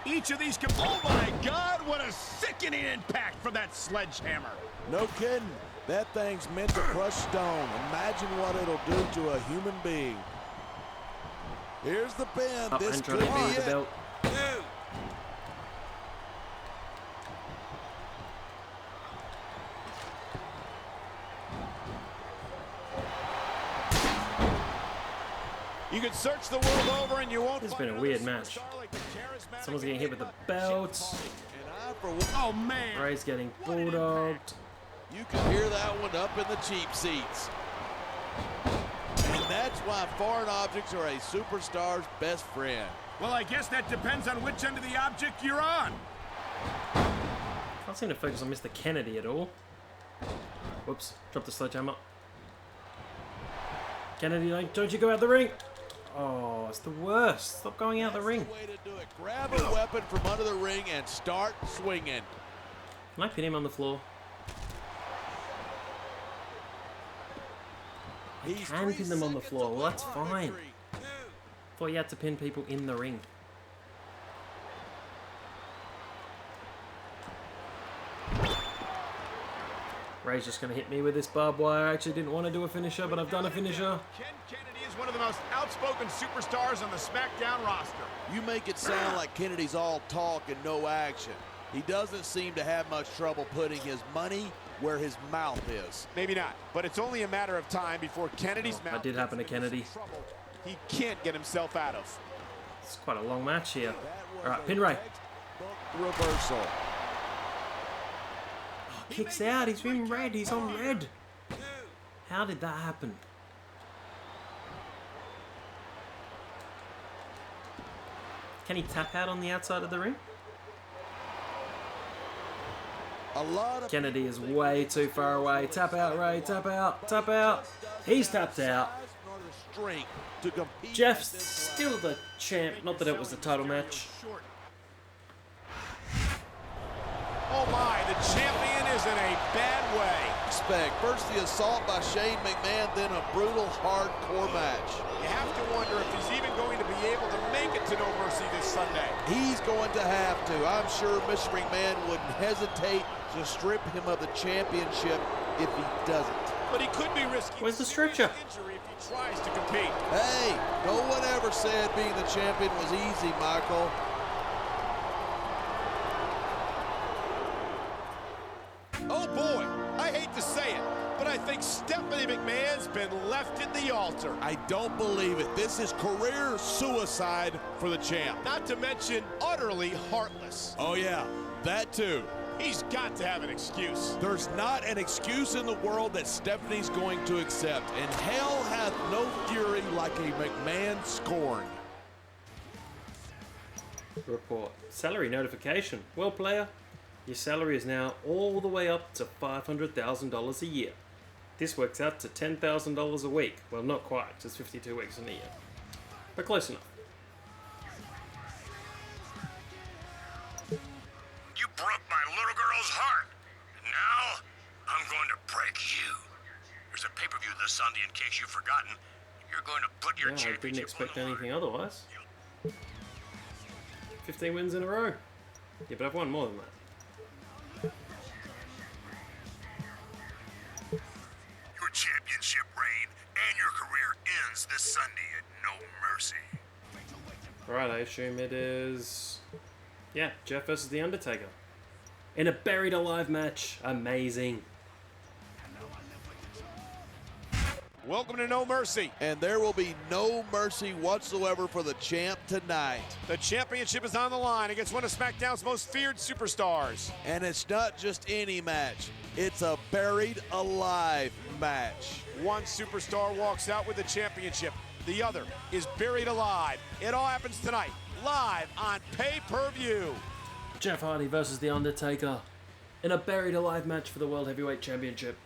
Speaker 21: Each of these oh my God, what a sickening impact from that sledgehammer.
Speaker 22: No kidding. That thing's meant to crush stone. Imagine what it'll do to a human being. Here's the pin.
Speaker 1: Oh,
Speaker 22: This
Speaker 1: and
Speaker 22: could
Speaker 1: trying to
Speaker 22: be
Speaker 1: use the
Speaker 22: it.
Speaker 1: belt.
Speaker 21: You could search the world over and you won't.
Speaker 1: This has been a weird match. Someone's getting hit with the belt.
Speaker 21: Oh man.
Speaker 1: Ray's getting bulldogged.
Speaker 22: You can hear that one up in the cheap seats. And that's why foreign objects are a superstar's best friend.
Speaker 21: Well, I guess that depends on which end of the object you're on.
Speaker 1: Can't seem to focus on Mr. Kennedy at all. Whoops, dropped the sledgehammer. Kennedy, like, don't you go out the ring. Oh, it's the worst. Stop going out the ring.
Speaker 22: That's the way to do it. Grab a weapon from under the ring and start swinging.
Speaker 1: Can I pin him on the floor? I can pin them on the floor. Well, that's fine. Thought you had to pin people in the ring. Ray's just going to hit me with this barbed wire. I actually didn't want to do a finisher, but I've done a finisher.
Speaker 21: Ken Kennedy is one of the most outspoken superstars on the SmackDown roster.
Speaker 22: You make it sound like Kennedy's all talk and no action. He doesn't seem to have much trouble putting his money where his mouth is.
Speaker 21: Maybe not, but it's only a matter of time before Kennedy's mouth.
Speaker 1: That did happen to Kennedy.
Speaker 21: He can't get himself out of.
Speaker 1: It's quite a long match here. All right, pin Ray.
Speaker 22: Reversal.
Speaker 1: Kicks out. He's in red. He's on red. How did that happen? Can he tap out on the outside of the ring? Kennedy is way too far away. Tap out, Ray. Tap out. Tap out. He's tapped out. Jeff's still the champ. Not that it was a title match.
Speaker 21: Oh my, the champion is in a bad way.
Speaker 22: First the assault by Shane McMahon, then a brutal hardcore match.
Speaker 21: You have to wonder if he's even going to be able to make it to No Mercy this Sunday.
Speaker 22: He's going to have to. I'm sure Mr. McMahon wouldn't hesitate to strip him of the championship if he doesn't.
Speaker 21: But he could be risking
Speaker 1: Where's the stretcher?
Speaker 21: injury if he tries to compete.
Speaker 22: Hey, no one ever said being the champion was easy, Michael.
Speaker 21: Oh boy, I hate to say it, but I think Stephanie McMahon's been left at the altar.
Speaker 22: I don't believe it. This is career suicide for the champ.
Speaker 21: Not to mention utterly heartless.
Speaker 22: Oh yeah, that too.
Speaker 21: He's got to have an excuse.
Speaker 22: There's not an excuse in the world that Stephanie's going to accept, and hell hath no fury like a McMahon scorned.
Speaker 1: Report. Salary notification. Well, player, your salary is now all the way up to $500,000 a year. This works out to $10,000 a week. Well, not quite, just 52 weeks in a year. But close enough.
Speaker 4: You broke my little girl's heart. And now, I'm going to break you. There's a pay-per-view this Sunday in case you've forgotten. You're going to put your
Speaker 1: Yeah, I
Speaker 4: championship
Speaker 1: didn't expect
Speaker 4: on the
Speaker 1: anything otherwise. 15 wins in a row. Yeah, but I've won more than that.
Speaker 4: Your championship reign and your career ends this Sunday at No Mercy.
Speaker 1: Alright, I assume it is... Yeah, Jeff versus The Undertaker. In a buried alive match. Amazing.
Speaker 21: Welcome to No Mercy.
Speaker 22: And there will be no mercy whatsoever for the champ tonight.
Speaker 21: The championship is on the line against one of SmackDown's most feared superstars.
Speaker 22: And it's not just any match. It's a buried alive match.
Speaker 21: One superstar walks out with the championship. The other is buried alive. It all happens tonight, live on pay-per-view.
Speaker 1: Jeff Hardy versus The Undertaker. In a buried alive match for the World Heavyweight Championship.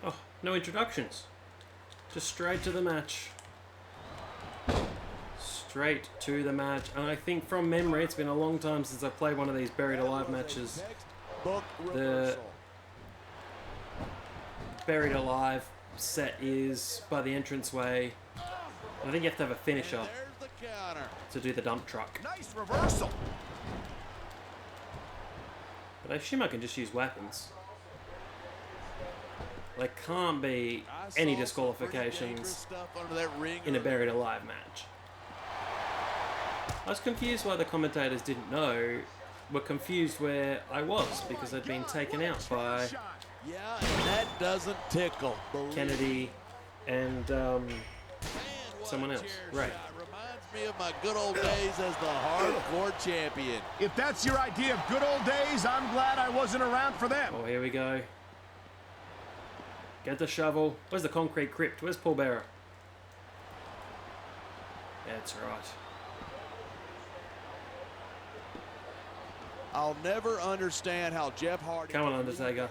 Speaker 1: Oh, no introductions. Just straight to the match. Straight to the match. And I think from memory, it's been a long time since I've played one of these buried alive matches. The buried alive set is by the entranceway. And I think you have to have a finisher to do the dump truck.
Speaker 21: Nice reversal.
Speaker 1: But I assume I can just use weapons. There can't be any disqualifications in a buried alive match. I was confused why the commentators didn't know, were confused where I was because I'd been taken out by
Speaker 22: Yeah, and that doesn't tickle.
Speaker 1: Kennedy and someone else. Right.
Speaker 22: Reminds me of my good old days as the hardcore champion.
Speaker 21: If that's your idea of good old days, I'm glad I wasn't around for them.
Speaker 1: Oh, here we go. Get the shovel. Where's the concrete crypt? Where's Paul Bearer? That's right.
Speaker 22: I'll never understand how Jeff Hardy
Speaker 1: Come on, Undertaker.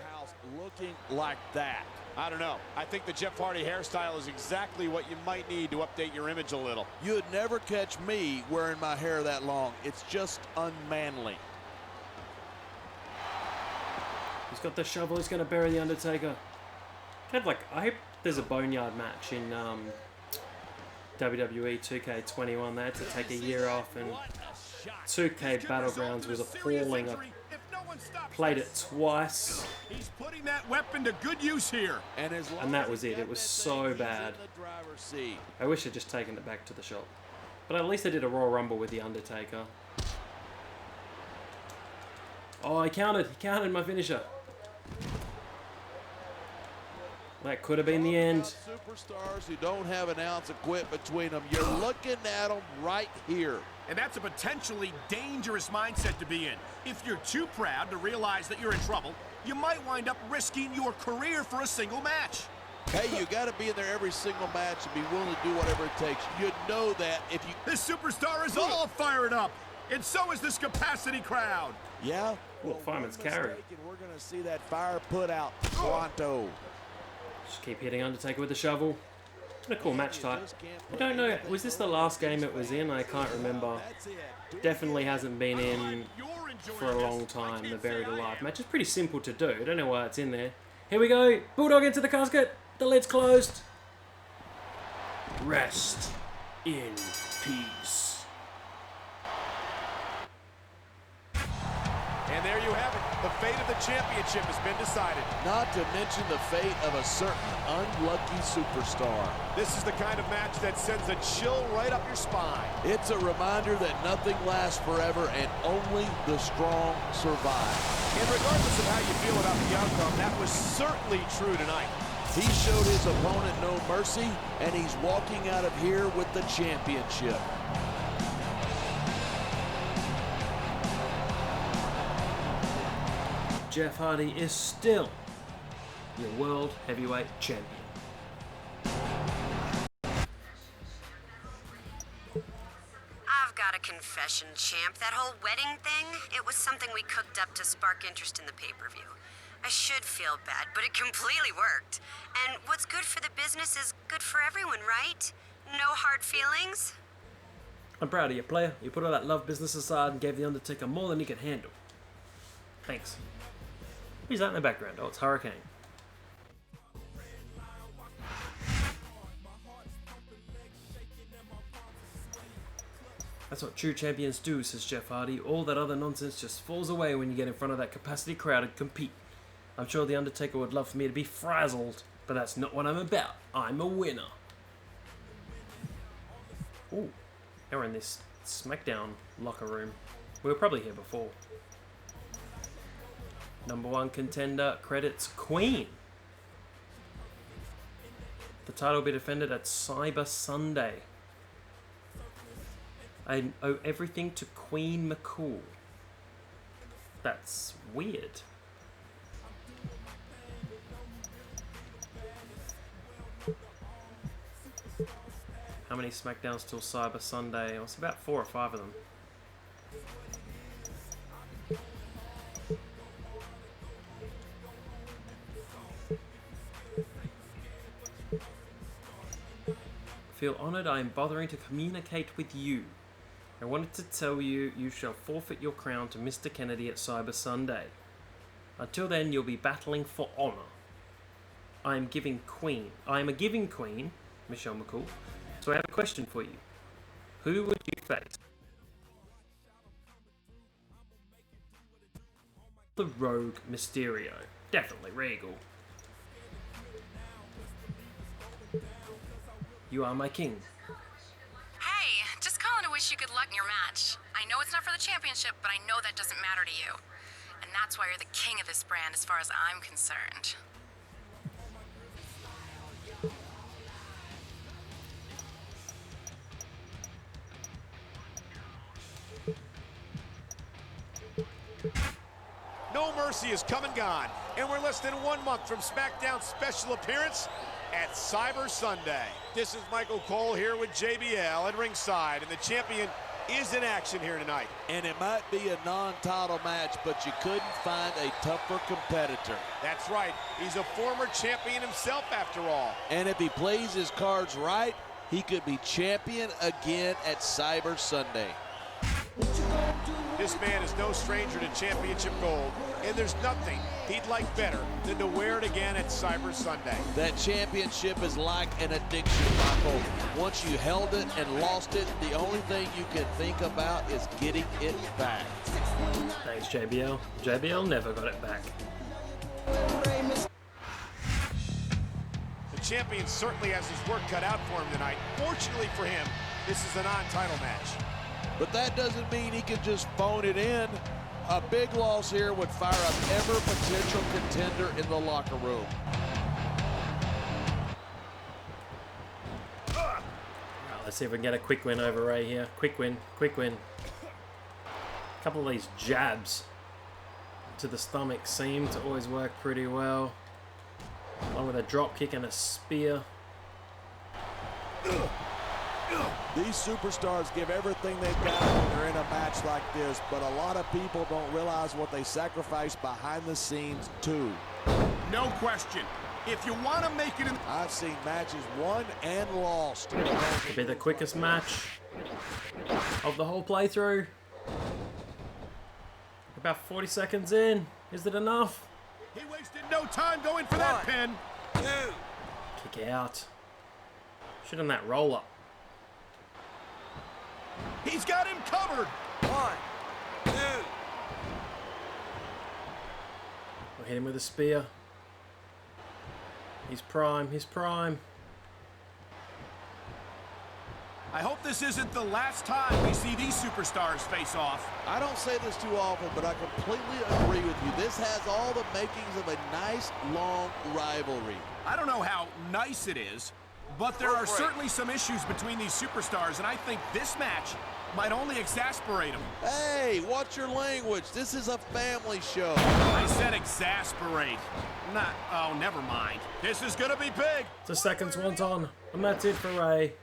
Speaker 22: looking like that.
Speaker 21: I don't know. I think the Jeff Hardy hairstyle is exactly what you might need to update your image a little.
Speaker 22: You'd never catch me wearing my hair that long. It's just unmanly.
Speaker 1: He's got the shovel. He's going to bury the Undertaker. I hope there's a boneyard match in WWE 2K21. They had to take a year off, and 2K Battlegrounds was appalling. I played it twice.
Speaker 21: He's putting that weapon to good use here.
Speaker 1: And that was it. It was so bad. I wish I'd just taken it back to the shop. But at least I did a Royal Rumble with the Undertaker. Oh, he counted. He counted my finisher. That could have been the end.
Speaker 22: Superstars who don't have an ounce of quit between them. You're looking at them right here.
Speaker 21: And that's a potentially dangerous mindset to be in. If you're too proud to realize that you're in trouble, you might wind up risking your career for a single match.
Speaker 22: Hey, you got to be in there every single match and be willing to do whatever it takes. You know that if you...
Speaker 21: This superstar is all fired up, and so is this capacity crowd.
Speaker 22: Yeah?
Speaker 1: Well, fireman's carry.
Speaker 22: We're going to see that fire put out pronto.
Speaker 1: Just keep hitting Undertaker with the shovel. It's been a cool match type. I don't know, was this the last game it was in? I can't remember. Definitely hasn't been in for a long time, the Buried Alive match. It's pretty simple to do. I don't know why it's in there. Here we go. Bulldog into the casket. The lid's closed. Rest in peace.
Speaker 21: And there you have it. The fate of the championship has been decided.
Speaker 22: Not to mention the fate of a certain unlucky superstar.
Speaker 21: This is the kind of match that sends a chill right up your spine.
Speaker 22: It's a reminder that nothing lasts forever and only the strong survive.
Speaker 21: And regardless of how you feel about the outcome, that was certainly true tonight.
Speaker 22: He showed his opponent no mercy, and he's walking out of here with the championship.
Speaker 1: Jeff Hardy is still your World Heavyweight Champion.
Speaker 6: I've got a confession, champ. That whole wedding thing, it was something we cooked up to spark interest in the pay-per-view. I should feel bad, but it completely worked. And what's good for the business is good for everyone, right? No hard feelings?
Speaker 1: I'm proud of you, player. You put all that love business aside and gave The Undertaker more than he could handle. Thanks. Who's that in the background? Oh, it's Hurricane. That's what true champions do, says Jeff Hardy. All that other nonsense just falls away when you get in front of that capacity crowd and compete. I'm sure The Undertaker would love for me to be frazzled, but that's not what I'm about. I'm a winner. Ooh, now we're in this SmackDown locker room. We were probably here before. Number one contender credits Queen. The title will be defended at Cyber Sunday. I owe everything to Queen McCool. That's weird. How many SmackDowns till Cyber Sunday? Oh, it's about 4 or 5 of them. Feel honoured I am bothering to communicate with you. I wanted to tell you, you shall forfeit your crown to Mr. Kennedy at Cyber Sunday. Until then, you'll be battling for honour. I am a giving queen, Michelle McCool. So I have a question for you. Who would you face? The Rogue Mysterio. Definitely Regal. You are my king.
Speaker 14: Hey, just calling to wish you good luck in your match. I know it's not for the championship, but I know that doesn't matter to you. And that's why you're the king of this brand as far as I'm concerned.
Speaker 21: No Mercy is come and gone, and we're less than 1 month from SmackDown's special appearance at Cyber Sunday. This is Michael Cole here with JBL at ringside, and the champion is in action here tonight.
Speaker 22: And it might be a non-title match, but you couldn't find a tougher competitor.
Speaker 21: That's right. He's a former champion himself, after all.
Speaker 22: And if he plays his cards right, he could be champion again at Cyber Sunday.
Speaker 21: This man is no stranger to championship gold, and there's nothing he'd like better than to wear it again at Cyber Sunday.
Speaker 22: That championship is like an addiction, Michael. Once you held it and lost it, the only thing you can think about is getting it back.
Speaker 1: Thanks, JBL. JBL never got it back.
Speaker 21: The champion certainly has his work cut out for him tonight. Fortunately for him, this is a non-title match.
Speaker 22: But that doesn't mean he can just phone it in. A big loss here would fire up every potential contender in the locker room.
Speaker 1: Right, let's see if we can get a quick win over Ray here. Quick win, quick win. A couple of these jabs to the stomach seem to always work pretty well. Along with a drop kick and a spear.
Speaker 22: These superstars give everything they've got when they're in a match like this, but a lot of people don't realize what they sacrifice behind the scenes too.
Speaker 3: No question. If you want to make it in...
Speaker 22: I've seen matches won and lost.
Speaker 1: Could be the quickest match of the whole playthrough. About 40 seconds in. Is it enough?
Speaker 3: He wasted no time going for that pin.
Speaker 1: Kick out. Should have done that roll up.
Speaker 3: He's got him covered.
Speaker 2: 1, 2.
Speaker 1: We'll hit him with a spear. He's prime, he's prime.
Speaker 3: I hope this isn't the last time we see these superstars face off.
Speaker 22: I don't say this too often, but I completely agree with you. This has all the makings of a nice, long rivalry.
Speaker 3: I don't know how nice it is, but there are certainly some issues between these superstars, and I think this match might only exasperate them.
Speaker 22: Hey, watch your language. This is a family show.
Speaker 3: I said exasperate. Oh, never mind. This is gonna be big.
Speaker 1: It's a second swanton, and that's it for Ray.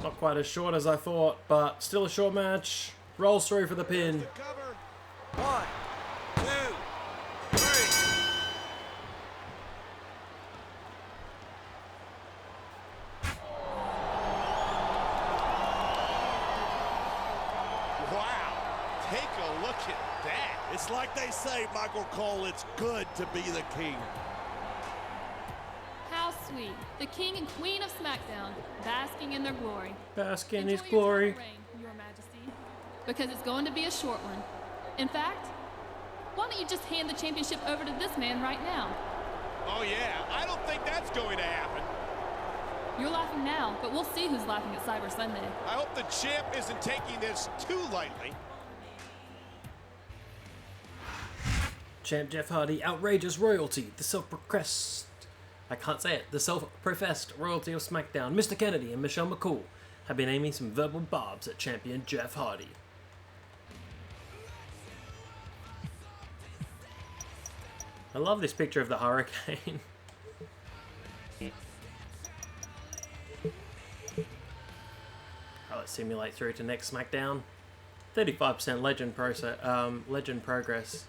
Speaker 1: Not quite as short as I thought, but still a short match. Rolls through for the pin.
Speaker 2: 1, 2, 3.
Speaker 21: Take a look at that.
Speaker 22: It's like they say, Michael Cole, it's good to be the king.
Speaker 15: How sweet. The king and queen of SmackDown, basking in their glory.
Speaker 1: Bask in
Speaker 15: Enjoy
Speaker 1: his
Speaker 15: your
Speaker 1: glory.
Speaker 15: title reign, Your Majesty, because it's going to be a short one. In fact, why don't you just hand the championship over to this man right now?
Speaker 21: Oh, yeah. I don't think that's going to happen.
Speaker 15: You're laughing now, but we'll see who's laughing at Cyber Sunday.
Speaker 21: I hope the champ isn't taking this too lightly.
Speaker 1: Champ Jeff Hardy, outrageous royalty, the self-professed, I can't say it, the self-professed royalty of SmackDown, Mr. Kennedy and Michelle McCool have been aiming some verbal barbs at champion Jeff Hardy. I love this picture of the Hurricane. Let's simulate through to next SmackDown. 35% legend progress.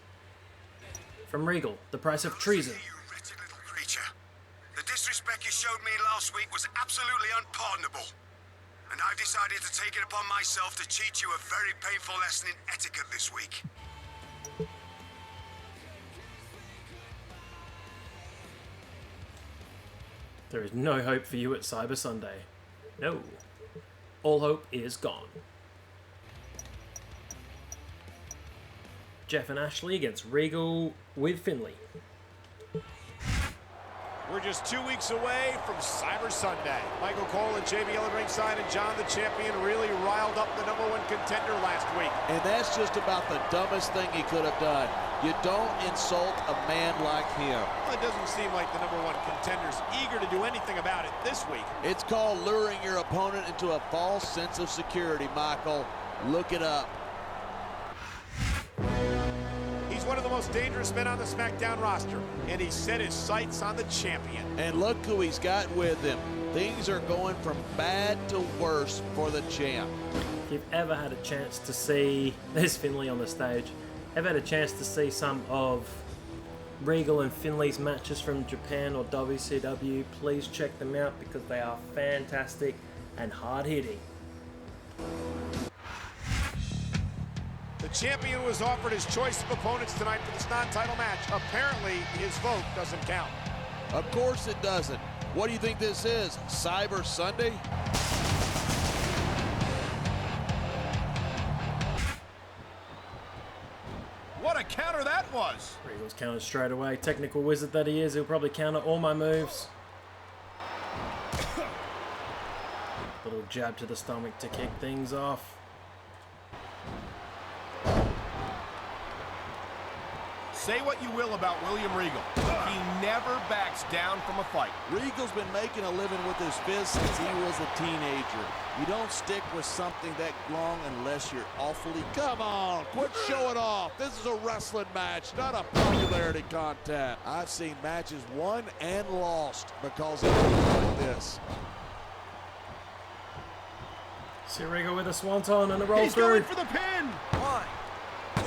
Speaker 1: From Regal, the price of treason.
Speaker 4: You wretched little creature. The disrespect you showed me last week was absolutely unpardonable. And I've decided to take it upon myself to teach you a very painful lesson in etiquette this week.
Speaker 1: There is no hope for you at Cyber Sunday. No. All hope is gone. Jeff and Ashley against Regal with Finlay.
Speaker 21: We're just 2 weeks away from Cyber Sunday. Michael Cole and JBL at ringside, and John the Champion really riled up the #1 contender last week.
Speaker 22: And that's just about the dumbest thing he could have done. You don't insult a man like him.
Speaker 21: Well, it doesn't seem like the #1 contender's eager to do anything about it this week.
Speaker 22: It's called luring your opponent into a false sense of security, Michael. Look it up.
Speaker 21: He's He's one of the most dangerous men on the SmackDown roster, and he set his sights on the champion.
Speaker 22: And look who he's got with him. Things are going from bad to worse for the champ.
Speaker 1: If you've ever had a chance to see, there's Finlay on the stage, ever had a chance to see some of Regal and Finlay's matches from Japan or WCW, please check them out because they are fantastic and hard-hitting.
Speaker 21: The champion was offered his choice of opponents tonight for this non-title match. Apparently, his vote doesn't count.
Speaker 22: Of course it doesn't. What do you think this is? Cyber Sunday?
Speaker 21: What a counter that was!
Speaker 1: Regal's countered straight away. Technical wizard that he is, he'll probably counter all my moves. Little jab to the stomach to kick things off.
Speaker 21: Say what you will about William Regal. He never backs down from a fight.
Speaker 22: Regal's been making a living with his fist since he was a teenager. You don't stick with something that long unless you're awfully... Come on, quit showing off. This is a wrestling match, not a popularity contest. I've seen matches won and lost because of things like this.
Speaker 1: See Regal with a swanton and a roll
Speaker 21: He's
Speaker 1: through.
Speaker 21: going for the pin!
Speaker 2: 1, 2.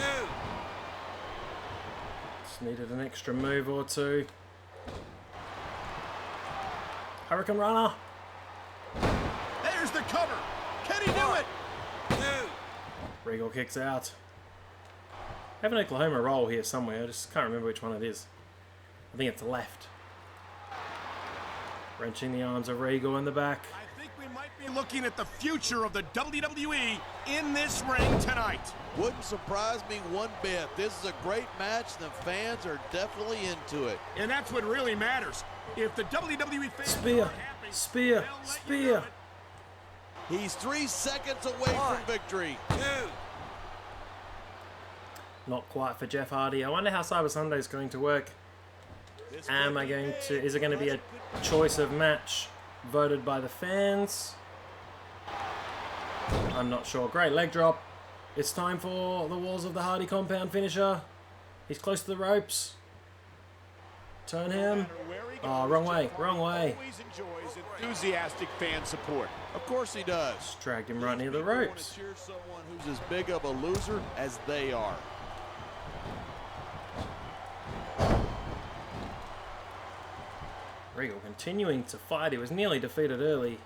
Speaker 1: Just needed an extra move or two. Hurricane Runner.
Speaker 21: There's the cover. Can he do it?
Speaker 2: 2.
Speaker 1: Regal kicks out. I have an Oklahoma roll here somewhere. I just can't remember which one it is. I think it's left. Wrenching the arms of Regal in the back.
Speaker 21: I think we might be looking at the future of the WWE in this ring tonight.
Speaker 22: Wouldn't surprise me one bit. This is a great match. The fans are definitely into it.
Speaker 21: And that's what really matters. If the WWE fans
Speaker 1: Spear,
Speaker 21: are happy,
Speaker 1: spear,
Speaker 21: they'll let you
Speaker 1: spear.
Speaker 21: have it.
Speaker 22: He's 3 seconds away from victory.
Speaker 2: 2.
Speaker 1: Not quite for Jeff Hardy. I wonder how Cyber Sunday is going to work. Is it going to be a choice of match voted by the fans? I'm not sure. Great leg drop. It's time for the Walls of the Hardy compound finisher. He's close to the ropes. Turn him. Oh, wrong way, wrong way.
Speaker 21: Always enjoys enthusiastic fan support.
Speaker 22: Of course he does.
Speaker 1: Just dragged him right near the ropes.
Speaker 22: Cheer someone who's as big of a loser as they are.
Speaker 1: Regal continuing to fight. He was nearly defeated early.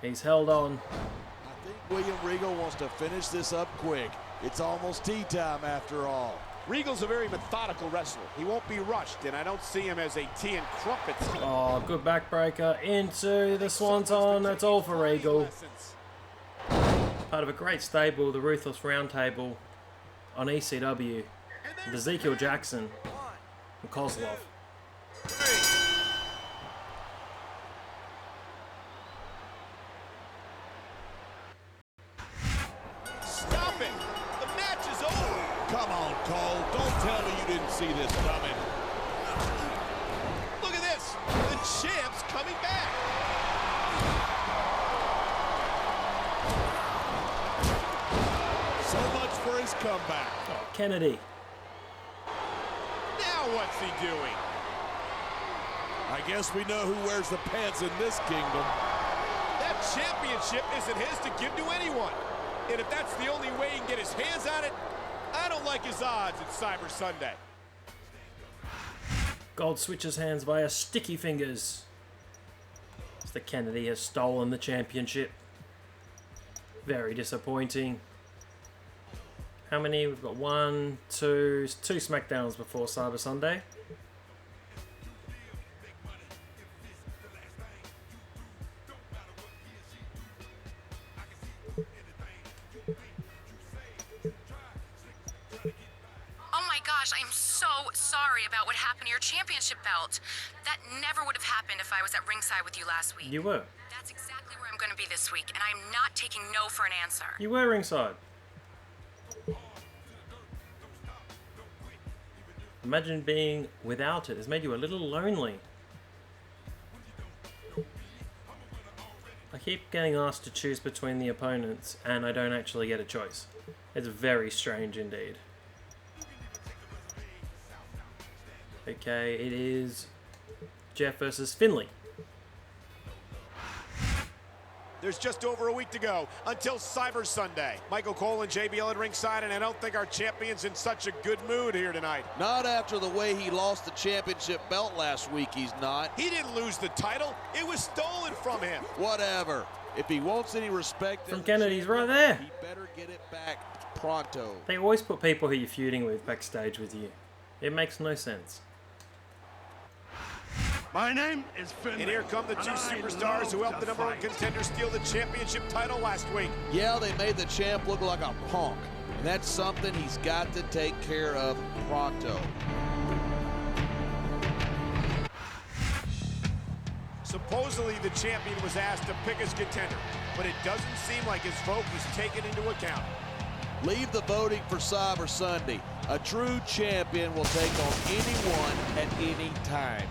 Speaker 1: He's held on.
Speaker 22: I think William Regal wants to finish this up quick. It's almost tea time after all.
Speaker 21: Regal's a very methodical wrestler. He won't be rushed, and I don't see him as a tea and crumpets.
Speaker 1: Oh, good backbreaker into the swanton. That's all for Regal. Part of a great stable, the Ruthless Roundtable on ECW. With Ezekiel Jackson and Kozlov.
Speaker 2: 3.
Speaker 21: Stop it! The match is over!
Speaker 22: Come on, Cole. Don't tell me you didn't see this coming.
Speaker 21: Look at this! The champ's coming back!
Speaker 22: So much for his comeback.
Speaker 1: Oh, Kennedy.
Speaker 21: Now what's he doing?
Speaker 22: I guess we know who wears the pants in this kingdom.
Speaker 21: That championship isn't his to give to anyone. And if that's the only way he can get his hands on it, I don't like his odds at Cyber Sunday.
Speaker 1: Gold switches hands via sticky fingers. Mr. Kennedy has stolen the championship. Very disappointing. How many? We've got 1, 2 SmackDowns before Cyber Sunday.
Speaker 14: Oh my gosh, I am so sorry about what happened to your championship belt. That never would have happened if I was at ringside with you last week.
Speaker 1: You were.
Speaker 14: That's exactly where I'm going to be this week, and I'm not taking no for an answer.
Speaker 1: You were ringside. Imagine being without it. It's made you a little lonely. I keep getting asked to choose between the opponents, and I don't actually get a choice. It's very strange indeed. Okay, it is Jeff versus Finley.
Speaker 21: There's just over a week to go until Cyber Sunday. Michael Cole and JBL at ringside, and I don't think our champion's in such a good mood here tonight.
Speaker 22: Not after the way he lost the championship belt last week, he's not.
Speaker 21: He didn't lose the title. It was stolen from him.
Speaker 22: Whatever. If he wants any respect
Speaker 1: from Kennedy's right there.
Speaker 22: He better get it back pronto.
Speaker 1: They always put people who you're feuding with backstage with you. It makes no sense.
Speaker 3: My name is Finley.
Speaker 21: And here come the two superstars who helped the number one contender steal the championship title last week.
Speaker 22: Yeah, they made the champ look like a punk. And that's something he's got to take care of pronto.
Speaker 21: Supposedly the champion was asked to pick his contender, but it doesn't seem like his vote was taken into account.
Speaker 22: Leave the voting for Cyber Sunday. A true champion will take on anyone at any time.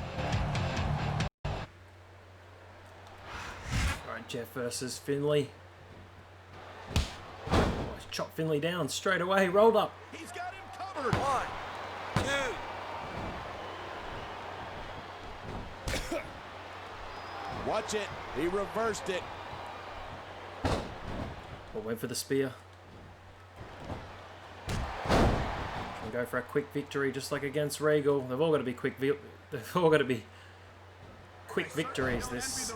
Speaker 1: Alright, Jeff versus Finley. Oh, he's chopped Finley down straight away, rolled up.
Speaker 21: He's got him covered.
Speaker 2: 1, 2.
Speaker 22: Watch it. He reversed it.
Speaker 1: We'll went for the spear. And go for a quick victory, just like against Regal. They've all got to be quick. They've all got to be quick victories. This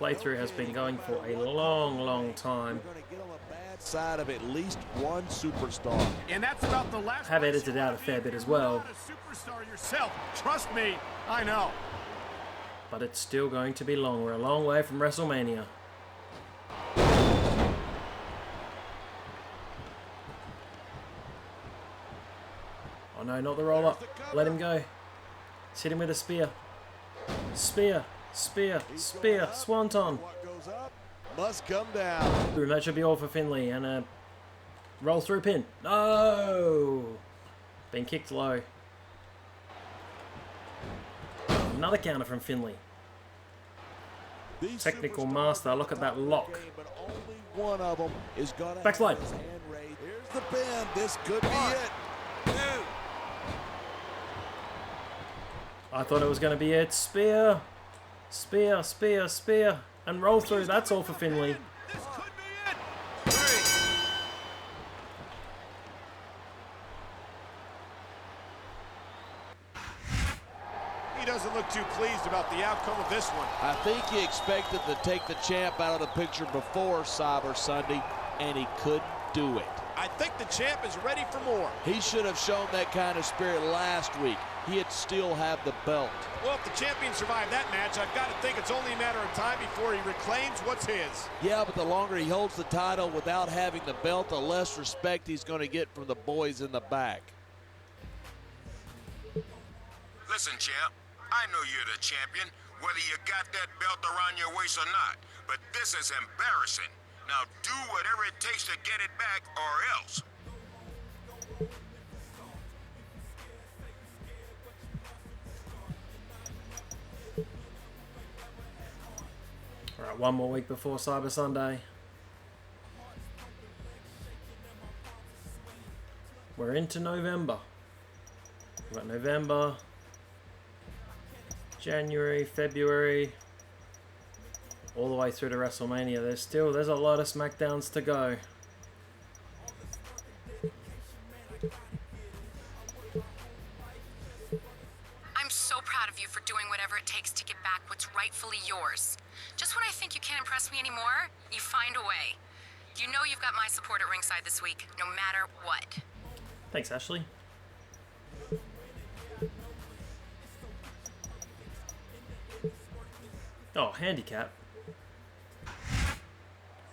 Speaker 1: playthrough has been going for a long, long time.
Speaker 22: We're going to get on the bad side of at least one superstar.
Speaker 21: And that's about the last.
Speaker 1: Have edited out a fair bit as well.
Speaker 21: A superstar yourself. Trust me, I know.
Speaker 1: But it's still going to be long. We're a long way from WrestleMania. Oh no, not the roll up. Let him go. Let's hit him with a spear. Spear, spear, spear, swanton.
Speaker 22: What goes up must come down.
Speaker 1: Boom, that should be all for Finley. And a roll through pin. No! Been kicked low. Another counter from Finley. Technical master. Look at that lock.
Speaker 22: But only one of them is going to
Speaker 1: backslide.
Speaker 22: Here's the pin. This could be it.
Speaker 2: 2.
Speaker 1: I thought it was going to be it. Spear. Spear, spear, spear. And roll through. That's all for Finley.
Speaker 21: This could be it.
Speaker 2: 3.
Speaker 21: He doesn't look too pleased about the outcome of this one.
Speaker 22: I think he expected to take the champ out of the picture before Cyber Sunday, and he couldn't do it.
Speaker 21: I think the champ is ready for more.
Speaker 22: He should have shown that kind of spirit last week. He'd still have the belt.
Speaker 21: Well, if the champion survived that match, I've got to think it's only a matter of time before he reclaims what's his.
Speaker 22: Yeah, but the longer he holds the title without having the belt, the less respect he's going to get from the boys in the back.
Speaker 9: Listen, champ, I know you're the champion, whether you got that belt around your waist or not. But this is embarrassing. Now do whatever it takes to get it back, or else.
Speaker 1: Alright, one more week before Cyber Sunday. We're into November. We've got November, January, February, all the way through to WrestleMania. There's a lot of SmackDowns to go.
Speaker 14: I'm so proud of you for doing whatever it takes to get back what's rightfully yours. Just when I think you can't impress me anymore, you find a way. You know you've got my support at ringside this week, no matter what.
Speaker 1: Thanks, Ashley. Oh, handicap.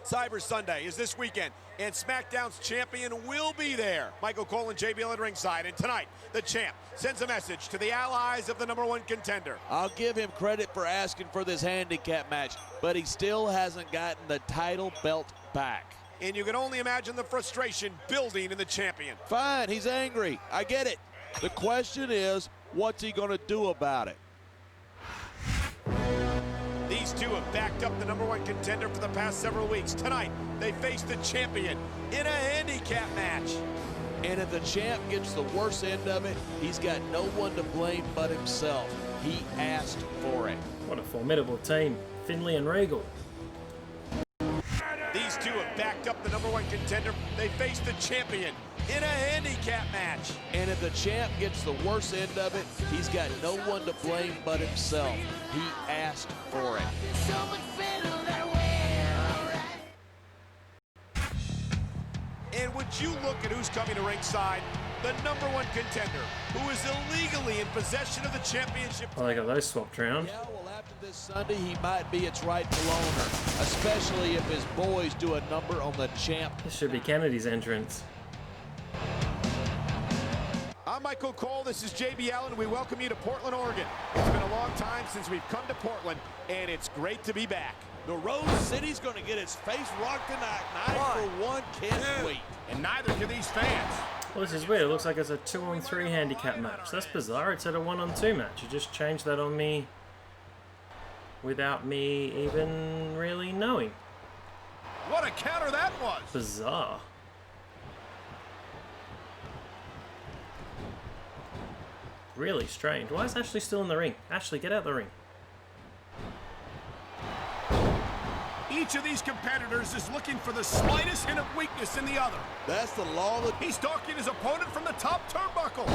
Speaker 21: Cyber Sunday is this weekend, and SmackDown's champion will be there. Michael Cole and JBL at ringside, and tonight, the champ sends a message to the allies of the #1 contender.
Speaker 22: I'll give him credit for asking for this handicap match, but he still hasn't gotten the title belt back.
Speaker 21: And you can only imagine the frustration building in the champion.
Speaker 22: Fine, he's angry. I get it. The question is, what's he going to do about it?
Speaker 21: These two have backed up the #1 contender for the past several weeks. Tonight, they face the champion in a handicap match.
Speaker 22: And if the champ gets the worst end of it, he's got no one to blame but himself. He asked for it.
Speaker 1: What a formidable team, Finlay and Regal.
Speaker 21: These two have backed up the #1 contender. They face the champion in a handicap match.
Speaker 22: And if the champ gets the worst end of it, he's got no one to blame but himself. He asked for it.
Speaker 21: And would you look at who's coming to ringside? The #1 contender, who is illegally in possession of the championship.
Speaker 1: Oh, they got those swapped around.
Speaker 22: Yeah, well, after this Sunday, he might be its rightful owner, especially if his boys do a number on the champ.
Speaker 1: This should be Kennedy's entrance.
Speaker 21: I'm Michael Cole, this is JB Allen, we welcome you to Portland, Oregon. It's been a long time since we've come to Portland, and it's great to be back.
Speaker 22: The Rose City's going to get its face rocked tonight. 9-for-1 can't wait.
Speaker 21: And neither can these fans.
Speaker 1: Well, this is weird. It looks like it's a 2-on-3 handicap match. That's bizarre. It said a 1-on-2 match. You just changed that on me without me even really knowing.
Speaker 21: What a counter that was.
Speaker 1: Bizarre. Really strange. Why is Ashley still in the ring? Ashley, get out the ring.
Speaker 21: Each of these competitors is looking for the slightest hint of weakness in the other.
Speaker 22: That's the law.
Speaker 21: He's stalking his opponent from the top turnbuckle.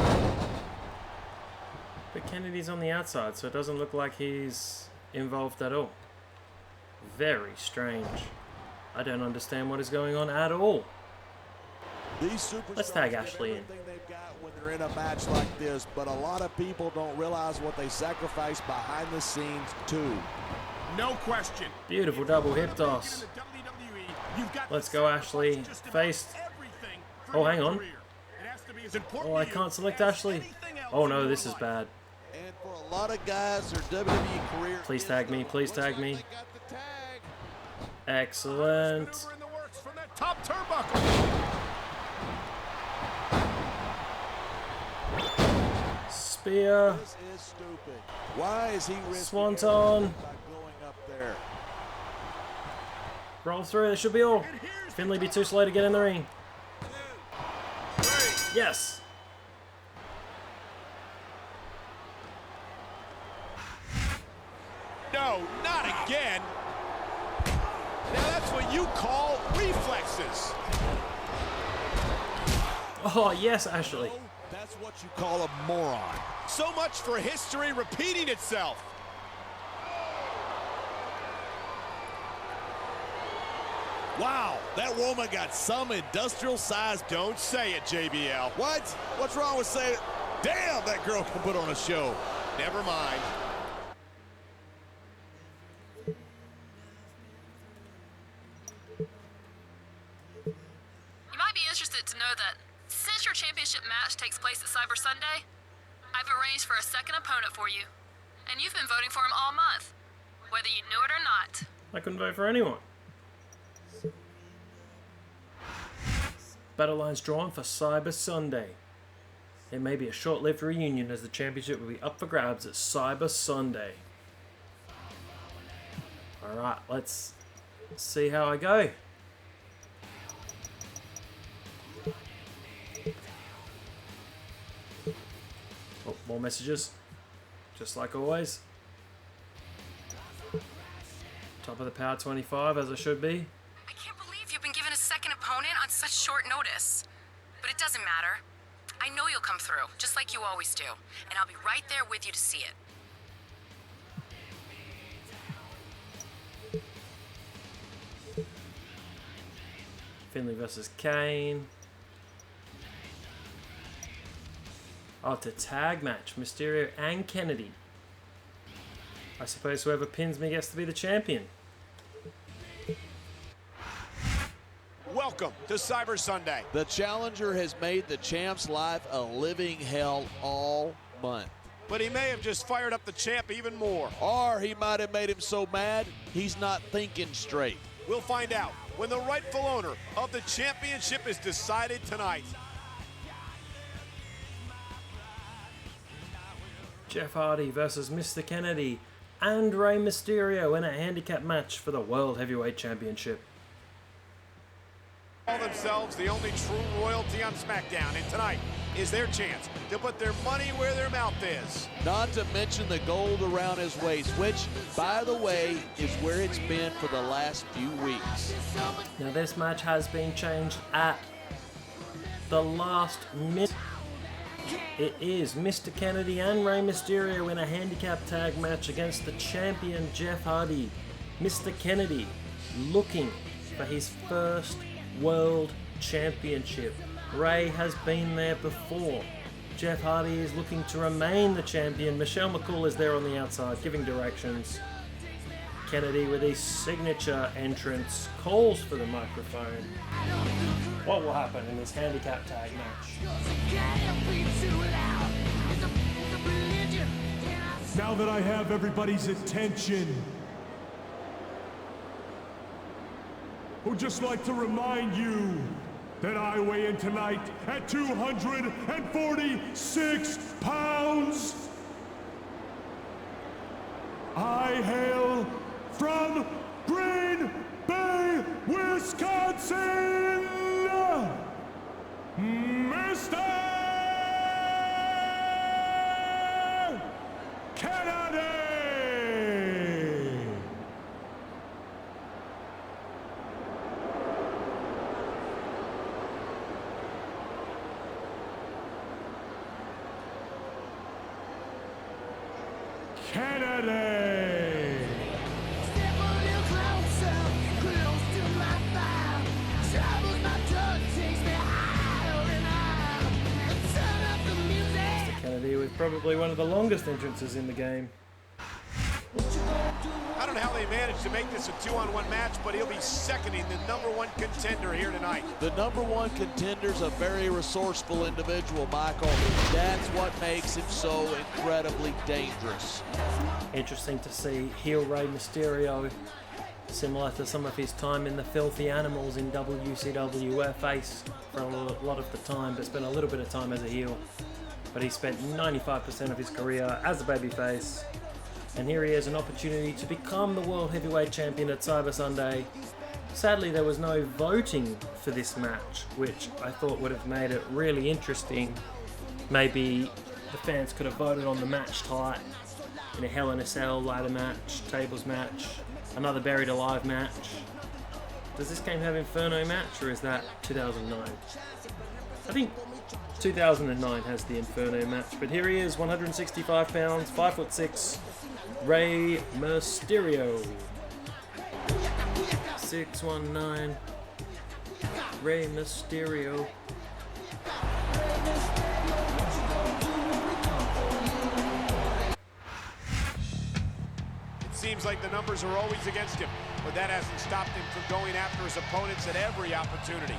Speaker 1: But Kennedy's on the outside, so it doesn't look like he's involved at all. Very strange. I don't understand what is going on at all. Let's tag Ashley in.
Speaker 22: When they're in a match like this, but a lot of people don't realize what they sacrifice behind the scenes too.
Speaker 21: No question.
Speaker 1: Beautiful double hip toss. Let's go, Ashley. Face. Oh, hang on. Oh, I can't select Ashley. Oh no, this is bad.
Speaker 22: And for a lot of guys, their WWE career.
Speaker 1: Please tag me. Please tag me. Excellent.
Speaker 21: Top turnbuckle.
Speaker 1: Spear.
Speaker 22: This is stupid. Why is he risking
Speaker 1: Swanton.
Speaker 22: by going up there?
Speaker 1: Roll through. That should be all. Finlay be too slow to get in the ring. Yes.
Speaker 21: No, not again. Now that's what you call reflexes.
Speaker 1: Oh, yes, Ashley.
Speaker 22: That's what you call a moron.
Speaker 21: So much for history repeating itself.
Speaker 22: Wow, that woman got some industrial size.
Speaker 21: Don't say it, JBL.
Speaker 22: What? What's wrong with saying it? Damn, that girl can put on a show.
Speaker 21: Never mind.
Speaker 14: You might be interested to know that since your championship match takes place at Cyber Sunday, I've arranged for a second opponent for you. And you've been voting for him all month, whether you knew it or not.
Speaker 1: I couldn't vote for anyone. Battle lines drawn for Cyber Sunday. It may be a short-lived reunion as the championship will be up for grabs at Cyber Sunday. Alright, let's see how I go. Oh, more messages. Just like always. Top of the Power 25 as I should be.
Speaker 14: I can't believe you've been given a second opponent on such short notice. But it doesn't matter. I know you'll come through, just like you always do. And I'll be right there with you to see it.
Speaker 1: Finlay versus Kane. Oh, it's a tag match. Mysterio and Kennedy. I suppose whoever pins me gets to be the champion.
Speaker 21: Welcome to Cyber Sunday.
Speaker 22: The challenger has made the champ's life a living hell all month.
Speaker 21: But he may have just fired up the champ even more.
Speaker 22: Or he might have made him so mad, he's not thinking straight.
Speaker 21: We'll find out when the rightful owner of the championship is decided tonight.
Speaker 1: Jeff Hardy versus Mr. Kennedy and Rey Mysterio in a handicap match for the World Heavyweight Championship.
Speaker 21: Call themselves themselves the only true royalty on SmackDown, and tonight is their chance to put their money where their mouth is.
Speaker 22: Not to mention the gold around his waist, which, by the way, is where it's been for the last few weeks.
Speaker 1: Now this match has been changed at the last minute. It is Mr. Kennedy and Rey Mysterio in a handicap tag match against the champion Jeff Hardy. Mr. Kennedy looking for his first world championship. Rey has been there before. Jeff Hardy is looking to remain the champion. Michelle McCool is there on the outside giving directions. Kennedy with his signature entrance calls for the microphone. What will happen in this handicap tag match?
Speaker 13: Now that I have everybody's attention, I would just like to remind you that I weigh in tonight at 246 pounds. I hail from Green Bay, Wisconsin, Mr. Kennedy! Kennedy!
Speaker 17: Step a little closer, close to my fire. Troubles my drug takes me higher and higher. Turn up the music.
Speaker 1: Mr. Kennedy with probably one of the longest entrances in the game.
Speaker 21: I don't know how they managed to make this a 2-on-1 match, but he'll be seconding the #1 contender here tonight.
Speaker 22: The #1 contender's a very resourceful individual, Michael. That's what makes him so incredibly dangerous.
Speaker 1: Interesting to see heel Rey Mysterio, similar to some of his time in the Filthy Animals in WCW, where face for a lot of the time, but spent a little bit of time as a heel. But he spent 95% of his career as a babyface. And here he has an opportunity to become the World Heavyweight Champion at Cyber Sunday. Sadly, there was no voting for this match, which I thought would have made it really interesting. Maybe the fans could have voted on the match type in a Hell in a Cell ladder match, tables match, another Buried Alive match. Does this game have Inferno match, or is that 2009? I think 2009 has the Inferno match, but here he is, 165 pounds, 5'6", Rey Mysterio. 619, Rey Mysterio.
Speaker 21: It seems like the numbers are always against him, but that hasn't stopped him from going after his opponents at every opportunity.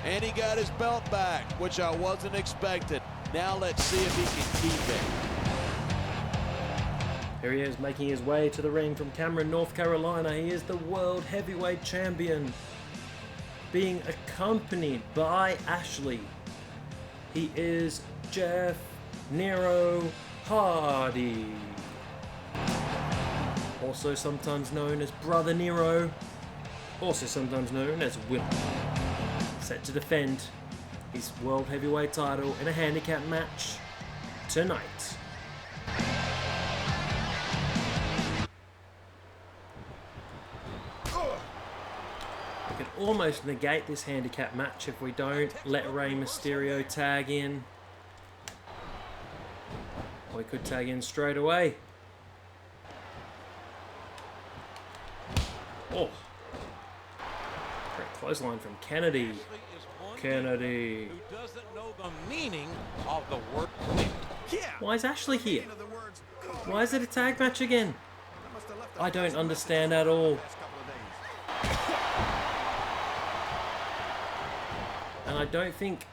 Speaker 22: And he got his belt back, which I wasn't expecting. Now let's see if he can keep it.
Speaker 1: Here he is making his way to the ring from Cameron, North Carolina. He is the World Heavyweight Champion, being accompanied by Ashley. He is Jeff Nero Hardy, also sometimes known as Brother Nero, also sometimes known as Will. Set to defend his World Heavyweight title in a handicap match tonight. We could almost negate this handicap match if we don't let Rey Mysterio tag in. Or we could tag in straight away. Oh. Great clothesline from Kennedy. Kennedy.
Speaker 8: Who doesn't know the meaning of the word?
Speaker 1: Why is Ashley here? Why is it a tag match again? I don't understand at all. And I don't think...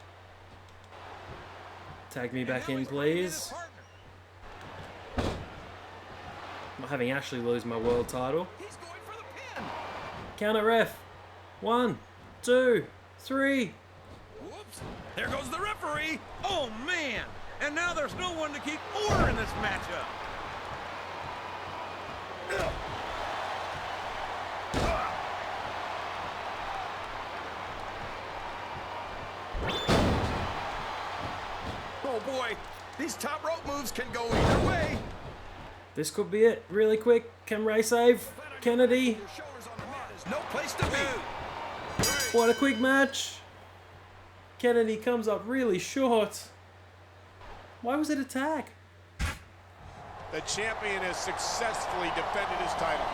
Speaker 1: Tag me back in, please. I'm not having Ashley lose my world title. Count it, ref. 1, 2, 3.
Speaker 8: Whoops. There goes the referee. Oh, man. And now there's no one to keep order in this matchup.
Speaker 2: moves can go either way.
Speaker 1: This could be it. Really quick. Can Ray save Kennedy?
Speaker 2: No place to be.
Speaker 1: What a quick match. Kennedy comes up really short. Why was it a tag?
Speaker 21: The champion has successfully defended his title.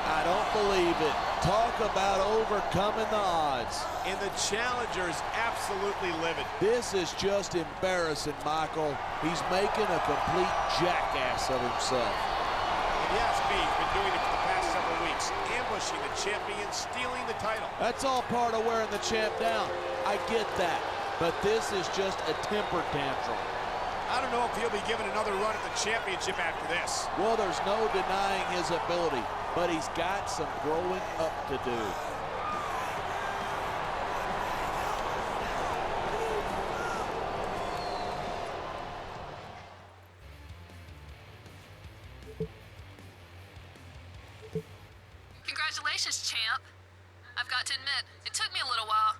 Speaker 22: I don't believe it. Talk about overcoming the odds.
Speaker 21: And the challenger is absolutely livid.
Speaker 22: This is just embarrassing, Michael. He's making a complete jackass of himself.
Speaker 21: And yes, he's been doing it for the past several weeks, ambushing the champion, stealing the title.
Speaker 22: That's all part of wearing the champ down. I get that. But this is just a temper tantrum.
Speaker 21: I don't know if he'll be given another run at the championship after this.
Speaker 22: Well, there's no denying his ability, but he's got some growing up to do.
Speaker 14: Congratulations, champ. I've got to admit, it took me a little while,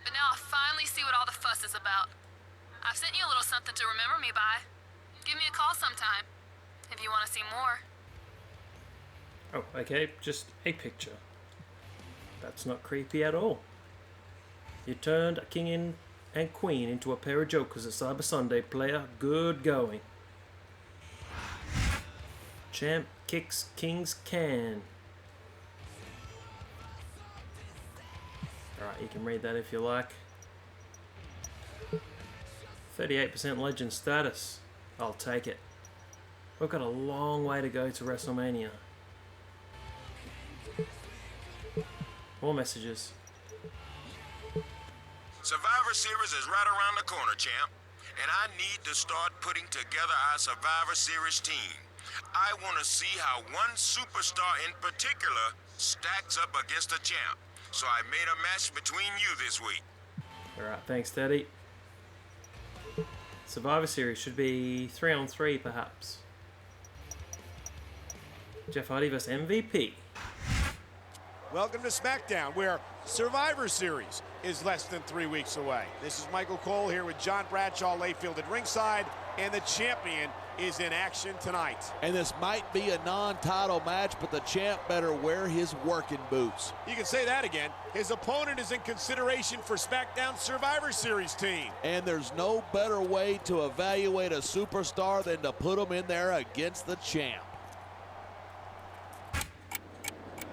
Speaker 14: but now I finally see what all the fuss is about. I've sent you a little something to remember me by. Give me a call sometime, if you want to see more.
Speaker 1: Oh, okay, just a picture. That's not creepy at all. You turned a king and queen into a pair of jokers at Cyber Sunday, player. Good going. Champ kicks King's can. Alright, you can read that if you like. 38% legend status. I'll take it. We've got a long way to go to WrestleMania. More messages.
Speaker 4: Survivor Series is right around the corner, champ. And I need to start putting together our Survivor Series team. I want to see how one superstar in particular stacks up against a champ. So I made a match between you this week.
Speaker 1: Alright, thanks, Daddy. Survivor Series should be 3-on-3, perhaps. Jeff Hardy vs MVP.
Speaker 21: Welcome to SmackDown, where Survivor Series is less than 3 weeks away. This is Michael Cole here with John Bradshaw Layfield at ringside, and the champion is in action tonight.
Speaker 22: And this might be a non-title match, but the champ better wear his working boots.
Speaker 21: You can say that again. His opponent is in consideration for SmackDown's Survivor Series team.
Speaker 22: And there's no better way to evaluate a superstar than to put him in there against the champ.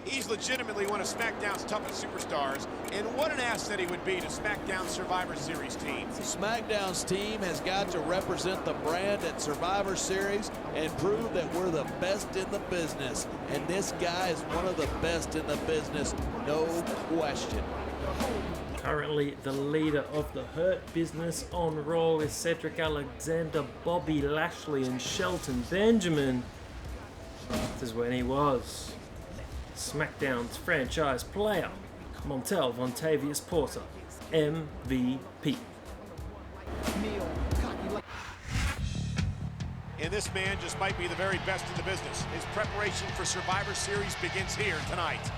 Speaker 21: He's legitimately one of SmackDown's toughest superstars, and what an asset he would be to SmackDown's Survivor Series team.
Speaker 22: SmackDown's team has got to represent the brand at Survivor Series and prove that we're the best in the business. And this guy is one of the best in the business, no question.
Speaker 1: Currently the leader of the Hurt Business on Raw is Cedric Alexander, Bobby Lashley, and Shelton Benjamin. This is when he was SmackDown's franchise player, Montel Vontavious Porter, MVP.
Speaker 21: And this man just might be the very best in the business. His preparation for Survivor Series begins here tonight.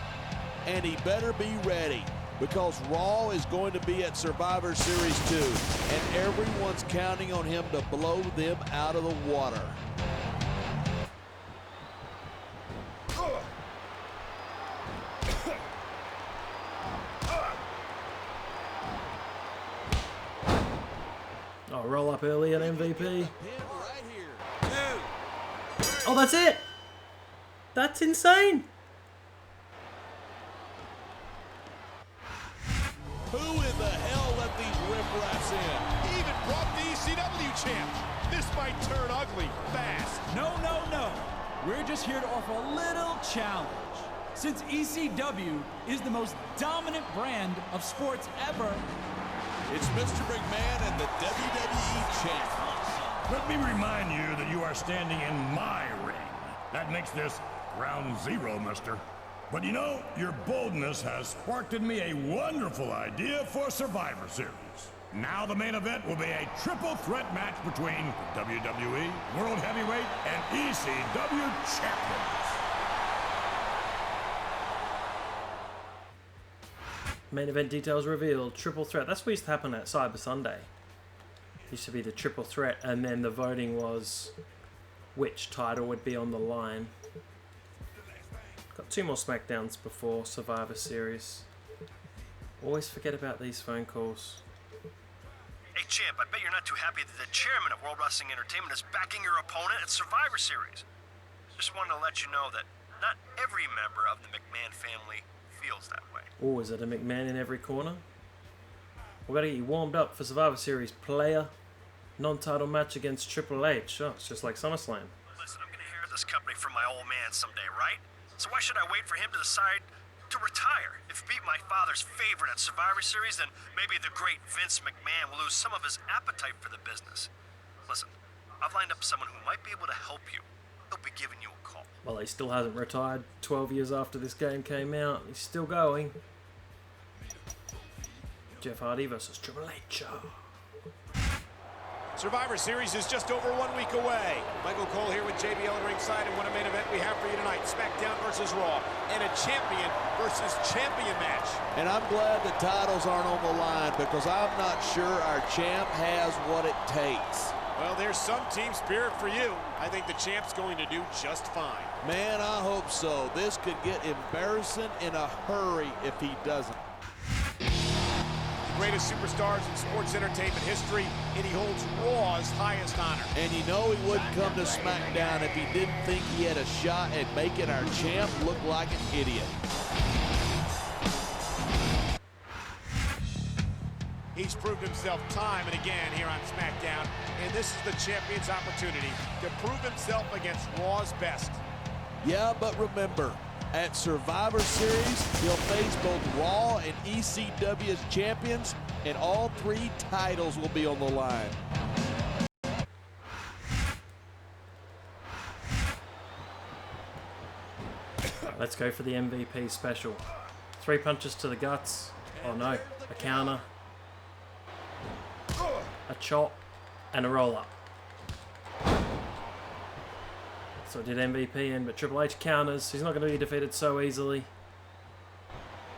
Speaker 22: And he better be ready, because Raw is going to be at Survivor Series 2, and everyone's counting on him to blow them out of the water.
Speaker 1: Oh, roll up early at MVP. Oh, that's it! That's insane!
Speaker 22: Who in the hell let these riffraffs in?
Speaker 21: He even brought the ECW champ. This might turn ugly fast.
Speaker 10: No. We're just here to offer a little challenge. Since ECW is the most dominant brand of sports ever,
Speaker 22: it's Mr. McMahon and the WWE champ.
Speaker 3: Let me remind you that you are standing in my ring. That makes this ground zero, mister. But you know, your boldness has sparked in me a wonderful idea for Survivor Series. Now the main event will be a triple threat match between WWE World Heavyweight and ECW Champions.
Speaker 1: Main event details revealed. Triple threat. That's what used to happen at Cyber Sunday. Used to be the triple threat, and then the voting was which title would be on the line. Got 2 more SmackDowns before Survivor Series. Always forget about these phone calls.
Speaker 18: Hey champ, I bet you're not too happy that the chairman of World Wrestling Entertainment is backing your opponent at Survivor Series. Just wanted to let you know that not every member of the McMahon family feels that way.
Speaker 1: Oh, is it a McMahon in every corner? We gotta get you warmed up for Survivor Series, player. Non-title match against Triple H. Oh, it's just like SummerSlam.
Speaker 18: Listen, I'm gonna inherit this company from my old man someday, right? So why should I wait for him to decide to retire? If he beat my father's favorite at Survivor Series, then maybe the great Vince McMahon will lose some of his appetite for the business. Listen, I've lined up someone who might be able to help you. He'll be giving you a call.
Speaker 1: Well, he still hasn't retired 12 years after this game came out. He's still going. Jeff Hardy versus Triple H.
Speaker 21: Survivor Series is just over 1 week away. Michael Cole here with JBL at ringside, and what a main event we have for you tonight. SmackDown versus Raw, and a champion versus champion match.
Speaker 22: And I'm glad the titles aren't on the line, because I'm not sure our champ has what it takes.
Speaker 21: Well, there's some team spirit for you. I think the champ's going to do just fine.
Speaker 22: Man, I hope so. This could get embarrassing in a hurry if he doesn't.
Speaker 21: Greatest superstars in sports entertainment history, and he holds Raw's highest honor.
Speaker 22: And you know he wouldn't come to SmackDown if he didn't think he had a shot at making our champ look like an idiot.
Speaker 21: He's proved himself time and again here on SmackDown, and this is the champion's opportunity to prove himself against Raw's best.
Speaker 22: Yeah, but remember, at Survivor Series, he'll face both Raw and ECW as champions, and all 3 titles will be on the line.
Speaker 1: Let's go for the MVP special. 3 punches to the guts. Oh no, a counter. A chop and a roll-up. So it did MVP in, but Triple H counters. He's not going to be defeated so easily.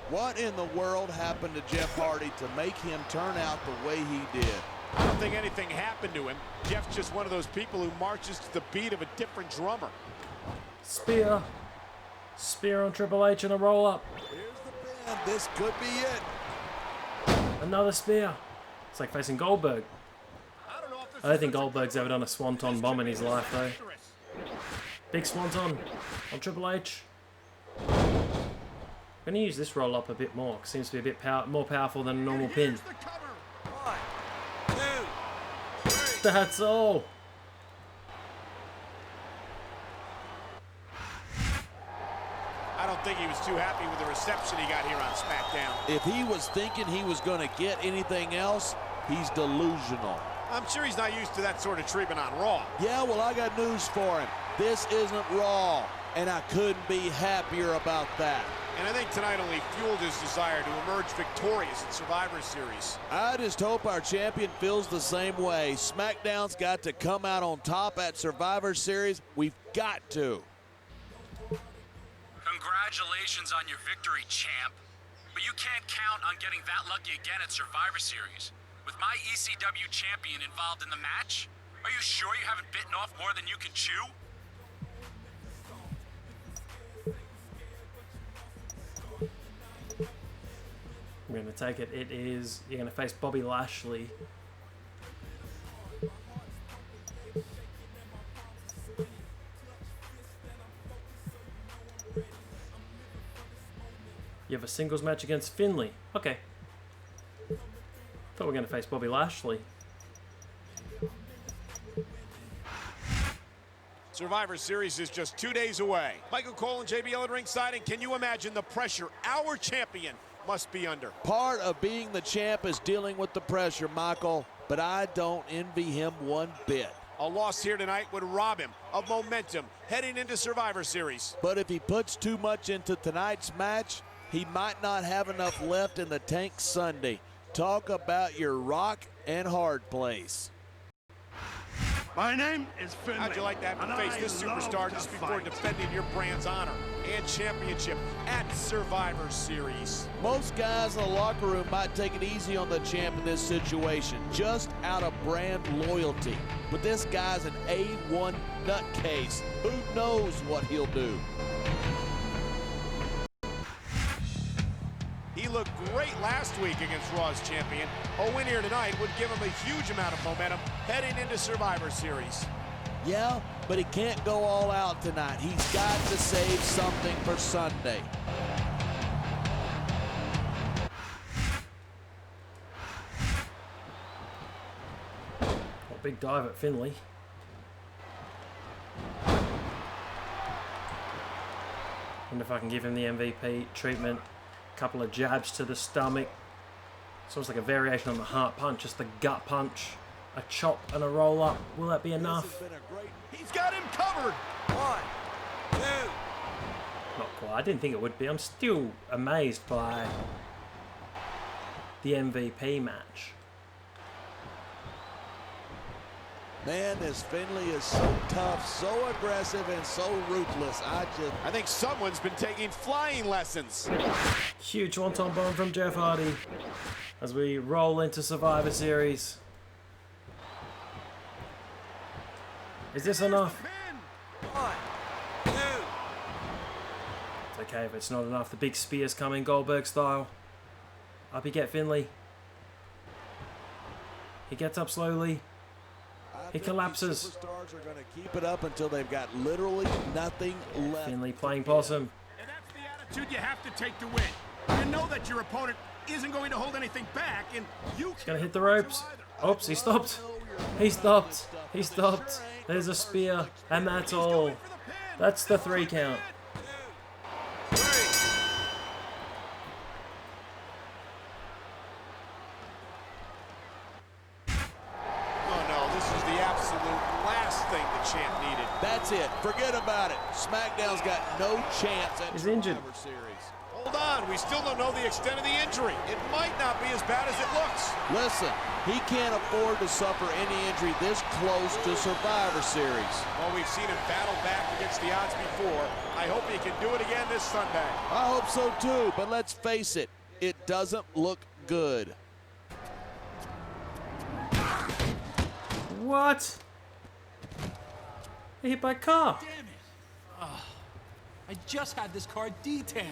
Speaker 22: What in the world happened to Jeff Hardy to make him turn out the way he did?
Speaker 21: I don't think anything happened to him. Jeff's just one of those people who marches to the beat of a different drummer.
Speaker 1: Spear. Spear on Triple H and a roll-up.
Speaker 22: Here's the band. This could be it.
Speaker 1: Another spear. It's like facing Goldberg. I don't think Goldberg's ever done a swanton bomb in his life, though. Big swanton on Triple H. I'm going to use this roll up a bit more. Seems to be a bit more powerful than a normal pin.
Speaker 22: 1, 2, 3.
Speaker 1: That's all.
Speaker 21: I don't think he was too happy with the reception he got here on SmackDown.
Speaker 22: If he was thinking he was going to get anything else, he's delusional.
Speaker 21: I'm sure he's not used to that sort of treatment on Raw.
Speaker 22: Yeah, well, I got news for him. This isn't Raw, and I couldn't be happier about that.
Speaker 21: And I think tonight only fueled his desire to emerge victorious in Survivor Series.
Speaker 22: I just hope our champion feels the same way. SmackDown's got to come out on top at Survivor Series. We've got to.
Speaker 20: Congratulations on your victory, champ. But you can't count on getting that lucky again at Survivor Series. With my ECW champion involved in the match, are you sure you haven't bitten off more than you can chew?
Speaker 1: I'm going to take it. It is, you're going to face Bobby Lashley. You have a singles match against Finlay. Okay. Thought we were going to face Bobby Lashley.
Speaker 21: Survivor Series is just 2 days away. Michael Cole and JBL at ringside, and can you imagine the pressure our champion must be under?
Speaker 22: Part of being the champ is dealing with the pressure, Michael, but I don't envy him one bit.
Speaker 21: A loss here tonight would rob him of momentum heading into Survivor Series.
Speaker 22: But if he puts too much into tonight's match, he might not have enough left in the tank Sunday. Talk about your rock and hard place.
Speaker 3: My name is Finley.
Speaker 21: How'd you like to have to face this superstar just before defending your brand's honor and championship at Survivor Series?
Speaker 22: Most guys in the locker room might take it easy on the champ in this situation, just out of brand loyalty. But this guy's an A1 nutcase. Who knows what he'll do?
Speaker 21: He looked great last week against Raw's champion. A win here tonight would give him a huge amount of momentum heading into Survivor Series.
Speaker 22: Yeah, but he can't go all out tonight. He's got to save something for Sunday.
Speaker 1: Big dive at Finley. Wonder if I can give him the MVP treatment. Couple of jabs to the stomach. It's almost like a variation on the heart punch, just the gut punch. A chop and a roll up. Will that be enough?
Speaker 3: He's got him covered. 1, 2.
Speaker 1: Not quite. I didn't think it would be. I'm still amazed by the MVP match.
Speaker 22: Man, this Finley is so tough, so aggressive, and so ruthless. I
Speaker 21: think someone's been taking flying lessons.
Speaker 1: Huge wonton bomb from Jeff Hardy as we roll into Survivor Series. Is this enough?
Speaker 3: 1, 2.
Speaker 1: It's okay if it's not enough. The big spear's coming, Goldberg style. Up you get, Finley. He gets up slowly. He collapses.
Speaker 22: Superstars are going to keep it up until they've got literally nothing left.
Speaker 1: Finley playing possum.
Speaker 3: And that's the attitude you have to take to win. You know that your opponent isn't going to hold anything back, and you
Speaker 1: He's going to hit the ropes. Oops, he stopped. He stopped. He stopped. There's a spear, and that's all. That's the 3 count.
Speaker 21: Champ needed.
Speaker 22: That's it. Forget about it. SmackDown's got no chance at
Speaker 1: He's injured.
Speaker 22: Survivor Series.
Speaker 21: Hold on. We still don't know the extent of the injury. It might not be as bad as it looks.
Speaker 22: Listen, he can't afford to suffer any injury this close to Survivor Series.
Speaker 21: Well, we've seen him battle back against the odds before. I hope he can do it again this Sunday.
Speaker 22: I hope so too, but let's face it, it doesn't look good.
Speaker 1: What? Hit by a car.
Speaker 10: Damn it. I just had this car detailed.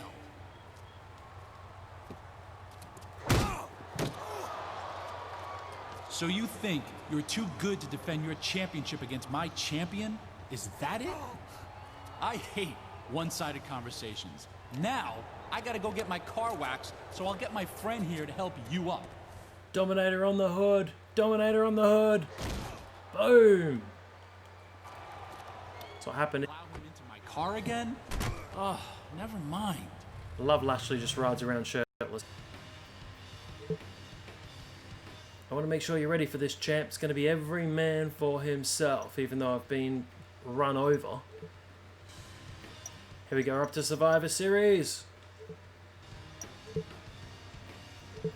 Speaker 10: So you think you're too good to defend your championship against my champion? Is that it? I hate one-sided conversations. Now, I gotta go get my car waxed, so I'll get my friend here to help you up.
Speaker 1: Dominator on the hood. Dominator on the hood. Boom. That's what happened.
Speaker 10: Allow him into my car again? Oh, never mind.
Speaker 1: I love Lashley just rides around shirtless. I want to make sure you're ready for this, champ. It's going to be every man for himself, even though I've been run over. Here we go, up to Survivor Series. Let's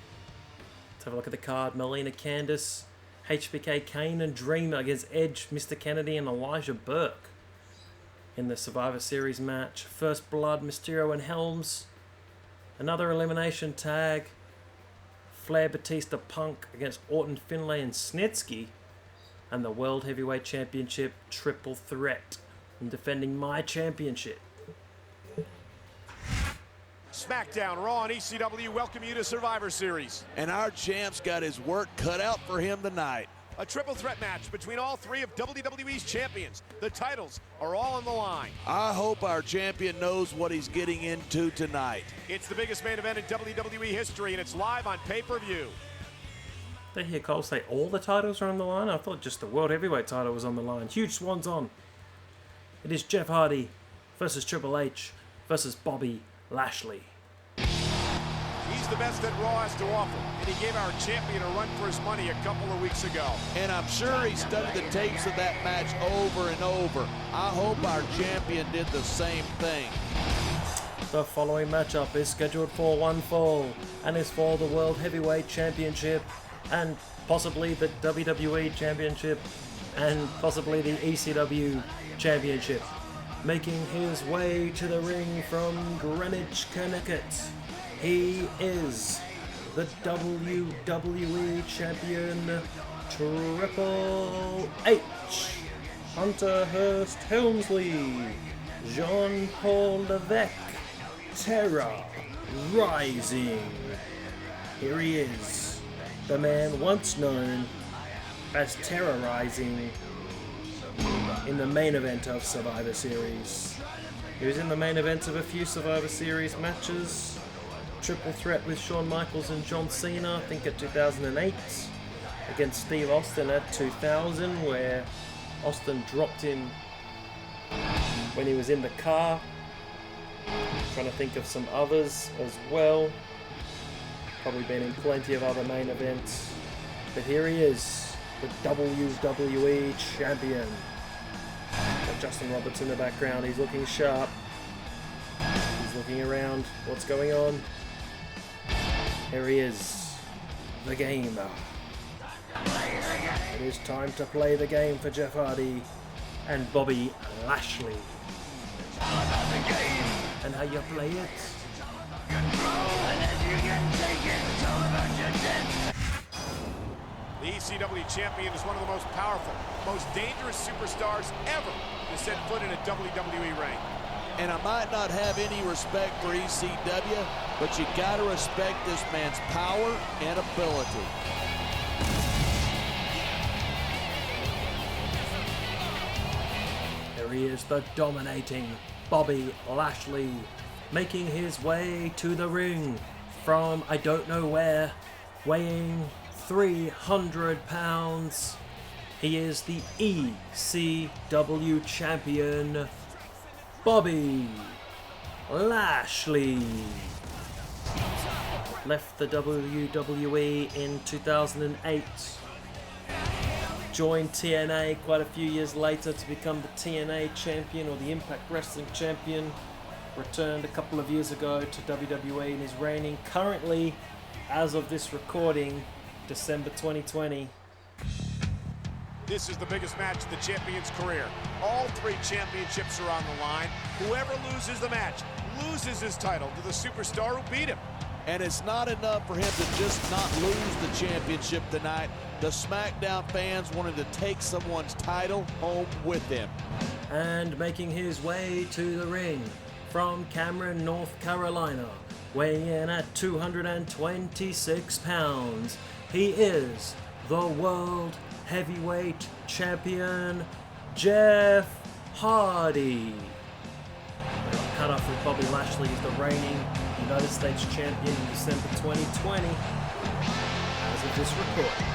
Speaker 1: have a look at the card. Melina Candice, HBK Kane and Dreamer against Edge, Mr. Kennedy and Elijah Burke. In the Survivor Series match, First Blood, Mysterio and Helms. Another elimination tag. Flair, Batista, Punk against Orton, Finlay and Snitsky. And the World Heavyweight Championship triple threat. And defending my championship.
Speaker 21: SmackDown, Raw, and ECW welcome you to Survivor Series.
Speaker 22: And our champ's got his work cut out for him tonight.
Speaker 21: A triple threat match between all three of WWE's champions. The titles are all on the line.
Speaker 22: I hope our champion knows what he's getting into tonight.
Speaker 21: It's the biggest main event in WWE history, and it's live on pay-per-view.
Speaker 1: Did I hear Cole say all the titles are on the line? I thought just the World Heavyweight title was on the line. Huge swans on. It is Jeff Hardy versus Triple H versus Bobby Lashley.
Speaker 21: He's the best that Raw has to offer, and he gave our champion a run for his money a couple of weeks ago.
Speaker 22: And I'm sure he studied the tapes of that match over and over. I hope our champion did the same thing.
Speaker 1: The following matchup is scheduled for one fall and is for the World Heavyweight Championship and possibly the WWE Championship and possibly the ECW Championship. Making his way to the ring from Greenwich, Connecticut, he is the WWE Champion, Triple H. Hunter Hearst Helmsley, Jean-Paul Levesque, Terror Rising. Here he is, the man once known as Terror Rising in the main event of Survivor Series. He was in the main events of a few Survivor Series matches. Triple threat with Shawn Michaels and John Cena, I think at 2008, against Steve Austin at 2000, where Austin dropped him when he was in the car. Trying to think of some others as well. Probably been in plenty of other main events. But here he is, the WWE Champion. Got Justin Roberts in the background, he's looking sharp. He's looking around, what's going on? Here he is, the game. It is time to play the game for Jeff Hardy and Bobby Lashley. And how you play it?
Speaker 21: The ECW champion is one of the most powerful, most dangerous superstars ever to set foot in a WWE ring.
Speaker 22: And I might not have any respect for ECW, but you gotta respect this man's power and ability.
Speaker 1: There he is, the dominating Bobby Lashley, making his way to the ring from I don't know where, weighing 300 pounds. He is the ECW champion, Bobby Lashley. Left the WWE in 2008. Joined TNA quite a few years later to become the TNA champion, or the Impact Wrestling champion. Returned a couple of years ago to WWE and is reigning currently, as of this recording, December 2020.
Speaker 21: This is the biggest match of the champion's career. All three championships are on the line. Whoever loses the match loses his title to the superstar who beat him.
Speaker 22: And it's not enough for him to just not lose the championship tonight. The SmackDown fans wanted to take someone's title home with him.
Speaker 1: And making his way to the ring from Cameron, North Carolina, weighing in at 226 pounds, he is the World Heavyweight Champion, Jeff Hardy. They got cut off with Bobby Lashley as the reigning United States Champion in December 2020, as of this recording.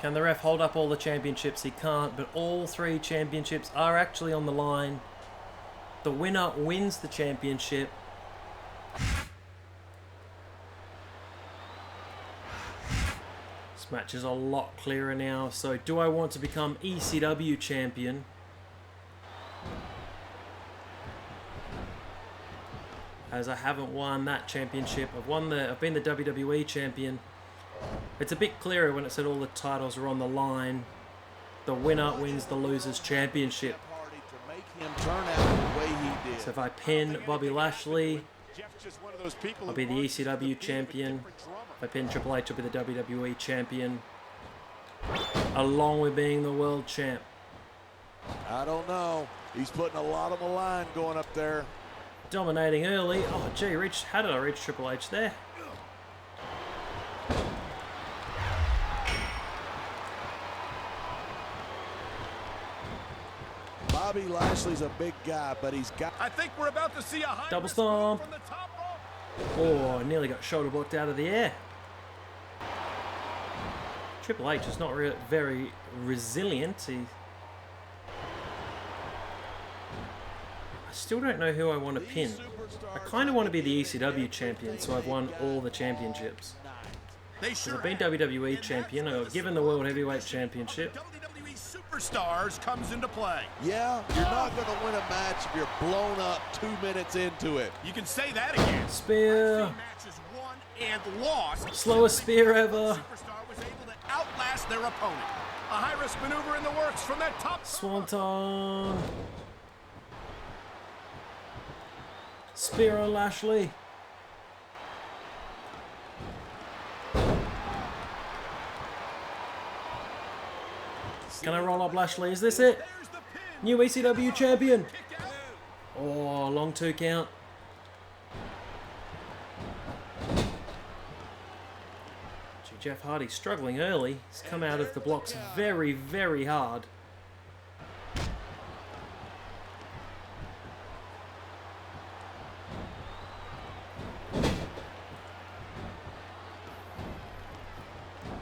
Speaker 1: Can the ref hold up all the championships? He can't, but all three championships are actually on the line. The winner wins the championship. This match is a lot clearer now. So, do I want to become ECW champion? As I haven't won that championship. I've been the WWE champion. It's a bit clearer when it said all the titles are on the line. The winner wins the loser's championship. So if I pin Bobby Lashley, I'll be the ECW champion. If I pin Triple H, I'll be the WWE champion, along with being the world champ.
Speaker 22: I don't know. He's putting a lot on the line going up there.
Speaker 1: Dominating early. Oh, gee, how did I reach Triple H there?
Speaker 22: Bobby Lashley's a big guy, but he's got...
Speaker 3: I think we're about to see a high
Speaker 1: double stomp. Oh, nearly got shoulder blocked out of the air. Triple H is not very resilient. I still don't know who I want to pin. I kind of want to be the ECW champion, so I've won all the championships. I've been WWE champion, I got given the World Heavyweight Championship.
Speaker 3: Stars comes into play.
Speaker 22: Yeah, you're not going to win a match if you're blown up 2 minutes into it.
Speaker 3: You can say that again.
Speaker 1: Spear.
Speaker 3: Matches won and lost.
Speaker 1: Slowest spear ever.
Speaker 3: Superstar was able to outlast their opponent. A high-risk maneuver in the works from that top.
Speaker 1: Swanton. Spear on Lashley. Can I roll up Lashley? Is this it? New ECW champion. Oh, long 2 count. Gee, Jeff Hardy struggling early. He's come out of the blocks very, very hard.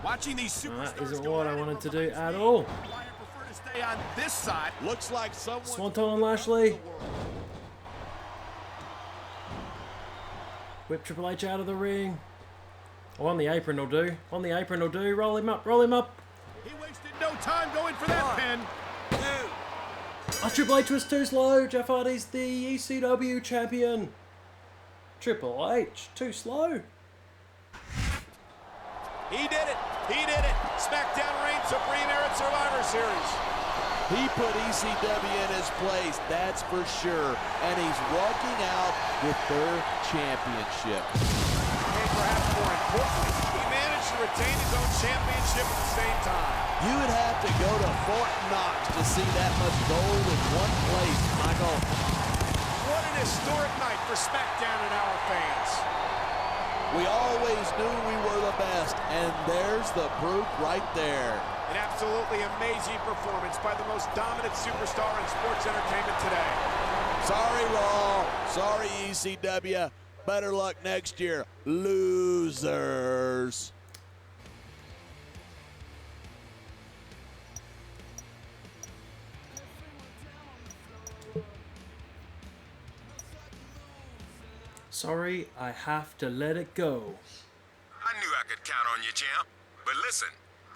Speaker 3: Watching these superstars.
Speaker 1: That isn't what I wanted to do at all.
Speaker 3: Why I prefer to stay on this side.
Speaker 22: Looks like someone.
Speaker 1: Swanton on Lashley. Whip Triple H out of the ring. Oh, on the apron will do. On the apron will do. Roll him up. Roll him up.
Speaker 3: He wasted no time going for that pin.
Speaker 1: Oh, Triple H was too slow. Jeff Hardy's the ECW champion. Triple H, too slow.
Speaker 21: He did it. He did it. SmackDown reigns supreme here at Survivor Series.
Speaker 22: He put ECW in his place, that's for sure. And he's walking out with their championship.
Speaker 21: And perhaps more importantly, he managed to retain his own championship at the same time.
Speaker 22: You would have to go to Fort Knox to see that much gold in one place, Michael.
Speaker 21: What an historic night for SmackDown and our fans.
Speaker 22: We always knew we were the best, and there's the proof right there.
Speaker 21: An absolutely amazing performance by the most dominant superstar in sports entertainment today.
Speaker 22: Sorry, Raw. Sorry, ECW. Better luck next year, losers.
Speaker 1: Sorry, I have to let it go.
Speaker 9: I knew I could count on you, champ. But listen,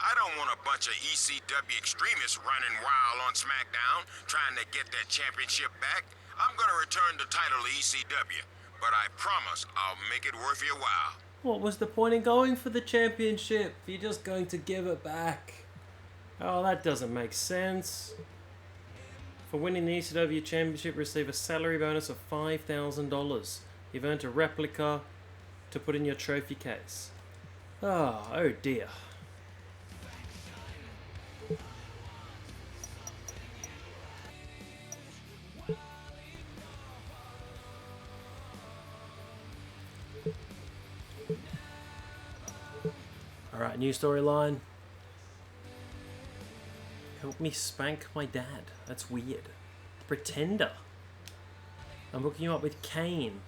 Speaker 9: I don't want a bunch of ECW extremists running wild on SmackDown trying to get that championship back. I'm going to return the title to ECW, but I promise I'll make it worth your while.
Speaker 1: What was the point in going for the championship if you're just going to give it back? Oh, that doesn't make sense. For winning the ECW championship, receive a salary bonus of $5,000. You've earned a replica to put in your trophy case. Oh dear. Alright, new storyline. Help me spank my dad. That's weird. Pretender. I'm hooking you up with Kane.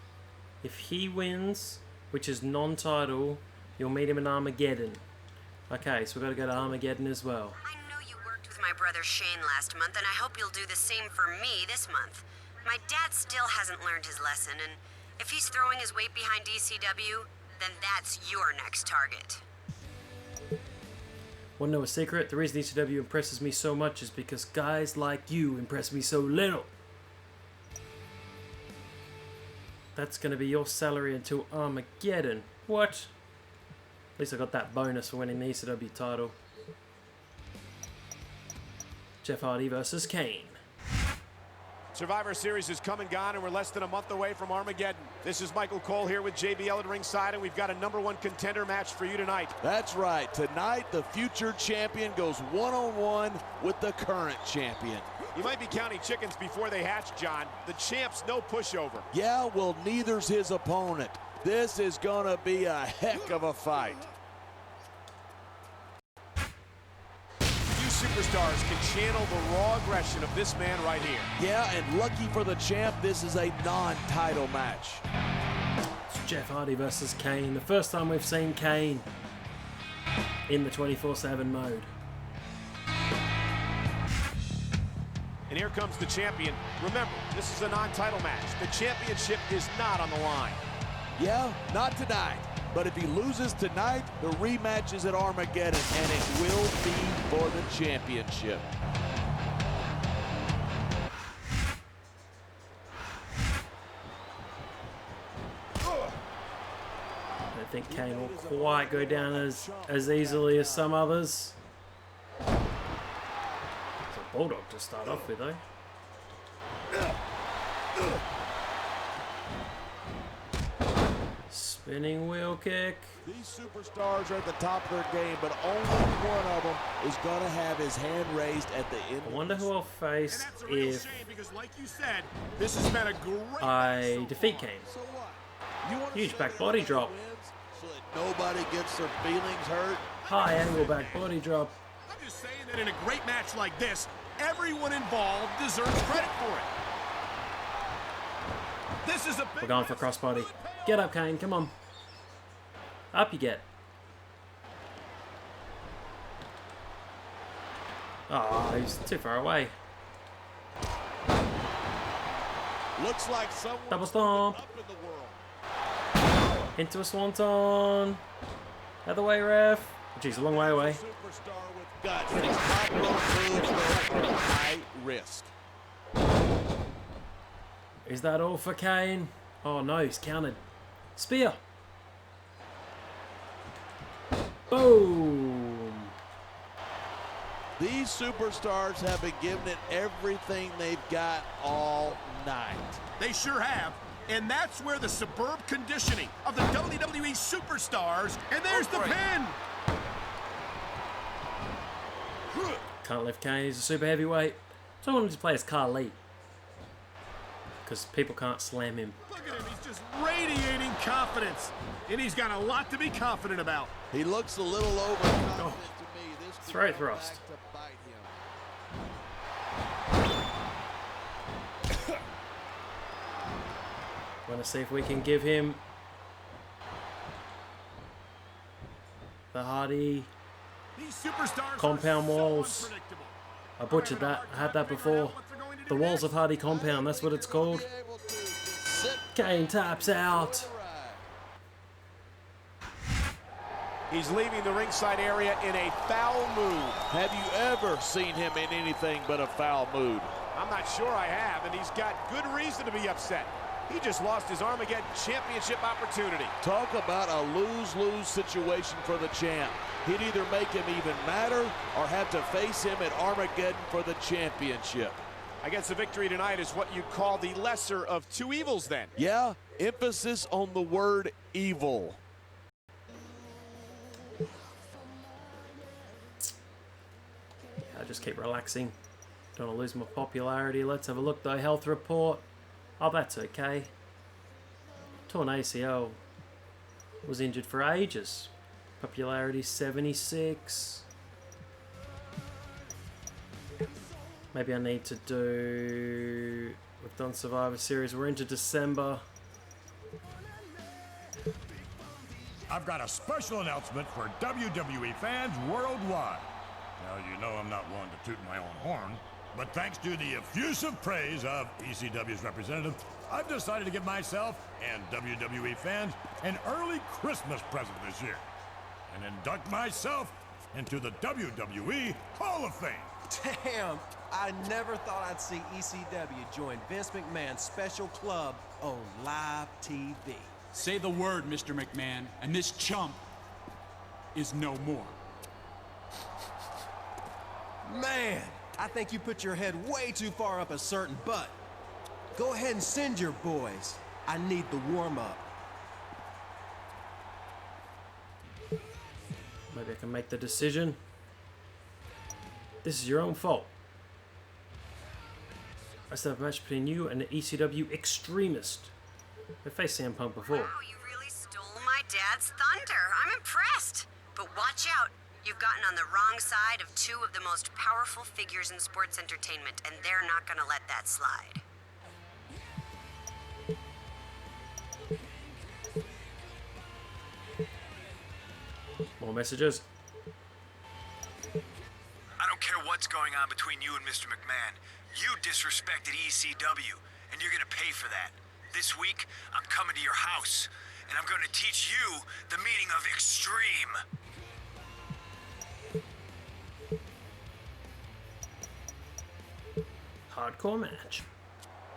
Speaker 1: If he wins, which is non-title, you'll meet him in Armageddon. Okay, so we've got to go to Armageddon as well.
Speaker 6: I know you worked with my brother Shane last month, and I hope you'll do the same for me this month. My dad still hasn't learned his lesson, and if he's throwing his weight behind ECW, then that's your next target.
Speaker 1: Want to know a secret? The reason ECW impresses me so much is because guys like you impress me so little. That's going to be your salary until Armageddon. What? At least I got that bonus for winning the ECW title. Jeff Hardy versus Kane.
Speaker 21: Survivor Series is come and gone, and we're less than a month away from Armageddon. This is Michael Cole here with JBL at ringside, and we've got a #1 contender match for you tonight.
Speaker 22: That's right. Tonight, the future champion goes one-on-one with the current champion.
Speaker 21: You might be counting chickens before they hatch, John. The champ's no pushover.
Speaker 22: Yeah, well, neither's his opponent. This is gonna be a heck of a fight.
Speaker 21: Few superstars can channel the raw aggression of this man right here.
Speaker 22: Yeah, and lucky for the champ, this is a non-title match.
Speaker 1: It's Jeff Hardy versus Kane. The first time we've seen Kane in the 24/7 mode.
Speaker 21: And here comes the champion. Remember, this is a non-title match. The championship is not on the line.
Speaker 22: Yeah, not tonight. But if he loses tonight, the rematch is at Armageddon, and it will be for the championship.
Speaker 1: Kane will quite go down as easily as some others. It's a bulldog to start off with, though. Spinning wheel kick.
Speaker 22: These superstars are at the top of their game, but only one of them is going to have his hand raised at the end.
Speaker 1: I wonder who I'll face if
Speaker 21: because like you said, this has been a great
Speaker 1: I defeat Kane.
Speaker 22: So what?
Speaker 1: Huge back body drop.
Speaker 22: So that nobody gets their feelings hurt.
Speaker 1: High angle back body drop.
Speaker 21: I'm just saying that in a great match like this, everyone involved deserves credit for it. This is a big
Speaker 1: We're going for crossbody. Get up, Kane. Come on. Up you get. Oh, he's too far away.
Speaker 22: Looks like someone
Speaker 1: Double stomp.
Speaker 22: up in the world.
Speaker 1: Into a swanton. Other way, ref. Jeez, a long way away.
Speaker 22: Superstar with guts. These top rope moves are high risk.
Speaker 1: Is that all for Kane? Oh no, he's countered. Spear. Boom.
Speaker 22: These superstars have been giving it everything they've got all night.
Speaker 21: They sure have. And that's where the superb conditioning of the WWE superstars, and there's the pin.
Speaker 1: Can't lift Kane, he's a super heavyweight. So I wanted to play as Carly. Because people can't slam him.
Speaker 21: Look at him, he's just radiating confidence. And he's got a lot to be confident about.
Speaker 22: He looks a little overconfident to me. This could
Speaker 1: Throat
Speaker 22: come
Speaker 1: thrust.
Speaker 22: back to bite him.
Speaker 1: Want to see if we can give him the Hardy
Speaker 21: These superstars
Speaker 1: compound
Speaker 21: are so
Speaker 1: walls.
Speaker 21: unpredictable.
Speaker 1: I butchered that. I had that before. The walls of Hardy compound, that's what it's called. Kane taps out.
Speaker 21: He's leaving the ringside area in a foul mood.
Speaker 22: Have you ever seen him in anything but a foul mood?
Speaker 21: I'm not sure I have, and he's got good reason to be upset. He just lost his Armageddon Championship opportunity.
Speaker 22: Talk about a lose-lose situation for the champ. He'd either make him even matter or have to face him at Armageddon for the championship.
Speaker 21: I guess the victory tonight is what you call the lesser of two evils then.
Speaker 22: Yeah, emphasis on the word evil.
Speaker 1: I just keep relaxing. Don't want to lose my popularity. Let's have a look though. Health report. Oh, that's okay. Torn ACL. Was injured for ages. Popularity 76. Maybe I need to do... We've done Survivor Series. We're into December.
Speaker 3: I've got a special announcement for WWE fans worldwide. Now, you know I'm not one to toot my own horn, but thanks to the effusive praise of ECW's representative, I've decided to give myself and WWE fans an early Christmas present this year and induct myself into the WWE Hall of Fame.
Speaker 12: Damn, I never thought I'd see ECW join Vince McMahon's special club on live TV.
Speaker 10: Say the word, Mr. McMahon, and this chump is no more.
Speaker 12: Man, I think you put your head way too far up a certain butt. Go ahead and send your boys. I need the warm-up.
Speaker 1: Maybe I can make the decision. This is your own fault. I set up a match between you and the ECW Extremist. I faced CM Punk before.
Speaker 6: Wow, you really stole my dad's thunder. I'm impressed. But watch out. You've gotten on the wrong side of two of the most powerful figures in sports entertainment, and they're not going to let that slide.
Speaker 1: More messages.
Speaker 7: I don't care what's going on between you and Mr. McMahon. You disrespected ECW, and you're gonna pay for that. This week, I'm coming to your house, and I'm gonna teach you the meaning of extreme.
Speaker 1: Hardcore match.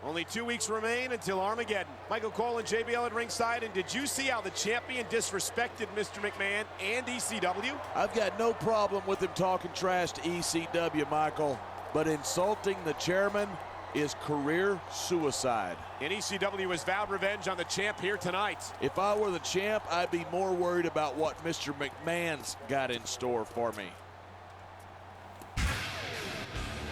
Speaker 21: Only 2 weeks remain until Armageddon. Michael Cole and JBL at ringside, and did you see how the champion disrespected Mr. McMahon and ECW?
Speaker 22: I've got no problem with him talking trash to ECW, Michael, but insulting the chairman is career suicide.
Speaker 21: And ECW has vowed revenge on the champ here tonight.
Speaker 22: If I were the champ, I'd be more worried about what Mr. McMahon's got in store for me.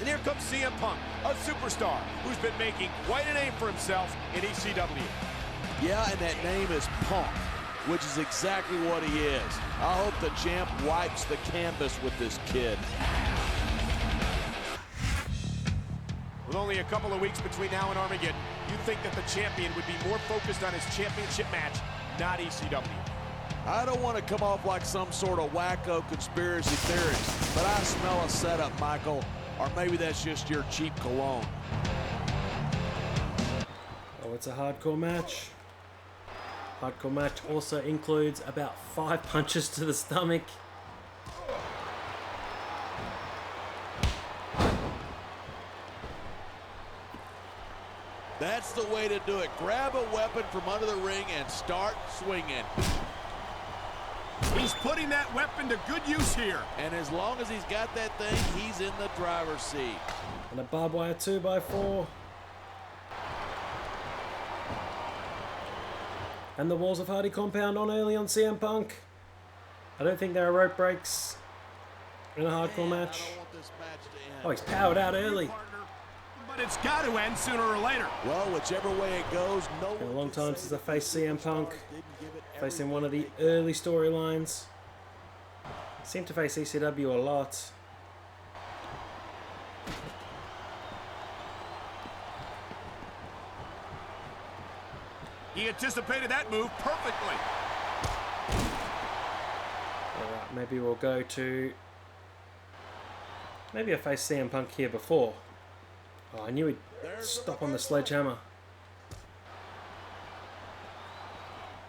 Speaker 21: And here comes CM Punk, a superstar who's been making quite a name for himself in ECW.
Speaker 22: Yeah, and that name is Punk, which is exactly what he is. I hope the champ wipes the canvas with this kid.
Speaker 21: With only a couple of weeks between now and Armageddon, you'd think that the champion would be more focused on his championship match, not ECW.
Speaker 22: I don't want to come off like some sort of wacko conspiracy theorist, but I smell a setup, Michael. Or maybe that's just your cheap cologne.
Speaker 1: Oh, it's a hardcore match. Hardcore match also includes about 5 punches to the stomach.
Speaker 22: That's the way to do it. Grab a weapon from under the ring and start swinging.
Speaker 3: He's putting that weapon to good use here.
Speaker 22: And as long as he's got that thing, he's in the driver's seat.
Speaker 1: And a barbed wire 2x4. And the Walls of Hardy compound on early on CM Punk. I don't think there are rope breaks in a hardcore match. Oh, he's powered out early.
Speaker 3: But it's got to end sooner or later.
Speaker 22: Well, whichever way it goes, no.
Speaker 1: Been a long time since I faced CM Punk. Facing one of the early storylines. Seem to face ECW a lot.
Speaker 3: He anticipated that move perfectly.
Speaker 1: Alright, maybe we'll go to... Maybe I faced CM Punk here before. Oh, I knew he'd stop on the sledgehammer.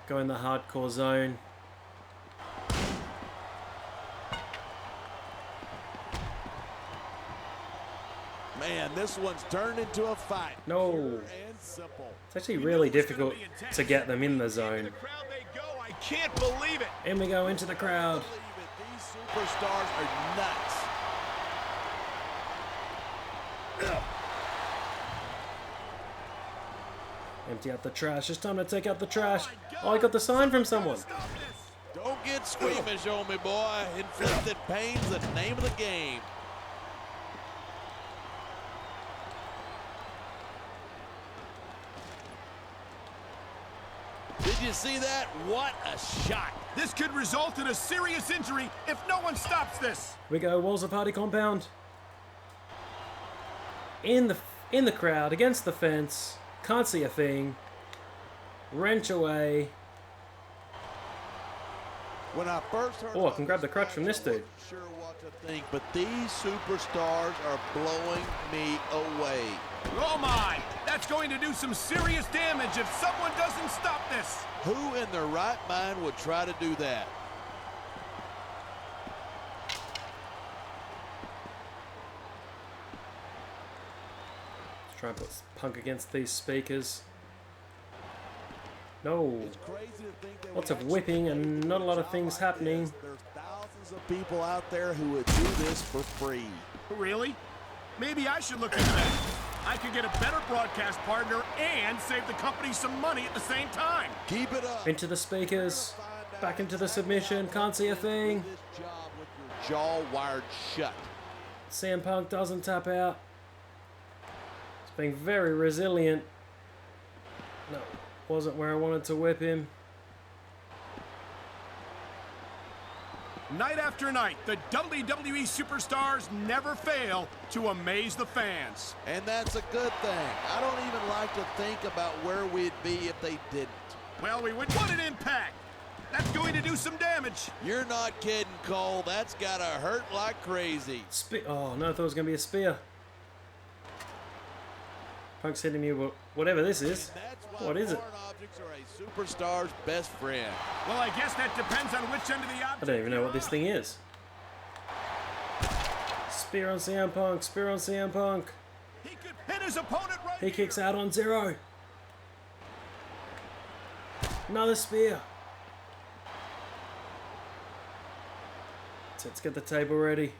Speaker 1: Go in the hardcore zone.
Speaker 22: Man, this one's turned into a fight.
Speaker 1: No. It's actually really difficult to get them in the zone.
Speaker 3: I can't believe it.
Speaker 1: And we go into the crowd.
Speaker 22: These superstars are nuts.
Speaker 1: Empty out the trash. It's time to take out the trash. Oh, I got the sign from someone.
Speaker 22: Don't get squeamish on me, boy. Inflicted pain's the name of the game. Did you see that? What a shot.
Speaker 3: This could result in a serious injury if no one stops this.
Speaker 1: We go Walls of Hardy compound. In the crowd, against the fence. Can't see a thing. Wrench away.
Speaker 22: When I first heard
Speaker 1: I can grab the crutch from this dude.
Speaker 22: Sure what to think, but these superstars are blowing me away.
Speaker 3: Oh my! That's going to do some serious damage if someone doesn't stop this.
Speaker 22: Who in their right mind would try to do that?
Speaker 1: Let's try and put Punk against these speakers. No. Lots of whipping and not a lot of things happening.
Speaker 22: There's thousands of people out there who would do this for free.
Speaker 3: Really? Maybe I should look into that. I could get a better broadcast partner and save the company some money at the same time.
Speaker 22: Keep it up.
Speaker 1: Into the speakers. Back into the submission. Can't see a thing.
Speaker 22: This job with your jaw wired shut.
Speaker 1: CM Punk doesn't tap out. It's being very resilient. No, wasn't where I wanted to whip him.
Speaker 3: Night after night, the WWE superstars never fail to amaze the fans.
Speaker 22: And that's a good thing. I don't even like to think about where we'd be if they didn't.
Speaker 3: Well, we would want an impact. That's going to do some damage.
Speaker 22: You're not kidding, Cole. That's gotta hurt like crazy.
Speaker 1: Oh, no, I thought it was going to be a spear. Punk's hitting me with whatever this is. What is it?
Speaker 22: Objects are a superstar's best friend.
Speaker 3: Well, I guess that depends on which end of the object.
Speaker 1: I don't even know what this thing is. Spear on CM Punk. Spear on CM Punk.
Speaker 3: He could pin us his opponent right
Speaker 1: He kicks out on 0. Another spear. So let's get the table ready.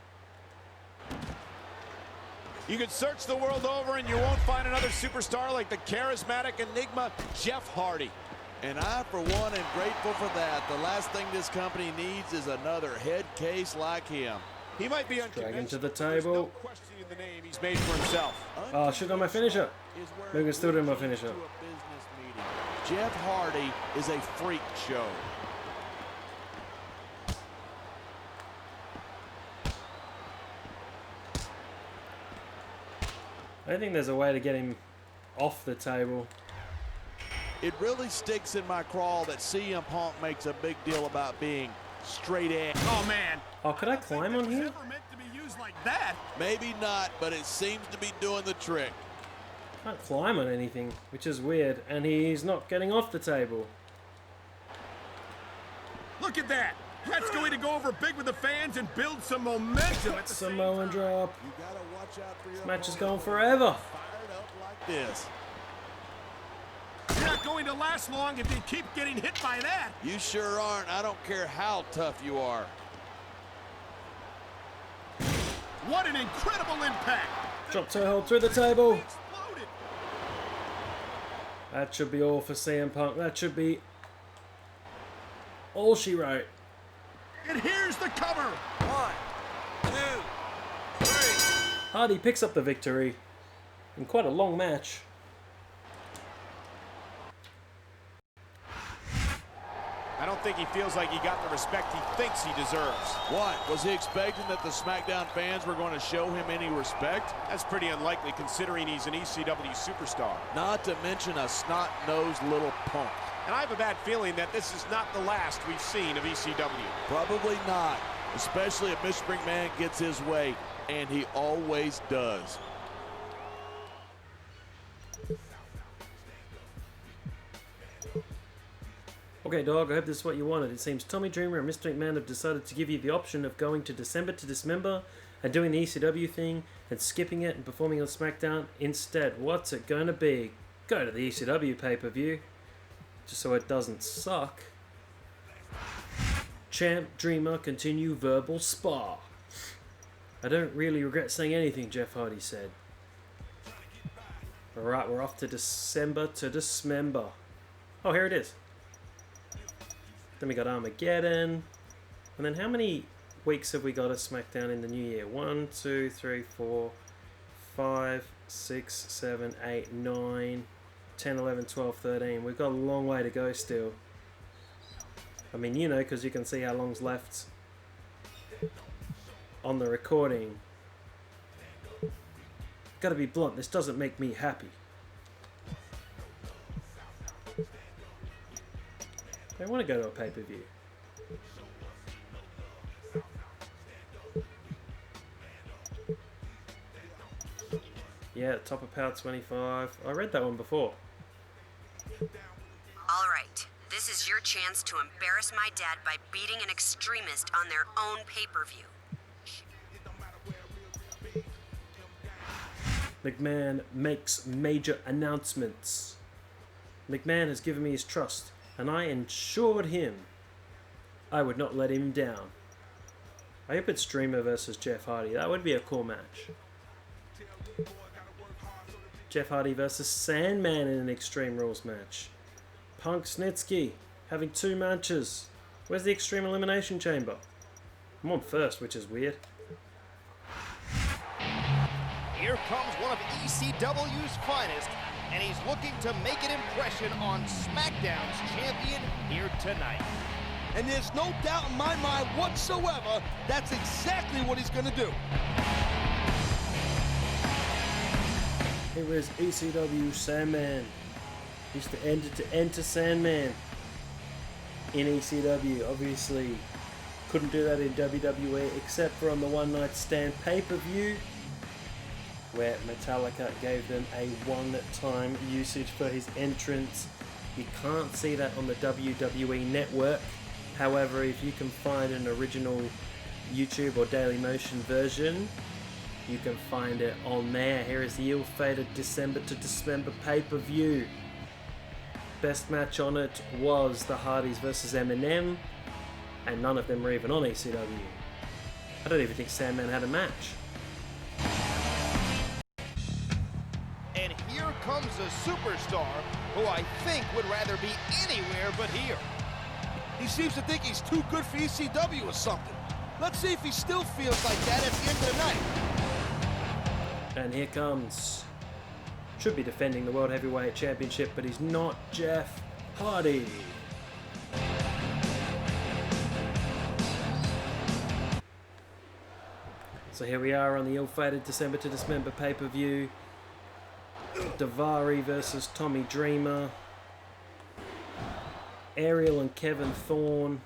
Speaker 21: You could search the world over and you won't find another superstar like the charismatic enigma Jeff Hardy.
Speaker 22: And I, for one, am grateful for that. The last thing this company needs is another head case like him.
Speaker 21: He might be
Speaker 1: Drag him to the
Speaker 21: there's no
Speaker 1: table.
Speaker 21: questioning the name he's made for himself.
Speaker 1: Oh, I should have done my finisher. Maybe we can still do my finisher.
Speaker 22: Jeff Hardy is a freak show.
Speaker 1: I don't think there's a way to get him off the table.
Speaker 22: It really sticks in my craw that CM Punk makes a big deal about being straight edge.
Speaker 3: Oh, man.
Speaker 1: Oh, could I climb on here?
Speaker 3: Never meant to be used like that.
Speaker 22: Maybe not, but it seems to be doing the trick.
Speaker 1: Can't climb on anything, which is weird, and he's not getting off the table.
Speaker 3: Look at that. That's going to go over big with the fans and build some momentum at the same
Speaker 1: Samoan drop.
Speaker 22: You gotta watch out for your
Speaker 1: This match is
Speaker 22: opponent.
Speaker 1: going forever.
Speaker 22: Fired up like this.
Speaker 3: You're not going to last long if you keep getting hit by that.
Speaker 22: You sure aren't. I don't care how tough you are.
Speaker 3: What an incredible impact.
Speaker 1: Drop toe hold through the table.
Speaker 3: Exploded.
Speaker 1: That should be all for CM Punk. That should be all she wrote.
Speaker 3: And here's the cover.
Speaker 7: 1, 2, 3.
Speaker 1: Hardy picks up the victory in quite a long match.
Speaker 21: I don't think he feels like he got the respect he thinks he deserves.
Speaker 22: What? Was he expecting that the SmackDown fans were going to show him any respect?
Speaker 21: That's pretty unlikely considering he's an ECW superstar.
Speaker 22: Not to mention a snot-nosed little punk.
Speaker 21: And I have a bad feeling that this is not the last we've seen of ECW.
Speaker 22: Probably not, especially if Mr. McMahon gets his way, and he always does.
Speaker 1: Okay, dog, I hope this is what you wanted. It seems Tommy Dreamer and Mr. McMahon have decided to give you the option of going to December to Dismember and doing the ECW thing and skipping it and performing on SmackDown instead. What's it gonna be? Go to the ECW pay-per-view, just so it doesn't suck. Champ, Dreamer, continue verbal spar. I don't really regret saying anything, Jeff Hardy said. Alright, we're off to December to Dismember. Oh, here it is. Then we got Armageddon. And then how many weeks have we got of SmackDown in the new year? 1, 2, 3, 4, 5, 6, 7, 8, 9, 10, 11, 12, 13. We've got a long way to go still. I mean, you know, because you can see how long's left on the recording. Gotta be blunt, this doesn't make me happy. I want to go to a pay-per-view. Yeah, top of Power 25. I read that one before.
Speaker 6: All right, this is your chance to embarrass my dad by beating an extremist on their own pay-per-view.
Speaker 1: McMahon makes major announcements. McMahon has given me his trust, and I ensured him I would not let him down. I hope it's Dreamer versus Jeff Hardy. That would be a cool match. Jeff Hardy versus Sandman in an Extreme Rules match. Punk Snitsky having 2 matches. Where's the Extreme Elimination Chamber? I'm on first, which is weird.
Speaker 5: Here comes one of ECW's finest, and he's looking to make an impression on SmackDown's champion here tonight.
Speaker 19: And there's no doubt in my mind whatsoever that's exactly what he's going to do.
Speaker 1: Here is ECW Sandman. Used to enter Sandman in ECW. Obviously, couldn't do that in WWE except for on the One Night Stand pay-per-view, where Metallica gave them a one-time usage for his entrance. You can't see that on the WWE Network. However, if you can find an original YouTube or Daily Motion version, you can find it on there. Here is the ill-fated December to Dismember pay-per-view. Best match on it was the Hardys versus Eminem, and none of them were even on ECW. I don't even think Sandman had a match.
Speaker 5: And here comes a superstar who I think would rather be anywhere but here.
Speaker 19: He seems to think he's too good for ECW or something. Let's see if he still feels like that at the end of the night.
Speaker 1: And here comes, should be defending the World Heavyweight Championship, but he's not, Jeff Hardy. So here we are on the ill-fated December to Dismember pay-per-view. Daivari versus Tommy Dreamer. Ariel and Kevin Thorne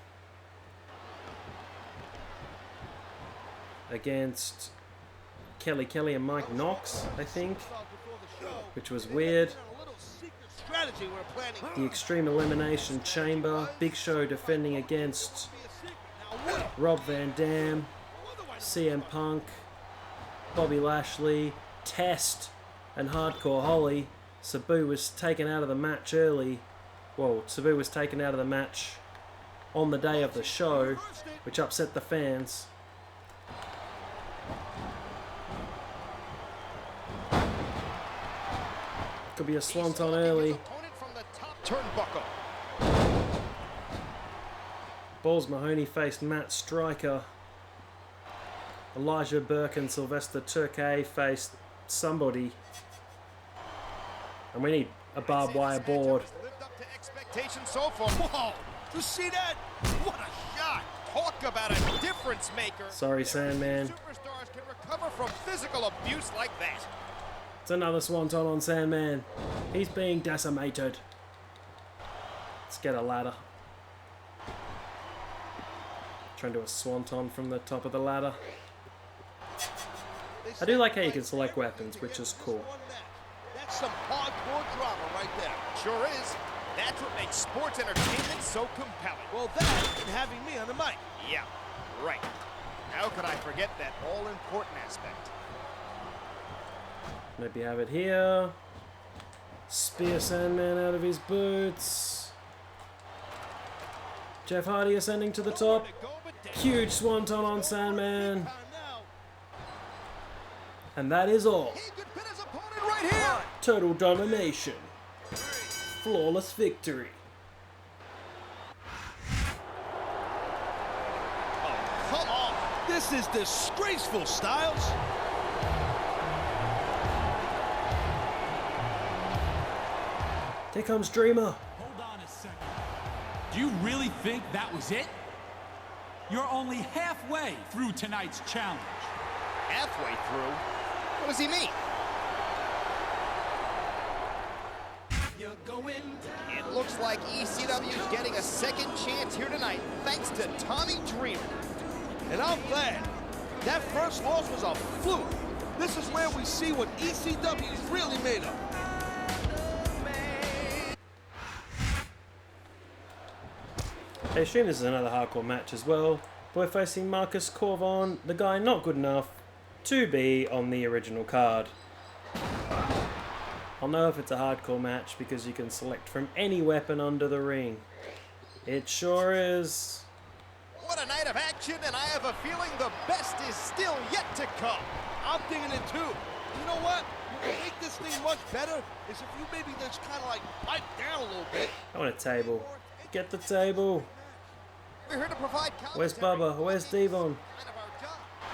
Speaker 1: against Kelly Kelly and Mike Knox, I think, which was weird. The Extreme Elimination Chamber. Big Show defending against Rob Van Dam, CM Punk, Bobby Lashley, Test, and Hardcore Holly. Sabu was taken out of the match early. Well, Sabu was taken out of the match on the day of the show, which upset the fans. Could be a swanton early. Balls Mahoney faced Matt Striker. Elijah Burke and Sylvester Turkey faced somebody. And we need a barbed wire board.
Speaker 5: So far. Whoa! You see that? What a shot! Talk about a difference maker.
Speaker 1: Sorry, Sandman.
Speaker 5: Superstars can recover from physical abuse like that.
Speaker 1: It's another swanton on Sandman. He's being decimated. Let's get a ladder. Try and do a swanton from the top of the ladder. I do like how you can select weapons, which is cool.
Speaker 5: That's some hardcore drama right there. Sure is. That's what makes sports entertainment so compelling. Well, that and having me on the mic. Yeah, right. How could I forget that all-important aspect?
Speaker 1: Maybe have it here. Spear Sandman out of his boots. Jeff Hardy ascending to the top. Huge swanton on Sandman. And that is all. Total domination. Flawless victory.
Speaker 19: Oh, come on. This is disgraceful, Styles.
Speaker 1: Here comes Dreamer.
Speaker 10: Hold on a second. Do you really think that was it? You're only halfway through tonight's challenge.
Speaker 5: Halfway through? What does he mean? It looks like ECW is getting a second chance here tonight, thanks to Tommy Dreamer.
Speaker 19: And I'm glad. That first loss was a fluke. This is where we see what ECW is really made of.
Speaker 1: I assume this is another hardcore match as well. We're facing Marcus Corvon, the guy not good enough to be on the original card. I'll know if it's a hardcore match because you can select from any weapon under the ring. It sure is.
Speaker 5: What a night of action, and I have a feeling the best is still yet to come.
Speaker 19: I'm thinking it too. You know what? What will make this thing much better is if you maybe just kind of like pipe down a little bit.
Speaker 1: I want a table. Get the table.
Speaker 5: We're here to provide
Speaker 1: Where's Bubba? Where's Devon?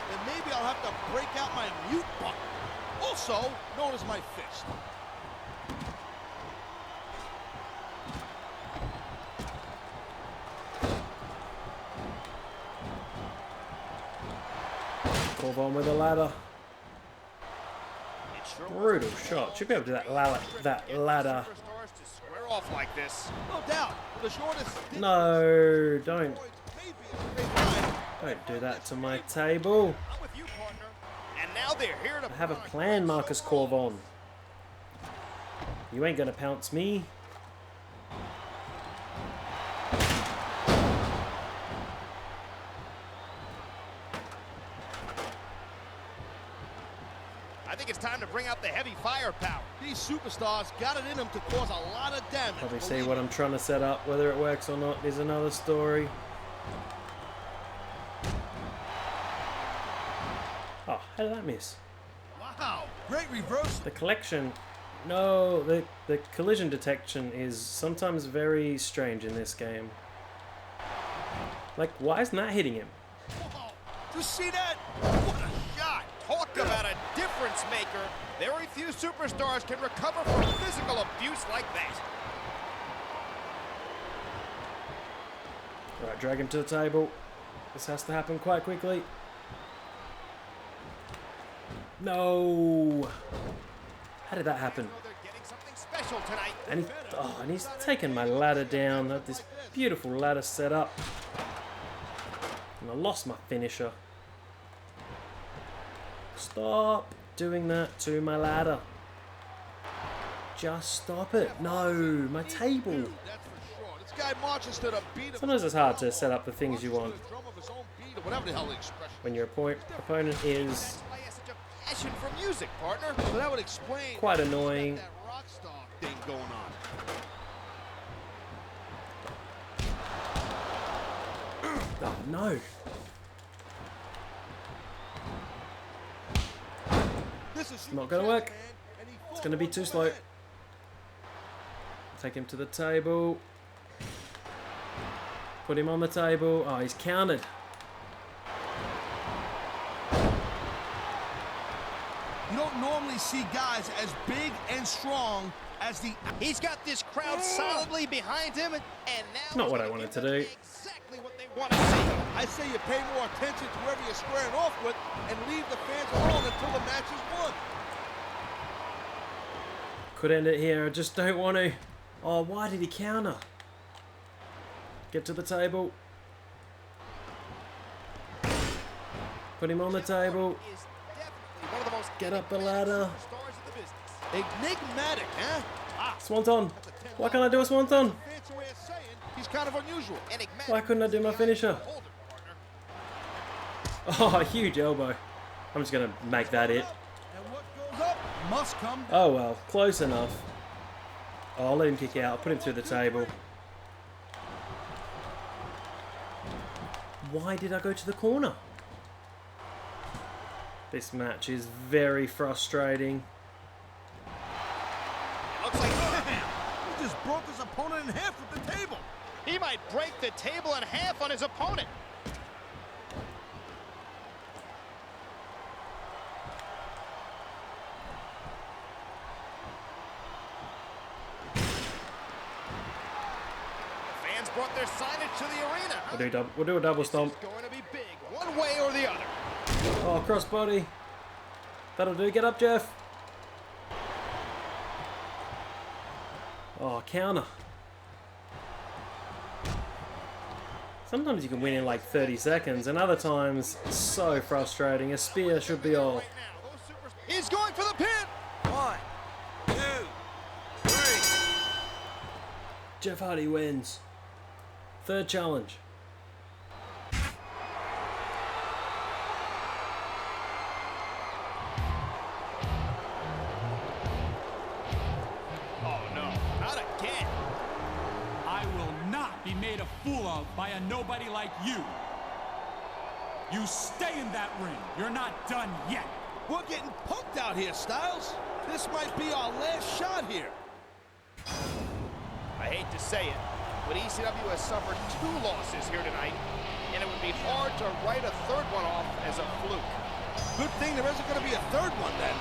Speaker 19: Then maybe I'll have to break out my mute button, also known as my fist.
Speaker 1: Corvon with a ladder. Brutal shot. Should be able to do that ladder.
Speaker 5: Square off like this. No doubt. The shortest.
Speaker 1: No, don't do that to my table.
Speaker 5: I'm with you, partner. And now they're here to
Speaker 1: I have a plan, Marcus Corvon. You ain't gonna pounce me.
Speaker 5: think it's time to bring out the heavy firepower.
Speaker 19: These superstars got it in them to cause a lot of damage.
Speaker 1: Probably see what I'm trying to set up. Whether it works or not is another story. Oh, how did that miss?
Speaker 19: Wow, great reverse.
Speaker 1: The collection... No, the collision detection is sometimes very strange in this game. Like, why isn't that hitting him?
Speaker 19: Whoa, did you see that?
Speaker 5: What a shot! Talk about a difference maker. Very few superstars can recover from physical abuse like that.
Speaker 1: Right, drag him to the table. This has to happen quite quickly. No! How did that happen? And, and he's taken my ladder down. I had this beautiful ladder set up. And I lost my finisher. Stop doing that to my ladder. Just stop it. No, my table. Sometimes it's hard to set up the things you want when your opponent is
Speaker 5: Passion for music, partner.
Speaker 19: So that would explain
Speaker 1: quite annoying.
Speaker 19: that rock star thing going on.
Speaker 1: Oh no.
Speaker 19: This is
Speaker 1: Not gonna work. It's gonna be too slow. Take him to the table. Put him on the table. Oh, he's countered.
Speaker 19: You don't normally see guys as big and strong as the...
Speaker 5: He's got this crowd solidly behind him, and now...
Speaker 1: Not what I wanted to do.
Speaker 5: Exactly what they want to see.
Speaker 19: I say you pay more attention to whoever you're squaring off with and leave the fans alone until the match is won.
Speaker 1: Could end it here. I just don't want to. Oh, why did he counter? Get to the table. Put him on the table.
Speaker 5: One of the most
Speaker 1: Get up the ladder.
Speaker 19: Enigmatic, huh?
Speaker 1: Swanton. Why can't I do a swanton?
Speaker 19: Fancy way of saying he's kind of unusual.
Speaker 1: Why couldn't I do my finisher? Oh, a huge elbow. I'm just going to make that it.
Speaker 19: And what goes up must come down.
Speaker 1: Oh well, close enough. Oh, I'll let him kick out. I'll put him through the table. Why did I go to the corner? This match is very frustrating.
Speaker 5: Looks like
Speaker 19: He just broke his opponent in half with the table.
Speaker 5: he might break the table in half on his opponent. The fans brought their signage to the arena. Huh?
Speaker 1: We'll do a double stomp.
Speaker 5: It's going to be big, one way or the other.
Speaker 1: Oh, crossbody. That'll do. Get up, Jeff. Oh, counter. Sometimes you can win in like 30 seconds, and other times, it's so frustrating. A spear should be all.
Speaker 5: He's going for the pin.
Speaker 7: 1, 2, 3.
Speaker 1: Jeff Hardy wins. Third challenge.
Speaker 10: Be made a fool of by a nobody like you. You stay in that ring. You're not done yet.
Speaker 19: We're getting poked out here, Styles. This might be our last shot here.
Speaker 5: I hate to say it, but ECW has suffered 2 losses here tonight, and it would be hard to write a third one off as a fluke.
Speaker 19: Good thing there isn't going to be a third one then.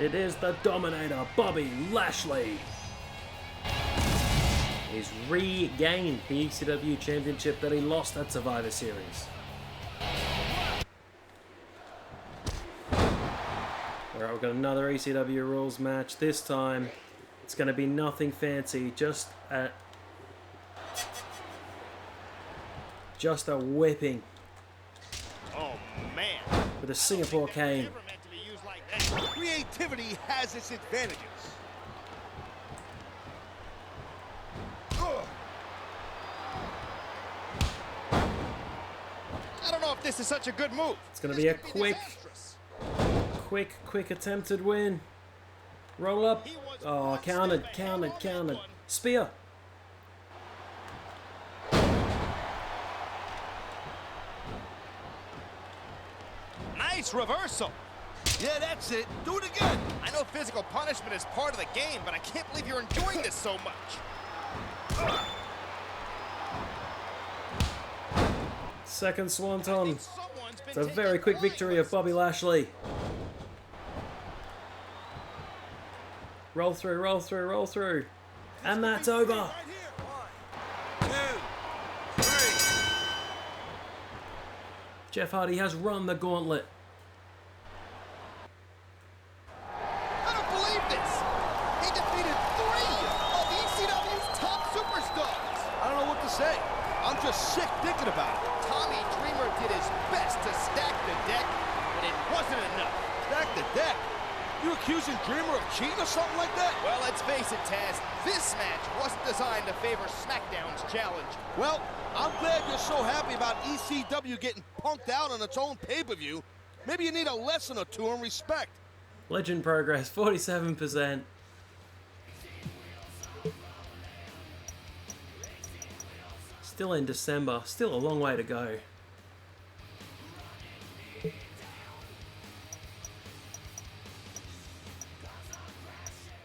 Speaker 1: It is the Dominator, Bobby Lashley. He's regained the ECW Championship that he lost at Survivor Series. Alright, we've got another ECW rules match. This time, it's going to be nothing fancy, just a whipping.
Speaker 5: Oh man!
Speaker 1: With a Singapore cane.
Speaker 19: Creativity has its advantages.
Speaker 5: I don't know if this is such a good move.
Speaker 1: It's going to be a Quick attempted win. Roll up. Oh, counted. Spear.
Speaker 5: Nice reversal.
Speaker 19: Yeah, that's it. Do it again.
Speaker 5: I know physical punishment is part of the game, but I can't believe you're enjoying this so much.
Speaker 1: Second swanton. It's a very quick victory of Bobby Lashley. Roll through. And that's over.
Speaker 2: 1, 2, 3.
Speaker 1: Jeff Hardy has run the gauntlet.
Speaker 5: I don't believe this. He defeated 3 of ECW's top superstars.
Speaker 19: I don't know what to say. I'm just sick thinking about it.
Speaker 5: Tommy Dreamer did his best to stack the deck, but it wasn't enough.
Speaker 19: Stack the deck? You accusing Dreamer of cheating or something like that?
Speaker 5: Well, let's face it, Taz. This match wasn't designed to favor SmackDown's challenge.
Speaker 19: Well, I'm glad you're so happy about ECW getting punked out on its own pay-per-view. Maybe you need a lesson or two in respect.
Speaker 1: Legend progress, 47%. Still in December, still a long way to go.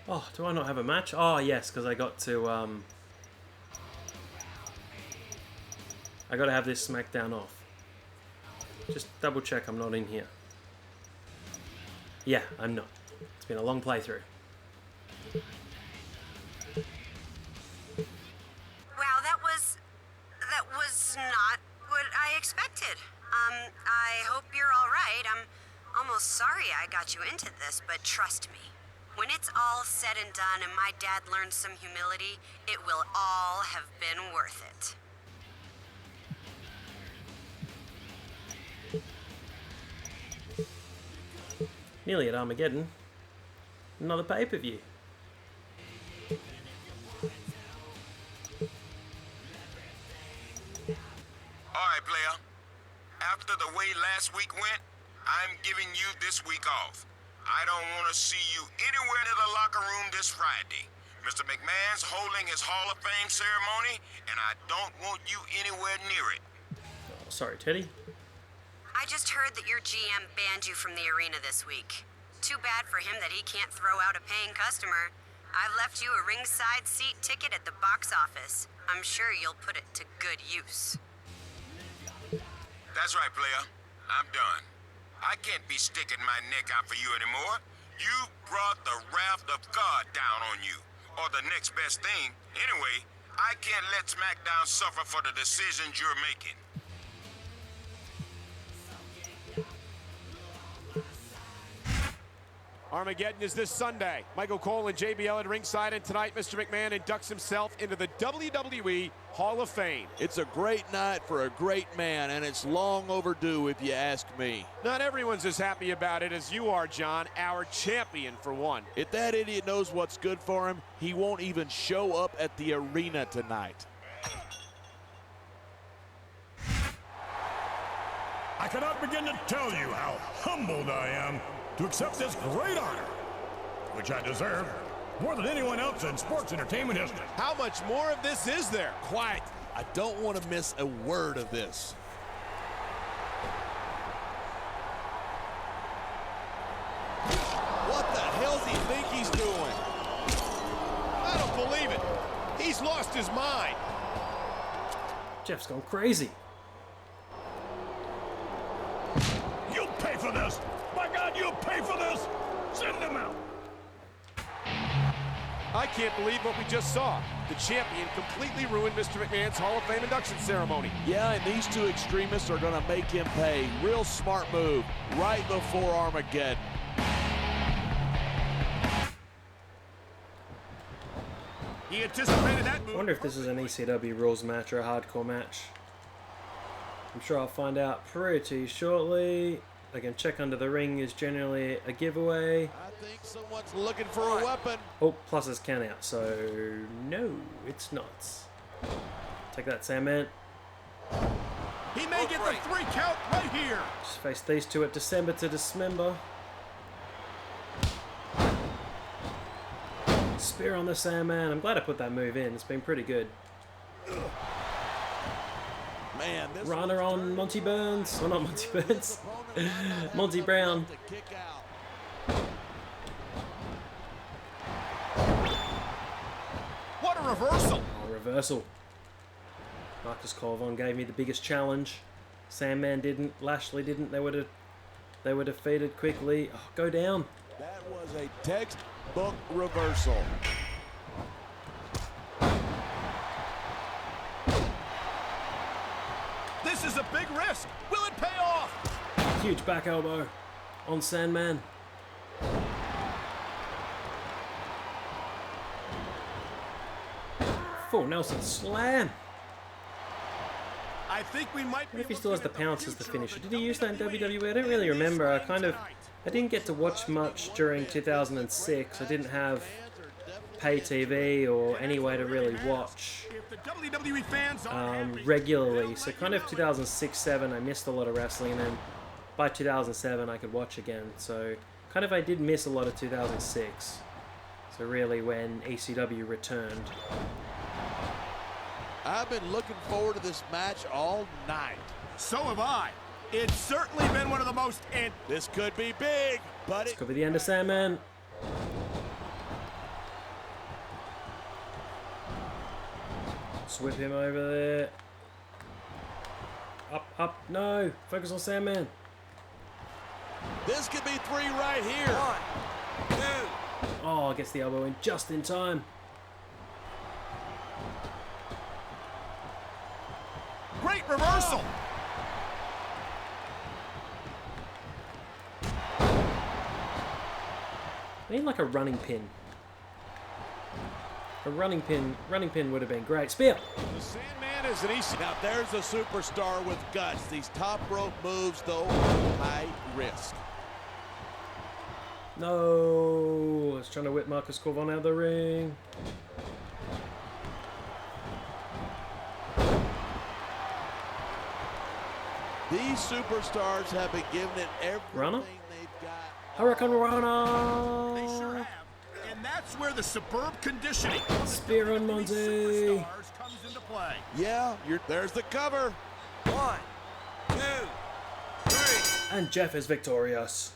Speaker 1: Oh, do I not have a match? Oh, yes, because I got to, I got to have this SmackDown off. Just double check I'm not in here. Yeah, I'm not. It's been a long playthrough.
Speaker 6: Wow, that was not what I expected. I hope you're all right. I'm almost sorry I got you into this, but trust me. When it's all said and done and my dad learns some humility, it will all have been worth
Speaker 1: it. Nearly at Armageddon. Another pay-per-view.
Speaker 9: Alright, player. After the way last week went, I'm giving you this week off. I don't want to see you anywhere near the locker room this Friday. Mr. McMahon's holding his Hall of Fame ceremony, and I don't want you anywhere near it.
Speaker 1: Oh, sorry, Teddy.
Speaker 6: I just heard that your GM banned you from the arena this week. Too bad for him that he can't throw out a paying customer. I've left you a ringside seat ticket at the box office. I'm sure you'll put it to good use.
Speaker 9: That's right, player. I'm done. I can't be sticking my neck out for you anymore. You brought the wrath of God down on you. Or the next best thing. Anyway, I can't let SmackDown suffer for the decisions you're making.
Speaker 21: Armageddon is this Sunday. Michael Cole and JBL at ringside, and tonight Mr. McMahon inducts himself into the WWE Hall of Fame.
Speaker 22: It's a great night for a great man, and it's long overdue if you ask me.
Speaker 21: Not everyone's as happy about it as you are, John, our champion for one.
Speaker 22: If that idiot knows what's good for him, he won't even show up at the arena tonight.
Speaker 3: I cannot begin to tell you how humbled I am to accept this great honor, which I deserve more than anyone else in sports entertainment history.
Speaker 19: How much more of this is there?
Speaker 22: Quiet. I don't want to miss a word of this.
Speaker 19: What the hell does he think he's doing? I don't believe it. He's lost his mind.
Speaker 1: Jeff's gone crazy.
Speaker 3: You'll pay for this! My God, you'll pay for this! Send them out!
Speaker 21: I can't believe what we just saw. The champion completely ruined Mr. McMahon's Hall of Fame induction ceremony.
Speaker 22: Yeah, and these two extremists are going to make him pay. Real smart move right before Armageddon.
Speaker 3: He anticipated that move.
Speaker 1: I wonder if this is an ECW rules match or a hardcore match. I'm sure I'll find out pretty shortly. I can check under the ring is generally a giveaway.
Speaker 22: I think someone's looking for a weapon.
Speaker 1: Oh, pluses count out, so no, it's not. Take that, Sandman.
Speaker 19: He may get the 3 count right here.
Speaker 1: Just face these two at December to Dismember. Spear on the Sandman. I'm glad I put that move in. It's been pretty good.
Speaker 22: Man, this
Speaker 1: Runner on Monty Burns. Oh, not Monty Burns. Monty Brown.
Speaker 5: What a reversal!
Speaker 1: Oh, reversal. Marcus Colvin gave me the biggest challenge. Sandman didn't. Lashley didn't. They were defeated quickly. Oh, go down.
Speaker 22: That was a textbook reversal.
Speaker 5: This is a big risk. Will it pay off?
Speaker 1: Huge back elbow on Sandman. Full Nelson slam.
Speaker 5: I think we might
Speaker 1: I wonder if he still has the pounce as the finisher. Did he use that in WWE? I don't really remember. I didn't get to watch much during 2006. I didn't have pay TV or any way to really watch regularly. So kind of 2006-07, I missed a lot of wrestling, and then by 2007 I could watch again. So kind of I did miss a lot of 2006. So really when ECW returned.
Speaker 22: I've been looking forward to this match all night.
Speaker 5: So have I. It's certainly been one of the most...
Speaker 22: This could be big, but
Speaker 1: This could be the end of Sandman. Whip him over there. Up, up, no. Focus on Sandman.
Speaker 22: This could be 3 right here.
Speaker 5: 1, 2.
Speaker 1: Oh, gets the elbow in just in time.
Speaker 5: Great reversal.
Speaker 1: I need like a running pin. A running pin would have been great. Spear.
Speaker 22: The Sandman is an easy. Now there's a superstar with guts. These top rope moves, though, high risk.
Speaker 1: No, I was trying to whip Marcus Corvon out of the ring.
Speaker 22: These superstars have been given it everything
Speaker 1: Runner?
Speaker 22: they've got.
Speaker 1: Hurricane Rana.
Speaker 5: They sure have. And that's where the superb conditioning
Speaker 1: Spear on Monty.
Speaker 5: comes into play.
Speaker 22: Yeah, there's the cover.
Speaker 5: 1, 2, 3.
Speaker 1: And Jeff is victorious.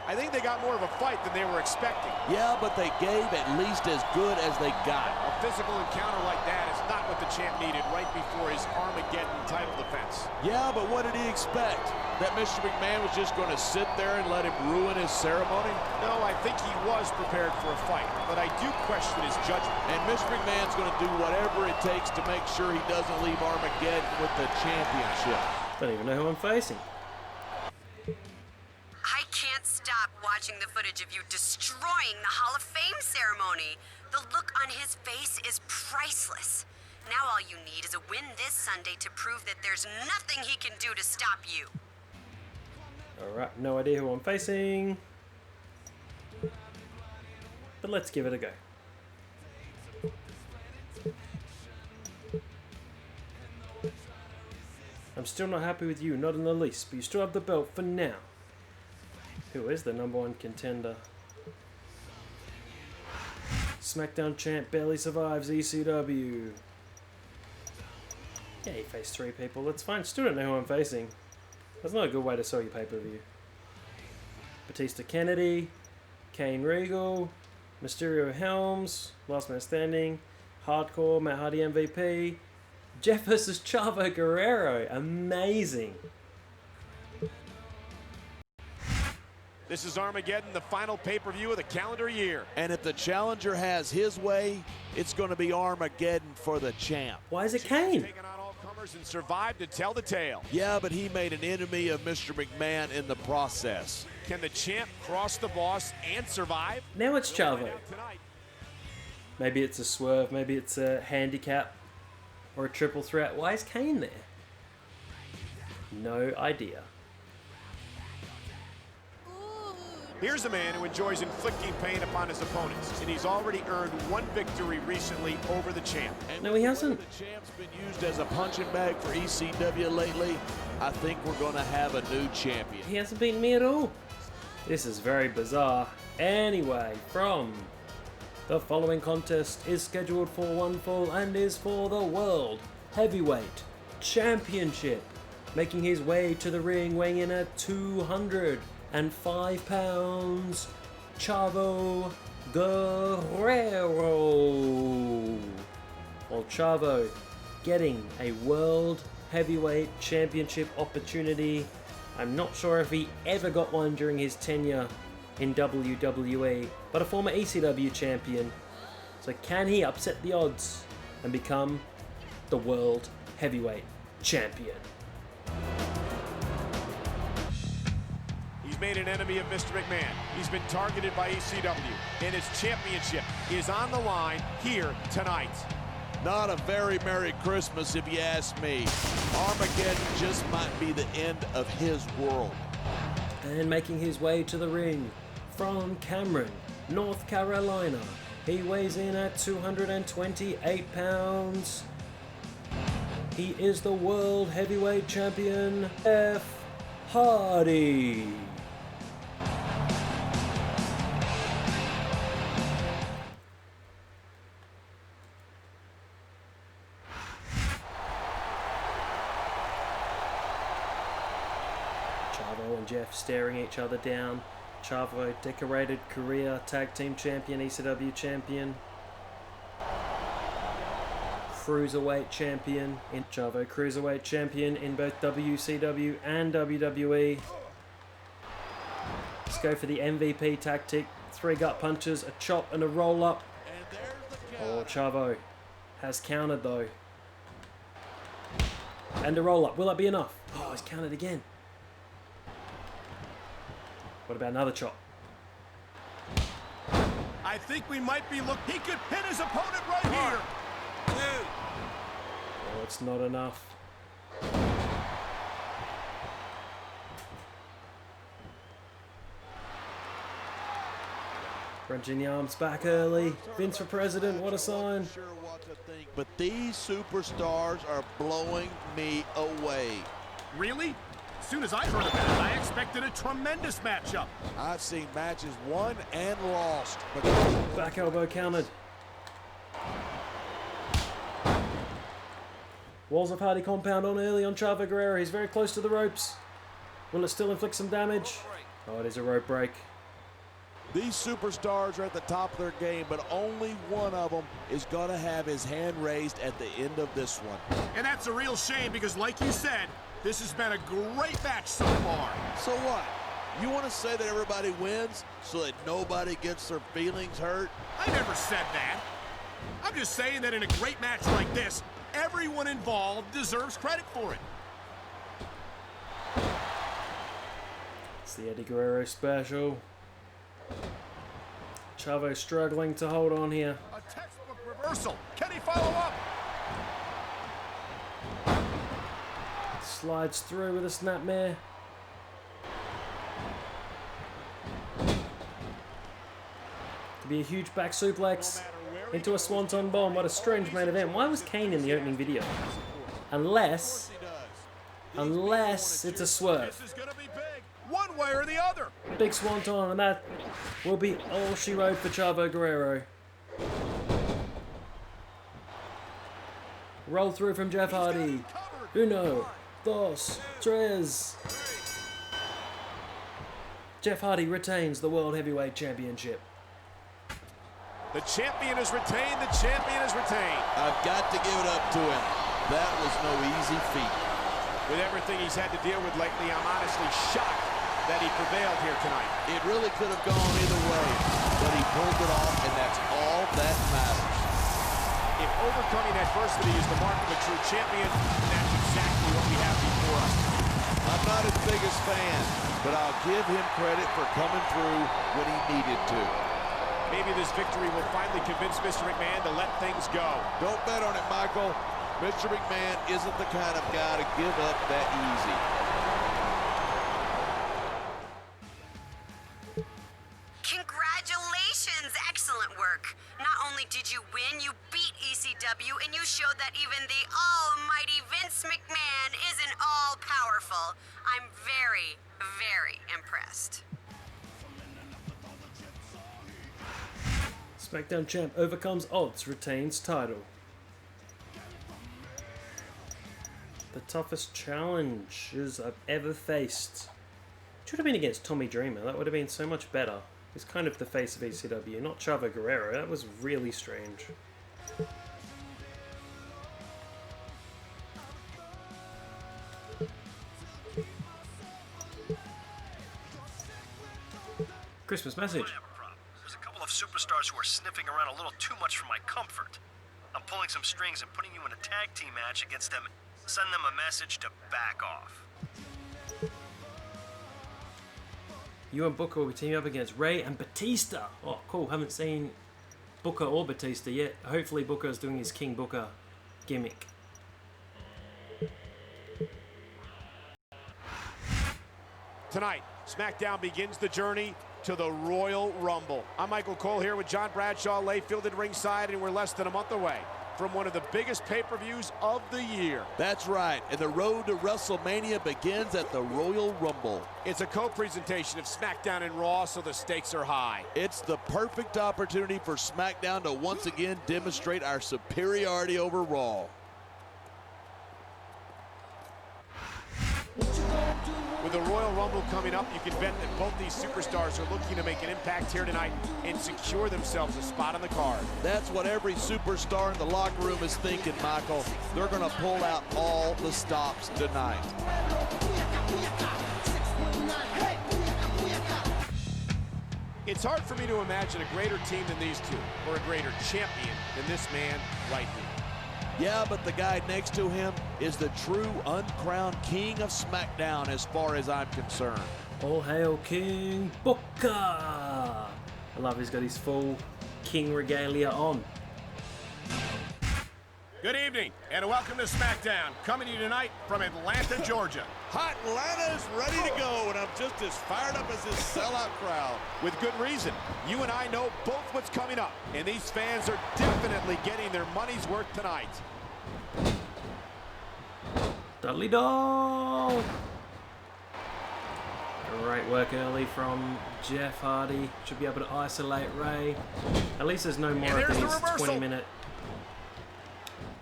Speaker 21: I think they got more of a fight than they were expecting.
Speaker 22: Yeah, but they gave at least as good as they got.
Speaker 21: A physical encounter like that is not what the champ needed right before his Armageddon title defense.
Speaker 22: Yeah, but what did he expect? That Mr. McMahon was just going to sit there and let him ruin his ceremony?
Speaker 21: No, I think he was prepared for a fight, but I do question his judgment.
Speaker 22: And Mr. McMahon's going to do whatever it takes to make sure he doesn't leave Armageddon with the championship.
Speaker 1: Don't even know who I'm facing.
Speaker 6: I can't stop watching the footage of you destroying the Hall of Fame ceremony. The look on his face is priceless. Now all you need is a win this Sunday to prove that there's nothing he can do to stop you.
Speaker 1: Alright, no idea who I'm facing. But let's give it a go. I'm still not happy with you, not in the least, but you still have the belt for now. Who is the #1 contender? SmackDown champ barely survives ECW. Yeah, he faced 3 people. That's fine. Still don't know who I'm facing. That's not a good way to sell your pay-per-view. Batista Kennedy, Kane Regal, Mysterio Helms, Last Man Standing, Hardcore, Matt Hardy MVP, Jeff versus Chavo Guerrero. Amazing.
Speaker 21: This is Armageddon, the final pay-per-view of the calendar year.
Speaker 22: And if the challenger has his way, it's going to be Armageddon for the champ.
Speaker 1: Why is it Kane?
Speaker 21: Taken on all comers and survived to tell the tale.
Speaker 22: Yeah, but he made an enemy of Mr. McMahon in the process.
Speaker 21: Can the champ cross the boss and survive?
Speaker 1: Now it's Chavo. Maybe it's a swerve, maybe it's a handicap or a triple threat. Why is Kane there? No idea.
Speaker 21: Here's a man who enjoys inflicting pain upon his opponents, and he's already earned one victory recently over the champ.
Speaker 1: No, he hasn't.
Speaker 22: The champ's been used as a punching bag for ECW lately. I think we're going to have a new champion.
Speaker 1: He hasn't beaten me at all. This is very bizarre. Anyway, the following contest is scheduled for one fall and is for the World Heavyweight Championship. Making his way to the ring, weighing in at 205 pounds, Chavo Guerrero. Well, Chavo getting a World Heavyweight Championship opportunity. I'm not sure if he ever got one during his tenure in WWE, but a former ECW champion. So can he upset the odds and become the World Heavyweight Champion?
Speaker 21: He's made an enemy of Mr. McMahon. He's been targeted by ECW, and his championship is on the line here tonight.
Speaker 22: Not a very Merry Christmas, if you ask me. Armageddon just might be the end of his world.
Speaker 1: And making his way to the ring from Cameron, North Carolina, he weighs in at 228 pounds. He is the World Heavyweight Champion, Jeff Hardy. Chavo and Jeff staring each other down. Chavo, decorated career tag team champion, ECW champion, cruiserweight champion in Chavo, cruiserweight champion in both WCW and WWE. Let's go for the MVP tactic. 3 gut punches, a chop and a roll up. Oh, Chavo has countered though. And a roll up. Will that be enough? Oh, he's countered again. What about another chop?
Speaker 3: I think we might be he could pin his opponent right here.
Speaker 1: Oh, it's not enough. Wrenching the arms back early. Vince for president, what a sign.
Speaker 22: But these superstars are blowing me away.
Speaker 3: Really? As soon as I heard about it, I expected a tremendous matchup.
Speaker 22: I've seen matches won and lost. But
Speaker 1: back elbow countered. Walls of Hardy compound on early on Chavo Guerrero. He's very close to the ropes. Will it still inflict some damage? Oh, it is a rope break.
Speaker 22: These superstars are at the top of their game, but only one of them is going to have his hand raised at the end of this one.
Speaker 3: And that's a real shame because, like you said, this has been a great match so far.
Speaker 22: So what? You want to say that everybody wins so that nobody gets their feelings hurt?
Speaker 3: I never said that. I'm just saying that in a great match like this, everyone involved deserves credit for it.
Speaker 1: It's the Eddie Guerrero special. Chavo struggling to hold on here.
Speaker 3: A textbook reversal. Can he follow up?
Speaker 1: Slides through with a snapmare. Could be a huge back suplex into a swanton bomb. What a strange main event. Why was Kane in the opening video? Unless it's a swerve.
Speaker 3: This is gonna be big, one way or the other.
Speaker 1: Big swanton, and that will be all she wrote for Chavo Guerrero. Roll through from Jeff Hardy. Uno, dos, tres. Jeff Hardy retains the World Heavyweight Championship.
Speaker 21: The champion is retained. The champion is retained.
Speaker 22: I've got to give it up to him. That was no easy feat.
Speaker 21: With everything he's had to deal with lately, I'm honestly shocked that he prevailed here tonight.
Speaker 22: It really could have gone either way, but he pulled it off, and that's all that matters.
Speaker 21: If overcoming adversity is the mark of a true champion, that's exactly what we have before us.
Speaker 22: I'm not his biggest fan, but I'll give him credit for coming through when he needed to.
Speaker 21: Maybe this victory will finally convince Mr. McMahon to let things go.
Speaker 22: Don't bet on it, Michael. Mr. McMahon isn't the kind of guy to give up that easy.
Speaker 6: that even the almighty Vince McMahon isn't all-powerful. I'm very, very impressed.
Speaker 1: SmackDown champ overcomes odds, retains title. The toughest challenges I've ever faced. Should have been against Tommy Dreamer. That would have been so much better. He's kind of the face of ECW, not Chavo Guerrero. That was really strange. Christmas message.
Speaker 18: There's a couple of superstars who are sniffing around a little too much for my comfort. I'm pulling some strings and putting you in a tag team match against them. Send them a message to back off.
Speaker 1: You and Booker will be teaming up against Ray and Batista. Oh, cool. Haven't seen Booker or Batista yet. Hopefully Booker is doing his King Booker gimmick.
Speaker 21: Tonight, SmackDown begins the journey to the Royal Rumble. I'm Michael Cole here with John Bradshaw Layfield at ringside, and we're less than a month away from one of the biggest pay-per-views of the year.
Speaker 22: That's right, and the road to WrestleMania begins at the Royal Rumble.
Speaker 21: It's a co-presentation of SmackDown and Raw, so the stakes are high.
Speaker 22: It's the perfect opportunity for SmackDown to once again demonstrate our superiority over Raw.
Speaker 21: With the Royal Rumble coming up, you can bet that both these superstars are looking to make an impact here tonight and secure themselves a spot on the card.
Speaker 22: That's what every superstar in the locker room is thinking, Michael. They're going to pull out all the stops tonight.
Speaker 21: It's hard for me to imagine a greater team than these two, or a greater champion than this man right here.
Speaker 22: Yeah, but the guy next to him is the true uncrowned king of SmackDown as far as I'm concerned.
Speaker 1: All hail King Booker! I love he's got his full King regalia on.
Speaker 21: Good evening, and welcome to SmackDown, coming to you tonight from Atlanta, Georgia.
Speaker 22: Hot Atlanta's ready to go, and I'm just as fired up as this sellout crowd.
Speaker 21: With good reason. You and I know both what's coming up, and these fans are definitely getting their money's worth tonight.
Speaker 1: Dudley Dog! Great work early from Jeff Hardy. Should be able to isolate Ray. At least there's no more of these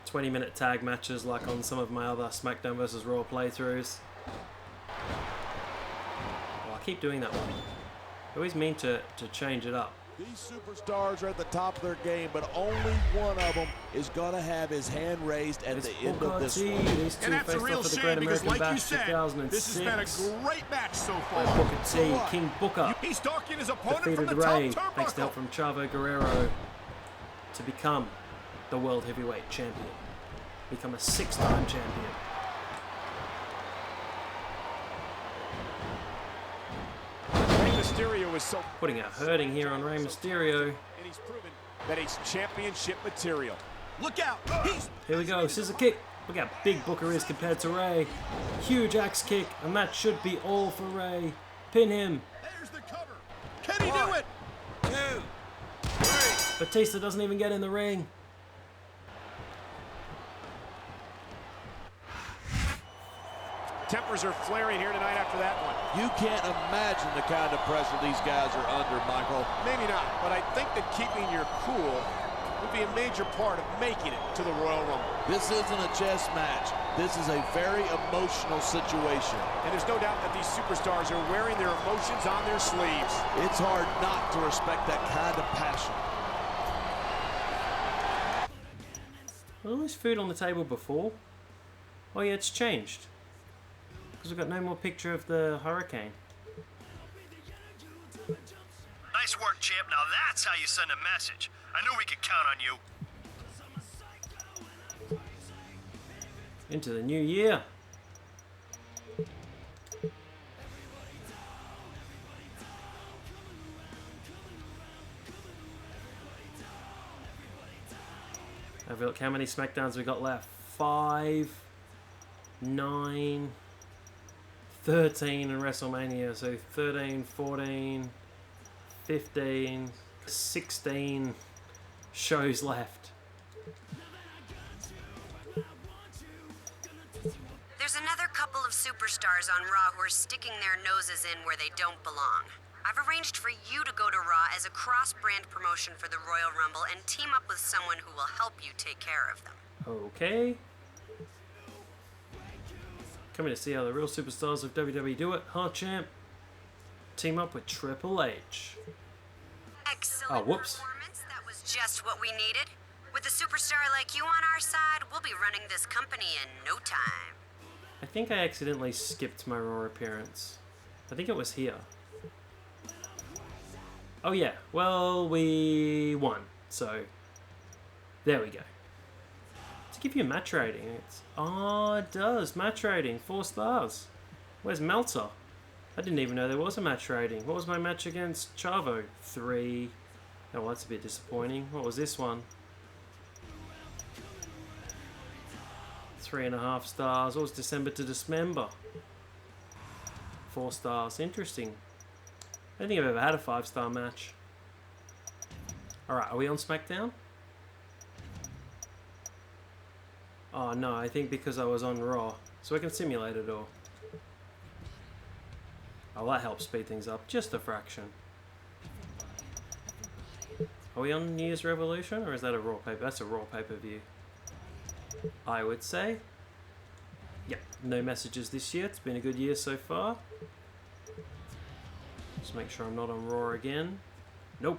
Speaker 1: 20-minute tag matches like on some of my other SmackDown vs. Raw playthroughs. Oh, I keep doing that one. I always mean to change it up.
Speaker 22: These superstars are at the top of their game, but only one of them is going to have his hand raised at the end of this one.
Speaker 1: These two faced off for the Great American Bash 2006.
Speaker 3: This has been a great match so far.
Speaker 1: By Booker T, King Booker
Speaker 3: He's stalking his opponent from
Speaker 1: defeated
Speaker 3: the top
Speaker 1: Ray
Speaker 3: turnbuckle.
Speaker 1: thanks to help from Chavo Guerrero to become the World Heavyweight Champion. Become a 6-time champion.
Speaker 21: Mysterio is so
Speaker 1: putting out hurting here on Rey Mysterio.
Speaker 21: And he's proven that he's championship material.
Speaker 3: Look out!
Speaker 1: Here we go, scissor kick. Look how big Booker is compared to Ray. Huge axe kick, and that should be all for Ray. Pin him.
Speaker 3: There's the cover. Can he do it? 2, 3.
Speaker 1: Batista doesn't even get in the ring.
Speaker 21: Tempers are flaring here tonight after that one.
Speaker 22: You can't imagine the kind of pressure these guys are under, Michael.
Speaker 21: Maybe not, but I think that keeping your cool would be a major part of making it to the Royal Rumble.
Speaker 22: This isn't a chess match. This is a very emotional situation.
Speaker 21: And there's no doubt that these superstars are wearing their emotions on their sleeves.
Speaker 22: It's hard not to respect that kind of passion.
Speaker 1: Well, there's food on the table before. Oh yeah, it's changed. Because we've got no more picture of the hurricane.
Speaker 18: Nice work, champ. Now that's how you send a message. I knew we could count on you.
Speaker 1: Into the new year. Have a look how many SmackDowns we got left. 5, 9, 13 in WrestleMania. So 13, 14, 15, 16 shows left.
Speaker 6: There's another couple of superstars on Raw who are sticking their noses in where they don't belong. I've arranged for you to go to Raw as a cross-brand promotion for the Royal Rumble and team up with someone who will help you take care of them.
Speaker 1: Okay. Coming to see how the real superstars of WWE do it, huh, champ? Team up with Triple H.
Speaker 6: Excellent performance. That was just what we needed. With a superstar like you on our side, we'll be running this company in no time.
Speaker 1: I think I accidentally skipped my Raw appearance. I think it was here. Oh yeah, well, we won, so there we go. To give you a match rating, it's... Oh, it does, match rating, 4 stars. Where's Meltzer? I didn't even know there was a match rating. What was my match against Chavo? 3. Oh, well, that's a bit disappointing. What was this one? 3.5 stars. What was December to Dismember? 4 stars. Interesting. I don't think I've ever had a 5-star match. Alright, are we on SmackDown? Oh no, I think because I was on Raw. So I can simulate it all. Oh, that helps speed things up just a fraction. Are we on New Year's Revolution, or is that a Raw pay-per-view? That's a Raw pay-per-view. I would say. Yeah, no messages this year. It's been a good year so far. Just make sure I'm not on Raw again. Nope.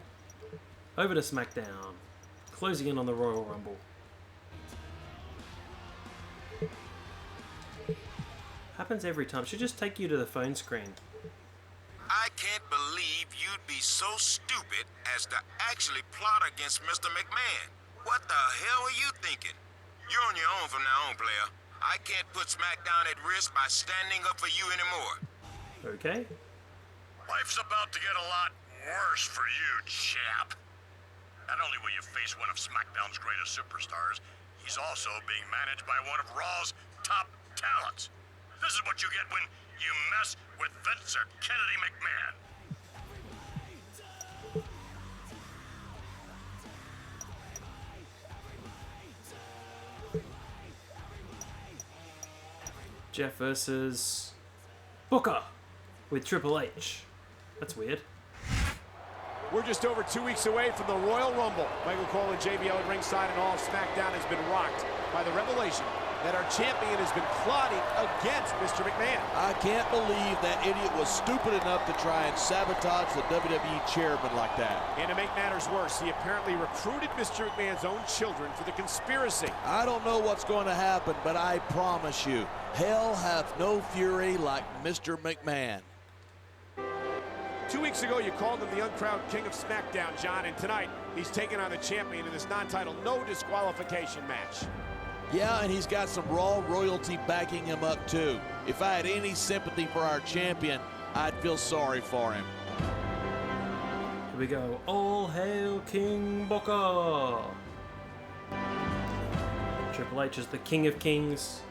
Speaker 1: Over to SmackDown. Closing in on the Royal Rumble. Happens every time. Should just take you to the phone screen.
Speaker 9: I can't believe you'd be so stupid as to actually plot against Mr. McMahon. What the hell are you thinking? You're on your own from now on, player. I can't put SmackDown at risk by standing up for you anymore.
Speaker 1: Okay.
Speaker 4: Life's about to get a lot worse for you, chap. Not only will you face one of SmackDown's greatest superstars, he's also being managed by one of Raw's top talents. This is what you get when you mess with Vince or Kennedy McMahon.
Speaker 1: Jeff versus Booker with Triple H. That's weird.
Speaker 21: We're just over 2 weeks away from the Royal Rumble. Michael Cole and JBL at ringside, and all of SmackDown has been rocked by the revelation that our champion has been plotting against Mr. McMahon.
Speaker 22: I can't believe that idiot was stupid enough to try and sabotage the WWE chairman like that.
Speaker 21: And to make matters worse, he apparently recruited Mr. McMahon's own children for the conspiracy.
Speaker 22: I don't know what's going to happen, but I promise you, hell hath no fury like Mr. McMahon.
Speaker 21: 2 weeks ago, you called him the uncrowned king of SmackDown, John, and tonight he's taking on the champion in this non-title, no disqualification match.
Speaker 22: Yeah, and he's got some Raw royalty backing him up, too. If I had any sympathy for our champion, I'd feel sorry for him.
Speaker 1: Here we go. All hail King Booker! Triple H is the king of kings.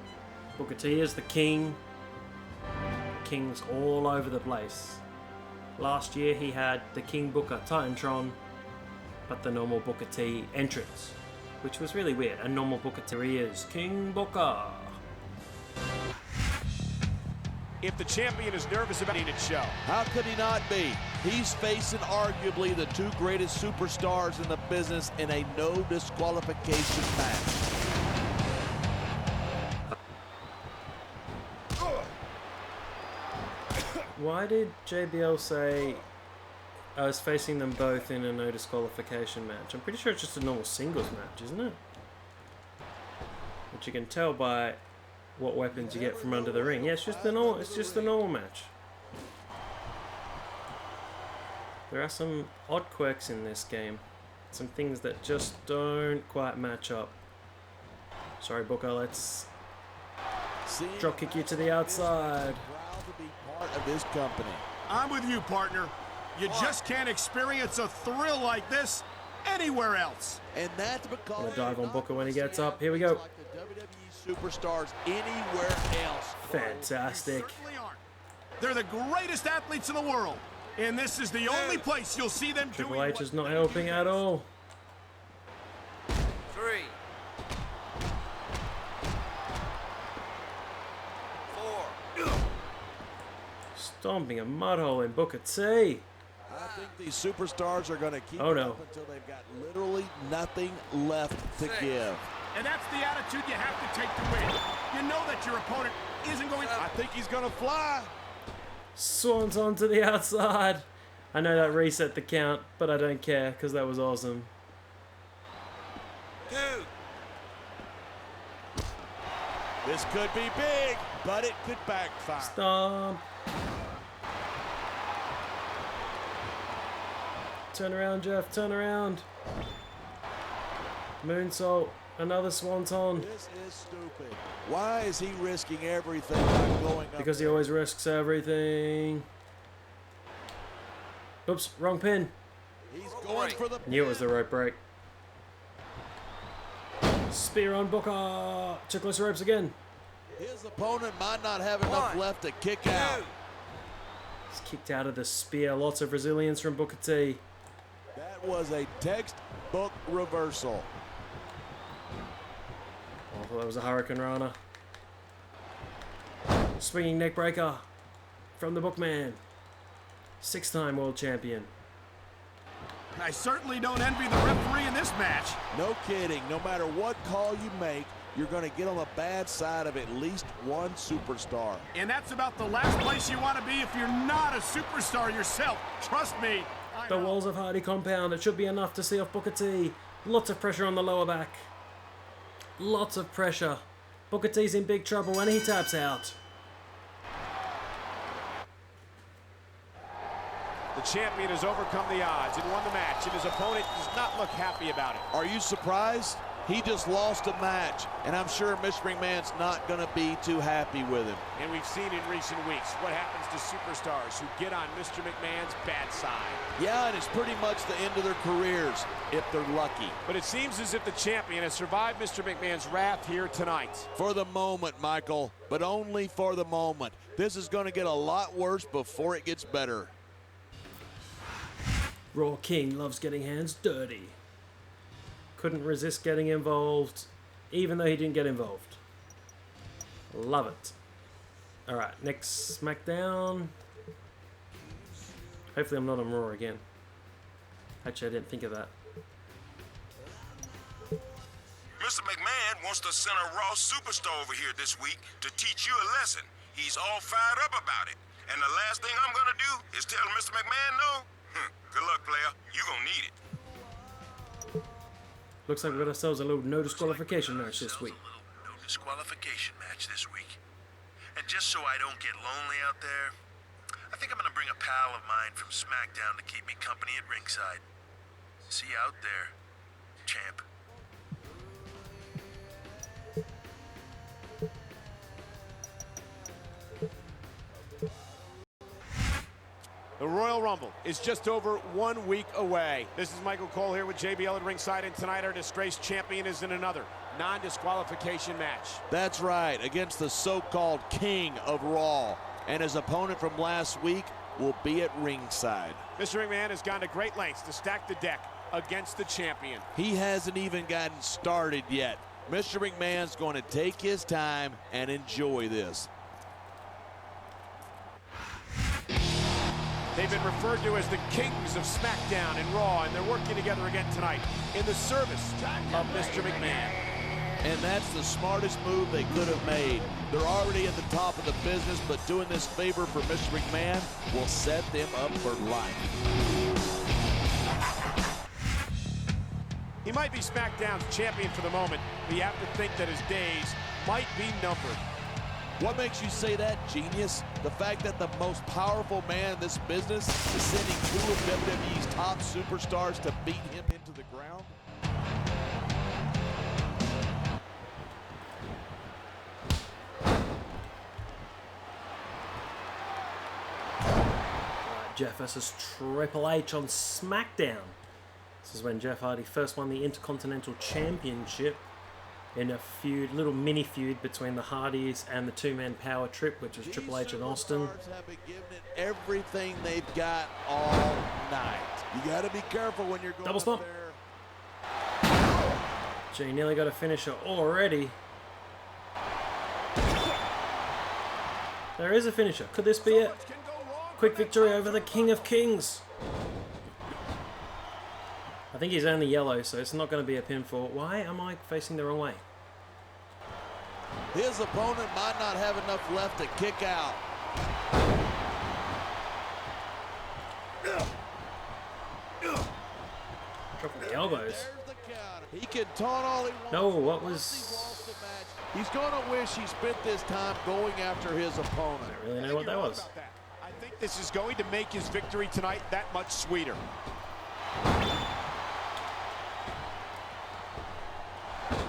Speaker 1: Booker T is the king. Kings all over the place. Last year he had the King Booker Titantron, but the normal Booker T entrance, which was really weird. A normal Booker T. Here he is, King Booker.
Speaker 21: If the champion is nervous about it, show.
Speaker 22: How could he not be? He's facing arguably the 2 greatest superstars in the business in a no disqualification match.
Speaker 1: Why did JBL say I was facing them both in a no disqualification match? I'm pretty sure it's just a normal singles match, isn't it? Which you can tell by what weapons you get from under the ring. Yeah, it's just the normal match. There are some odd quirks in this game. Some things that just don't quite match up. Sorry, Booker, let's drop kick you to the outside.
Speaker 22: Part of his company.
Speaker 3: I'm with you, partner. You just can't experience a thrill like this anywhere else.
Speaker 22: And that's because
Speaker 1: I'm gonna dive on Booker when he gets up. Here we go.
Speaker 22: Like the WWE superstars anywhere else.
Speaker 1: Fantastic.
Speaker 3: They're the greatest athletes in the world, and this is the only place you'll see them doing.
Speaker 1: Triple H is not helping at all.
Speaker 7: 3.
Speaker 1: Stomping a mud hole in Booker T.
Speaker 22: I think these superstars are going to keep
Speaker 1: Oh,
Speaker 22: it
Speaker 1: no.
Speaker 22: up until they've got literally nothing left to give.
Speaker 3: And that's the attitude you have to take to win. You know that your opponent isn't going to...
Speaker 22: I think he's going to fly.
Speaker 1: Swanton to the outside. I know that reset the count, but I don't care because that was awesome.
Speaker 22: Dude. This could be big, but it could backfire.
Speaker 1: Stomp. Turn around, Jeff. Turn around. Moonsault. Another swanton.
Speaker 22: This is stupid. Why is he risking everything by going up?
Speaker 1: Because he always risks everything. Oops, wrong pin.
Speaker 22: He's going for the
Speaker 1: Knew it was the rope break. Spear on Booker. Too close to ropes again.
Speaker 22: His opponent might not have enough left to kick out.
Speaker 1: He's kicked out of the spear. Lots of resilience from Booker T.
Speaker 22: That was a textbook reversal.
Speaker 1: I thought that was a Hurricane Rana. Swinging neck breaker from the Bookman. 6-time world champion.
Speaker 3: I certainly don't envy the referee in this match.
Speaker 22: No kidding. No matter what call you make, you're going to get on the bad side of at least one superstar.
Speaker 3: And that's about the last place you want to be if you're not a superstar yourself. Trust me.
Speaker 1: The walls of Hardy compound. It should be enough to see off Booker T. Lots of pressure on the lower back. Lots of pressure. Booker T's in big trouble when he taps out.
Speaker 21: The champion has overcome the odds and won the match, and his opponent does not look happy about it.
Speaker 22: Are you surprised? He just lost a match, and I'm sure Mr. McMahon's not going to be too happy with him.
Speaker 21: And we've seen in recent weeks what happens to superstars who get on Mr. McMahon's bad side.
Speaker 22: Yeah, and it's pretty much the end of their careers, if they're lucky.
Speaker 21: But it seems as if the champion has survived Mr. McMahon's wrath here tonight.
Speaker 22: For the moment, Michael, but only for the moment. This is going to get a lot worse before it gets better.
Speaker 1: Raw King loves getting hands dirty. Couldn't resist getting involved, even though he didn't get involved. Love it. Alright, next SmackDown. Hopefully I'm not on Raw again. Actually, I didn't think of that.
Speaker 9: Mr. McMahon wants to send a Raw superstar over here this week to teach you a lesson. He's all fired up about it. And the last thing I'm gonna do is tell Mr. McMahon no. Good luck, player. You gonna need it.
Speaker 1: Looks like we got ourselves a little no disqualification match this week.
Speaker 4: No disqualification match this week. And just so I don't get lonely out there, I think I'm gonna bring a pal of mine from SmackDown to keep me company at ringside. See you out there, champ.
Speaker 21: The Royal Rumble is just over 1 week away. This is Michael Cole here with JBL at ringside, and tonight our disgraced champion is in another non-disqualification match.
Speaker 22: That's right, against the so-called King of Raw. And his opponent from last week will be at ringside.
Speaker 21: Mr. McMahon has gone to great lengths to stack the deck against the champion.
Speaker 22: He hasn't even gotten started yet. Mr. McMahon's going to take his time and enjoy this.
Speaker 21: They've been referred to as the Kings of SmackDown and Raw, and they're working together again tonight in the service of Mr. McMahon.
Speaker 22: And that's the smartest move they could have made. They're already at the top of the business, but doing this favor for Mr. McMahon will set them up for life.
Speaker 21: He might be SmackDown's champion for the moment, but you have to think that his days might be numbered.
Speaker 22: What makes you say that, genius? The fact that the most powerful man in this business is sending two of WWE's top superstars to beat him into the ground?
Speaker 1: Jeff versus Triple H on SmackDown. This is when Jeff Hardy first won the Intercontinental Championship in a feud, little mini feud between the Hardys and the two-man power trip, which was Triple H and Austin.
Speaker 22: Have been giving it everything they've got all night. You got to be careful when you're going
Speaker 1: Double stomp. Gee, nearly got a finisher already. There is a finisher. Could this be it? Quick victory over the King of Kings. I think he's only yellow, so it's not going to be a pinfall. Why am I facing the wrong way?
Speaker 22: His opponent might not have enough left to kick out.
Speaker 1: Dropping the elbows.
Speaker 22: He can taunt all he wants.
Speaker 1: No, what was...
Speaker 22: He's going to wish he spent this time going after his opponent.
Speaker 1: I don't really know what that was.
Speaker 21: I think this is going to make his victory tonight that much sweeter.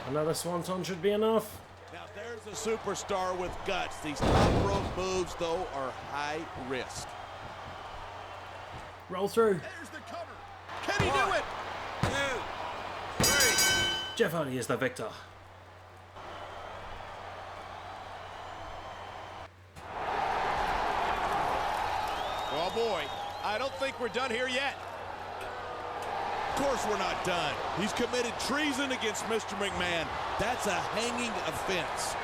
Speaker 1: Another swanton should be enough.
Speaker 22: Now there's a superstar with guts. These top rope moves, though, are high risk.
Speaker 1: Roll through.
Speaker 21: There's the cover. Can he do it? 2, 3.
Speaker 1: Jeff Hardy is the victor.
Speaker 21: Oh boy, I don't think we're done here yet.
Speaker 22: Of course we're not done. He's committed treason against Mr. McMahon. That's a hanging offense.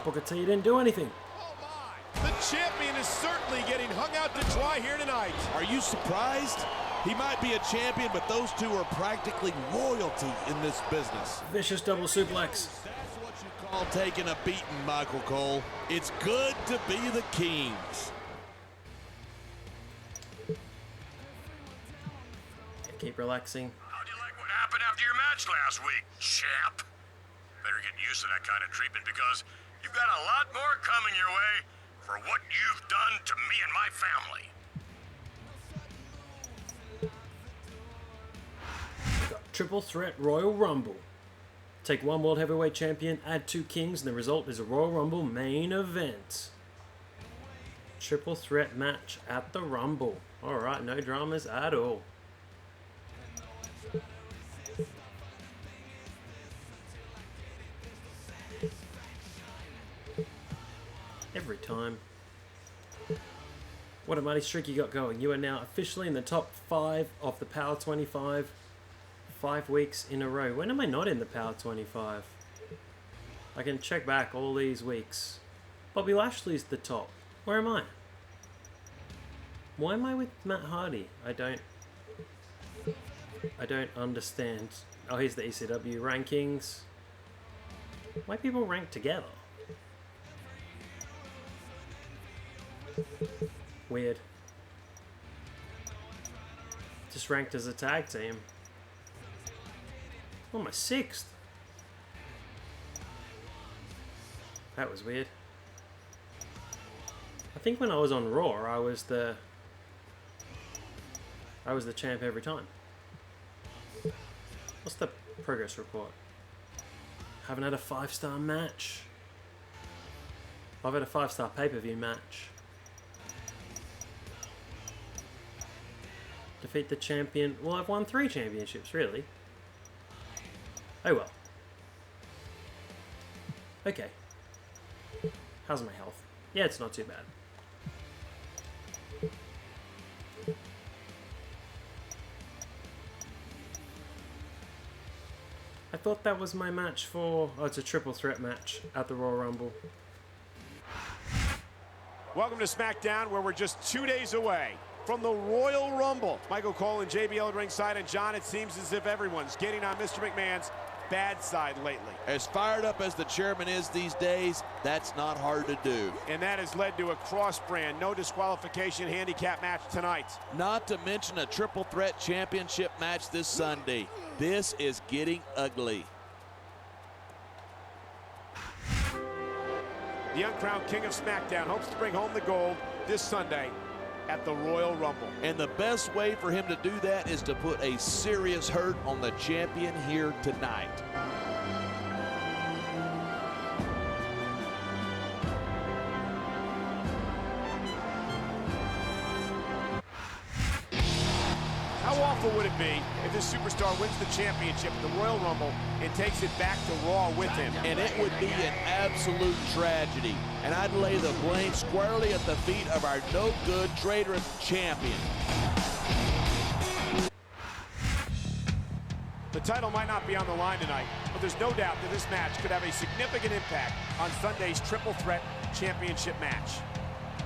Speaker 1: Booker T didn't do anything.
Speaker 21: The champion is certainly getting hung out to dry here tonight.
Speaker 22: Are you surprised? He might be a champion, but those two are practically royalty in this business.
Speaker 1: Vicious double suplex.
Speaker 22: That's what you call taking a beating, Michael Cole. It's good to be the Kings.
Speaker 1: Keep relaxing.
Speaker 4: How'd you like what happened after your match last week, champ? Better get used to that kind of treatment because you've got a lot more coming your way for what you've done to me and my family.
Speaker 1: Triple Threat Royal Rumble. Take one World Heavyweight Champion, add 2 Kings, and the result is a Royal Rumble main event. Triple Threat match at the Rumble. Alright, no dramas at all. Every time. What a mighty streak you got going. You are now officially in the top 5 of the Power 25. 5 weeks in a row. When am I not in the Power 25? I can check back all these weeks. Bobby Lashley's the top. Where am I? Why am I with Matt Hardy? I don't understand. Oh, here's the ECW rankings. Why people rank together? Weird. Just ranked as a tag team. Oh, my 6th. That was weird. I think when I was on Raw, I was the champ every time. What's the progress report? Haven't had a 5-star match. I've had a 5-star pay-per-view match. Defeat the champion. Well, I've won 3 championships, really. Oh well. Okay. How's my health? Yeah, it's not too bad. I thought that was my match for... Oh, it's a triple threat match at the Royal Rumble.
Speaker 21: Welcome to SmackDown, where we're just 2 days away from the Royal Rumble. Michael Cole and JBL at ringside, and John, it seems as if everyone's getting on Mr. McMahon's bad side lately.
Speaker 22: As fired up as the chairman is these days, that's not hard to do.
Speaker 21: And that has led to a cross-brand, no disqualification handicap match tonight.
Speaker 22: Not to mention a triple threat championship match this Sunday. This is getting ugly.
Speaker 21: The uncrowned King of SmackDown hopes to bring home the gold this Sunday at the Royal Rumble.
Speaker 22: And the best way for him to do that is to put a serious hurt on the champion here tonight.
Speaker 21: How awful would it be if this superstar wins the championship at the Royal Rumble and takes it back to Raw with him?
Speaker 22: And it would be an absolute tragedy. And I'd lay the blame squarely at the feet of our no-good traitorous champion.
Speaker 21: The title might not be on the line tonight, but there's no doubt that this match could have a significant impact on Sunday's triple threat championship match.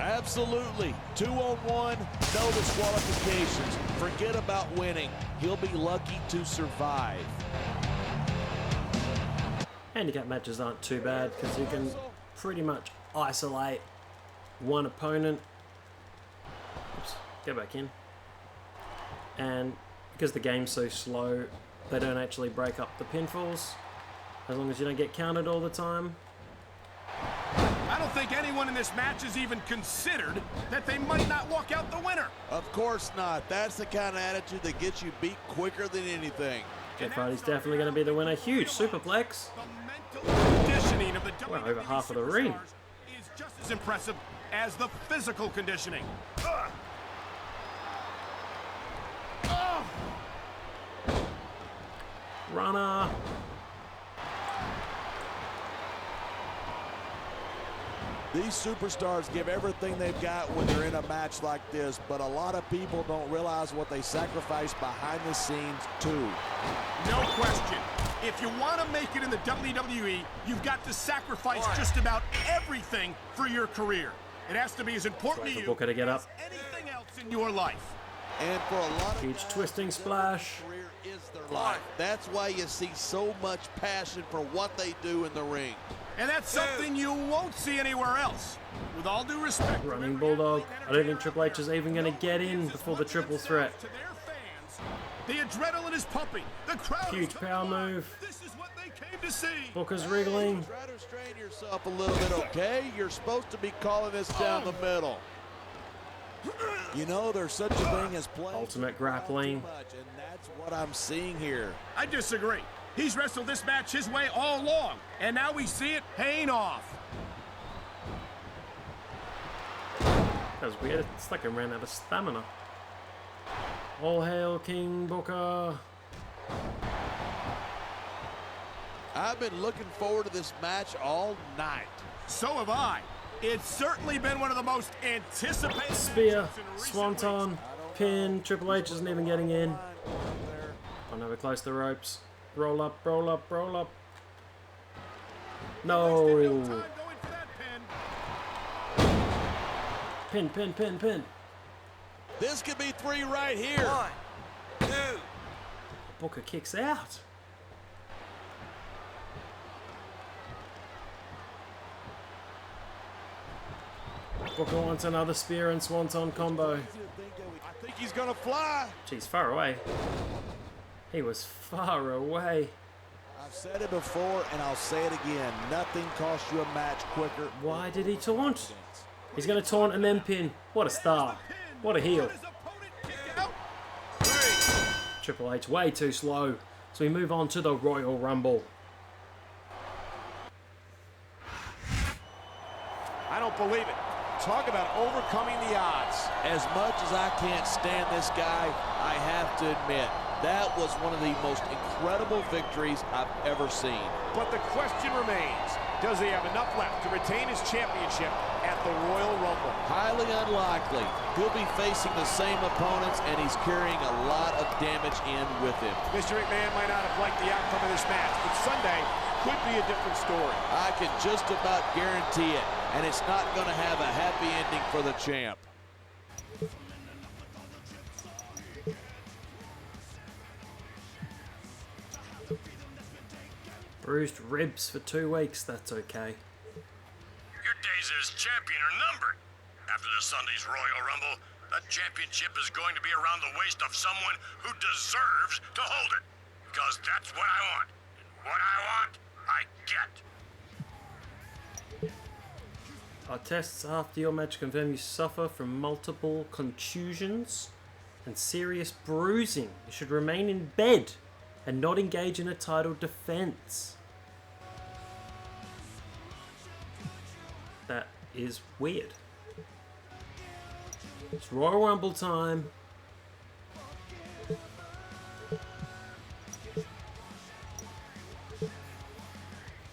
Speaker 22: Absolutely. 2-on-1, no disqualifications. Forget about winning. He'll be lucky to survive.
Speaker 1: Handicap matches aren't too bad because you can pretty much isolate one opponent. Oops, go back in. And because the game's so slow, they don't actually break up the pinfalls as long as you don't get counted all the time.
Speaker 3: I don't think anyone in this match has even considered that they might not walk out the winner.
Speaker 22: Of course not. That's the kind of attitude that gets you beat quicker than anything.
Speaker 1: Jeff Hardy's definitely going to be the winner. Huge superplex.
Speaker 3: Conditioning of the
Speaker 1: Well, over half of the ring.
Speaker 3: Is just as impressive as the physical conditioning.
Speaker 1: Runner.
Speaker 22: These superstars give everything they've got when they're in a match like this, but a lot of people don't realize what they sacrifice behind the scenes too.
Speaker 3: No question. If you want to make it in the WWE, you've got to sacrifice just about everything for your career. It has to be as important to you
Speaker 1: Booker to get up.
Speaker 3: as anything else in your life.
Speaker 22: And for a lot of
Speaker 1: huge twisting splash.
Speaker 22: Career is their life. That's why you see so much passion for what they do in the ring.
Speaker 3: And that's something you won't see anywhere else. With all due respect,
Speaker 1: Running Bulldog. I don't think Triple H is even going to get in before the triple threat.
Speaker 3: to their fans, the adrenaline is pumping. The crowd
Speaker 1: Huge power move.
Speaker 3: This is what they came to see.
Speaker 1: Booker's wriggling.
Speaker 22: Try to restrain yourself a little bit, okay? You're supposed to be calling this down the middle. You know, there's such a thing as playing
Speaker 1: Ultimate grappling.
Speaker 22: too much, and that's what I'm seeing here.
Speaker 3: I disagree. He's wrestled this match his way all along, and now we see it paying off.
Speaker 1: That was weird. It's like I ran out of stamina. All hail King Booker.
Speaker 22: I've been looking forward to this match all night.
Speaker 3: So have I. It's certainly been one of the most anticipated
Speaker 1: Spear,
Speaker 3: matches in recent
Speaker 1: Swanton,
Speaker 3: weeks.
Speaker 1: pin. Triple H isn't even getting in. Oh no, we're close to the ropes. Roll up, roll up, roll up. No.
Speaker 3: Going for that pin.
Speaker 1: Pin, pin, pin, pin.
Speaker 22: This could be 3 right here.
Speaker 7: 1, 2.
Speaker 1: Booker kicks out. Booker wants another spear and Swanton combo.
Speaker 22: I think he's gonna fly.
Speaker 1: Jeez, far away. He was far away.
Speaker 22: I've said it before and I'll say it again. Nothing costs you a match quicker.
Speaker 1: Why did he taunt? He's going to taunt and then pin. What a star. What a heel. Triple H way too slow. So we move on to the Royal Rumble.
Speaker 21: I don't believe it. Talk about overcoming the odds.
Speaker 22: As much as I can't stand this guy, I have to admit, that was one of the most incredible victories I've ever seen.
Speaker 21: But the question remains, does he have enough left to retain his championship at the Royal Rumble?
Speaker 22: Highly unlikely. He'll be facing the same opponents, and he's carrying a lot of damage in with him.
Speaker 21: Mr. McMahon might not have liked the outcome of this match, but Sunday could be a different story.
Speaker 22: I can just about guarantee it, and it's not going to have a happy ending for the champ.
Speaker 1: Bruised ribs for 2 weeks, that's okay.
Speaker 4: Your days as champion are numbered. After the Sunday's Royal Rumble, that championship is going to be around the waist of someone who deserves to hold it. Because that's what I want. And what I want, I get.
Speaker 1: Our tests after your match confirm you suffer from multiple contusions and serious bruising. You should remain in bed and not engage in a title defense. That is weird. It's Royal Rumble time.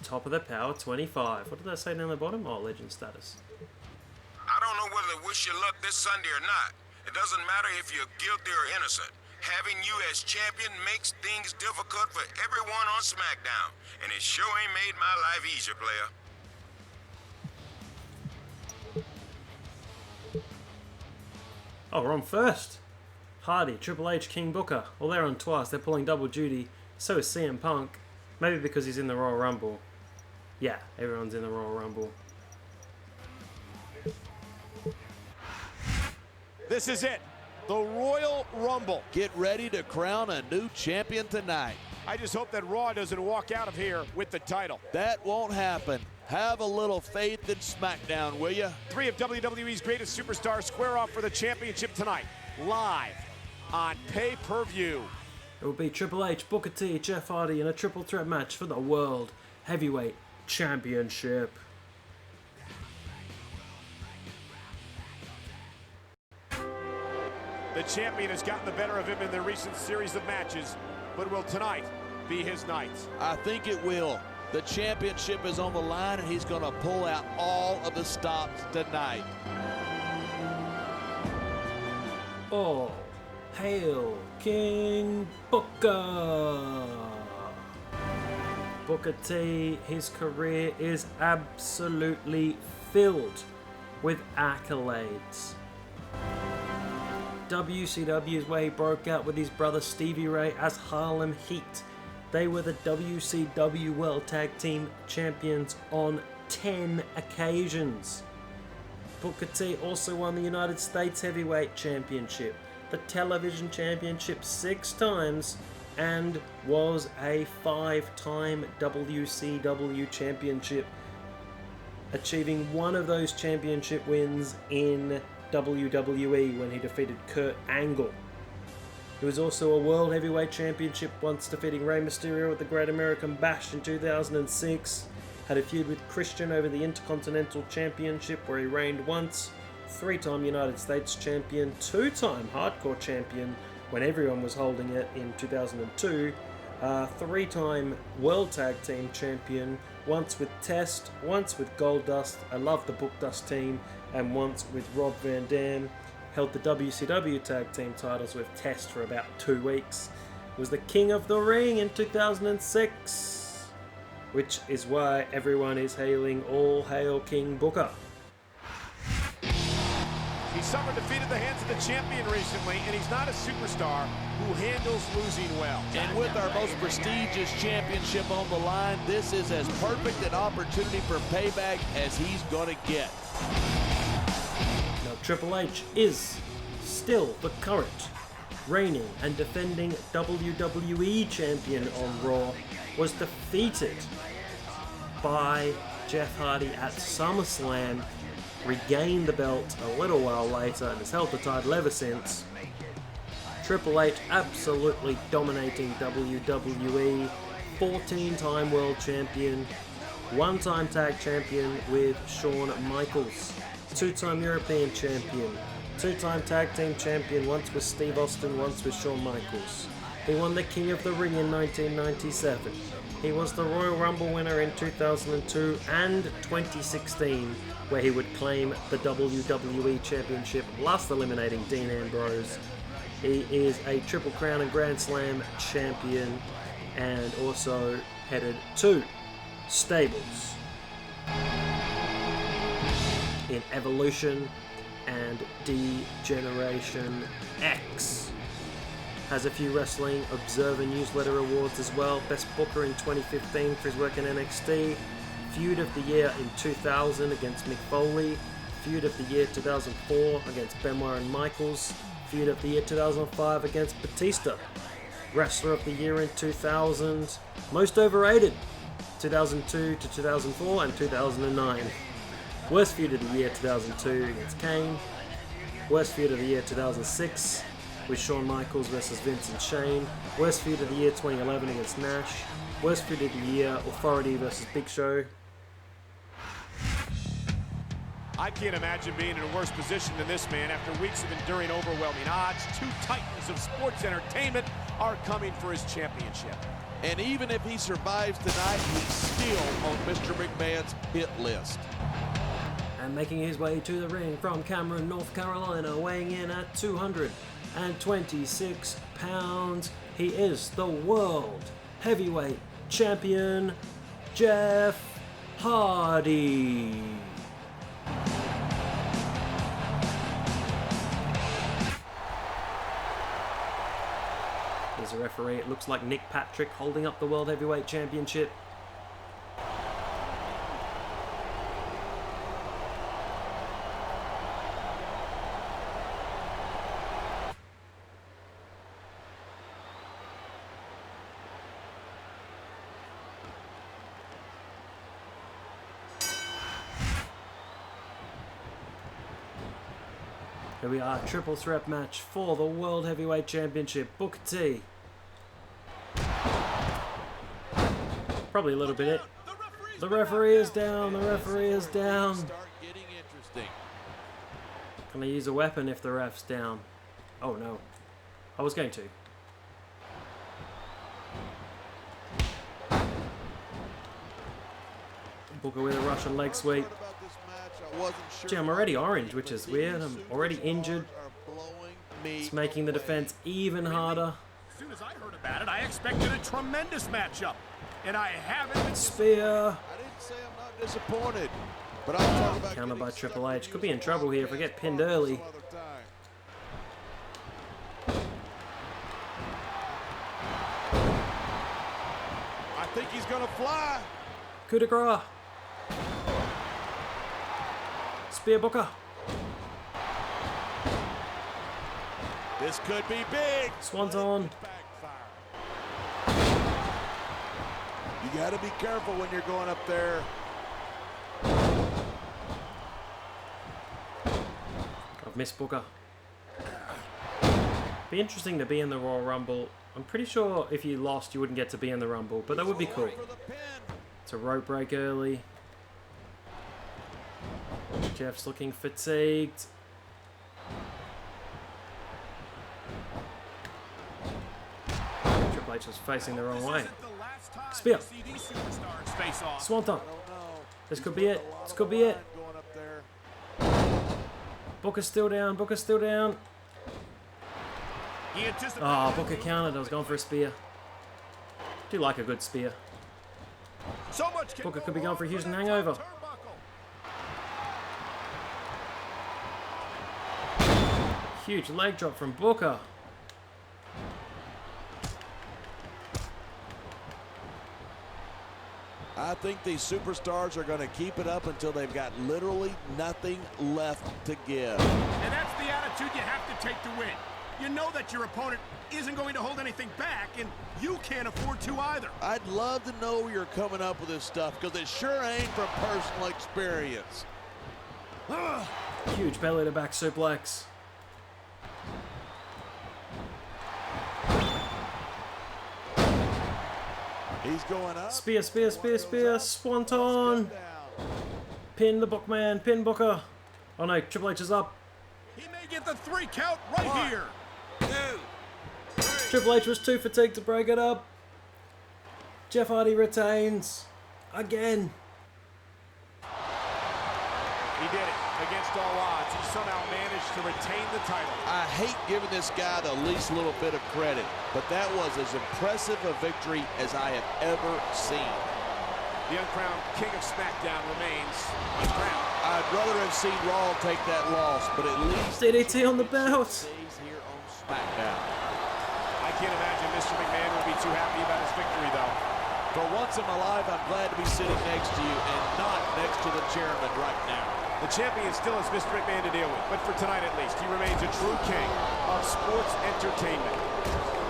Speaker 1: Top of the power, 25. What did I say down the bottom? Oh, legend status.
Speaker 9: I don't know whether to wish you luck this Sunday or not. It doesn't matter if you're guilty or innocent. Having you as champion makes things difficult for everyone on SmackDown. And it sure ain't made my life easier, player.
Speaker 1: Oh, we're on first. Hardy, Triple H, King Booker. Well, they're on twice. They're pulling double duty. So is CM Punk. Maybe because he's in the Royal Rumble. Yeah, everyone's in the Royal Rumble.
Speaker 21: This is it. The Royal Rumble.
Speaker 22: Get ready to crown a new champion tonight.
Speaker 21: I just hope that Raw doesn't walk out of here with the title.
Speaker 22: That won't happen. Have a little faith in SmackDown, will you?
Speaker 21: 3 of WWE's greatest superstars square off for the championship tonight, live on pay-per-view.
Speaker 1: It will be Triple H, Booker T, Jeff Hardy in a triple threat match for the World Heavyweight Championship.
Speaker 21: The champion has gotten the better of him in the recent series of matches, but will tonight be his night?
Speaker 22: I think it will. The championship is on the line, and he's going to pull out all of the stops tonight.
Speaker 1: All hail King Booker! Booker T, his career is absolutely filled with accolades. WCW is where he broke out with his brother Stevie Ray as Harlem Heat. They were the WCW World Tag Team Champions on 10 occasions. Booker T also won the United States Heavyweight Championship, the Television Championship 6 times, and was a 5-time WCW Championship, achieving one of those championship wins in WWE when he defeated Kurt Angle. He was also a World Heavyweight Championship, once defeating Rey Mysterio at the Great American Bash in 2006. Had a feud with Christian over the Intercontinental Championship where he reigned once. 3-time United States Champion, 2-time Hardcore Champion when everyone was holding it in 2002. 3-time World Tag Team Champion, once with Test, once with Goldust, I love the Book Dust team, and once with Rob Van Dam. Held the WCW Tag Team titles with Test for about 2 weeks. Was the King of the Ring in 2006, which is why everyone is hailing All Hail King Booker.
Speaker 21: He suffered defeat at the hands of the champion recently, and he's not a superstar who handles losing well.
Speaker 22: And with our most prestigious championship on the line, this is as perfect an opportunity for payback as he's going to get.
Speaker 1: Now, Triple H is still the current reigning and defending WWE champion on Raw, was defeated by Jeff Hardy at SummerSlam, regained the belt a little while later, and has held the title ever since. Triple H absolutely dominating WWE, 14-time world champion, 1-time tag champion with Shawn Michaels, 2-time European champion, 2-time tag team champion, once with Steve Austin, once with Shawn Michaels. He won the King of the Ring in 1997. He was the Royal Rumble winner in 2002 and 2016, where he would claim the WWE Championship, last eliminating Dean Ambrose. He is a Triple Crown and Grand Slam champion, and also headed 2 stables in Evolution and D-Generation X. Has a few Wrestling Observer Newsletter awards as well. Best Booker in 2015 for his work in NXT. Feud of the Year in 2000 against Mick Foley. Feud of the Year 2004 against Benoit and Michaels. Feud of the Year 2005 against Batista. Wrestler of the Year in 2000. Most Overrated 2002 to 2004 and 2009. Worst Feud of the Year 2002 against Kane. Worst Feud of the Year 2006 with Shawn Michaels versus Vince and Shane. Worst Feud of the Year 2011 against Nash. Worst Feud of the Year Authority versus Big Show.
Speaker 21: I can't imagine being in a worse position than this man after weeks of enduring overwhelming odds. 2 titans of sports entertainment are coming for his championship.
Speaker 22: And even if he survives tonight, he's still on Mr. McMahon's hit list.
Speaker 1: And making his way to the ring from Cameron, North Carolina, weighing in at 226 pounds, he is the World Heavyweight Champion, Jeff Hardy. There's a referee. It looks like Nick Patrick holding up the World Heavyweight Championship. Here we are, triple threat match for the World Heavyweight Championship. Booker T. Probably a little bit it. The referee is down, the referee is down. Can I use a weapon if the ref's down? Oh no. I was going to. Booker with a Russian leg sweep. Gee, I'm already orange, which is weird. I'm already injured. It's making the defense even harder.
Speaker 3: As soon as I heard about it, I expected a tremendous matchup. And I haven't been...
Speaker 1: Spear.
Speaker 22: I didn't say I'm not disappointed. But I'll talk about
Speaker 1: counter by Triple H. Could be in trouble here if I get pinned early.
Speaker 22: I think he's gonna fly.
Speaker 1: Coup de grace. Spear Booker.
Speaker 22: This could be big.
Speaker 1: Swanton.
Speaker 22: You got to be careful when you're going up there.
Speaker 1: I've missed Booker. Be interesting to be in the Royal Rumble. I'm pretty sure if you lost, you wouldn't get to be in the Rumble, but that would be cool. It's a rope break early. Jeff's looking fatigued. Triple H was facing the wrong way. Spear. Swanton. This could be it. This could be it. Booker's still down. Booker's still down. Oh, Booker countered. I was going for a spear. Do like a good spear. Booker could be going for a Houston hangover. Huge leg drop from Booker.
Speaker 22: I think these superstars are going to keep it up until they've got literally nothing left to give.
Speaker 3: And that's the attitude you have to take to win. You know that your opponent isn't going to hold anything back, and you can't afford to either.
Speaker 22: I'd love to know where you're coming up with this stuff, because it sure ain't from personal experience.
Speaker 1: Huge belly to back suplex.
Speaker 22: He's going up.
Speaker 1: Spear, spear, spear, spear. Swanton. Pin the Bookman. Pin Booker. Oh no, Triple H is up.
Speaker 3: He may get the 3 count right here.
Speaker 22: 2, 3.
Speaker 1: Triple H was too fatigued to break it up. Jeff Hardy retains. Again.
Speaker 21: He did it against all odds. He somehow managed to retain the title.
Speaker 22: I hate giving this guy the least little bit of credit, but that was as impressive a victory as I have ever seen.
Speaker 21: The uncrowned King of SmackDown remains uncrowned.
Speaker 22: I'd rather have seen Raw take that loss, but at least
Speaker 1: DDT on the belt.
Speaker 22: Stays here on SmackDown.
Speaker 21: I can't imagine Mr. McMahon would be too happy about his victory, though.
Speaker 22: For once in my life, I'm glad to be sitting next to you and not next to the chairman right now.
Speaker 21: The champion still has Mr. McMahon to deal with, but for tonight at least, he remains a true king of sports entertainment.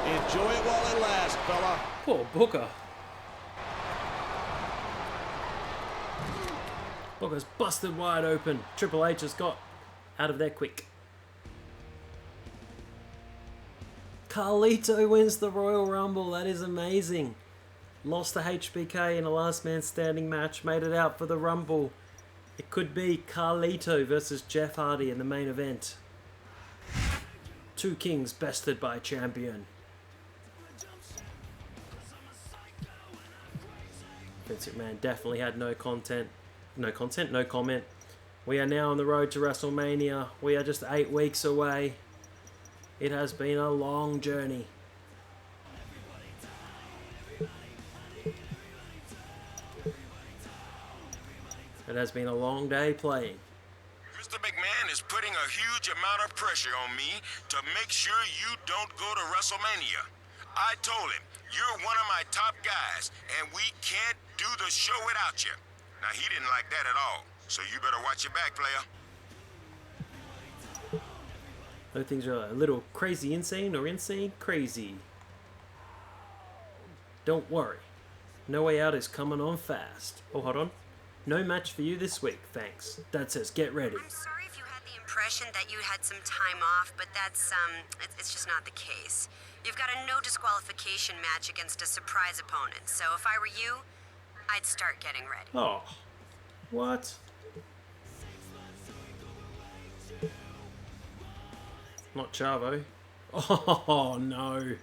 Speaker 22: Enjoy it while it lasts, fella.
Speaker 1: Poor Booker. Booker's busted wide open. Triple H has got out of there quick. Carlito wins the Royal Rumble. That is amazing. Lost to HBK in a last man standing match. Made it out for the Rumble. It could be Carlito versus Jeff Hardy in the main event. Two kings bested by a champion. Vince McMahon definitely had no comment. We are now on the road to WrestleMania. We are just 8 weeks away. It has been a long journey. It has been a long day playing.
Speaker 4: Mr. McMahon is putting a huge amount of pressure on me to make sure you don't go to WrestleMania. I told him, you're one of my top guys, and we can't do the show without you. Now, he didn't like that at all, so you better watch your back, player.
Speaker 1: Those things are a little crazy insane or insane crazy. Don't worry. No Way Out is coming on fast. Oh, hold on. No match for you this week, thanks. Dad says get ready.
Speaker 6: I'm sorry if you had the impression that you had some time off, but that's, it's just not the case. You've got a no disqualification match against a surprise opponent, so if I were you, I'd start getting ready.
Speaker 1: Oh. What? Not Chavo. Oh, no.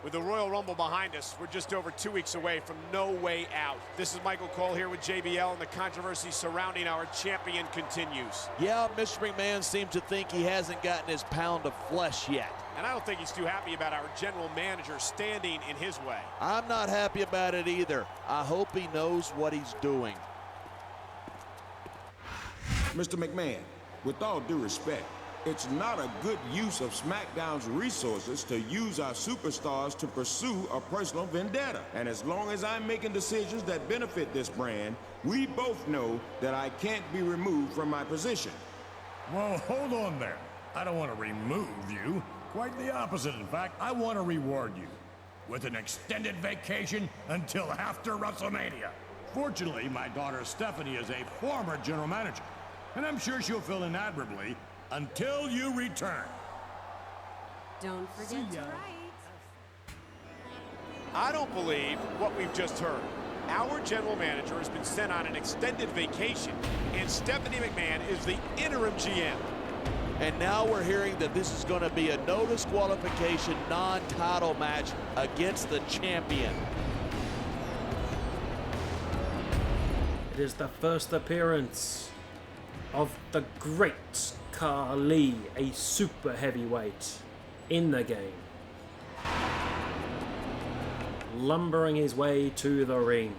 Speaker 21: With the Royal Rumble behind us, we're just over 2 weeks away from No Way Out. This is Michael Cole here with JBL, and the controversy surrounding our champion continues.
Speaker 22: Yeah, Mr. McMahon seems to think he hasn't gotten his pound of flesh yet.
Speaker 21: And I don't think he's too happy about our general manager standing in his way.
Speaker 22: I'm not happy about it either. I hope he knows what he's doing.
Speaker 11: Mr. McMahon, with all due respect, it's not a good use of SmackDown's resources to use our superstars to pursue a personal vendetta. And as long as I'm making decisions that benefit this brand, we both know that I can't be removed from my position.
Speaker 3: Well, hold on there. I don't want to remove you. Quite the opposite, in fact. I want to reward you with an extended vacation until after WrestleMania. Fortunately, my daughter Stephanie is a former general manager, and I'm sure she'll fill in admirably until you return.
Speaker 6: Don't forget to write.
Speaker 21: I don't believe what we've just heard. Our general manager has been sent on an extended vacation, and Stephanie McMahon is the interim GM.
Speaker 22: And now we're hearing that this is going to be a no disqualification non-title match against the champion.
Speaker 1: It is the first appearance of the great Khali, a super heavyweight in the game, lumbering his way to the ring,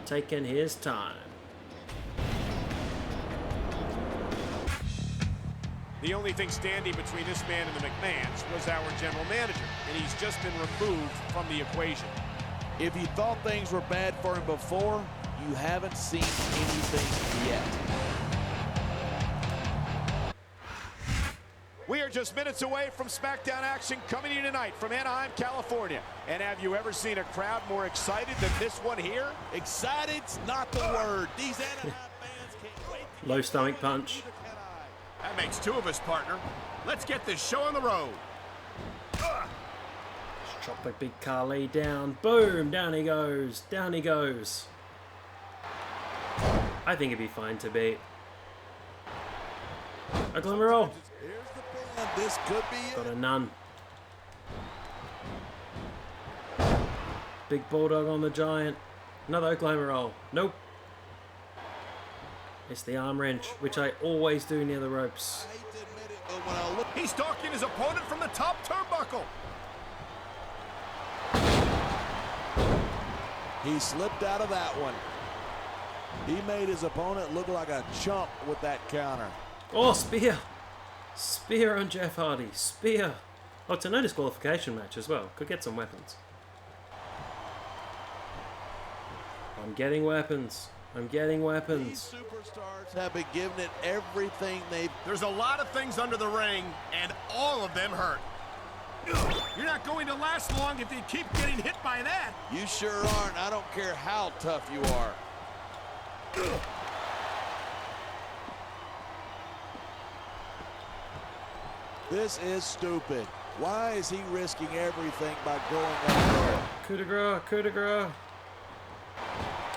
Speaker 1: taking his time.
Speaker 21: The only thing standing between this man and the McMahons was our general manager, and he's just been removed from the equation.
Speaker 22: If you thought things were bad for him before, you haven't seen anything yet.
Speaker 21: We are just minutes away from SmackDown action coming to you tonight from Anaheim, California. And have you ever seen a crowd more excited than this one here?
Speaker 22: Excited's not the word. These Anaheim fans can't wait.
Speaker 1: Low stomach punch.
Speaker 21: That makes two of us, partner. Let's get this show on the road.
Speaker 1: Chop the big Khali down. Boom! Down he goes. Down he goes. I think it'd be fine to beat. A glimmer roll.
Speaker 22: This could be it.
Speaker 1: Got a none. Big bulldog on the giant. Another Oklahoma roll. Nope. It's the arm wrench, which I always do near the ropes.
Speaker 21: He's stalking his opponent from the top turnbuckle.
Speaker 22: He slipped out of that one. He made his opponent look like a chump with that counter.
Speaker 1: Oh, spear. Spear on Jeff Hardy. Spear. Oh, it's a no disqualification match as well. Could get some weapons. I'm getting weapons. I'm getting weapons.
Speaker 22: These superstars have been giving it everything they've...
Speaker 21: There's a lot of things under the ring, and all of them hurt. You're not going to last long if you keep getting hit by that.
Speaker 22: You sure aren't. I don't care how tough you are. This is stupid. Why is he risking everything by going up there?
Speaker 1: Coup de grace, coup de grace.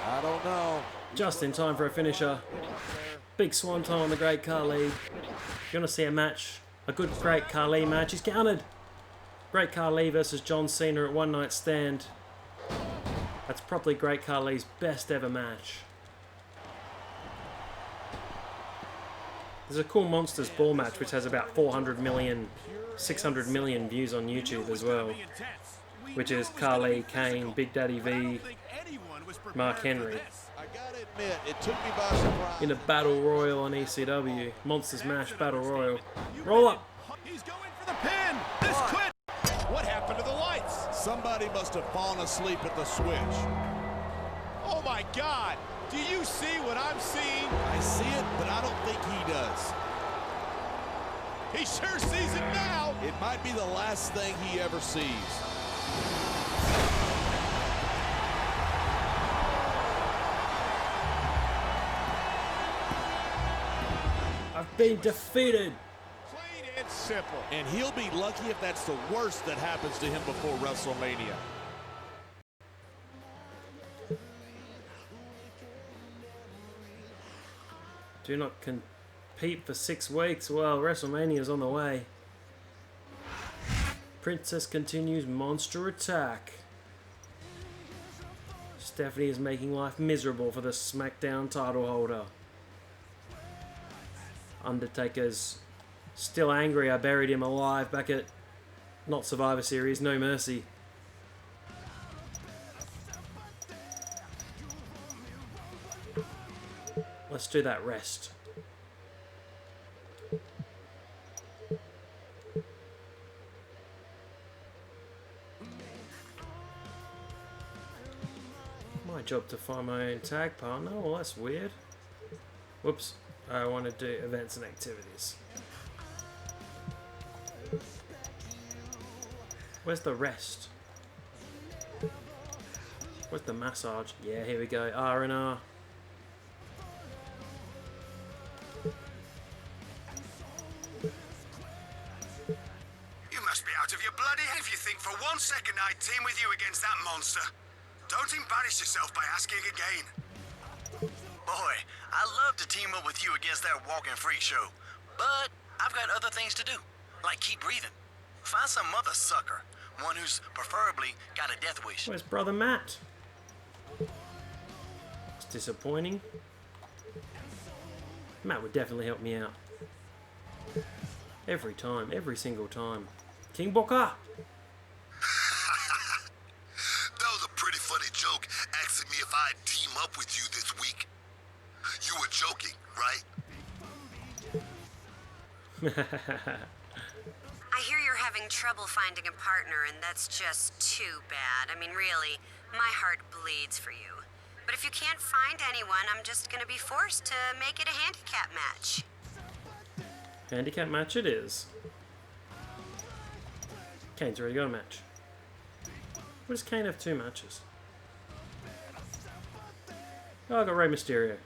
Speaker 22: I don't know.
Speaker 1: Just in time for a finisher. Big swanton on the Great Khali. You're going to see a match. A good Great Khali match. He's countered. Great Khali versus John Cena at One Night Stand. That's probably Great Khali's best ever match. There's a cool Monsters Ball match which has about 400 million, 600 million views on YouTube as well. which is Khali, Kane, Big Daddy V, Mark Henry.
Speaker 22: I gotta admit, it took me by surprise.
Speaker 1: In a battle royal on ECW. Monsters Mash Battle Royal. Roll up.
Speaker 19: He's going for the pin. This could. What happened to the lights?
Speaker 22: Somebody must have fallen asleep at the switch.
Speaker 19: Oh my God. Do you see what I'm seeing?
Speaker 22: I see it, but I don't think he does.
Speaker 19: He sure sees it now.
Speaker 22: It might be the last thing he ever sees.
Speaker 1: I've been defeated.
Speaker 19: Plain and simple.
Speaker 22: And he'll be lucky if that's the worst that happens to him before WrestleMania.
Speaker 1: Do not compete for 6 weeks. Well, WrestleMania's on the way. Princess continues monster attack. Stephanie is making life miserable for the SmackDown title holder. Undertaker's still angry I buried him alive back at not Survivor Series, No Mercy. Let's do that rest. My job to find my own tag partner. Well, that's weird. Whoops. I want to do events and activities. Where's the rest? Where's the massage? Yeah, here we go. R&R.
Speaker 15: You must be out of your bloody head if you think for 1 second I'd team with you against that monster. Don't embarrass yourself by asking again.
Speaker 18: Boy, I'd love to team up with you against that walking freak show, but I've got other things to do, like keep breathing. Find some mother sucker, one who's preferably got a death wish.
Speaker 1: Where's Brother Matt? It's disappointing. Matt would definitely help me out. Every time, every single time. King Booker!
Speaker 4: That was a pretty funny joke, asking me if I'd team up with you this week. You were joking, right?
Speaker 6: I hear you're having trouble finding a partner, and that's just too bad. I mean, really, my heart bleeds for you. But if you can't find anyone, I'm just gonna be forced to make it a handicap match.
Speaker 1: Handicap match it is. Kane's already got a match. What does Kane have 2 matches? Oh, I got Rey Mysterio.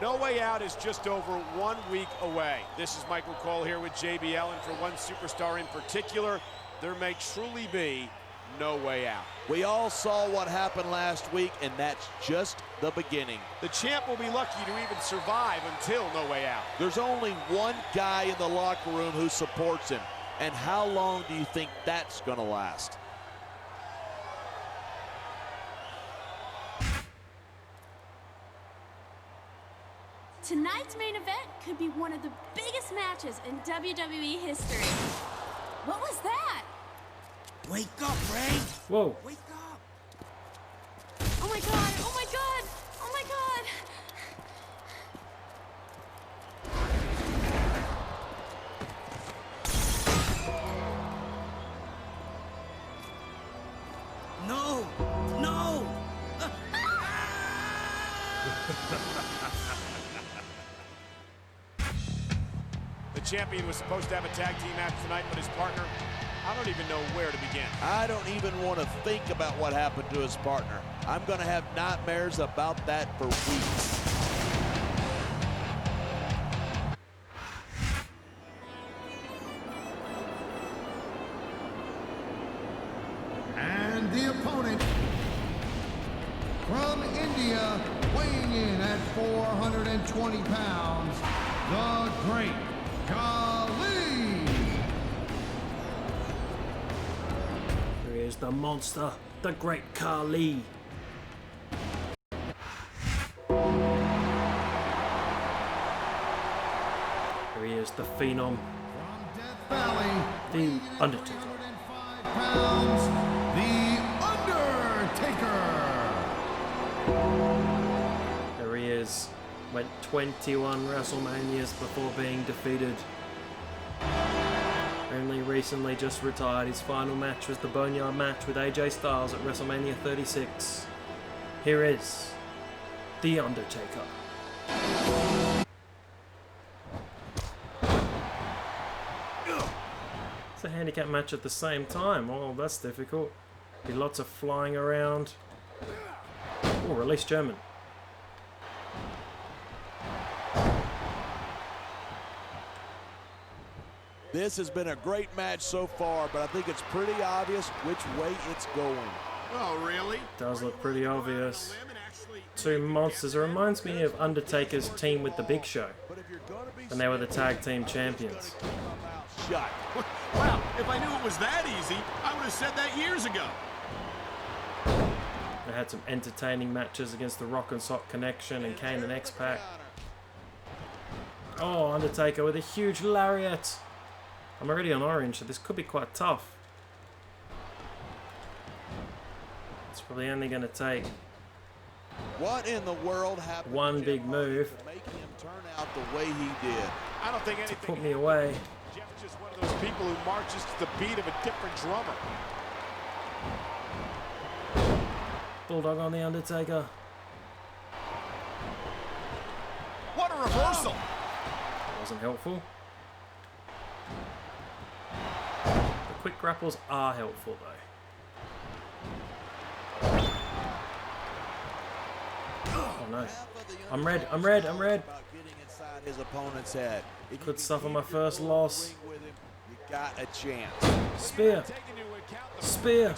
Speaker 21: No Way Out is just over 1 week away. This is Michael Cole here with JBL, and for one superstar in particular, there may truly be no way out.
Speaker 22: We all saw what happened last week, and that's just the beginning.
Speaker 21: The champ will be lucky to even survive until No Way Out.
Speaker 22: There's only one guy in the locker room who supports him. And how long do you think that's going to last?
Speaker 16: Tonight's main event could be one of the biggest matches in WWE history. What was that?
Speaker 23: Wake up, Ray!
Speaker 1: Whoa.
Speaker 23: Wake up!
Speaker 16: Oh my god! Oh my god! Oh my god!
Speaker 23: No! No!
Speaker 21: The champion was supposed to have a tag team match tonight, but his partner, I don't even know where to begin.
Speaker 22: I don't even want to think about what happened to his partner. I'm going to have nightmares about that for weeks.
Speaker 24: And the opponent from India, weighing in at 420 pounds, the Great Khali.
Speaker 1: Here is the monster, the Great Khali. Here he is, the Phenom.
Speaker 24: From Death Valley,
Speaker 1: The Undertaker.
Speaker 24: Pounds, The Undertaker.
Speaker 1: There he is. Went 21 WrestleManias before being defeated. Only recently just retired. His final match was the Boneyard match with AJ Styles at WrestleMania 36. Here is The Undertaker. It's a handicap match at the same time. Oh, that's difficult. Be lots of flying around. Oh, release German.
Speaker 22: This has been a great match so far, but I think it's pretty obvious which way it's going.
Speaker 3: Oh, really?
Speaker 1: Does look pretty obvious. Two monsters. It reminds me of Undertaker's team with The Big Show when they were the tag team champions.
Speaker 22: Shut.
Speaker 3: Wow, if I knew it was that easy, I would have said that years ago.
Speaker 1: They had some entertaining matches against the Rock and Sock Connection and Kane and X-Pac. Oh, Undertaker with a huge lariat. I'm already on orange, so this could be quite tough. It's probably only going to take
Speaker 22: What in the world happened
Speaker 1: one big move
Speaker 22: to make him turn out the way he did?
Speaker 21: I don't think
Speaker 1: to
Speaker 21: anything.
Speaker 1: put me away.
Speaker 21: Jeff's just one of those people who marches to the beat of a different drummer.
Speaker 1: Bulldog on the Undertaker.
Speaker 3: What a reversal!
Speaker 1: Wasn't helpful. The quick grapples are helpful though. Oh no. I'm red, I'm red, I'm red.
Speaker 22: His opponent's head.
Speaker 1: Could suffer my first loss.
Speaker 22: You got a chance.
Speaker 1: Spear. Spear.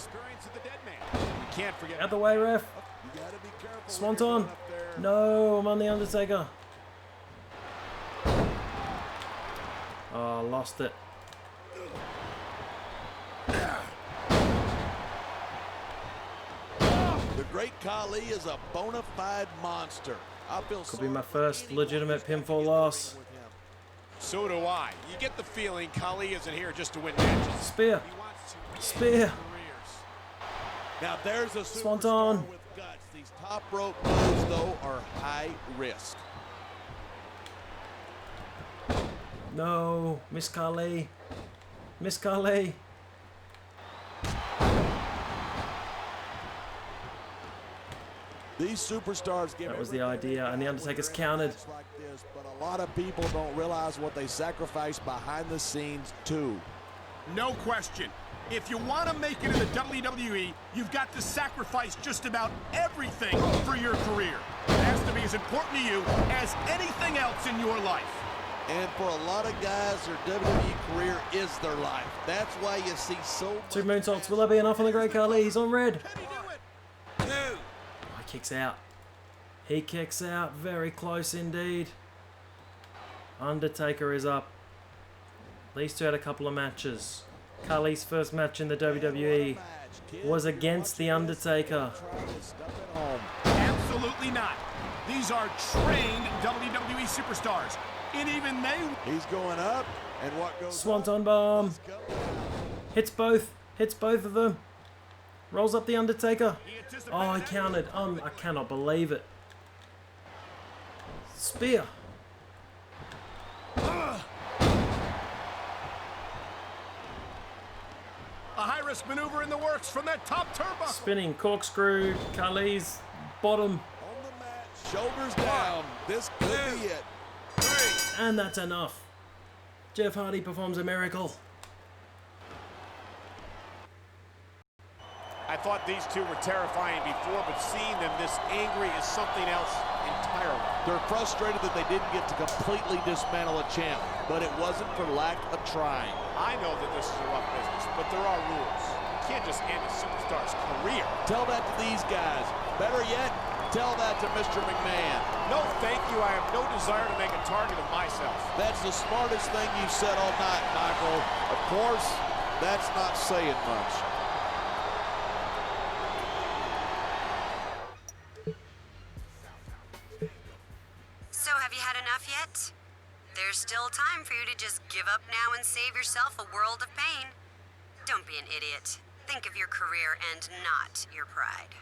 Speaker 21: Can't forget.
Speaker 1: Out the way, ref. Swanton. No, I'm on the Undertaker. Oh, lost it.
Speaker 22: The Great Khali is a bona fide monster. I feel
Speaker 1: Could be my first legitimate pinfall loss.
Speaker 21: So do I. You get the feeling Khali isn't here just to win matches.
Speaker 1: Spear. Spear.
Speaker 22: Now there's a
Speaker 1: Swanton.
Speaker 22: with guts. These top rope moves, though, are high risk.
Speaker 1: No, Miss Khali. Miss Khali.
Speaker 22: These superstars give
Speaker 1: That was the idea, and the Undertaker's countered.
Speaker 22: like this, but a lot of people don't realize what they sacrifice behind the scenes too.
Speaker 3: No question. If you want to make it in the WWE, you've got to sacrifice just about everything for your career. It has to be as important to you as anything else in your life.
Speaker 22: And for a lot of guys, their WWE career is their life. That's why you see so much.
Speaker 1: Two moonsaults. Will that be enough on the Great Khali? He's on red. Oh, he kicks out. He kicks out. Very close indeed. Undertaker is up. These two had a couple of matches. Khali's first match in the WWE was against The Undertaker.
Speaker 3: Absolutely not. These are trained WWE superstars. And even they...
Speaker 22: He's going up, and what goes
Speaker 1: Swanton bomb. Hits both. Hits both of them. Rolls up The Undertaker. Oh, he counted. I cannot believe it. Spear.
Speaker 3: A high-risk maneuver in the works from that top turnbuckle.
Speaker 1: Spinning corkscrew. Khali's bottom.
Speaker 22: Shoulders down. This could be it.
Speaker 1: And that's enough. Jeff Hardy performs a miracle.
Speaker 21: I thought these two were terrifying before, but seeing them this angry is something else entirely.
Speaker 22: They're frustrated that they didn't get to completely dismantle a champ, but it wasn't for lack of trying.
Speaker 21: I know that this is a rough business, but there are rules. You can't just end a superstar's career.
Speaker 22: Tell that to these guys. Better yet, tell that to Mr. McMahon.
Speaker 21: No, thank you. I have no desire to make a target of myself.
Speaker 22: That's the smartest thing you've said all night, Michael. Of course, that's not saying much.
Speaker 6: So have you had enough yet? There's still time for you to just give up now and save yourself a world of pain. Don't be an idiot. Think of your career and not your pride.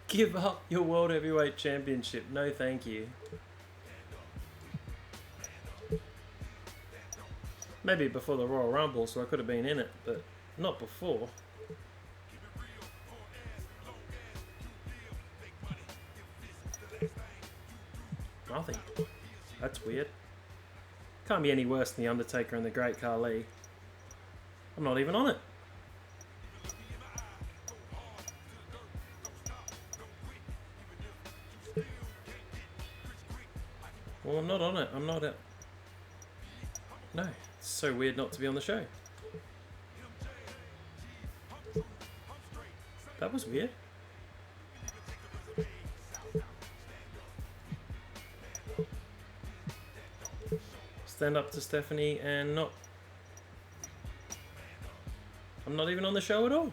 Speaker 1: Give up your World Heavyweight Championship. No, thank you. Maybe before the Royal Rumble, so I could have been in it, but not before. Nothing. That's weird. Can't be any worse than The Undertaker and the Great Khali. I'm not even on it. Well, I'm not on it. I'm not it. No, it's so weird not to be on the show. That was weird. Stand up to Stephanie and not... I'm not even on the show at all.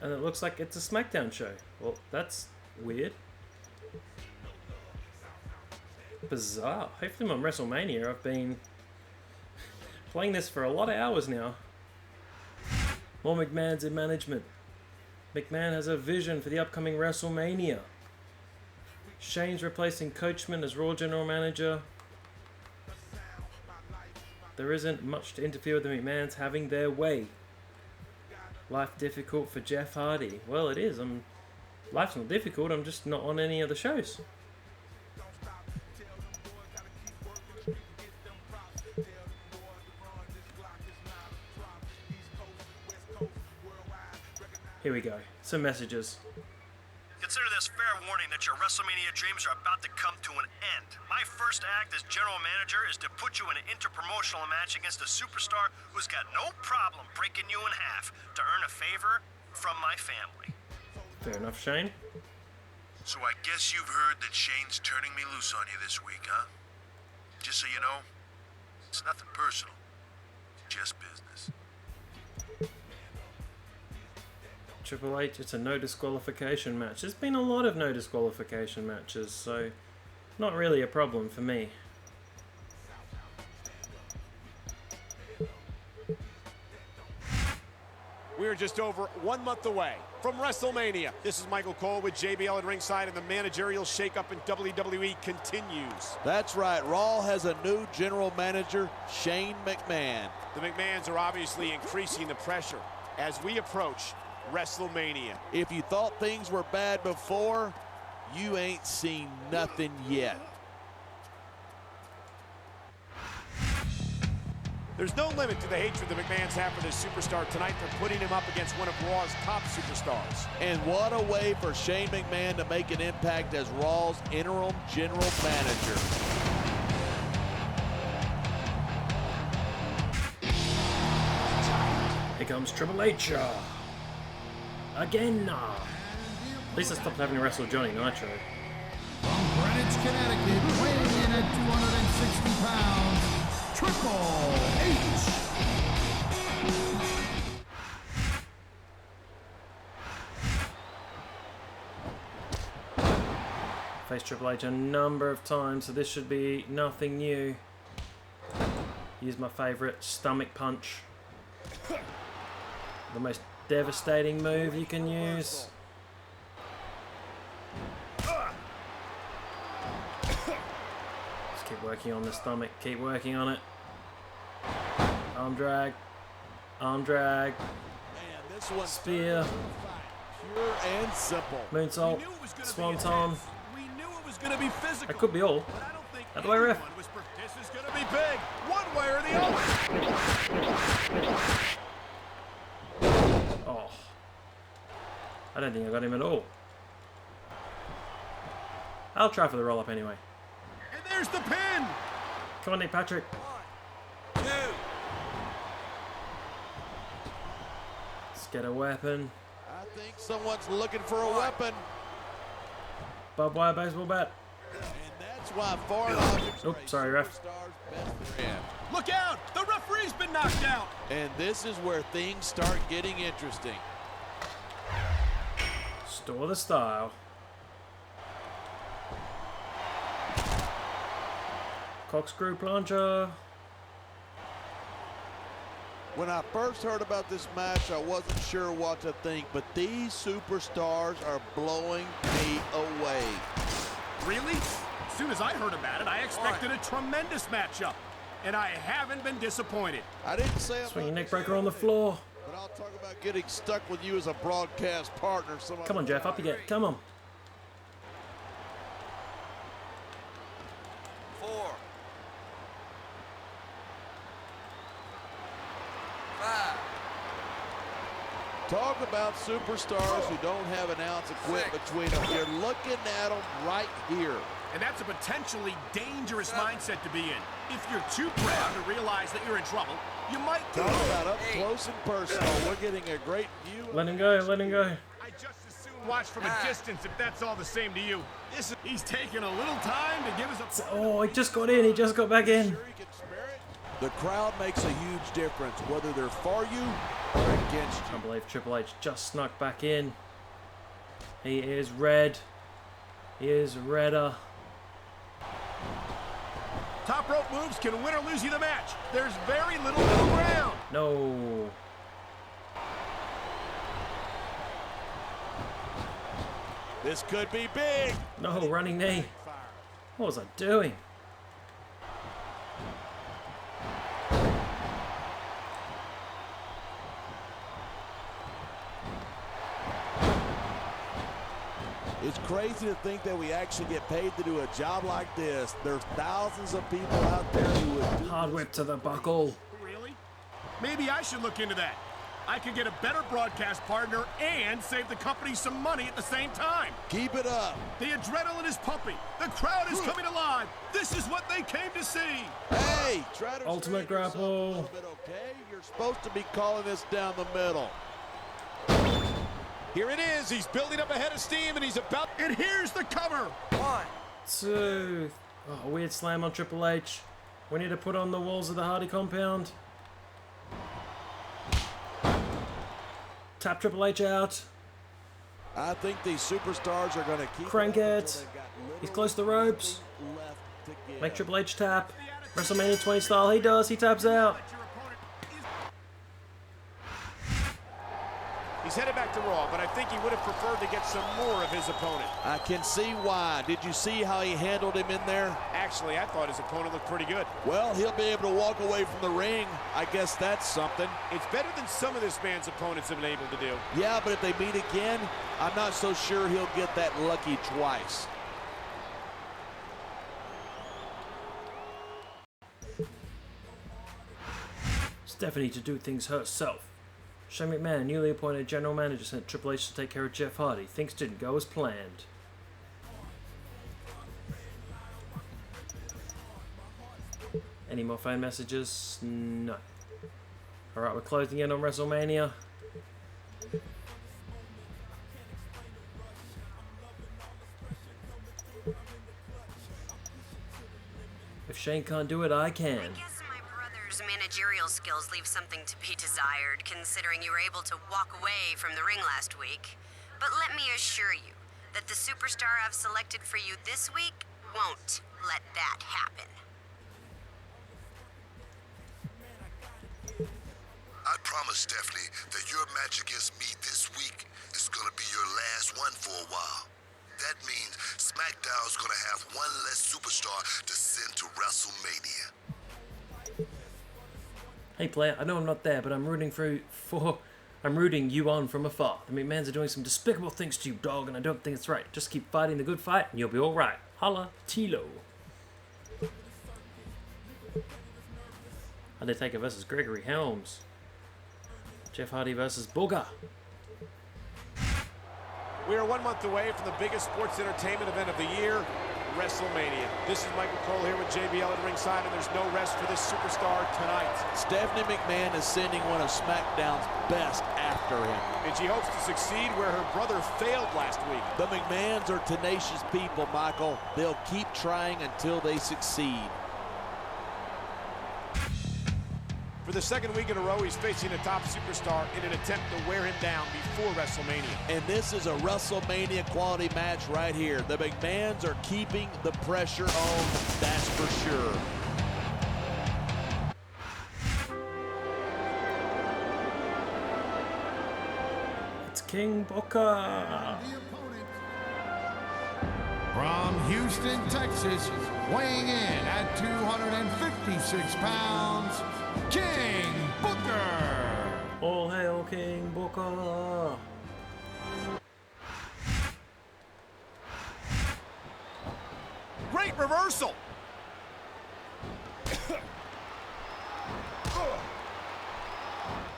Speaker 1: And it looks like it's a SmackDown show. Well, that's weird. Bizarre. Hopefully I'm on WrestleMania. I've been playing this for a lot of hours now. More McMahon's in management. McMahon has a vision for the upcoming WrestleMania. Shane's replacing Coachman as Raw General Manager. There isn't much to interfere with the McMahons having their way. Life difficult for Jeff Hardy. Well, it is. Life's not difficult. I'm just not on any of the shows. Here we go. Some messages.
Speaker 18: Consider this fair warning that your WrestleMania dreams are about to come to an end. My first act as general manager is to put you in an interpromotional match against a superstar who's got no problem breaking you in half to earn a favor from my family.
Speaker 1: Fair enough, Shane.
Speaker 4: So I guess you've heard that Shane's turning me loose on you this week, huh? Just so you know, it's nothing personal. Just business.
Speaker 1: Triple H, it's a no disqualification match. There's been a lot of no disqualification matches, so not really a problem for me.
Speaker 21: We're just over 1 month away from WrestleMania. This is Michael Cole with JBL at ringside, and the managerial shakeup in WWE continues.
Speaker 22: That's right. Raw has a new general manager, Shane McMahon.
Speaker 21: The McMahons are obviously increasing the pressure as we approach WrestleMania.
Speaker 22: If you thought things were bad before, you ain't seen nothing yet.
Speaker 21: There's no limit to the hatred the McMahons have for this superstar tonight for putting him up against one of Raw's top superstars.
Speaker 22: And what a way for Shane McMahon to make an impact as Raw's interim general manager.
Speaker 1: Here comes Triple H. Again. At least I stopped having to wrestle Johnny Nitro.
Speaker 24: From Greenwich, Connecticut, weighing in at 260 pounds, Triple H.
Speaker 1: Faced Triple H a number of times, so this should be nothing new. Use my favourite stomach punch. The most devastating move you can use. Just keep working on the stomach. Keep working on it. Arm drag. Arm drag. Spear.
Speaker 22: Pure and simple.
Speaker 1: Moonsault. Swanton.
Speaker 21: We knew it was going to be physical.
Speaker 1: That could be all. How do I ref?
Speaker 21: This is going to be big, one way or the other.
Speaker 1: Oh. I don't think I got him at all. I'll try for the roll-up anyway.
Speaker 21: And there's the pin.
Speaker 1: Come on, Nick Patrick.
Speaker 21: 1, 2.
Speaker 1: Let's get a weapon.
Speaker 22: I think someone's looking for a weapon.
Speaker 1: Barbed wire baseball bat.
Speaker 22: And that's why foreign objects
Speaker 1: Oops, sorry, ref.
Speaker 21: Look out! The referee's been knocked out.
Speaker 22: And this is where things start getting interesting.
Speaker 1: Store the style. Corkscrew plancher.
Speaker 22: When I first heard about this match, I wasn't sure what to think, but these superstars are blowing me away.
Speaker 21: Really? As soon as I heard about it, I expected a tremendous matchup. And I haven't been disappointed.
Speaker 22: I didn't say
Speaker 1: Swinging neck breaker on the floor.
Speaker 22: But I'll talk about getting stuck with you as a broadcast partner.
Speaker 1: Come on, Jeff, up you get. Come on.
Speaker 15: 4, 5.
Speaker 22: Talk about superstars who don't have an ounce of quit between them. You're looking at them right here.
Speaker 21: And that's a potentially dangerous mindset to be in. If you're too proud to realize that you're in trouble, you might
Speaker 22: talk about up close and personal. We're getting a great view.
Speaker 1: Let him go, let him go.
Speaker 21: I just as soon watch from a distance if that's all the same to you. He's taking a little time to give us a...
Speaker 1: Oh, he just got in, he just got back in.
Speaker 22: The crowd makes a huge difference, whether they're for you or against you.
Speaker 1: I believe Triple H just snuck back in. He is red. He is redder.
Speaker 21: Top rope moves can win or lose you the match. There's very little middle ground.
Speaker 1: No.
Speaker 22: This could be big.
Speaker 1: No, running knee. What was I doing?
Speaker 22: It's crazy to think that we actually get paid to do a job like this. There's thousands of people out there who would do
Speaker 1: hard whip to the buckle.
Speaker 21: Really? Maybe I should look into that. I could get a better broadcast partner and save the company some money at the same time.
Speaker 22: Keep it up.
Speaker 21: The adrenaline is pumping. The crowd is coming alive. This is what they came to see.
Speaker 22: Hey, try to
Speaker 1: ultimate grapple.
Speaker 22: Okay, you're supposed to be calling this down the middle.
Speaker 21: Here it is. He's building up a head of steam, and he's about... And here's the cover.
Speaker 15: 1,
Speaker 1: 2. Oh, weird slam on Triple H. We need to put on the walls of the Hardy compound. Tap Triple H out.
Speaker 22: I think these superstars are going to keep...
Speaker 1: Crank it. He's close to the ropes. Make Triple H tap. WrestleMania 20 style. He does. He taps out.
Speaker 21: He's headed back to Raw, but I think he would have preferred to get some more of his opponent.
Speaker 22: I can see why. Did you see how he handled him in there?
Speaker 21: Actually, I thought his opponent looked pretty good.
Speaker 22: Well, he'll be able to walk away from the ring. I guess that's something.
Speaker 21: It's better than some of this man's opponents have been able to do.
Speaker 22: Yeah, but if they meet again, I'm not so sure he'll get that lucky twice.
Speaker 1: Stephanie to do things herself. Shane McMahon, newly appointed general manager, sent Triple H to take care of Jeff Hardy. Things didn't go as planned. Any more phone messages? No. Alright, we're closing in on WrestleMania. If Shane can't do it, I can.
Speaker 6: I guess my brother's managerial skills leave something to be desired, considering you were able to walk away from the ring last week. But let me assure you that the superstar I've selected for you this week won't let that happen.
Speaker 4: I promise, Stephanie, that your match against me this week is gonna be your last one for a while. That means SmackDown's gonna have one less superstar to send to WrestleMania.
Speaker 1: Hey player, I know I'm not there, but I'm rooting I'm rooting you on from afar. The McMahons are doing some despicable things to you, dog, and I don't think it's right. Just keep fighting the good fight, and you'll be alright. Holla, Tilo. Undertaker versus Gregory Helms. Jeff Hardy versus Booger.
Speaker 21: We are 1 month away from the biggest sports entertainment event of the year, WrestleMania. This is Michael Cole here with JBL at ringside, and there's no rest for this superstar tonight.
Speaker 22: Stephanie McMahon is sending one of SmackDown's best after him.
Speaker 21: And she hopes to succeed where her brother failed last week.
Speaker 22: The McMahons are tenacious people, Michael. They'll keep trying until they succeed.
Speaker 21: For the second week in a row, he's facing a top superstar in an attempt to wear him down before WrestleMania.
Speaker 22: And this is a WrestleMania quality match right here. The McMahons are keeping the pressure on, that's for sure.
Speaker 1: It's King Booker.
Speaker 24: From Houston, Texas, weighing in at 256 pounds, King Booker.
Speaker 1: All hail King Booker.
Speaker 5: Great reversal.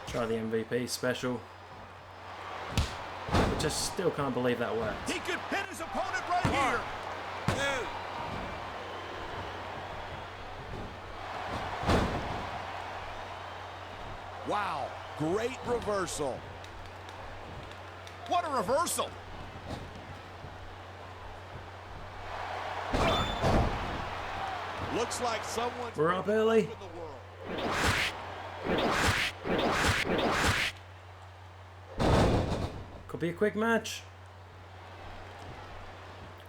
Speaker 1: Try the MVP special. I just still can't believe that worked.
Speaker 5: He could hit his opponent right here. 2.
Speaker 22: Wow, great reversal.
Speaker 5: What a reversal.
Speaker 22: Looks like someone.
Speaker 1: We're up early. Could be a quick match.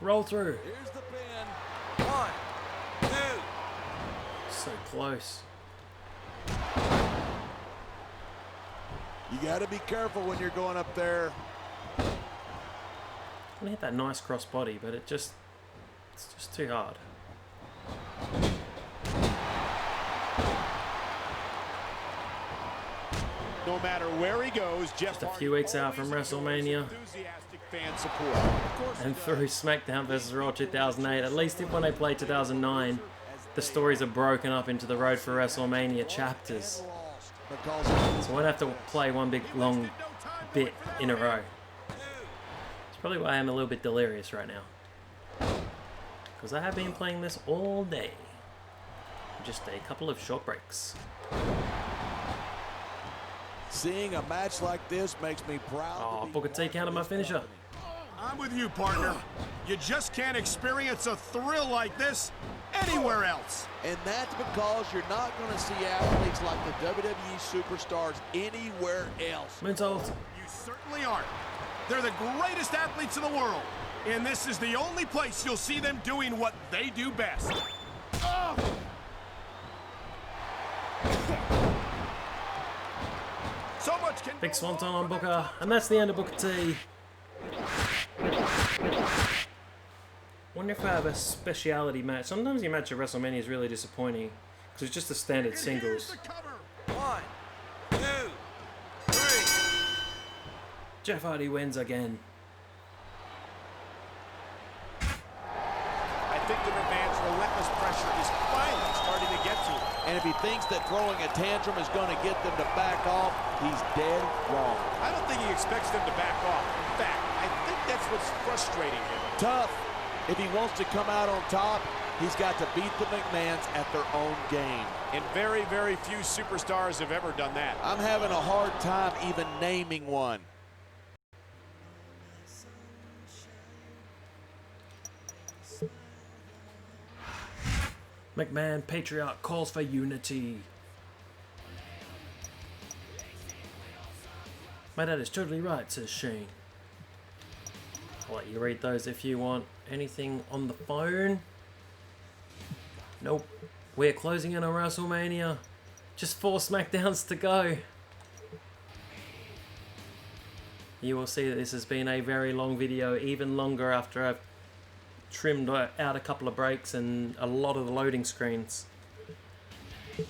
Speaker 1: Roll through.
Speaker 22: Here's the pin. 1, 2.
Speaker 1: So close.
Speaker 22: You got to be careful when you're going up there.
Speaker 1: I hit that nice cross body, but it's just too hard.
Speaker 21: No matter where he goes,
Speaker 1: Just a few weeks out from WrestleMania.
Speaker 21: Fan support.
Speaker 1: And through SmackDown vs. Raw 2008, at least when they played 2009, the stories are broken up into the Road for WrestleMania chapters. So I won't have to play one big long bit in a row. It's probably why I'm a little bit delirious right now. Because I have been playing this all day. Just a couple of short breaks.
Speaker 22: Seeing a match like this makes me proud.
Speaker 1: Oh, Booker T counted my finisher.
Speaker 3: I'm with you, partner. You just can't experience a thrill like this anywhere else.
Speaker 22: And that's because you're not going to see athletes like the WWE superstars anywhere else.
Speaker 1: Moonsault.
Speaker 3: You certainly aren't. They're the greatest athletes in the world. And this is the only place you'll see them doing what they do best. Oh. So much can
Speaker 1: Big swanton on Booker, and that's the end of Booker T. Wonder if I have a speciality match. Sometimes your match at WrestleMania is really disappointing because it's just the standard singles.
Speaker 5: 1, 2, 3.
Speaker 1: Jeff Hardy wins again.
Speaker 21: I think the McMahon's relentless pressure is finally starting to get to him.
Speaker 22: And if he thinks that throwing a tantrum is going to get them to back off, he's dead wrong.
Speaker 21: I don't think he expects them to back off. In fact, I think that's what's frustrating him.
Speaker 22: Tough. If he wants to come out on top, he's got to beat the McMahons at their own game.
Speaker 21: And very, very few superstars have ever done that.
Speaker 22: I'm having a hard time even naming one.
Speaker 1: McMahon Patriarch calls for unity. My dad is totally right, says Shane. I'll let you read those if you want. Anything on the phone? Nope. We're closing in on WrestleMania. Just 4 SmackDowns to go. You will see that this has been a very long video, even longer after I've trimmed out a couple of breaks and a lot of the loading screens.
Speaker 6: You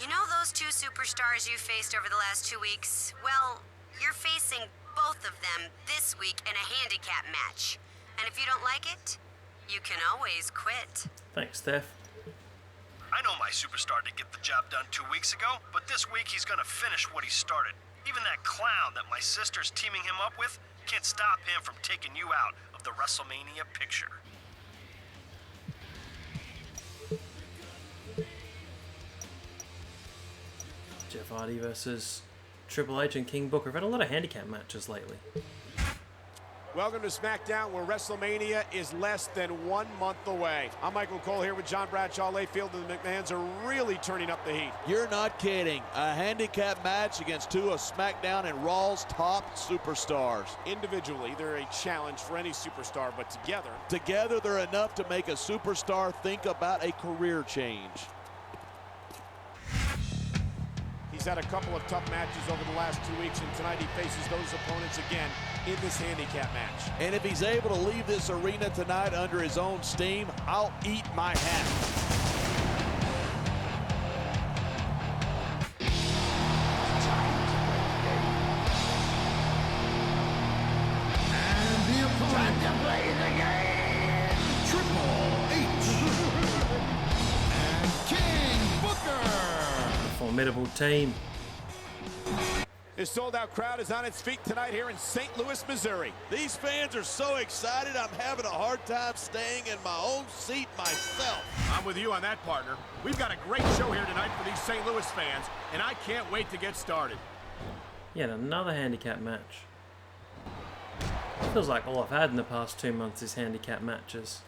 Speaker 6: know those 2 superstars you faced over the last 2 weeks? Well, you're facing both of them this week in a handicap match. And if you don't like it, you can always quit.
Speaker 1: Thanks, Steph.
Speaker 18: I know my superstar did get the job done 2 weeks ago, but this week he's gonna finish what he started. Even that clown that my sister's teaming him up with can't stop him from taking you out of the WrestleMania picture.
Speaker 1: Jeff Hardy versus Triple H and King Booker. I've had a lot of handicap matches lately.
Speaker 21: Welcome to SmackDown, where WrestleMania is less than 1 month away. I'm Michael Cole here with John Bradshaw Layfield, and the McMahons are really turning up the heat.
Speaker 22: You're not kidding. A handicap match against 2 of SmackDown and Raw's top superstars.
Speaker 21: Individually, they're a challenge for any superstar, but
Speaker 22: together they're enough to make a superstar think about a career change.
Speaker 21: He's had a couple of tough matches over the last 2 weeks, and tonight he faces those opponents again in this handicap match.
Speaker 22: And if he's able to leave this arena tonight under his own steam, I'll eat my hat.
Speaker 1: Formidable team.
Speaker 21: His sold-out crowd is on its feet tonight here in St. Louis, Missouri.
Speaker 22: These fans are so excited, I'm having a hard time staying in my own seat myself.
Speaker 21: I'm with you on that, partner. We've got a great show here tonight for these St. Louis fans, and I can't wait to get started.
Speaker 1: Yet another handicap match. Feels like all I've had in the past 2 months is handicap matches.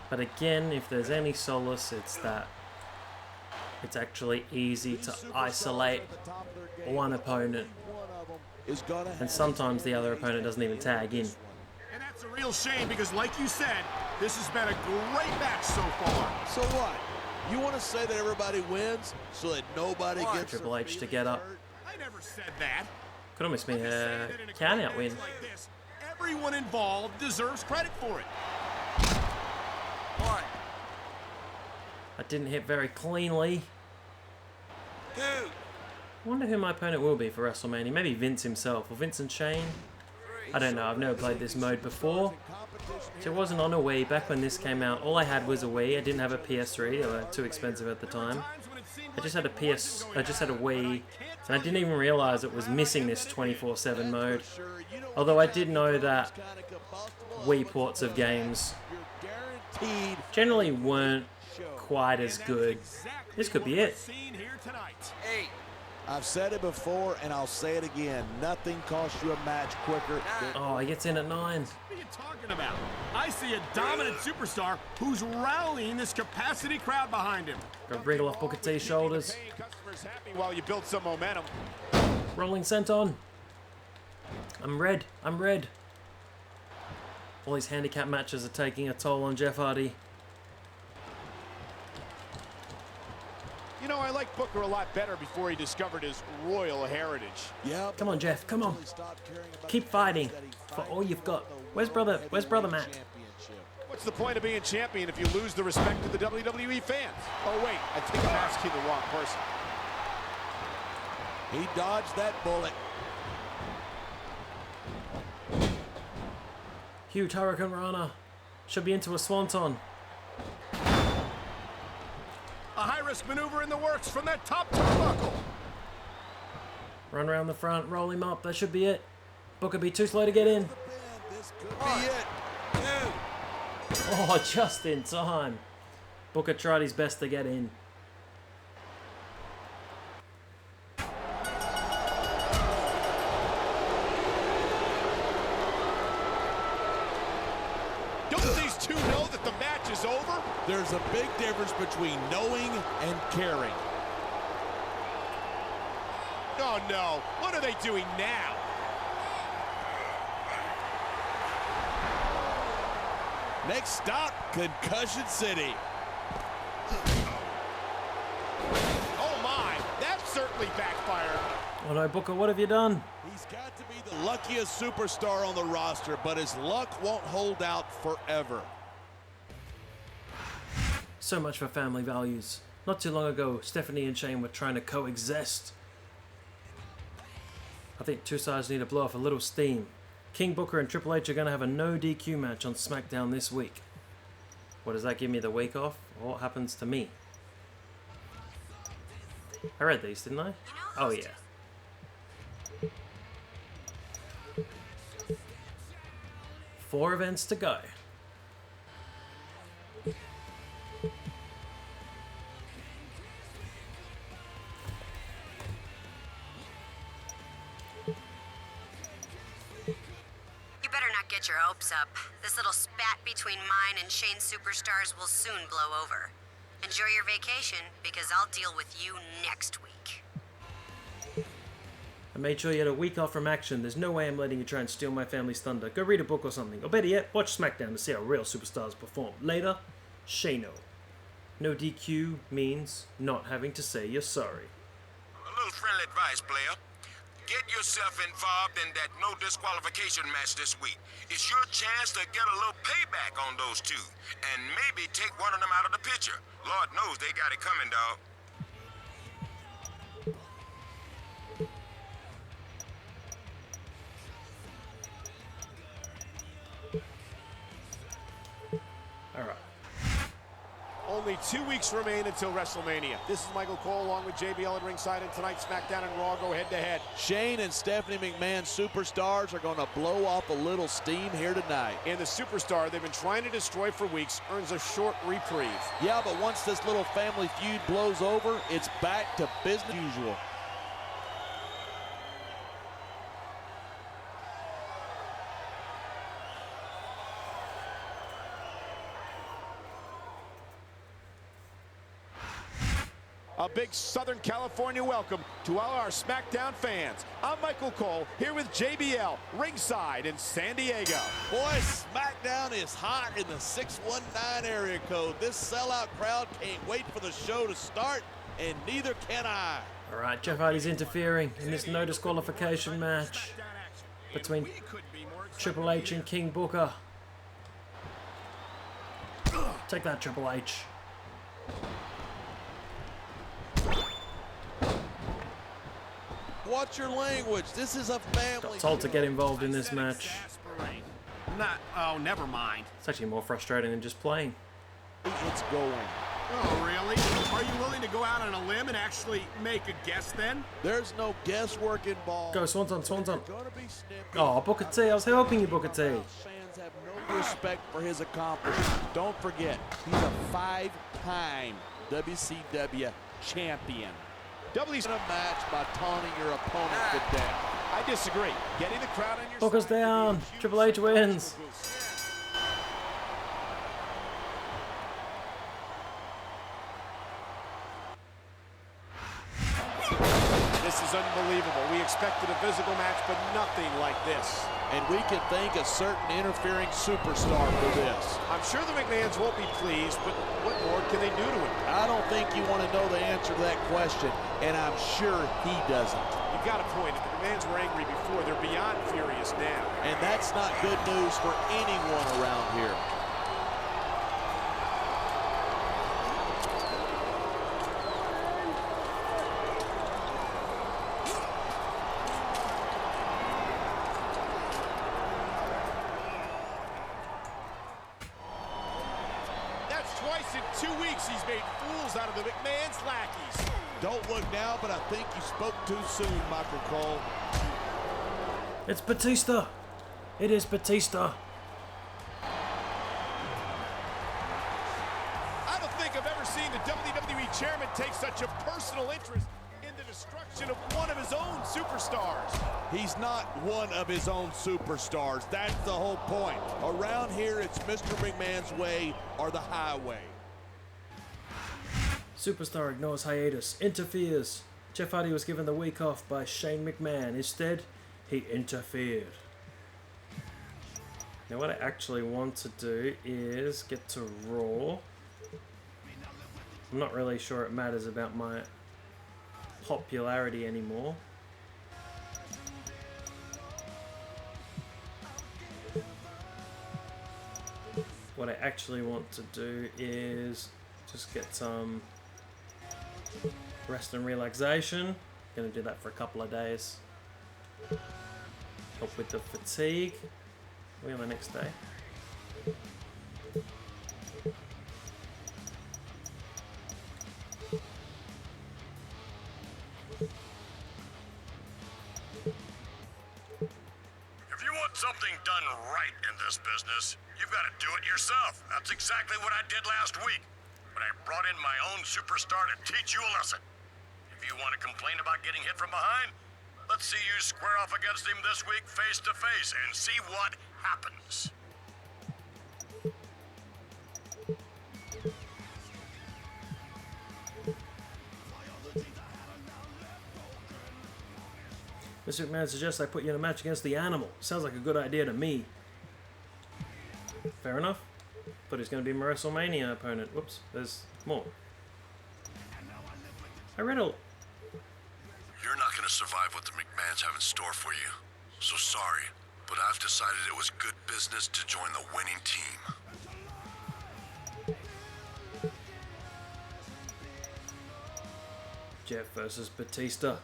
Speaker 1: But again, if there's any solace, it's that it's actually easy to isolate one opponent, and sometimes the other opponent doesn't even tag in.
Speaker 21: And that's a real shame because, like you said, this has been a great match so far.
Speaker 22: So what? You want to say that everybody wins so that nobody gets
Speaker 1: Triple H to get up.
Speaker 21: I never said that.
Speaker 1: Could almost be a count-out win.
Speaker 21: Like this, everyone involved deserves credit for it.
Speaker 1: That didn't hit very cleanly. I wonder who my opponent will be for WrestleMania. Maybe Vince himself, or Vince and Shane. I don't know, I've never played this mode before. So it wasn't on a Wii. Back when this came out, all I had was a Wii. I didn't have a PS3, they were too expensive at the time. I just had a Wii, and I didn't even realize it was missing this 24/7 mode. Although I did know that Wii ports of games generally weren't quite as good. This could be it.
Speaker 22: I've said it before and I'll say it again. Nothing costs you a match quicker than...
Speaker 1: Oh, he gets in at 9.
Speaker 21: What are you talking about? I see a dominant superstar who's rallying this capacity crowd behind him.
Speaker 1: Got wriggle off Booker T's shoulders.
Speaker 21: Customers happy while you build some momentum.
Speaker 1: Rolling senton. I'm red. I'm red. All these handicap matches are taking a toll on Jeff Hardy.
Speaker 21: You know, I liked Booker a lot better before he discovered his royal heritage.
Speaker 22: Yeah.
Speaker 1: Come on, Jeff. Come on. Keep fighting for all you've got. Where's brother Matt?
Speaker 21: What's the point of being champion if you lose the respect of the WWE fans? Oh, wait. I think I'm asking the wrong person.
Speaker 22: He dodged that bullet.
Speaker 1: Huge Hurricane Rana. Should be into a swanton.
Speaker 21: A high-risk maneuver in the works from that top turnbuckle.
Speaker 1: Run around the front, roll him up. That should be it. Booker be too slow to get in.
Speaker 22: This could be it.
Speaker 1: Oh, just in time. Booker tried his best to get in.
Speaker 21: Don't these two know that the match is over?
Speaker 22: There's a big difference between knowing and caring.
Speaker 21: Oh, no. What are they doing now?
Speaker 22: Next stop, Concussion City.
Speaker 21: Oh, my. That certainly backfired.
Speaker 1: Oh no, Booker, what have you done?
Speaker 22: He's got to be the luckiest superstar on the roster, but his luck won't hold out forever.
Speaker 1: So much for family values. Not too long ago, Stephanie and Shane were trying to coexist. I think two sides need to blow off a little steam. King Booker and Triple H are going to have a no DQ match on SmackDown this week. What, does that give me the week off? Or what happens to me? I read these, didn't I? Oh yeah. Four events to go.
Speaker 6: Get your hopes up. This little spat between mine and Shane's superstars will soon blow over. Enjoy your vacation, because I'll deal with you next week.
Speaker 1: I made sure you had a week off from action. There's no way I'm letting you try and steal my family's thunder. Go read a book or something. Or better yet, watch SmackDown to see how real superstars perform. Later, Shano. No DQ means not having to say you're sorry.
Speaker 15: A little friendly advice, player. Get yourself involved in that no disqualification match this week. It's your chance to get a little payback on those two, and maybe take one of them out of the picture. Lord knows they got it coming, dog.
Speaker 1: All right.
Speaker 21: Only 2 weeks remain until WrestleMania. This is Michael Cole along with JBL at ringside, and tonight's SmackDown and Raw go head-to-head.
Speaker 22: Shane and Stephanie McMahon superstars are going to blow off a little steam here tonight.
Speaker 21: And the superstar they've been trying to destroy for weeks earns a short reprieve.
Speaker 22: Yeah, but once this little family feud blows over, it's back to business as usual.
Speaker 21: A big Southern California welcome to all our SmackDown fans. I'm Michael Cole, here with JBL, ringside in San Diego.
Speaker 22: Boy, SmackDown is hot in the 619 area code. This sellout crowd can't wait for the show to start, and neither can I.
Speaker 1: All right, Jeff Hardy's interfering in this no disqualification match between Triple H and King Booker. Take that, Triple H.
Speaker 22: Watch your language. This is a family.
Speaker 1: Got told to get involved in this match.
Speaker 8: Oh, never mind.
Speaker 1: It's actually more frustrating than just playing.
Speaker 22: It's going.
Speaker 8: Oh, really? Are you willing to go out on a limb and actually make a guess then?
Speaker 22: There's no guesswork involved.
Speaker 1: Go, Swanton, Swanton. Oh, Booker T. I was helping you, Booker T.
Speaker 22: Fans have no respect for his accomplishments. Don't forget, he's a 5-time WCW champion. W's in a match by taunting your opponent to death.
Speaker 21: I disagree. Getting the crowd on your
Speaker 1: Booker's down. Triple H wins.
Speaker 21: This is unbelievable. We expected a physical match, but nothing like this.
Speaker 22: And we can thank a certain interfering superstar for this.
Speaker 21: I'm sure the McMahons won't be pleased, but what more can they do to him?
Speaker 22: I don't think you want to know the answer to that question, and I'm sure he doesn't.
Speaker 21: You've got a point. If the McMahons were angry before, they're beyond furious now.
Speaker 22: And that's not good news for anyone around here.
Speaker 21: Twice in 2 weeks, he's made fools out of the McMahon's lackeys.
Speaker 22: Don't look now, but I think you spoke too soon, Michael Cole.
Speaker 1: It's Batista. It is Batista.
Speaker 21: I don't think I've ever seen the WWE chairman take such a personal interest in the destruction of one of his own superstars.
Speaker 22: He's not one of his own superstars. That's the whole point. Around here, it's Mr. McMahon's way or the highway.
Speaker 1: Superstar ignores hiatus, interferes. Jeff Hardy was given the week off by Shane McMahon. Instead, he interfered. Now what I actually want to do is get to Raw. I'm not really sure it matters about my popularity anymore. What I actually want to do is just get some rest and relaxation. Gonna do that for a couple of days. Help with the fatigue. We're on the next day.
Speaker 4: If you want something done right in this business, you've got to do it yourself. That's exactly what I did last week when I brought in my own superstar to teach you a lesson. If you want to complain about getting hit from behind, let's see you square off against him this week face to face and see what happens.
Speaker 1: Mr. McMahon suggests I put you in a match against the Animal. Sounds like a good idea to me. Fair enough. But he's going to be my WrestleMania opponent. Whoops, there's more. I read all...
Speaker 15: You're
Speaker 4: gonna survive what the McMahons have in store for you. So sorry, but I've decided it was good business to join the winning team.
Speaker 1: Jeff versus Batista.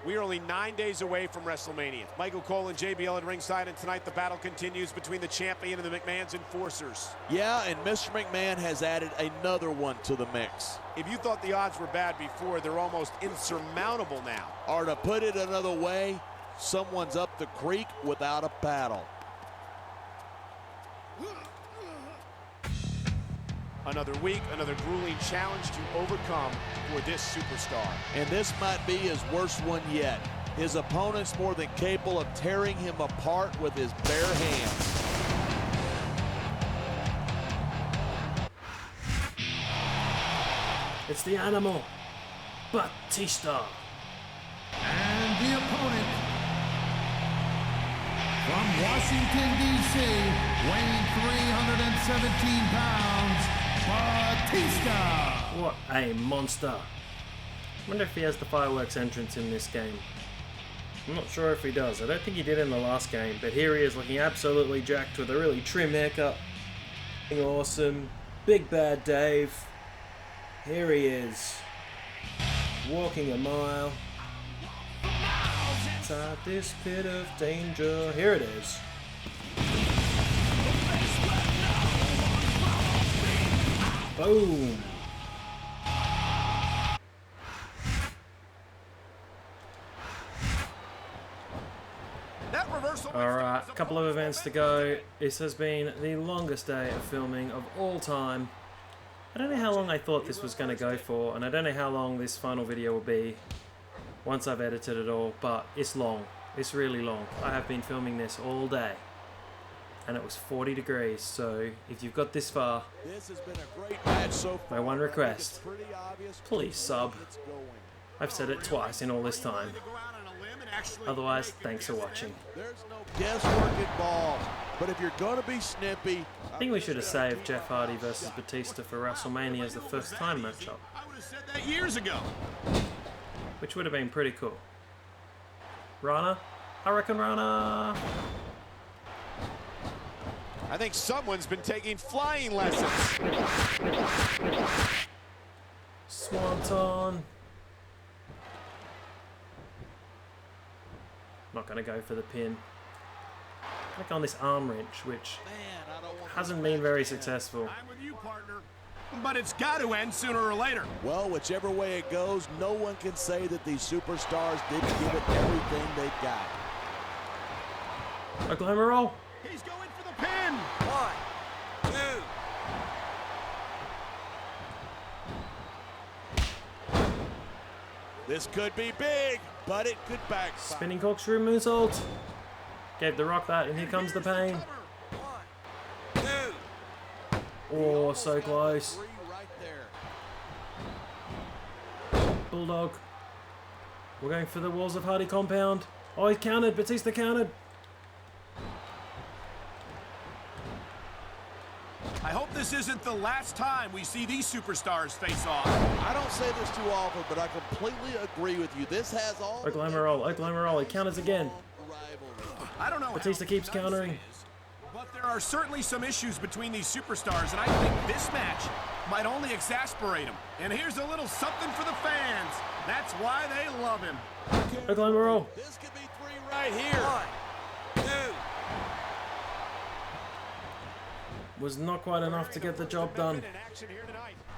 Speaker 21: We are only 9 days away from WrestleMania. Michael Cole and JBL at ringside, and tonight the battle continues between the champion and the McMahon's enforcers.
Speaker 22: Yeah, and Mr. McMahon has added another one to the mix.
Speaker 21: If you thought the odds were bad before, they're almost insurmountable now.
Speaker 22: Or to put it another way, someone's up the creek without a paddle.
Speaker 21: Another week, another grueling challenge to overcome for this superstar.
Speaker 22: And this might be his worst one yet. His opponent's more than capable of tearing him apart with his bare hands.
Speaker 1: It's the animal, Batista.
Speaker 24: And the opponent from Washington, D.C., weighing 317 pounds, Batista.
Speaker 1: What a monster. I wonder if he has the fireworks entrance in this game. I'm not sure if he does. I don't think he did in the last game, but here he is looking absolutely jacked with a really trim haircut. Awesome. Big Bad Dave. Here he is. Walking a mile. Inside this pit of danger. Here it is. Boom. Alright, a couple of events to go. This has been the longest day of filming of all time. I don't know how long I thought this was going to go for, and I don't know how long this final video will be once I've edited it all, but it's long. It's really long. I have been filming this all day, and it was 40 degrees, so if you've got this far,
Speaker 22: This has been a great match so far.
Speaker 1: my one request,
Speaker 22: Pretty obvious.
Speaker 1: please sub. I've said it twice in all this time. Otherwise, thanks for watching.
Speaker 22: There's no guesswork involved, but if you're going to be snippy,
Speaker 1: I think we should have saved Jeff Hardy versus Batista for WrestleMania as the first time matchup,
Speaker 21: I would have said that years ago.
Speaker 1: which would have been pretty cool. Rana? I reckon Rana.
Speaker 21: I think someone's been taking flying lessons.
Speaker 1: Swanton. Not going to go for the pin. Click on this arm wrench, which hasn't been very successful.
Speaker 21: I'm with you, partner. But it's got to end sooner or later.
Speaker 22: well, whichever way it goes, no one can say that these superstars didn't give it everything they got.
Speaker 1: Oklahoma roll.
Speaker 21: He's going for the pin.
Speaker 7: 1, 2.
Speaker 22: This could be big, but it could backfire.
Speaker 1: Spinning corkscrew moonsault. Gave the Rock that, and here comes the pain.
Speaker 7: 1, 2.
Speaker 1: Oh, so close.
Speaker 22: Right there.
Speaker 1: Bulldog. We're going for the Walls of Hardy compound. Oh, he countered. Batista countered.
Speaker 21: I hope this isn't the last time we see these superstars face off.
Speaker 22: I don't say this too often, but I completely agree with you. This has all
Speaker 1: Oklahoma roll. Oklahoma roll. He counters again.
Speaker 21: I don't know
Speaker 1: Batista keeps countering.
Speaker 21: but there are certainly some issues between these superstars, and I think this match might only exasperate them. And here's a little something for the fans. That's why they love him.
Speaker 1: Oklahoma roll.
Speaker 22: This could be 3 right here.
Speaker 7: 1, 2.
Speaker 1: Was not quite enough to get the job done.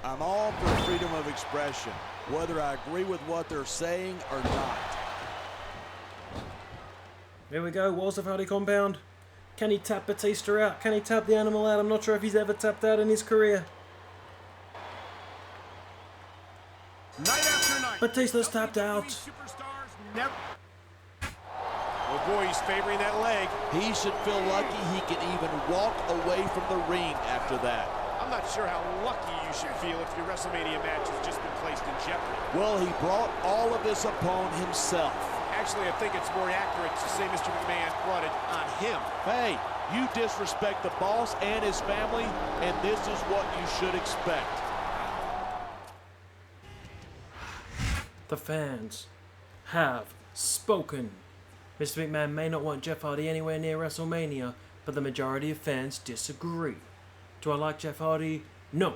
Speaker 22: I'm all for freedom of expression, whether I agree with what they're saying or not.
Speaker 1: Here we go. Walls of Hardy compound. Can he tap Batista out? Can he tap the animal out? I'm not sure if he's ever tapped out in his career.
Speaker 21: Night after night.
Speaker 1: Batista's tapped out.
Speaker 21: Superstars never. Oh boy, he's favoring that leg.
Speaker 22: He should feel lucky he can even walk away from the ring after that.
Speaker 21: I'm not sure how lucky you should feel if your WrestleMania match has just been placed in jeopardy.
Speaker 22: Well, he brought all of this upon himself.
Speaker 21: Actually, I think it's more accurate to say Mr. McMahon brought it on him.
Speaker 22: Hey, you disrespect the boss and his family, and this is what you should expect.
Speaker 1: The fans have spoken. Mr. McMahon may not want Jeff Hardy anywhere near WrestleMania, but the majority of fans disagree. Do I like Jeff Hardy? No.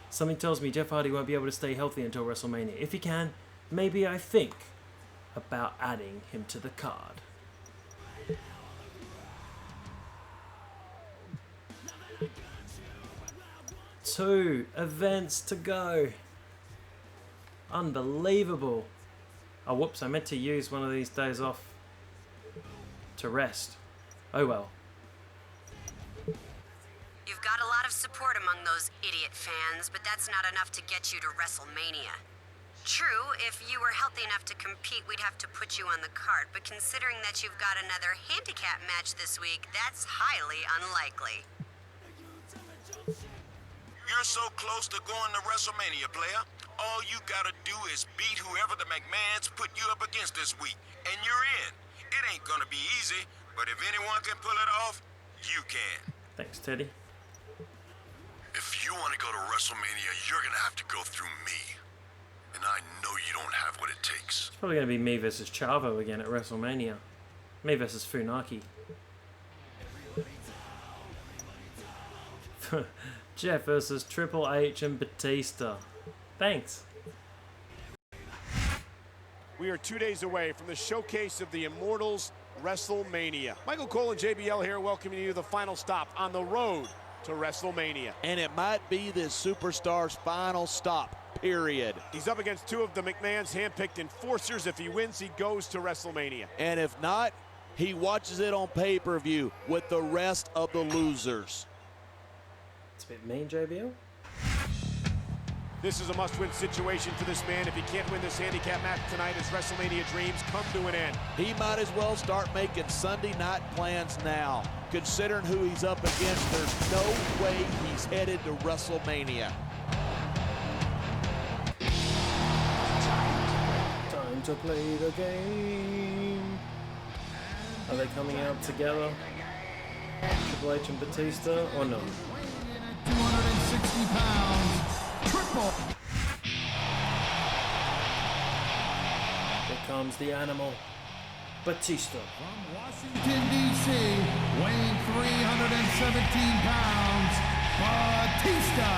Speaker 1: Something tells me Jeff Hardy won't be able to stay healthy until WrestleMania. If he can, maybe I think about adding him to the card. Two events to go. Unbelievable. Oh, whoops, I meant to use one of these days off to rest. Oh well.
Speaker 6: You've got a lot of support among those idiot fans, but that's not enough to get you to WrestleMania. True, if you were healthy enough to compete, we'd have to put you on the card, but considering that you've got another handicap match this week, that's highly unlikely.
Speaker 15: You're so close to going to WrestleMania, player. All you gotta do is beat whoever the McMahons put you up against this week, and you're in. It ain't gonna be easy, but if anyone can pull it off, you can.
Speaker 1: Thanks, Teddy.
Speaker 4: If you want to go to WrestleMania, you're going to have to go through me. And I know you don't have what it takes.
Speaker 1: It's probably going to be me versus Chavo again at WrestleMania. Me versus Funaki. Jeff versus Triple H and Batista. Thanks.
Speaker 21: We are 2 days away from the showcase of the Immortals, WrestleMania. Michael Cole and JBL here welcoming you to the final stop on the road to WrestleMania.
Speaker 22: And it might be this superstar's final stop, period.
Speaker 21: He's up against two of the McMahon's handpicked enforcers. If he wins, he goes to WrestleMania.
Speaker 22: And if not, he watches it on pay-per-view with the rest of the losers.
Speaker 1: It's a bit mean, JBL.
Speaker 21: This is a must-win situation for this man. If he can't win this handicap match tonight, his WrestleMania dreams come to an end.
Speaker 22: He might as well start making Sunday night plans now. Considering who he's up against, there's no way he's headed to WrestleMania.
Speaker 1: Time to play the game. Are they coming out together? Triple H and Batista, or no?
Speaker 24: 260 pounds. Triple.
Speaker 1: Here comes the animal, Batista.
Speaker 24: From Washington, D.C., weighing 317 pounds, Batista.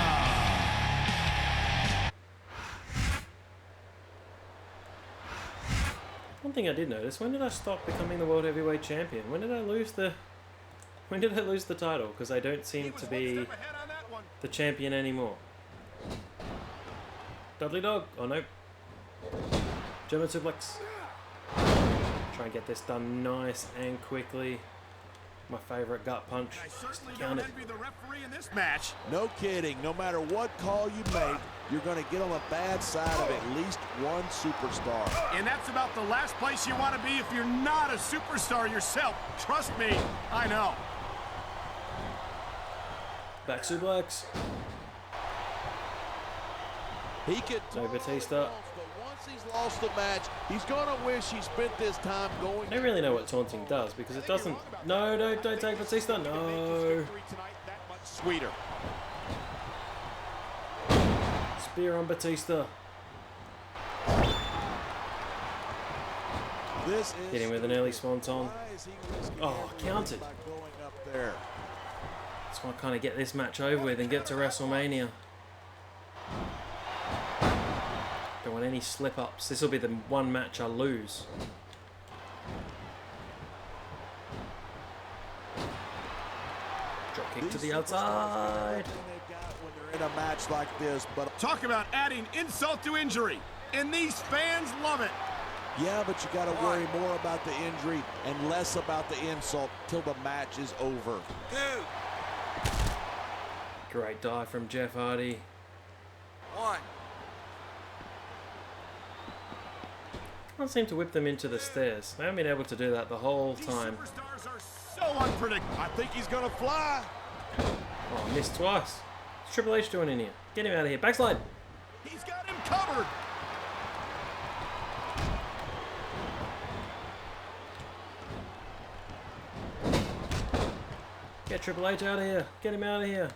Speaker 1: One thing I did notice, when did I stop becoming the World Heavyweight Champion? When did I lose the title? Because I don't seem to be the champion anymore. Dudley Dog. Oh no. German suplex. Try and get this done nice and quickly. My favorite gut punch. Count it.
Speaker 21: The referee in this match.
Speaker 22: No kidding. No matter what call you make, you're going to get on the bad side of at least one superstar.
Speaker 21: And that's about the last place you want to be if you're not a superstar yourself. Trust me, I know.
Speaker 1: Back suplex.
Speaker 22: He could
Speaker 1: No Batista.
Speaker 22: but once he's lost the match, he's gonna wish he spent this time going.
Speaker 1: I don't really know what taunting does because it doesn't. No, don't take Batista. No.
Speaker 21: Sweeter.
Speaker 1: Spear on Batista.
Speaker 22: This is
Speaker 1: Hit him with an early swanton. Oh, counted.
Speaker 22: Going up there.
Speaker 1: Just want to kind of get this match over with and get to WrestleMania. Don't want any slip-ups. This will be the one match I lose. Drop kick to the outside.
Speaker 22: When they're in a match like this, but
Speaker 21: Talk about adding insult to injury. And these fans love it.
Speaker 22: yeah, but you got to worry more about the injury and less about the insult till the match is over.
Speaker 1: Great dive from Jeff Hardy.
Speaker 7: One.
Speaker 1: Can't seem to whip them into the stairs. I haven't been able to do that the whole time.
Speaker 21: Superstars are so unpredictable. I think he's gonna fly.
Speaker 1: Oh, I missed twice. What's Triple H doing in here? Get him out of here. Backslide.
Speaker 21: He's got him covered.
Speaker 1: Get Triple H out of here. Get him out of here.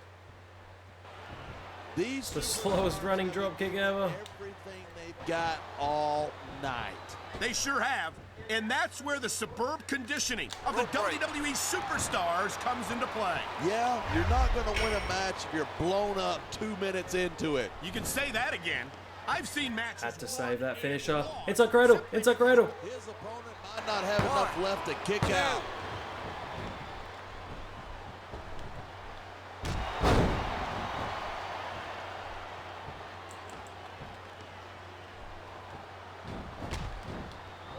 Speaker 22: These
Speaker 1: the slowest running dropkick ever.
Speaker 22: Everything they've got all night.
Speaker 8: They sure have. And that's where the superb conditioning of the WWE superstars comes into play.
Speaker 22: Yeah, you're not going to win a match if you're blown up 2 minutes into it.
Speaker 8: You can say that again. I've seen matches.
Speaker 1: Had to save that finisher. Inside cradle. Inside cradle.
Speaker 22: His opponent might not have enough left to kick out.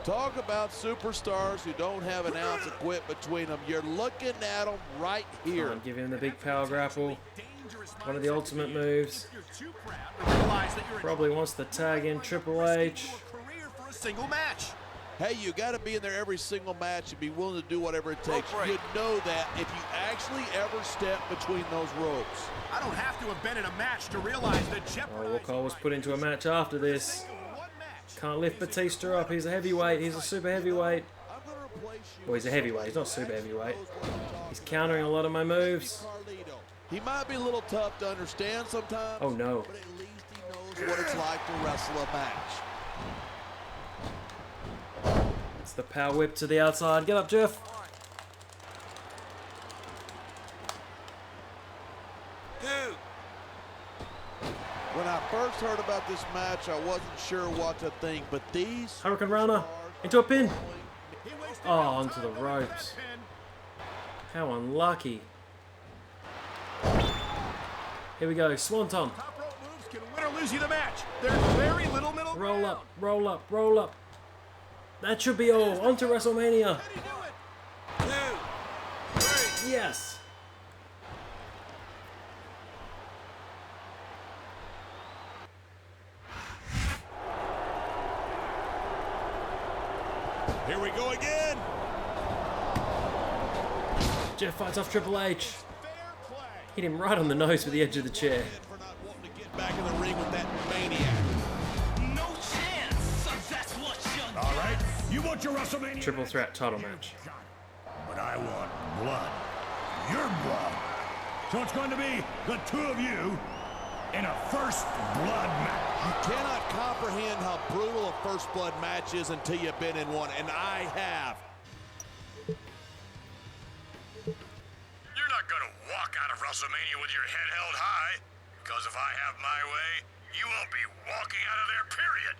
Speaker 22: Talk about superstars who don't have an ounce of quit between them. You're looking at them right here.
Speaker 1: Give him the big power grapple. One of the ultimate moves. Probably wants to tag in Triple H.
Speaker 8: For a single match.
Speaker 22: Hey, you got to be in there every single match and be willing to do whatever it takes. You know that if you actually ever step between those ropes.
Speaker 8: I don't have to have been in a match to realize that
Speaker 1: Walcott was put into a match after this. Can't lift Batista up. He's a heavyweight. He's a super heavyweight. Well, he's a heavyweight. He's not super heavyweight. He's countering a lot of my moves.
Speaker 22: He might be a little tough to understand sometimes.
Speaker 1: Oh no.
Speaker 22: But at least he knows what it's like to wrestle a match.
Speaker 1: It's the power whip to the outside. Get up, Jeff.
Speaker 22: When I first heard about this match, I wasn't sure what to think, but these...
Speaker 1: Hurricane Rana into a pin. Oh, onto the ropes. How unlucky. Here we go, Swanton.
Speaker 8: Top rope moves can win or lose you the match. There's very little middle
Speaker 1: Roll up, roll up, roll up. That should be all. On to WrestleMania. Yes.
Speaker 8: Here we go again.
Speaker 1: Jeff fights off Triple H. Hit him right on the nose with the edge of the chair.
Speaker 22: Back in the ring with that maniac.
Speaker 23: No chance. That's what you
Speaker 3: All right, you want your WrestleMania?
Speaker 1: Triple threat title match.
Speaker 3: But I want blood. Your blood. So it's going to be the two of you in a first blood match.
Speaker 22: You cannot comprehend how brutal a first blood match is until you've been in one, and I have.
Speaker 4: You're not gonna walk out of WrestleMania with your head held high, because if I have my way, you won't be walking out of there, period.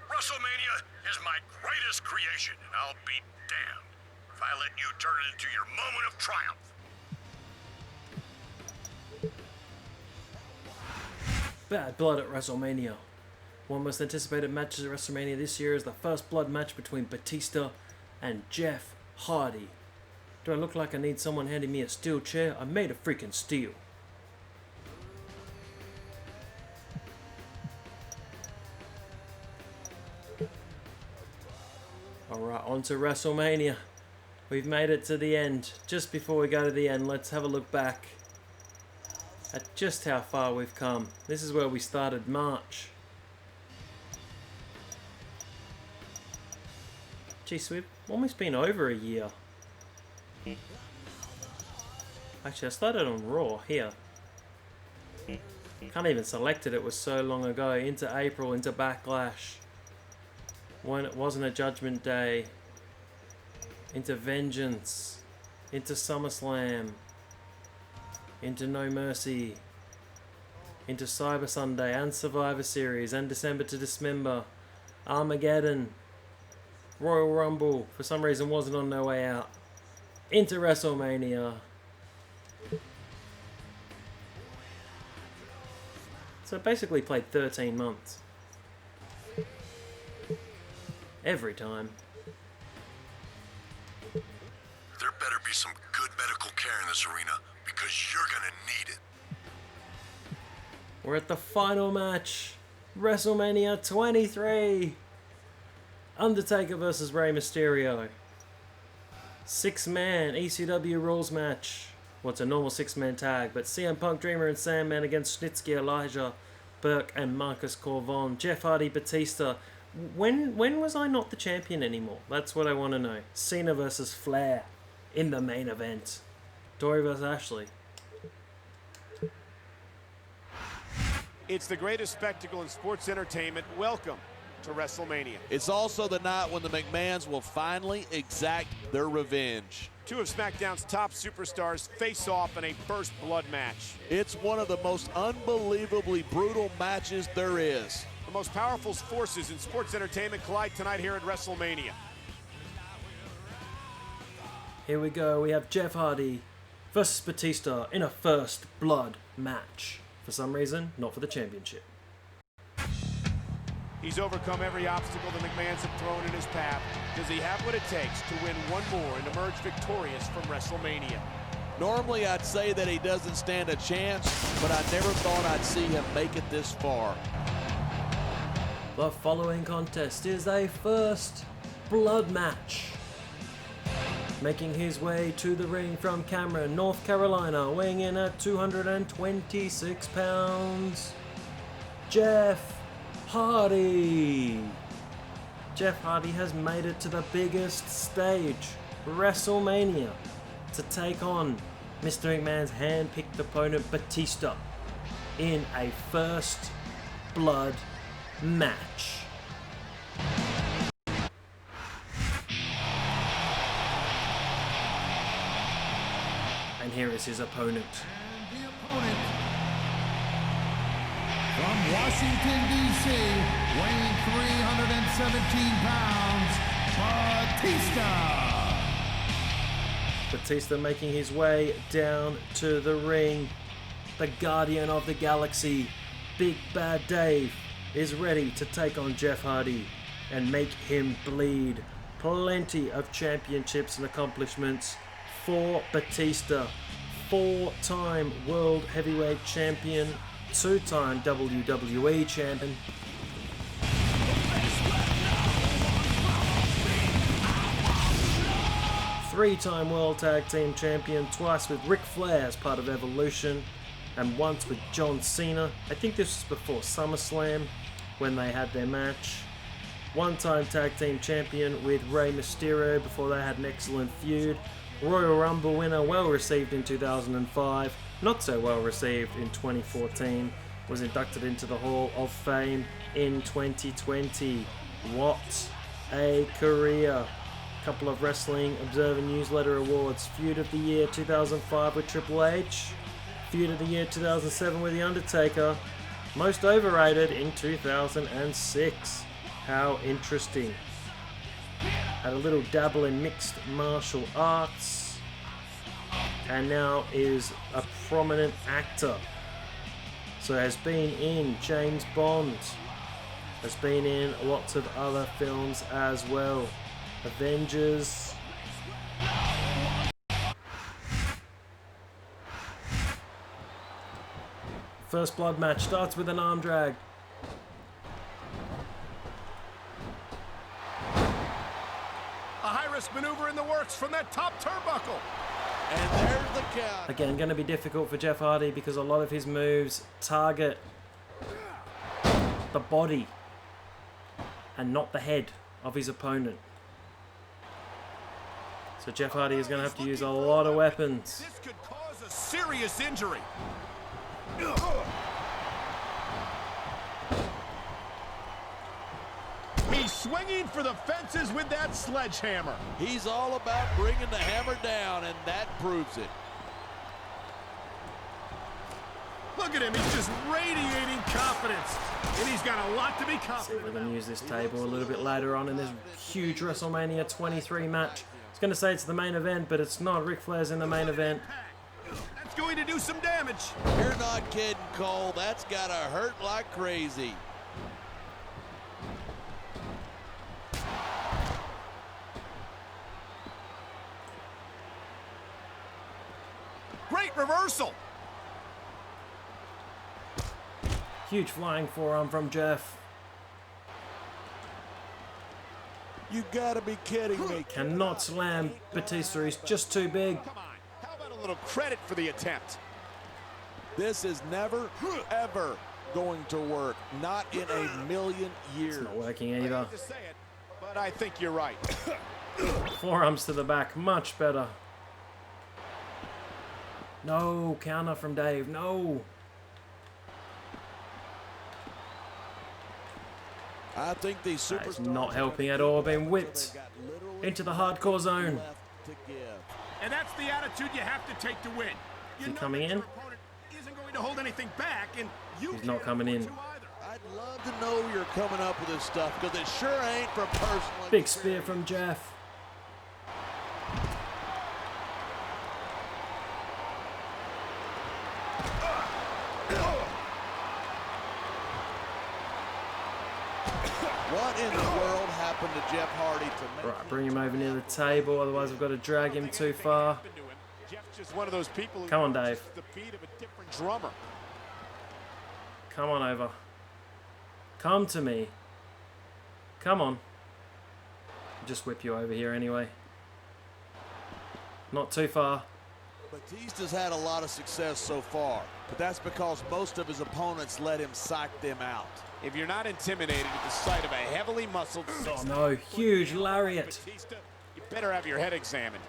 Speaker 4: WrestleMania is my greatest creation, and I'll be damned if I let you turn it into your moment of triumph.
Speaker 1: Bad blood at WrestleMania. One most anticipated matches at WrestleMania this year is the first blood match between Batista and Jeff Hardy. Do I look like I need someone handing me a steel chair? I'm made of freaking steel. Alright, on to WrestleMania. We've made it to the end. Just before we go to the end, let's have a look back at just how far we've come. This is where we started March. Geez, we've almost been over a year. Actually, I started on Raw here. Can't even select it, it was so long ago. Into April, into Backlash. When it wasn't a Judgment Day. Into Vengeance. Into Summerslam. Into No Mercy. Into Cyber Sunday and Survivor Series and December to Dismember. Armageddon. Royal Rumble, for some reason wasn't on No Way Out. Into WrestleMania. So basically played 13 months. Every time.
Speaker 4: There better be some good medical care in this arena, because you're gonna need it.
Speaker 1: We're at the final match. WrestleMania 23. Undertaker versus Rey Mysterio. 6-man ECW rules match. Well, it's a normal 6-man tag, but CM Punk, Dreamer, and Sandman against Snitsky, Elijah, Burke, and Marcus Corvon. Jeff Hardy, Batista. When was I not the champion anymore? That's what I want to know. Cena versus Flair in the main event. Dory versus Ashley.
Speaker 21: It's the greatest spectacle in sports entertainment. Welcome to WrestleMania.
Speaker 22: It's also the night when the McMahons will finally exact their revenge.
Speaker 21: Two of SmackDown's top superstars face off in a first blood match.
Speaker 22: It's one of the most unbelievably brutal matches there is.
Speaker 21: The most powerful forces in sports entertainment collide tonight here at WrestleMania.
Speaker 1: Here we go. We have Jeff Hardy versus Batista in a first blood match. For some reason, not for the championship.
Speaker 21: He's overcome every obstacle the McMahons have thrown in his path. Does he have what it takes to win one more and emerge victorious from WrestleMania?
Speaker 22: Normally I'd say that he doesn't stand a chance, but I never thought I'd see him make it this far.
Speaker 1: The following contest is a first blood match. Making his way to the ring from Cameron, North Carolina, weighing in at 226 pounds, Jeff Hardy. Jeff Hardy has made it to the biggest stage, WrestleMania, to take on Mr. McMahon's hand-picked opponent Batista in a first blood match. And here is his opponent.
Speaker 24: The opponent from Washington, D.C., weighing 317 pounds, Batista.
Speaker 1: Batista making his way down to the ring. The Guardian of the Galaxy, Big Bad Dave, is ready to take on Jeff Hardy and make him bleed. Plenty of championships and accomplishments for Batista. 4-time World Heavyweight Champion, 2-time WWE Champion, 3-time World Tag Team Champion, twice with Ric Flair as part of Evolution, and once with John Cena. I think this was before SummerSlam when they had their match. 1-time Tag Team Champion with Rey Mysterio before they had an excellent feud. Royal Rumble winner, well received in 2005, not so well received in 2014, was inducted into the Hall of Fame in 2020. What a career. Couple of Wrestling Observer Newsletter Awards. Feud of the Year 2005 with Triple H. Feud of the Year 2007 with The Undertaker. Most overrated in 2006. How interesting. Had a little dabble in mixed martial arts, and now is a prominent actor. So has been in James Bond, has been in lots of other films as well. Avengers. First blood match starts with an arm drag.
Speaker 21: Maneuver in the works from that top turnbuckle.
Speaker 22: And there's the count.
Speaker 1: Again, going to be difficult for Jeff Hardy because a lot of his moves target the body and not the head of his opponent. So Jeff Hardy is going to have to use a lot of weapons.
Speaker 21: This could cause a serious injury. He's swinging for the fences with that sledgehammer.
Speaker 22: He's all about bringing the hammer down, and that proves it.
Speaker 21: Look at him, he's just radiating confidence. And he's got a lot to be confident.
Speaker 1: See if we're going to use this table a little bit later on in this huge WrestleMania 23 match. I was going to say it's the main event, but it's not. Ric Flair's in the main event.
Speaker 21: That's going to do some damage.
Speaker 22: You're not kidding, Cole. That's got to hurt like crazy.
Speaker 21: Great reversal.
Speaker 1: Huge flying forearm from Jeff.
Speaker 22: You gotta be kidding me.
Speaker 1: Cannot slam Batista, he's just too big.
Speaker 21: Come on, how about a little credit for the attempt?
Speaker 22: This is never, ever going to work. Not in a million years.
Speaker 1: It's not working either.
Speaker 21: I hate to say it, but I think you're right.
Speaker 1: Forearms to the back, much better. No, counter from Dave, no.
Speaker 22: I think these
Speaker 1: That is
Speaker 22: superstars
Speaker 1: not helping at all. Being whipped into the hardcore zone.
Speaker 8: And that's the attitude you have to take to win.
Speaker 1: Is he coming in?
Speaker 8: Your opponent isn't going to hold anything back, and you
Speaker 1: He's not coming in.
Speaker 22: I'd love to know you're coming up with this stuff, because it sure ain't from personal
Speaker 1: Big spear from Jeff.
Speaker 22: What in the world happened to Jeff Hardy to make
Speaker 1: Right, bring him over near the table, otherwise we've got to drag him too far.
Speaker 21: Jeff's just one of those people who
Speaker 1: Come on, Dave.
Speaker 21: the beat of a different drummer.
Speaker 1: Come on over. Come to me. Come on. Just whip you over here anyway. Not too far.
Speaker 22: Batista's had a lot of success so far, but that's because most of his opponents let him psych them out.
Speaker 21: If you're not intimidated at the sight of a heavily muscled...
Speaker 1: Oh no, huge lariat.
Speaker 21: Batista, you better have your head examined.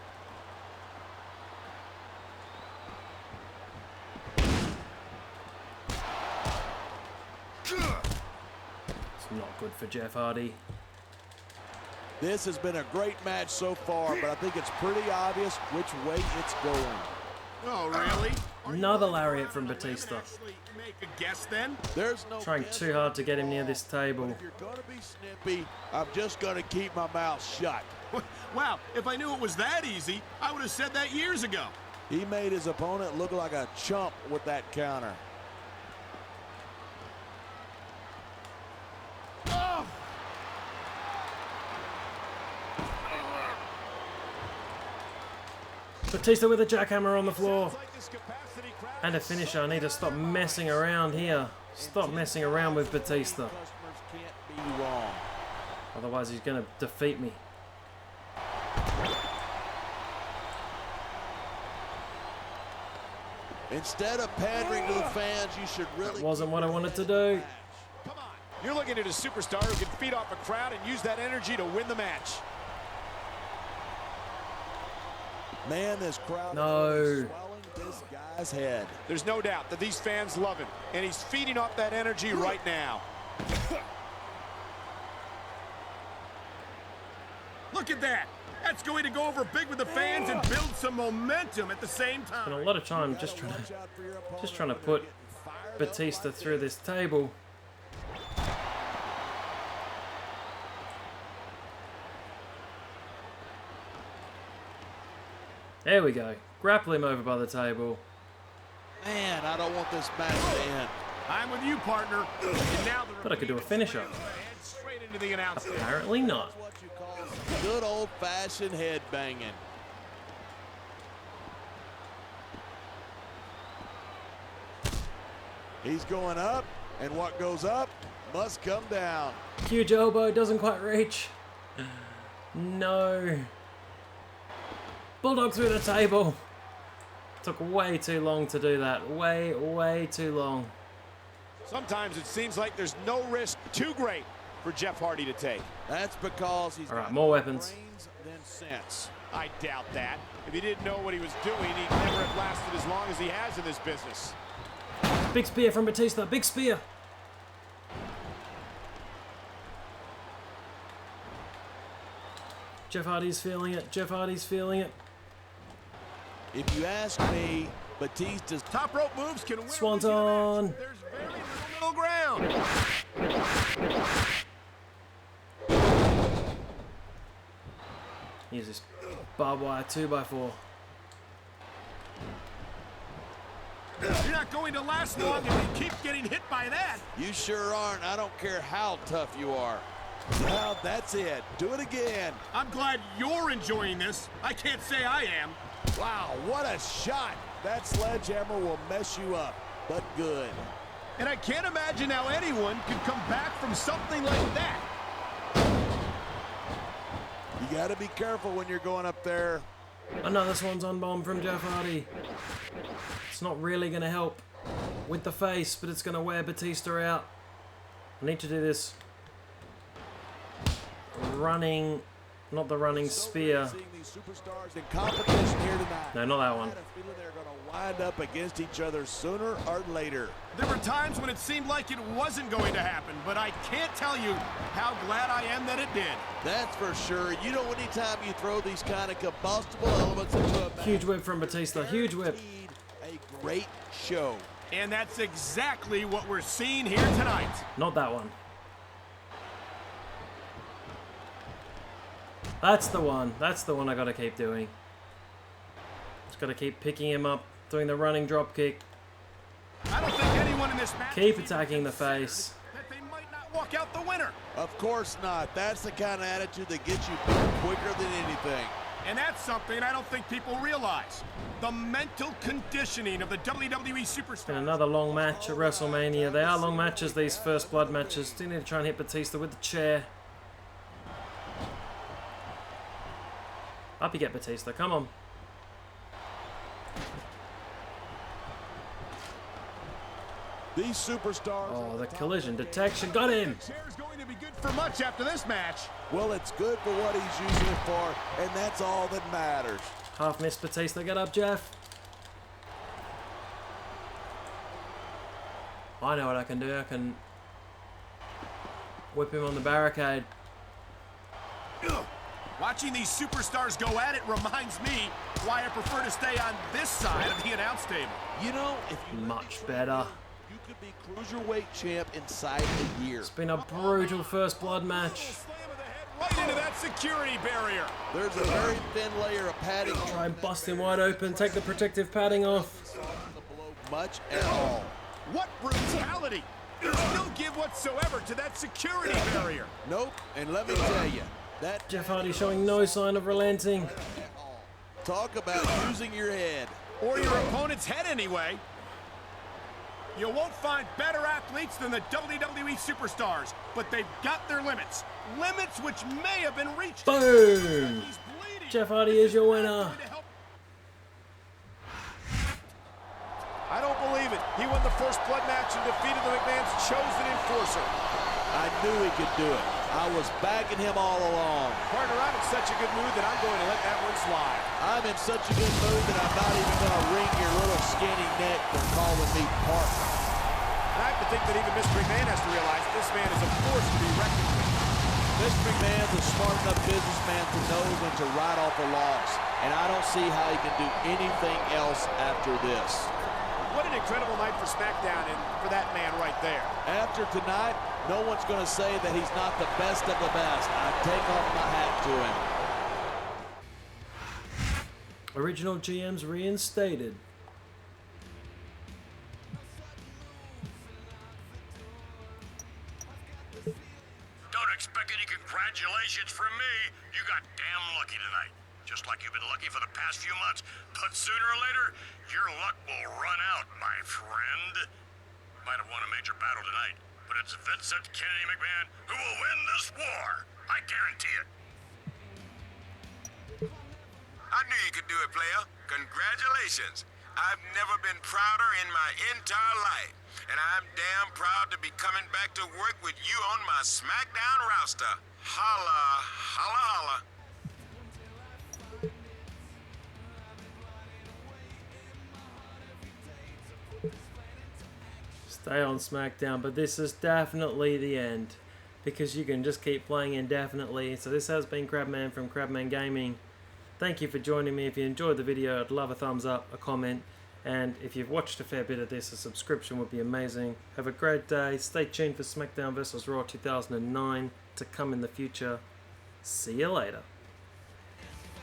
Speaker 1: It's not good for Jeff Hardy.
Speaker 22: This has been a great match so far, but I think it's pretty obvious which way it's going.
Speaker 8: Oh, really?
Speaker 1: Another lariat from Batista.
Speaker 8: Make a guess then?
Speaker 22: There's no
Speaker 1: Trying too hard to get him near this table.
Speaker 22: If you're going to be snippy, I'm just going to keep my mouth shut.
Speaker 8: Wow, if I knew it was that easy, I would have said that years ago.
Speaker 22: He made his opponent look like a chump with that counter.
Speaker 8: Oh!
Speaker 1: Batista with a jackhammer on the floor. And a finisher. I need to stop messing around here. Stop messing around with Batista. Otherwise he's going to defeat me.
Speaker 22: Instead of pandering to the fans, you should really...
Speaker 1: That wasn't what I wanted to do.
Speaker 21: Come on. You're looking at a superstar who can feed off a crowd and use that energy to win the match.
Speaker 22: Man, this crowd
Speaker 1: is
Speaker 22: swelling this guy's head.
Speaker 21: There's no doubt that these fans love him, and he's feeding off that energy right now.
Speaker 8: Look at that. That's going to go over big with the fans and build some momentum at the same time.
Speaker 1: Spent a lot of time just trying to put Batista through this table. There we go. Grapple him over by the table.
Speaker 22: Man, I don't want this match to end.
Speaker 8: I'm with you, partner. And now
Speaker 1: But I could do a finisher.
Speaker 8: straight into the announce table.
Speaker 1: Apparently not.
Speaker 22: Good old-fashioned head banging. He's going up, and what goes up must come down.
Speaker 1: Huge elbow, doesn't quite reach. No. Bulldog through the table. Took way too long to do that. Way too long.
Speaker 21: Sometimes it seems like there's no risk too great for Jeff Hardy to take.
Speaker 22: That's because he's
Speaker 1: All right, more weapons.
Speaker 22: brains than sense.
Speaker 21: I doubt that. If he didn't know what he was doing, he'd never have lasted as long as he has in this business.
Speaker 1: Big spear from Batista. Big spear. Jeff Hardy's feeling it. Jeff Hardy's feeling it.
Speaker 22: If you ask me, Batista's
Speaker 8: Top rope moves can win.
Speaker 1: Swanton.
Speaker 8: There's very little middle ground.
Speaker 1: Use this barbed wire 2x4.
Speaker 8: You're not going to last long if you keep getting hit by that.
Speaker 22: You sure aren't. I don't care how tough you are. Well, that's it. Do it again.
Speaker 8: I'm glad you're enjoying this. I can't say I am.
Speaker 22: Wow, what a shot. That sledgehammer will mess you up, but good.
Speaker 8: And I can't imagine how anyone could come back from something like that.
Speaker 22: You got to be careful when you're going up there.
Speaker 1: Another Swanton bomb from Jeff Hardy. It's not really going to help with the face, but it's going to wear Batista out. I need to do this running Not the running spear.
Speaker 22: In competition here tonight.
Speaker 1: No, not that one.
Speaker 22: I had a feeling they're going to wind up against each other sooner or later.
Speaker 8: There were times when it seemed like it wasn't going to happen, but I can't tell you how glad I am that it did.
Speaker 22: That's for sure. You know, anytime you throw these kind of combustible elements into a match,
Speaker 1: Huge whip from Batista. Huge whip.
Speaker 22: a great show.
Speaker 8: And that's exactly what we're seeing here tonight.
Speaker 1: Not that one. That's the one. That's the one I gotta keep doing. Just gotta keep picking him up, doing the running drop kick.
Speaker 8: I don't think anyone in this match
Speaker 1: Keep attacking the face.
Speaker 8: that they might not walk out the winner.
Speaker 22: Of course not. That's the kind of attitude that gets you quicker than anything.
Speaker 8: And that's something I don't think people realize. The mental conditioning of the WWE superstar.
Speaker 1: And another long match at WrestleMania. They are long matches, these first blood matches. Do need to try and hit Batista with the chair. Up you get, Batista. Come on.
Speaker 22: These superstars.
Speaker 1: Oh, the collision detection. Got him.
Speaker 8: Chair's going to be good for much after this match.
Speaker 22: Well, it's good for what he's using it for, and that's all that matters.
Speaker 1: Half missed Batista. Get up, Jeff. I know what I can do. I can whip him on the barricade.
Speaker 8: Watching these superstars go at it reminds me why I prefer to stay on this side of the announce table.
Speaker 22: You know, if you
Speaker 1: Much better.
Speaker 22: you could be cruiserweight champ inside a year.
Speaker 1: It's been a brutal first blood match.
Speaker 8: Right into that security barrier.
Speaker 22: There's a very thin layer of padding.
Speaker 1: Try and bust him wide open. Take the protective padding off.
Speaker 22: Much at all.
Speaker 8: What brutality! There's no give whatsoever to that security barrier.
Speaker 22: Nope. And let me tell you, that
Speaker 1: Jeff Hardy showing no sign of relenting.
Speaker 22: talk about using your head.
Speaker 8: Or your opponent's head anyway. You won't find better athletes than the WWE superstars, but they've got their limits. Limits which may have been reached.
Speaker 1: Boom! Jeff Hardy is your winner.
Speaker 21: I don't believe it. He won the first blood match and defeated the McMahon's chosen enforcer.
Speaker 22: I knew he could do it. I was backing him all along.
Speaker 21: Partner, I'm in such a good mood that I'm going to let that one slide.
Speaker 22: I'm in such a good mood that I'm not even going to wring your little skinny neck for calling me partner.
Speaker 21: And I have to think that even Mr. McMahon has to realize this man is a force to be reckoned with.
Speaker 22: Mr. McMahon's a smart enough businessman to know when to write off a loss, and I don't see how he can do anything else after this.
Speaker 21: What an incredible night for SmackDown and for that man right there.
Speaker 22: After tonight, no one's going to say that he's not the best of the best. I take off my hat to him.
Speaker 1: Original GMs reinstated.
Speaker 4: Don't expect any congratulations from me. You got damn lucky tonight. Just like you've been lucky for the past few months. But sooner or later, your luck will run out, my friend. Might have won a major battle tonight, but it's Vincent Kennedy McMahon who will win this war. I guarantee it.
Speaker 15: I knew you could do it, player. Congratulations. I've never been prouder in my entire life. And I'm damn proud to be coming back to work with you on my SmackDown roster. Holla, holla, holla.
Speaker 1: Stay on SmackDown, but this is definitely the end because you can just keep playing indefinitely. So this has been Crabman from Crabman Gaming. Thank you for joining me. If you enjoyed the video, I'd love a thumbs up, a comment, and if you've watched a fair bit of this, a subscription would be amazing. Have a great day. Stay tuned for SmackDown vs. Raw 2009 to come in the future. See you later.